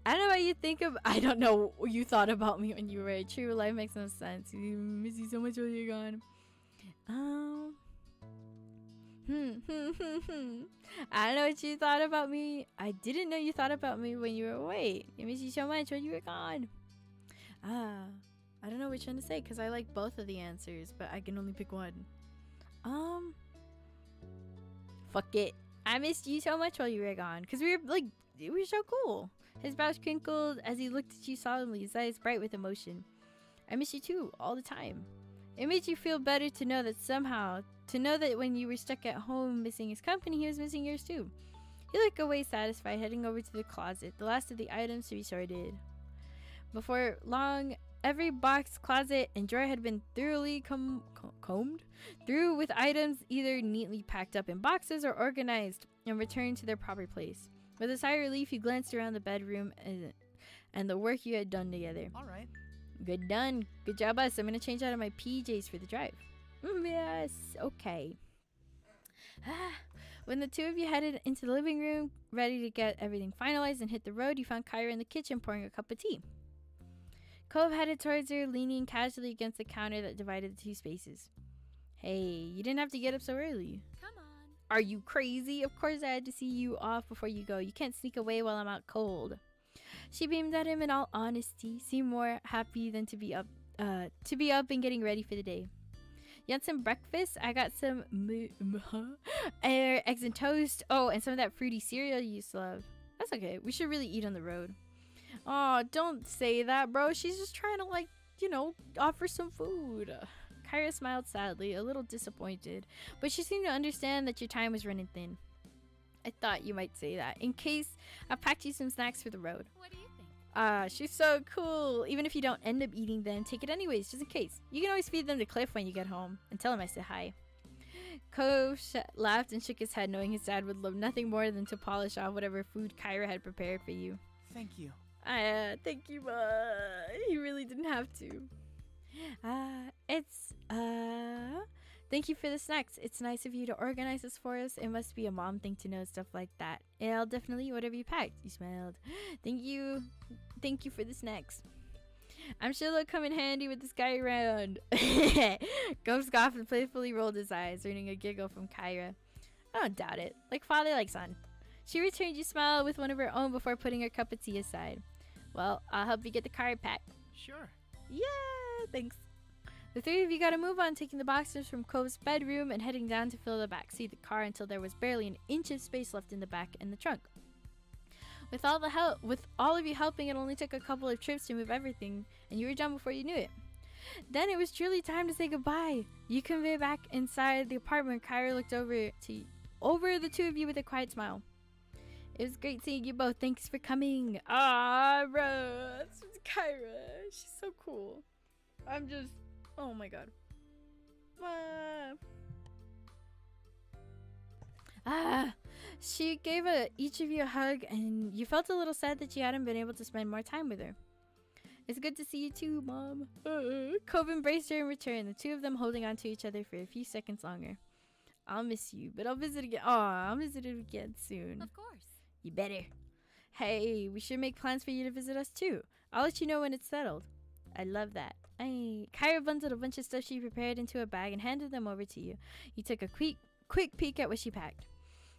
I don't know what you think of. I don't know what you thought about me when you were true. Life makes no sense. You miss you so much while you're gone. I don't know what you thought about me. I didn't know you thought about me when you were away. I miss you so much when you were gone. I don't know which one to say because I like both of the answers, but I can only pick one. Fuck it. I missed you so much while you were gone because we were so cool. His brows crinkled as he looked at you solemnly, his eyes bright with emotion. I miss you too, all the time. It made you feel better to know that when you were stuck at home missing his company, he was missing yours too. He looked away satisfied, heading over to the closet, the last of the items to be sorted. Before long, every box, closet, and drawer had been thoroughly combed through with items either neatly packed up in boxes or organized and returned to their proper place. With a sigh of relief, you glanced around the bedroom and the work you had done together. All right. Good done. Good job, us. I'm going to change out of my PJs for the drive. Yes. Okay. When the two of you headed into the living room, ready to get everything finalized and hit the road, you found Kyra in the kitchen pouring a cup of tea. Cove headed towards her, leaning casually against the counter that divided the two spaces. Hey, you didn't have to get up so early. Come on. Are you crazy? Of course I had to see you off before you go. You can't sneak away while I'm out cold. She beamed at him in all honesty, seemed more happy than to be up and getting ready for the day. You want some breakfast? I got some eggs and toast. Oh, and some of that fruity cereal you used to love. That's okay. We should really eat on the road. Oh, don't say that, bro. She's just trying to, offer some food. Kyra smiled sadly, a little disappointed, but she seemed to understand that your time was running thin. I thought you might say that. In case, I packed you some snacks for the road. What do you think? She's so cool. Even if you don't end up eating them, take it anyways, just in case. You can always feed them to Cliff when you get home, and tell him I said hi. Cove laughed and shook his head, knowing his dad would love nothing more than to polish off whatever food Kyra had prepared for you. Thank you. Thank you, he really didn't have to. Thank you for the snacks. It's nice of you to organize this for us. It must be a mom thing to know stuff like that. And I'll definitely eat whatever you packed. You smiled. Thank you for the snacks. I'm sure they'll come in handy with this guy around. Gove scoffed and playfully rolled his eyes, earning a giggle from Kyra. I don't doubt it. Like father, like son. She returned your smile with one of her own before putting her cup of tea aside. Well, I'll help you get the car packed. Sure. Yeah, thanks. The three of you got to move on, taking the boxes from Cove's bedroom and heading down to fill the backseat of the car until there was barely an inch of space left in the back and the trunk. With all of you helping, it only took a couple of trips to move everything, and you were done before you knew it. Then it was truly time to say goodbye. You conveyed back inside the apartment. Kyra looked over the two of you with a quiet smile. It was great seeing you both. Thanks for coming. Ah, bro, this is Kyra. She's so cool. Oh my god. She gave each of you a hug, and you felt a little sad that you hadn't been able to spend more time with her. It's good to see you too, Mom. Cove embraced her in return, the two of them holding on to each other for a few seconds longer. I'll miss you, but I'll visit again. I'll visit again soon. Of course. You better. Hey, we should make plans for you to visit us too. I'll let you know when it's settled. I love that. Kyra bundled a bunch of stuff she prepared into a bag and handed them over to you. You took a quick peek at what she packed.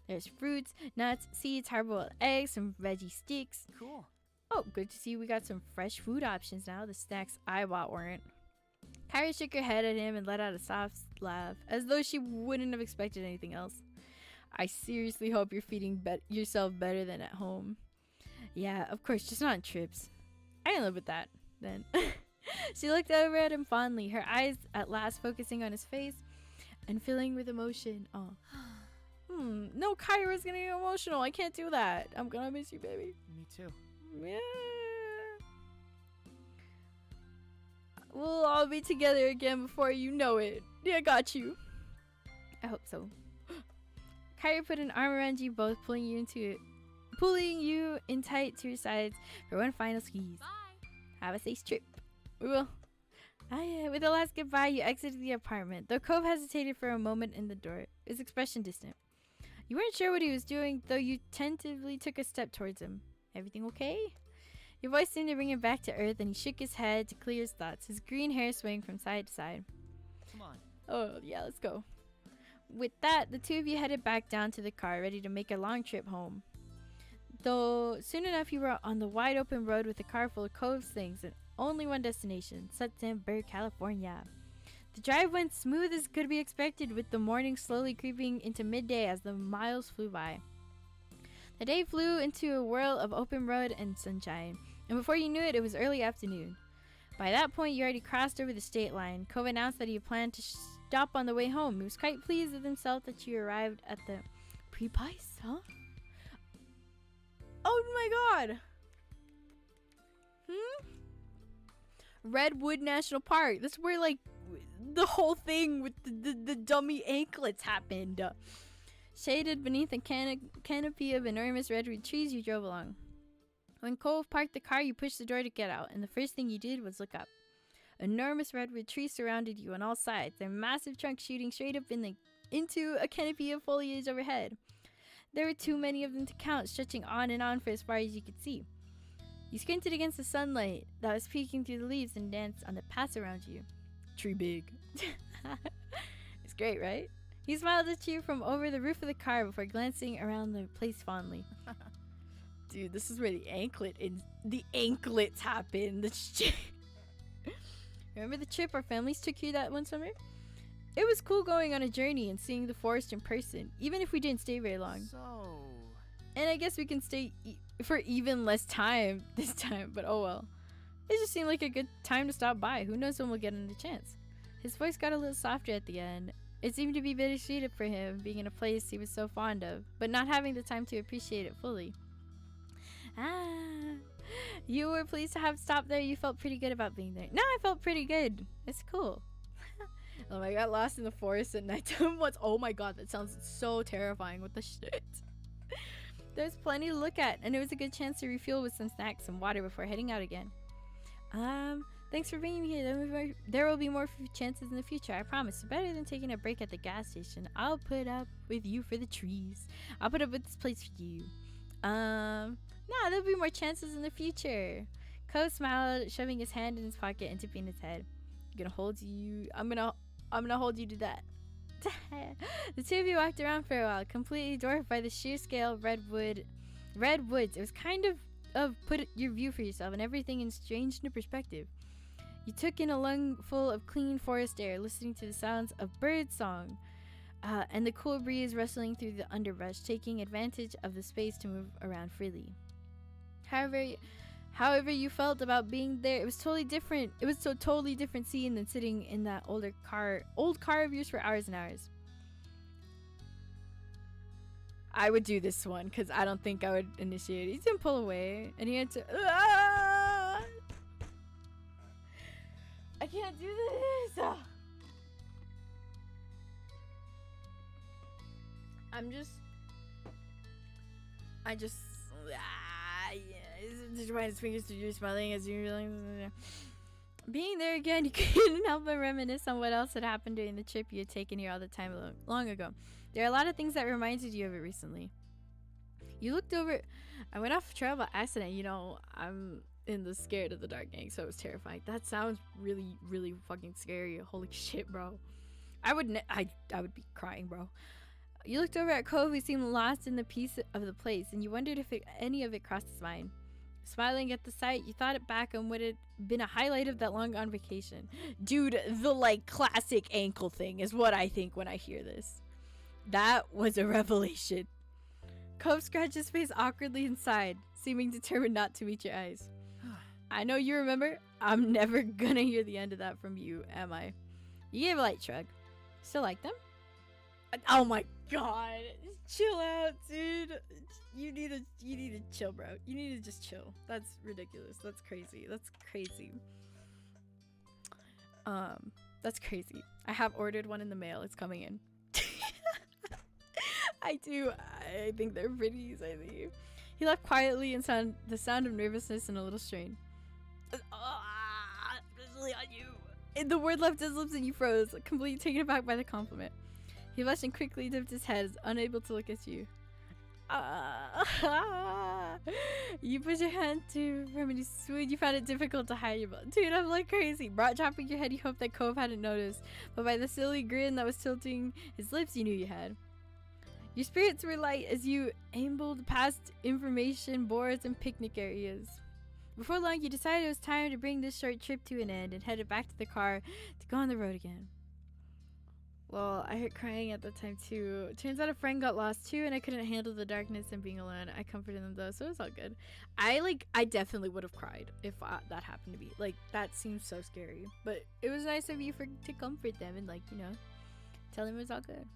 There's fruits, nuts, seeds, hard-boiled eggs, some veggie sticks. Cool. Oh, good to see we got some fresh food options now. The snacks I bought weren't. Kyra shook her head at him and let out a soft laugh, as though she wouldn't have expected anything else. I seriously hope you're feeding yourself better than at home. Yeah, of course, just not on trips. I can live with that, then. She looked over at him fondly, her eyes at last focusing on his face and filling with emotion. Oh. No, Kyra's gonna get emotional. I can't do that. I'm gonna miss you, baby. Me too. Yeah. We'll all be together again before you know it. Yeah, I got you. I hope so. Kyra put an arm around you both, pulling you in tight to your sides for one final squeeze. Bye. Have a safe trip. We will. With the last goodbye, you exited the apartment. Though Cove hesitated for a moment in the door, his expression distant. You weren't sure what he was doing, though you tentatively took a step towards him. Everything okay? Your voice seemed to bring him back to earth, and he shook his head to clear his thoughts, his green hair swaying from side to side. Come on. Oh, yeah, let's go. With that, the two of you headed back down to the car, ready to make a long trip home. Though soon enough you were on the wide open road with a car full of Cove's things and only one destination, Sunset, California. The drive went smooth as could be expected, with the morning slowly creeping into midday as the miles flew by. The day flew into a whirl of open road and sunshine, and before you knew it, it was early afternoon. By that point, you already crossed over the state line. Cove announced that he planned to stop on the way home. He was quite pleased with himself that you arrived at the pre-pice, huh? Oh my god! Redwood National Park. That's where, like, the whole thing with the dummy anklets happened. Shaded beneath a canopy of enormous redwood trees, you drove along. When Cove parked the car, you pushed the door to get out, and the first thing you did was look up. Enormous redwood trees surrounded you on all sides, their massive trunks shooting straight up into a canopy of foliage overhead. There were too many of them to count, stretching on and on for as far as you could see. You squinted against the sunlight that was peeking through the leaves and danced on the paths around you. Tree big. It's great, right? He smiled at you from over the roof of the car before glancing around the place fondly. Dude, this is where the anklets happen. Remember the trip our families took you that one summer? It was cool going on a journey and seeing the forest in person, even if we didn't stay very long. So... And I guess we can stay for even less time this time, but oh well. It just seemed like a good time to stop by. Who knows when we'll get another chance. His voice got a little softer at the end. It seemed to be bittersweet for him, being in a place he was so fond of, but not having the time to appreciate it fully. You were pleased to have stopped there. You felt pretty good about being there. No, I felt pretty good. It's cool. Oh, I got lost in the forest at nighttime once. Oh my god, that sounds so terrifying. What the shit? There's plenty to look at, and it was a good chance to refuel with some snacks and water before heading out again. Thanks for being here. There will be more chances in the future, I promise. Better than taking a break at the gas station. I'll put up with you for the trees. I'll put up with this place for you. Nah, there'll be more chances in the future. Ko smiled, shoving his hand in his pocket and tipping his head. I'm gonna hold you to that. The two of you walked around for a while, completely dwarfed by the sheer scale of redwoods. It was kind of put your view for yourself and everything in strange new perspective. You took in a lungful of clean forest air, listening to the sounds of bird song and the cool breeze rustling through the underbrush, taking advantage of the space to move around freely. However you felt about being there, it was totally different. It was a totally different scene than sitting in that old car of yours for hours and hours. I would do this one because I don't think I would initiate it. He didn't pull away, and he had to. I can't do this. Just running his fingers through you, smiling as you realize. Being there again, you couldn't help but reminisce on what else had happened during the trip you had taken here all the time long ago. There are a lot of things that reminded you of it recently. You looked over. I went off trail by accident. You know, I'm in the scared of the dark gang, so it was terrifying. That sounds really, really fucking scary. Holy shit, bro. I would be crying, bro. You looked over at Cove, who seemed lost in the peace of the place, and you wondered if any of it crossed his mind. Smiling at the sight, you thought it back on what had been a highlight of that long-gone vacation. Dude, the, like, classic ankle thing is what I think when I hear this. That was a revelation. Cove scratched his face awkwardly and sighed, seeming determined not to meet your eyes. I know you remember. I'm never gonna hear the end of that from you, am I? You gave a light shrug. Still like them? Oh my god. Just chill out, dude. You need to chill, bro. You need to just chill. That's ridiculous. That's crazy. That's crazy. That's crazy. I have ordered one in the mail. It's coming in. I do. I think they're pretty easy. He left quietly and the sound of nervousness and a little strain. Especially on you. And the word left his lips and you froze, completely taken aback by the compliment. He blushed and quickly dipped his head, unable to look at you. You put your hand to Remy's swoon. You found it difficult to hide your blood. Dude, I'm like crazy. Dropping your head, you hoped that Cove hadn't noticed. But by the silly grin that was tilting his lips, you knew you had. Your spirits were light as you ambled past information boards and picnic areas. Before long, you decided it was time to bring this short trip to an end and headed back to the car to go on the road again. Well, I heard crying at the time too. Turns out a friend got lost too, and I couldn't handle the darkness and being alone. I comforted them though, so it was all good. I definitely would have cried if that happened to me. Like, that seems so scary. But it was nice of you to comfort them and, like, you know, tell them it was all good.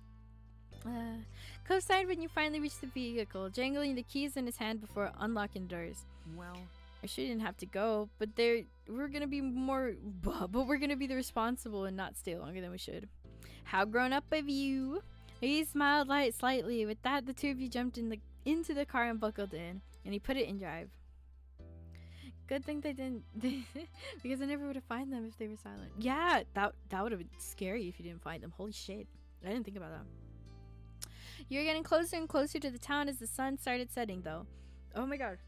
Cove sighed when you finally reached the vehicle, jangling the keys in his hand before unlocking the doors. Well, I sure didn't have to go, but we're gonna be the responsible and not stay longer than we should. How grown up of you! He smiled slightly. With that, the two of you jumped into the car and buckled in, and he put it in drive. Good thing they didn't, because I never would have found them if they were silent. Yeah, that would have been scary if you didn't find them. Holy shit! I didn't think about that. You're getting closer and closer to the town as the sun started setting, though. Oh my god.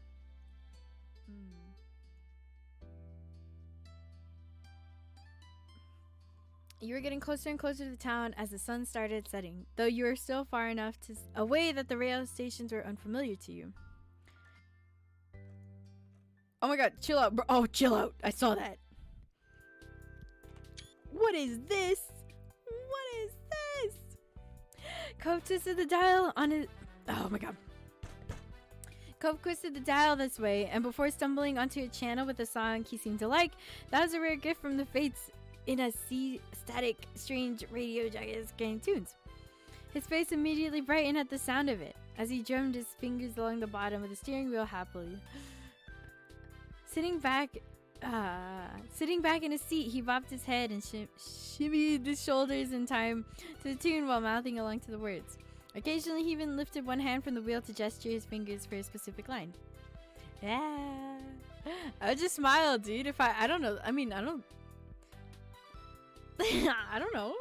You were getting closer and closer to the town as the sun started setting, though you were still far enough away that the rail stations were unfamiliar to you. Oh my god, chill out, bro. Oh, chill out. I saw that. What is this? What is this? Cove twisted the dial on his... Oh my god. Cove twisted the dial this way, and before stumbling onto a channel with a song he seemed to like, that was a rare gift from the fates in a static, strange radio jacket getting tunes. His face immediately brightened at the sound of it, as he drummed his fingers along the bottom of the steering wheel happily. Sitting back in his seat, he bobbed his head and shimmied his shoulders in time to the tune while mouthing along to the words. Occasionally, he even lifted one hand from the wheel to gesture his fingers for a specific line. Yeah. I would just smile, dude, if I don't know. I mean, I don't know.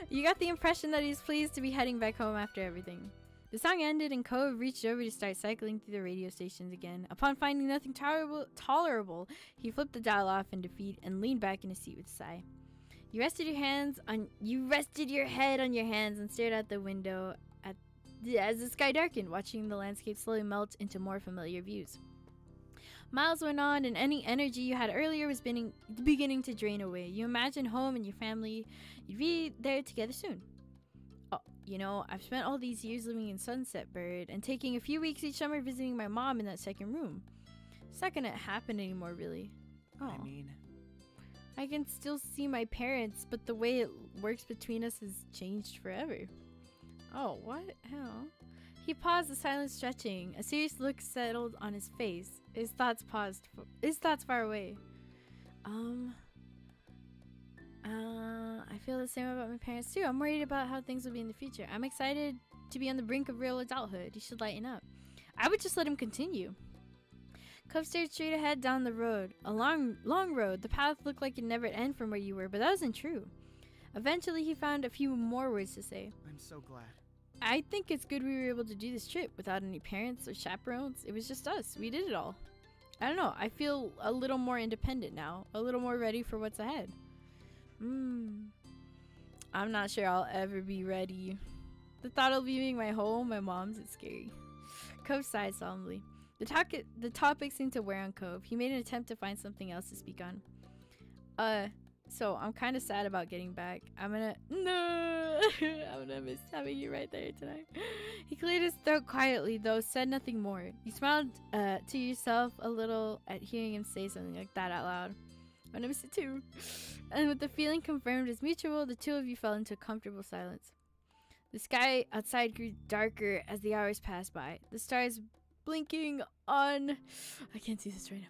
You got the impression that he's pleased to be heading back home after everything. The song ended and Cove reached over to start cycling through the radio stations again. Upon finding nothing tolerable, he flipped the dial off in defeat and leaned back in his seat with a sigh. You rested your head on your hands and stared out the window as the sky darkened, watching the landscape slowly melt into more familiar views. Miles went on, and any energy you had earlier was beginning to drain away. You imagined home and your family. You'd be there together soon. Oh, you know, I've spent all these years living in Sunset Bird and taking a few weeks each summer visiting my mom in that second room. It's not gonna happen anymore, really. Oh. I mean, I can still see my parents, but the way it works between us has changed forever. Oh, what? Hell? He paused, the silence stretching. A serious look settled on his face. His thoughts far away. I feel the same about my parents too. I'm worried about how things will be in the future. I'm excited to be on the brink of real adulthood. You should lighten up. I would just let him continue. Cove stared straight ahead down the road. A long road. The path looked like it never end from where you were, but that wasn't true. Eventually, he found a few more words to say. I'm so glad. I think it's good we were able to do this trip without any parents or chaperones. It was just us. We did it all. I don't know. I feel a little more independent now. A little more ready for what's ahead. I'm not sure I'll ever be ready. The thought of leaving my home, my mom's, is scary. Cove sighed solemnly. The topic seemed to wear on Cove. He made an attempt to find something else to speak on. So I'm kind of sad about getting back. I'm gonna miss having you right there tonight. He cleared his throat quietly, though said nothing more. You smiled to yourself a little at hearing him say something like that out loud. I'm gonna miss it too. And with the feeling confirmed as mutual, the two of you fell into a comfortable silence. The sky outside grew darker as the hours passed by. The stars blinking on... I can't see this right now.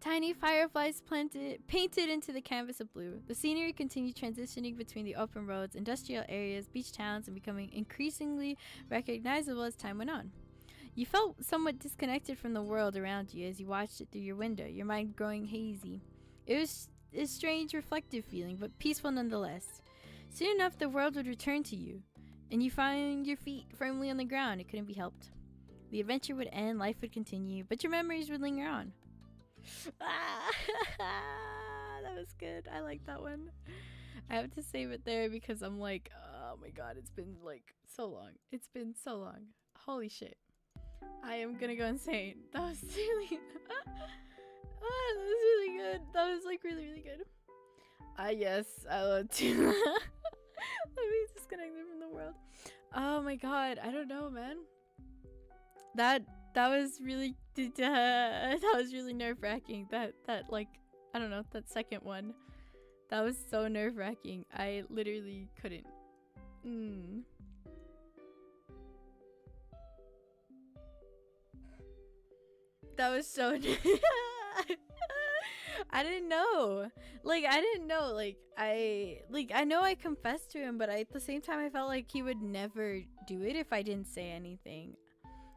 Tiny fireflies painted into the canvas of blue. The scenery continued transitioning between the open roads, industrial areas, beach towns, and becoming increasingly recognizable as time went on. You felt somewhat disconnected from the world around you as you watched it through your window, your mind growing hazy. It was a strange, reflective feeling, but peaceful nonetheless. Soon enough, the world would return to you, and you found your feet firmly on the ground. It couldn't be helped. The adventure would end, life would continue, but your memories would linger on. That was good. I like that one. I have to save it there because I'm like, oh my god, it's been like so long. It's been so long. Holy shit. I am gonna go insane. That was really that was really good. That was like really, really good. Yes, I love to let me disconnect from the world. Oh my god, I don't know, man. That was really that was really nerve-wracking. That like, I don't know, that second one. That was so nerve-wracking. I literally couldn't. That was so I didn't know. Like, I didn't know. Like, I know I confessed to him, but at the same time I felt like he would never do it if I didn't say anything.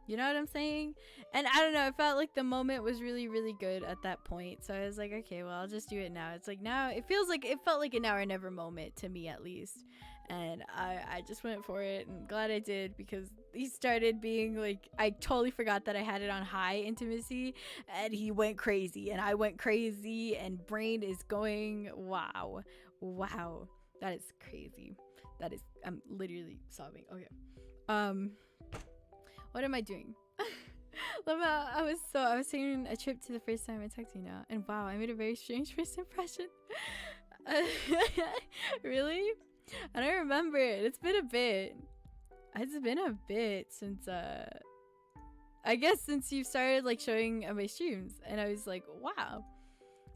You know what I'm saying? And I don't know, I felt like the moment was really, really good at that point. So I was like, okay, well, I'll just do it now. It's like now, it felt like a now or never moment to me, at least. And I just went for it, and glad I did, because he started being like, I totally forgot that I had it on high intimacy, and he went crazy, and I went crazy, and brain is going, wow. That is crazy. I'm literally sobbing. Okay. What am I doing? I was taking a trip to the first time I talked to you now, and wow, I made a very strange first impression. Really? I don't remember it. It's been a bit. It's been a bit since I guess since you started like showing my streams, and I was like, wow.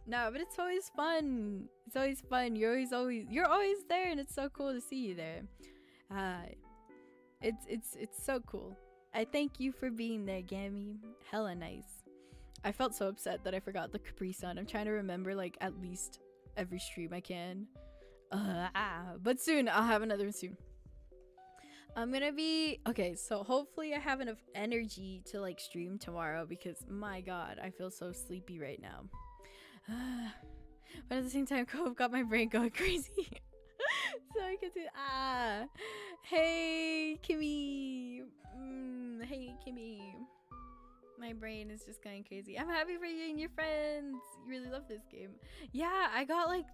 No, but it's always fun. It's always fun. You're always there, and it's so cool to see you there. It's so cool. I thank you for being there, Gammy. Hella nice. I felt so upset that I forgot the Capri Sun. I'm trying to remember like at least every stream I can. But soon, I'll have another one soon. I'm gonna be okay, so hopefully I have enough energy to like stream tomorrow, because my god, I feel so sleepy right now. But at the same time, Cove got my brain going crazy. So I can do hey Kimmy. Hey Kimmy. My brain is just going crazy. I'm happy for you and your friends. You really love this game. Yeah, I got like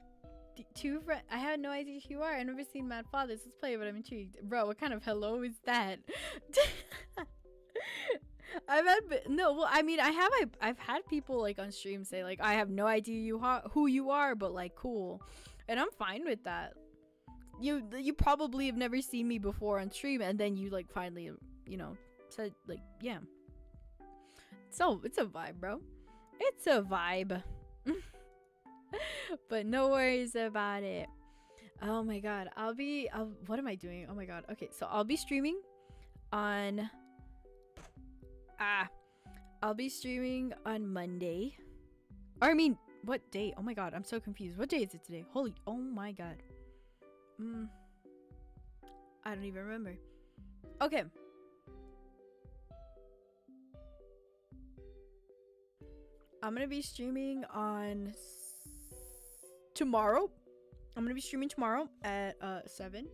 two friends. I had no idea who you are. I've never seen Mad Fathers. Let's play, but I'm intrigued. Bro, what kind of hello is that? I've had people like on stream say like, I have no idea who you are, but like cool. And I'm fine with that. You probably have never seen me before on stream, and then you like finally, you know, said like, yeah. So it's a vibe, bro. It's a vibe. But no worries about it. Oh my god, what am I doing? Oh my god. Okay, so I'll be streaming on Monday. Or I mean, what day? Oh my god, I'm so confused. What day is it today? Oh my god. I don't even remember. Okay. I'm gonna be streaming on tomorrow. I'm gonna be streaming tomorrow at 7.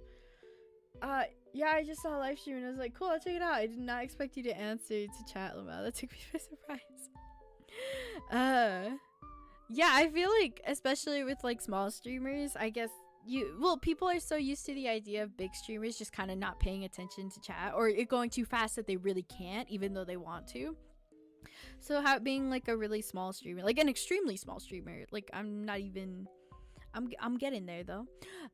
Yeah, I just saw a live stream and I was like, cool, I'll check it out. I did not expect you to answer to chat, Lamau. That took me by surprise. Yeah, I feel like, especially with like small streamers, I guess people are so used to the idea of big streamers just kind of not paying attention to chat, or it going too fast that they really can't, even though they want to. So being like a really small streamer, like an extremely small streamer, like I'm getting there though.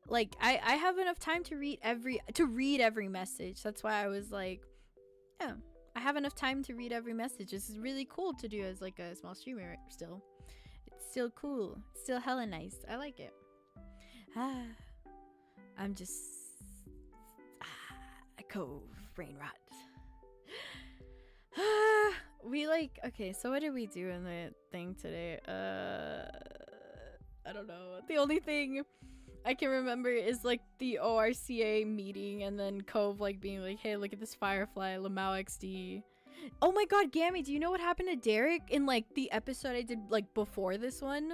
Like I have enough time to read every message. That's why I was like, yeah, I have enough time to read every message. This is really cool to do as like a small streamer still. It's still cool. It's still hella nice. I like it. I'm just Cove brain rot. We like, okay, so what did we do in the thing today? I don't know. The only thing I can remember is like the ORCA meeting, and then Cove like being like, hey, look at this firefly, Lamau XD. Oh my god, Gammy, do you know what happened to Derek in like the episode I did like before this one?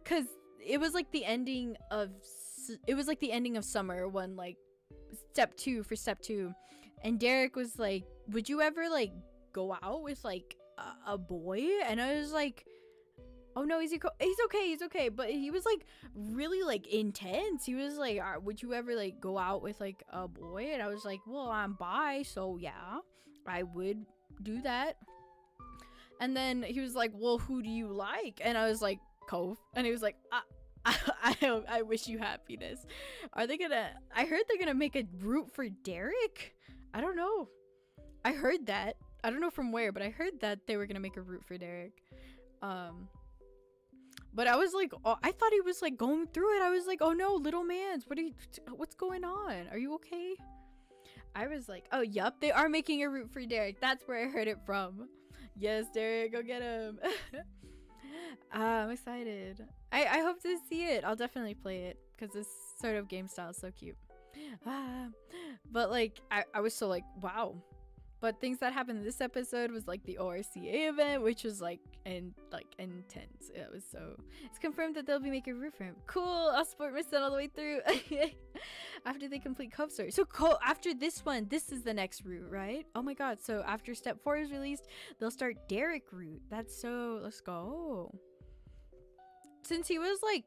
Cause it was like the ending of summer when like step 2, and Derek was like, would you ever like go out with like a boy, and I was like, oh no, he's okay, but he was like really like intense. He was like, would you ever like go out with like a boy? And I was like, well, I'm bi, so yeah, I would do that. And then he was like, well, who do you like? And I was like, Cove. And he was like, I wish you happiness. I heard they're gonna make a route for Derek. I don't know. I heard that. I don't know from where, but I heard that they were gonna make a route for Derek. But I was like, oh, I thought he was like going through it. I was like, oh no, little man's, what's going on? Are you okay? I was like, oh yup, they are making a route for Derek. That's where I heard it from. Yes, Derek, go get him. I'm excited. I hope to see it. I'll definitely play it because this sort of game style is so cute. But like, I was so like, wow. But things that happened in this episode was like the ORCA event, which was like intense. It was so. It's confirmed that they'll be making a route for him. Cool. I'll support my son all the way through. After they complete Cove Story. So after this one, this is the next route, right? Oh my god. So after Step 4 is released, they'll start Derek route. That's so. Let's go. Since he was like,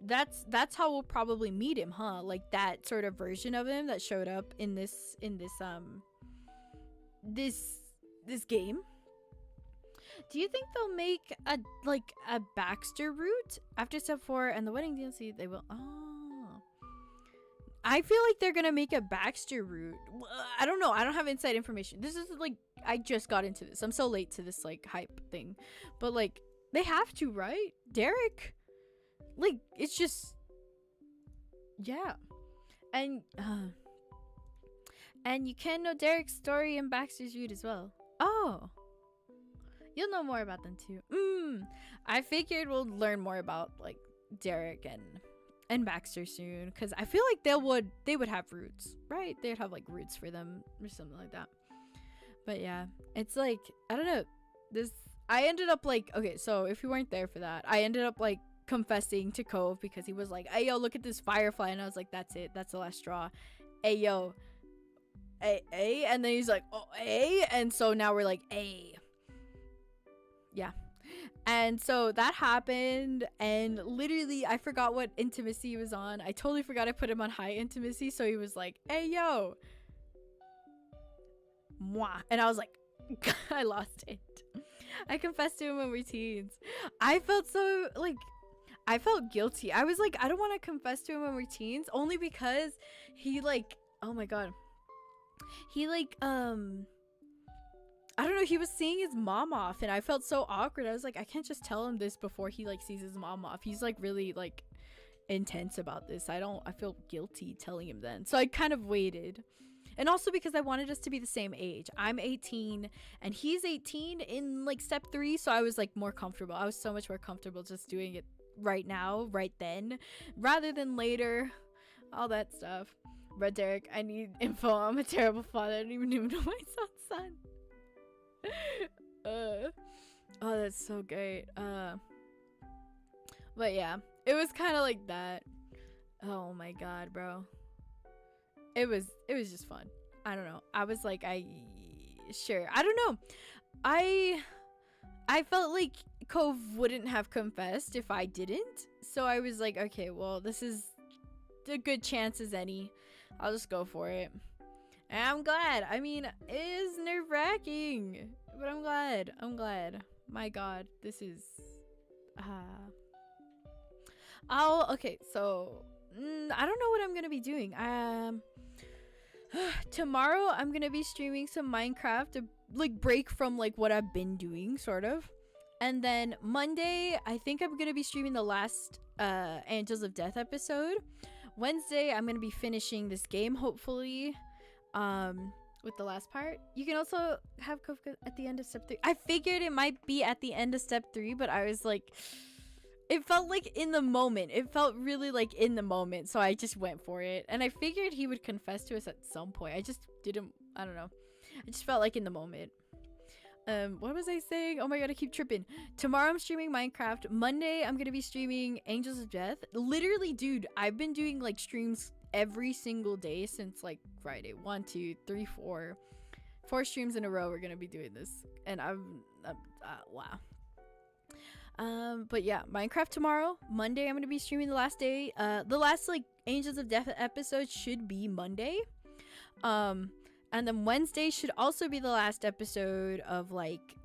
that's how we'll probably meet him, huh? Like that sort of version of him that showed up in this game. Do you think they'll make a Baxter route after Step 4 and the wedding DLC? They will. Oh, I feel like they're gonna make a Baxter route. I don't know. I don't have inside information. This is like, I just got into this. I'm so late to this like hype thing, but like they have to, right? Derek, like it's just, yeah, and you can know Derek's story in Baxter's route as well. Oh, you'll know more about them too. I figured we'll learn more about like Derek and Baxter soon, because I feel like they would have roots, right? They'd have like roots for them or something like that. But yeah, it's like, I don't know. I ended up like, okay, so if you weren't there for that, I ended up like confessing to Cove because he was like, hey yo, look at this firefly, and I was like, that's it, that's the last straw. Hey yo, A, and then he's like, oh, A, and so now we're like, A. Yeah. And so that happened, and literally I forgot what intimacy he was on. I totally forgot I put him on high intimacy, so he was like, hey yo, mwah, and I was like, I lost it. I confessed to him when we're teens. I felt so like, I felt guilty. I was like, I don't want to confess to him when we're teens, only because he like, oh my god, he like I don't know, he was seeing his mom off, and I felt so awkward. I was like, I can't just tell him this before he like sees his mom off. He's like really like intense about this. I feel guilty telling him then, so I kind of waited. And also because I wanted us to be the same age. I'm 18 and he's 18 in like Step 3, so I was like more comfortable. I was so much more comfortable just doing it right now, right then, rather than later. All that stuff. But Derek, I need info. I'm a terrible father. I don't even know my son's son. Oh, that's so great. But yeah, it was kind of like that. Oh my god, bro. It was just fun. I don't know. I was like, I don't know. I felt like Cove wouldn't have confessed if I didn't. So I was like, okay, well, this is a good chance as any. I'll just go for it. And I'm glad. I mean, it is nerve-wracking, but I'm glad. My god, this is okay, so I don't know what I'm gonna be doing. Tomorrow I'm gonna be streaming some Minecraft to like break from like what I've been doing, sort of. And then Monday I think I'm gonna be streaming the last Angels of Death episode. Wednesday I'm gonna be finishing this game, hopefully, with the last part. You can also have Kofka at the end of Step 3. I figured it might be at the end of Step 3, but I was like, it felt like in the moment. It felt really like in the moment, so I just went for it. And I figured he would confess to us at some point. I just didn't, I don't know. I just felt like in the moment. What was I saying? Oh my god, I keep tripping. Tomorrow I'm streaming Minecraft. Monday I'm gonna be streaming Angels of Death. Literally, dude, I've been doing like streams every single day since like Friday. 1, 2, 3, 4, 4 streams in a row we're gonna be doing this, and I'm wow. But yeah, Minecraft tomorrow. Monday I'm gonna be streaming the last day. The last like Angels of Death episode should be Monday. And then Wednesday should also be the last episode of like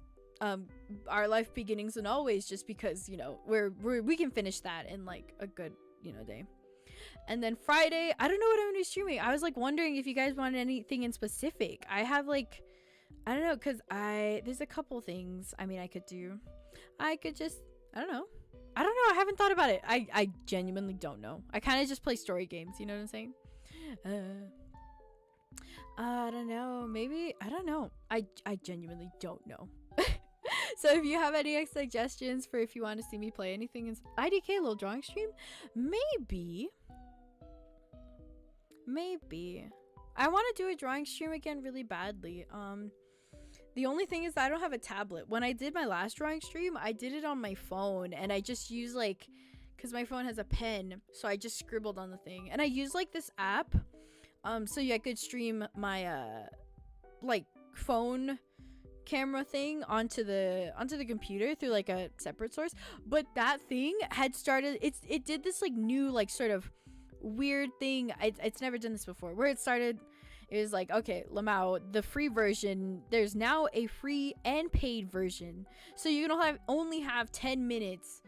Our Life Beginnings and Always, just because, you know, we can finish that in like a good, you know, day. And then Friday, I don't know what I'm gonna be streaming. I was like wondering if you guys wanted anything in specific. I have like, I don't know, because there's a couple things. I mean, I could do. I could just, I don't know. I haven't thought about it. I genuinely don't know. I kind of just play story games. You know what I'm saying? I don't know. Maybe, I don't know. I genuinely don't know. So if you have any suggestions for if you want to see me play anything in IDK little drawing stream, maybe I want to do a drawing stream again really badly. The only thing is I don't have a tablet. When I did my last drawing stream, I did it on my phone, and I just used like, because my phone has a pen, so I just scribbled on the thing, and I used like this app, so yeah, I could stream my like phone camera thing onto the computer through like a separate source. But that thing had started, it did this like new like sort of weird thing. It's never done this before, where it started. It was like, okay, Lamau, the free version, there's now a free and paid version. So you can only have 10 minutes.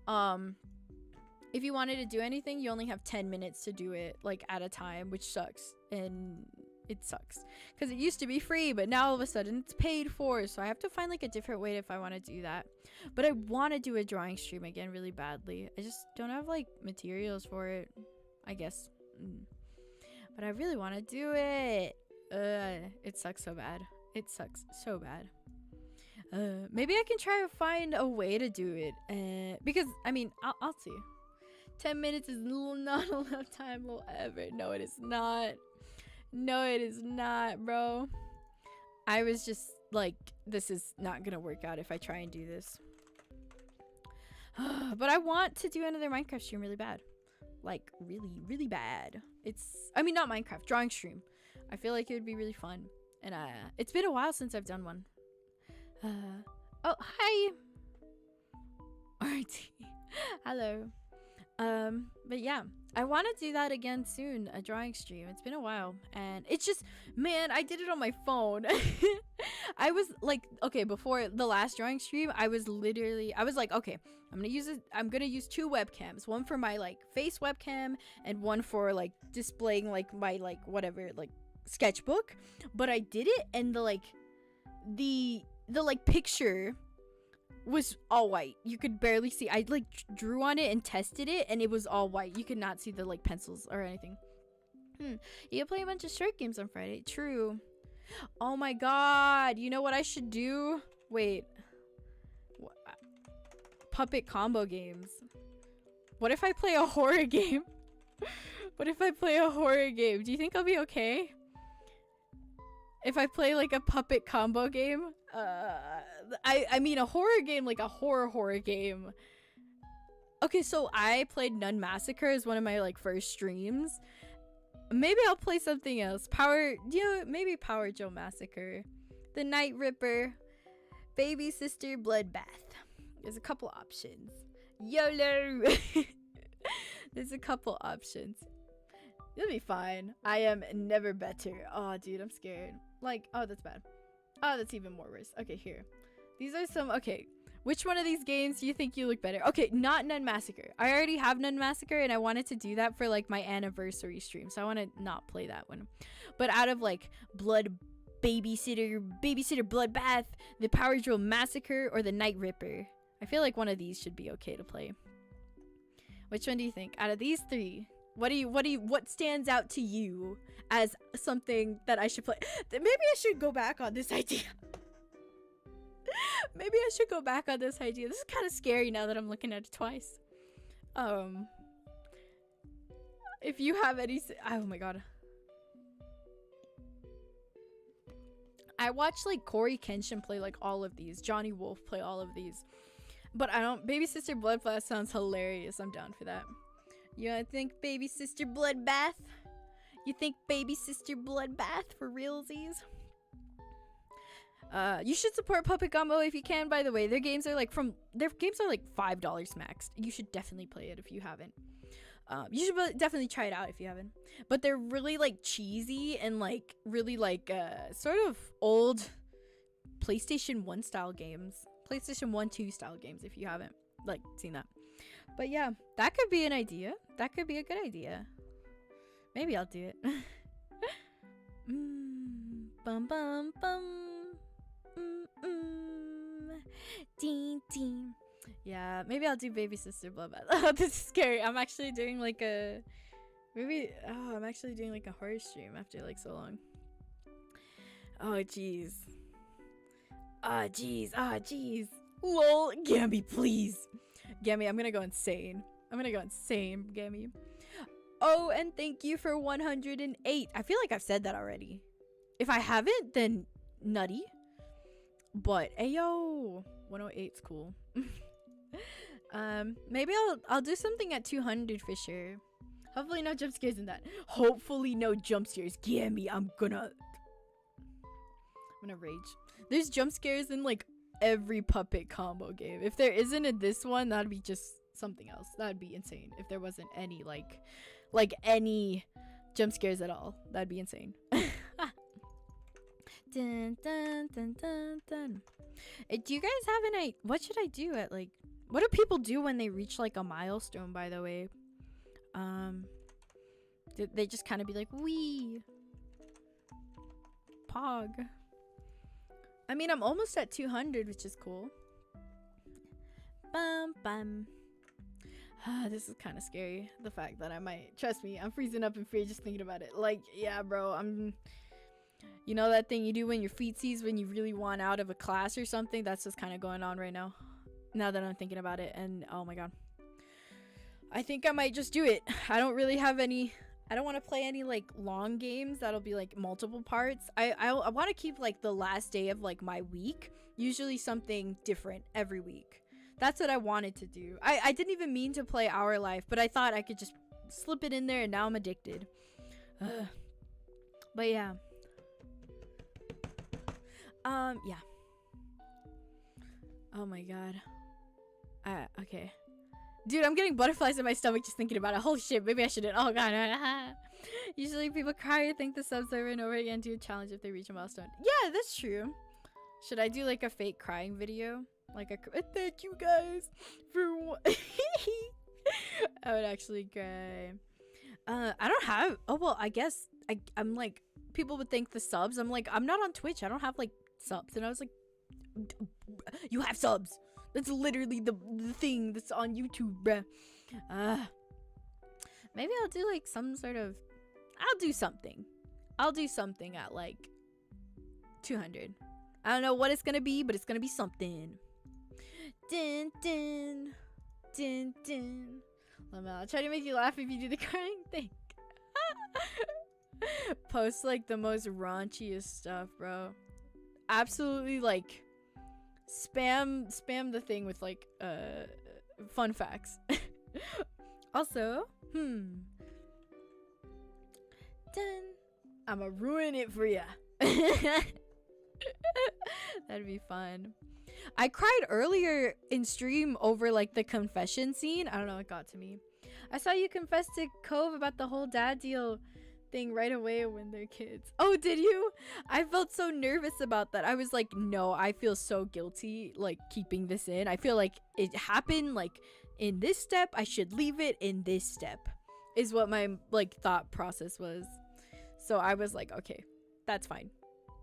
If you wanted to do anything, you only have 10 minutes to do it, like, at a time, which sucks. And it sucks. Because it used to be free, but now all of a sudden it's paid for. So I have to find, like, a different way if I want to do that. But I want to do a drawing stream again really badly. I just don't have, like, materials for it, I guess. But I really want to do it. It sucks so bad. It sucks so bad. Maybe I can try to find a way to do it. Because, I mean, I'll see. 10 minutes is not enough time, lol, ever. No, it is not. No, it is not, bro. I was just like, this is not going to work out if I try and do this. But I want to do another Minecraft stream really bad. Like, really, really bad. I mean, not Minecraft, drawing stream. I feel like it would be really fun. And it's been a while since I've done one. Oh, hi. RT. Hello. But yeah, I want to do that again soon, a drawing stream. It's been a while, and it's just, man, I did it on my phone. I was like, okay, before the last drawing stream, I was like, okay, I'm gonna use 2 webcams, one for my like face webcam and one for like displaying like my like whatever like sketchbook. But I did it, and the picture was all white. You could barely see. I like drew on it and tested it, and it was all white. You could not see the like pencils or anything. You can play a bunch of short games on Friday. True. Oh my god, you know what I should do? Wait, puppet combo games. What if I play a horror game? What if I play a horror game? Do you think I'll be okay if I play like a puppet combo game? I mean a horror game, like a horror game. Okay, so I played Nun Massacre as one of my like first streams. Maybe I'll play something else. Maybe Power Joe Massacre, The Night Ripper, Baby Sister Bloodbath. There's a couple options. YOLO. There's a couple options. You'll be fine. I am never better. Oh, dude, I'm scared. Like, oh, that's bad. Oh, that's even more worse. Okay, here. These are some, okay. Which one of these games do you think you look better? Okay, not Nun Massacre. I already have Nun Massacre, and I wanted to do that for, like, my anniversary stream. So I want to not play that one. But out of, like, Babysitter Bloodbath, the Power Drill Massacre, or the Night Ripper, I feel like one of these should be okay to play. Which one do you think? Out of these 3, what stands out to you as something that I should play? Maybe I should go back on this idea. Maybe I should go back on this idea. This is kind of scary now that I'm looking at it twice. If you have any, oh my god. I watched like Corey Kenshin play like all of these. Johnny Wolf play all of these. But I don't, Baby Sister Bloodbath sounds hilarious. I'm down for that. You think Baby Sister Bloodbath? You think Baby Sister Bloodbath for realsies? You should support Puppet Combo if you can, by the way. Their games are like $5 max. You should definitely play it if you haven't. You should definitely try it out if you haven't. But they're really like cheesy and like really like sort of old PlayStation 1 style games. PlayStation 1, 2 style games if you haven't like seen that. But yeah, that could be an idea. That could be a good idea. Maybe I'll do it. Bum bum bum. Ding ding. Yeah, maybe I'll do Baby Sister Bloodbath. Oh, this is scary. I'm actually doing like a I'm actually doing like a horror stream after like so long. Oh jeez. Ah jeez. Ah jeez. Lol. Gammy, please. Gammy, I'm gonna go insane. Gammy. Oh, and thank you for 108. I feel like I've said that already. If I haven't, then nutty. But ayo, 108's cool. Maybe I'll do something at 200 for sure. Hopefully no jump scares in that. Hopefully no jump scares. Gammy, I'm gonna rage. There's jump scares in like every Puppet Combo game. If there isn't in this one, that'd be just something else. That'd be insane. If there wasn't any like any jump scares at all, that'd be insane. Dun, dun, dun, dun, dun. Do you guys have an idea? What should I do at like? What do people do when they reach like a milestone? By the way, they just kind of be like, "Wee, pog." I mean, I'm almost at 200, which is cool. Bum bum. This is kind of scary. The fact that I might, trust me, I'm freezing up in fear just thinking about it. Like, yeah, bro, you know that thing you do when your feet sees when you really want out of a class or something? That's just kind of going on right now. Now that I'm thinking about it, and oh my god. I think I might just do it. I don't really have any, I don't want to play any like long games that'll be like multiple parts. I want to keep like the last day of like my week, usually something different every week. That's what I wanted to do. I didn't even mean to play Our Life, but I thought I could just slip it in there, and now I'm addicted. But yeah. Yeah. Oh my god. Okay. Dude, I'm getting butterflies in my stomach just thinking about it. Holy shit, maybe I shouldn't. Oh god. Usually people cry or thank the subs over and over again, do a challenge if they reach a milestone. Yeah, that's true. Should I do like a fake crying video? Like a thank you guys for what? I would actually cry. I don't have, oh well, I guess I'm like, people would thank the subs. I'm like, I'm not on Twitch. I don't have like subs. And I was like, you have subs. That's literally the thing that's on YouTube, bruh. Maybe I'll do like some sort of, I'll do something at like 200. I don't know what it's gonna be, but it's gonna be something. Din din din din. I'll try to make you laugh if you do the crying thing. Post like the most raunchiest stuff, bro. Absolutely like spam the thing with like fun facts. Also, dun, I'ma ruin it for ya. That'd be fun. I cried earlier in stream over like the confession scene. I don't know, it got to me. I saw you confess to Cove about the whole dad deal thing right away when they're kids. Oh, did you? I felt so nervous about that. I was like, no, I feel so guilty like keeping this in. I feel like it happened like in this step. I should leave it in this step is what my like thought process was. So I was like, okay, that's fine.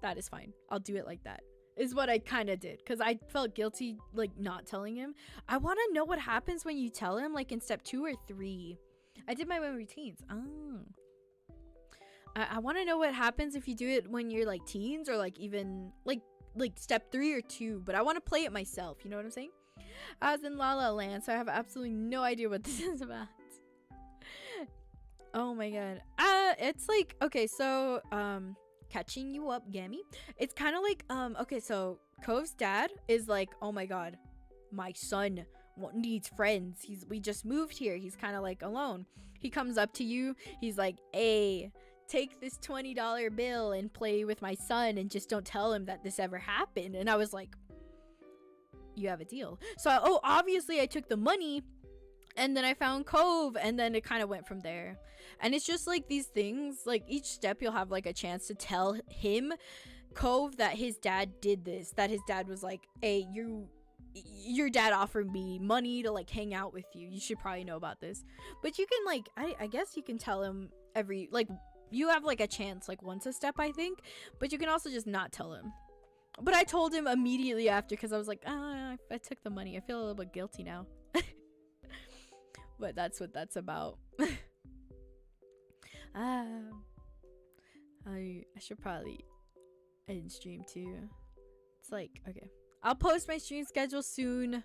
That is fine. I'll do it like that. Is what I kind of did, because I felt guilty like not telling him. I want to know what happens when you tell him, like in step 2 or 3. I did my own routines. Oh, I want to know what happens if you do it when you're like teens, or like even like step 3 or 2, but I want to play it myself, you know what I'm saying? I was in La La Land, so I have absolutely no idea what this is about. Oh my god. It's like, okay, so catching you up, Gammy. It's kind of like okay, so Cove's dad is like, oh my god, my son needs friends. We just moved here. He's kind of like alone. He comes up to you. He's like, hey, take this $20 bill and play with my son and just don't tell him that this ever happened. And I was like, you have a deal. So obviously I took the money, and then I found Cove, and then it kind of went from there. And it's just like these things, like each step you'll have like a chance to tell him, Cove, that his dad did this, that his dad was like, hey, your dad offered me money to like hang out with you, you should probably know about this. But you can like, I guess you can tell him every, like, you have like a chance like once a step, I think, but you can also just not tell him. But I told him immediately after, because I was like, I took the money, I feel a little bit guilty now. But that's what that's about. I should probably end stream too. It's like, okay, I'll post my stream schedule soon.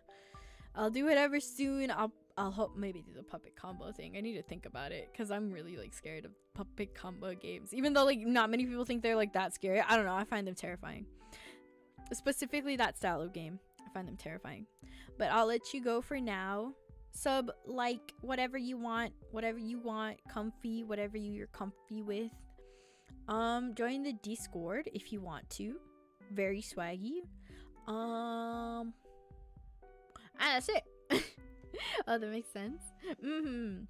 I'll do whatever soon. I'll hope maybe do the puppet combo thing. I need to think about it, because I'm really like scared of puppet combo games, even though like not many people think they're like that scary. I don't know, I find them terrifying, specifically that style of game. I find them terrifying. But I'll let you go for now. Sub, like, whatever you want, comfy, whatever you're comfy with. Join the Discord if you want to. Very swaggy. That's it. Oh, that makes sense. And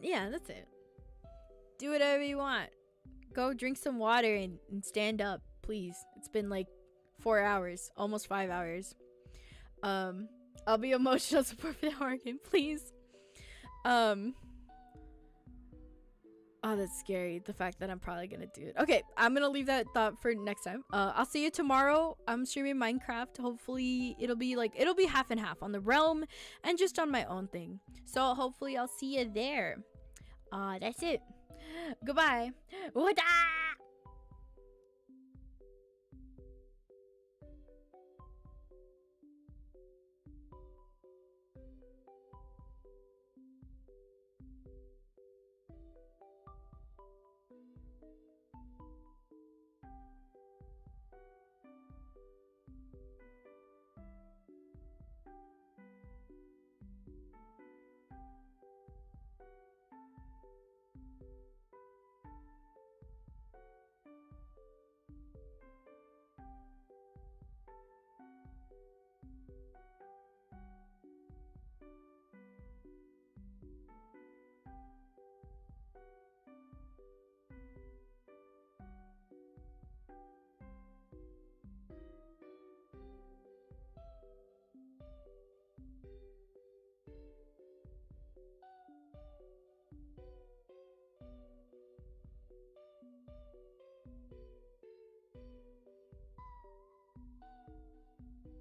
yeah, that's it. Do whatever you want. Go drink some water and stand up, please. It's been like 4 hours, almost 5 hours. I'll be emotional support for the horror game, please. Oh, that's scary, the fact that I'm probably gonna do it. Okay, I'm gonna leave that thought for next time. I'll see you tomorrow. I'm streaming Minecraft. Hopefully it'll be half and half on the realm and just on my own thing. So hopefully I'll see you there. That's it. Goodbye. Wada!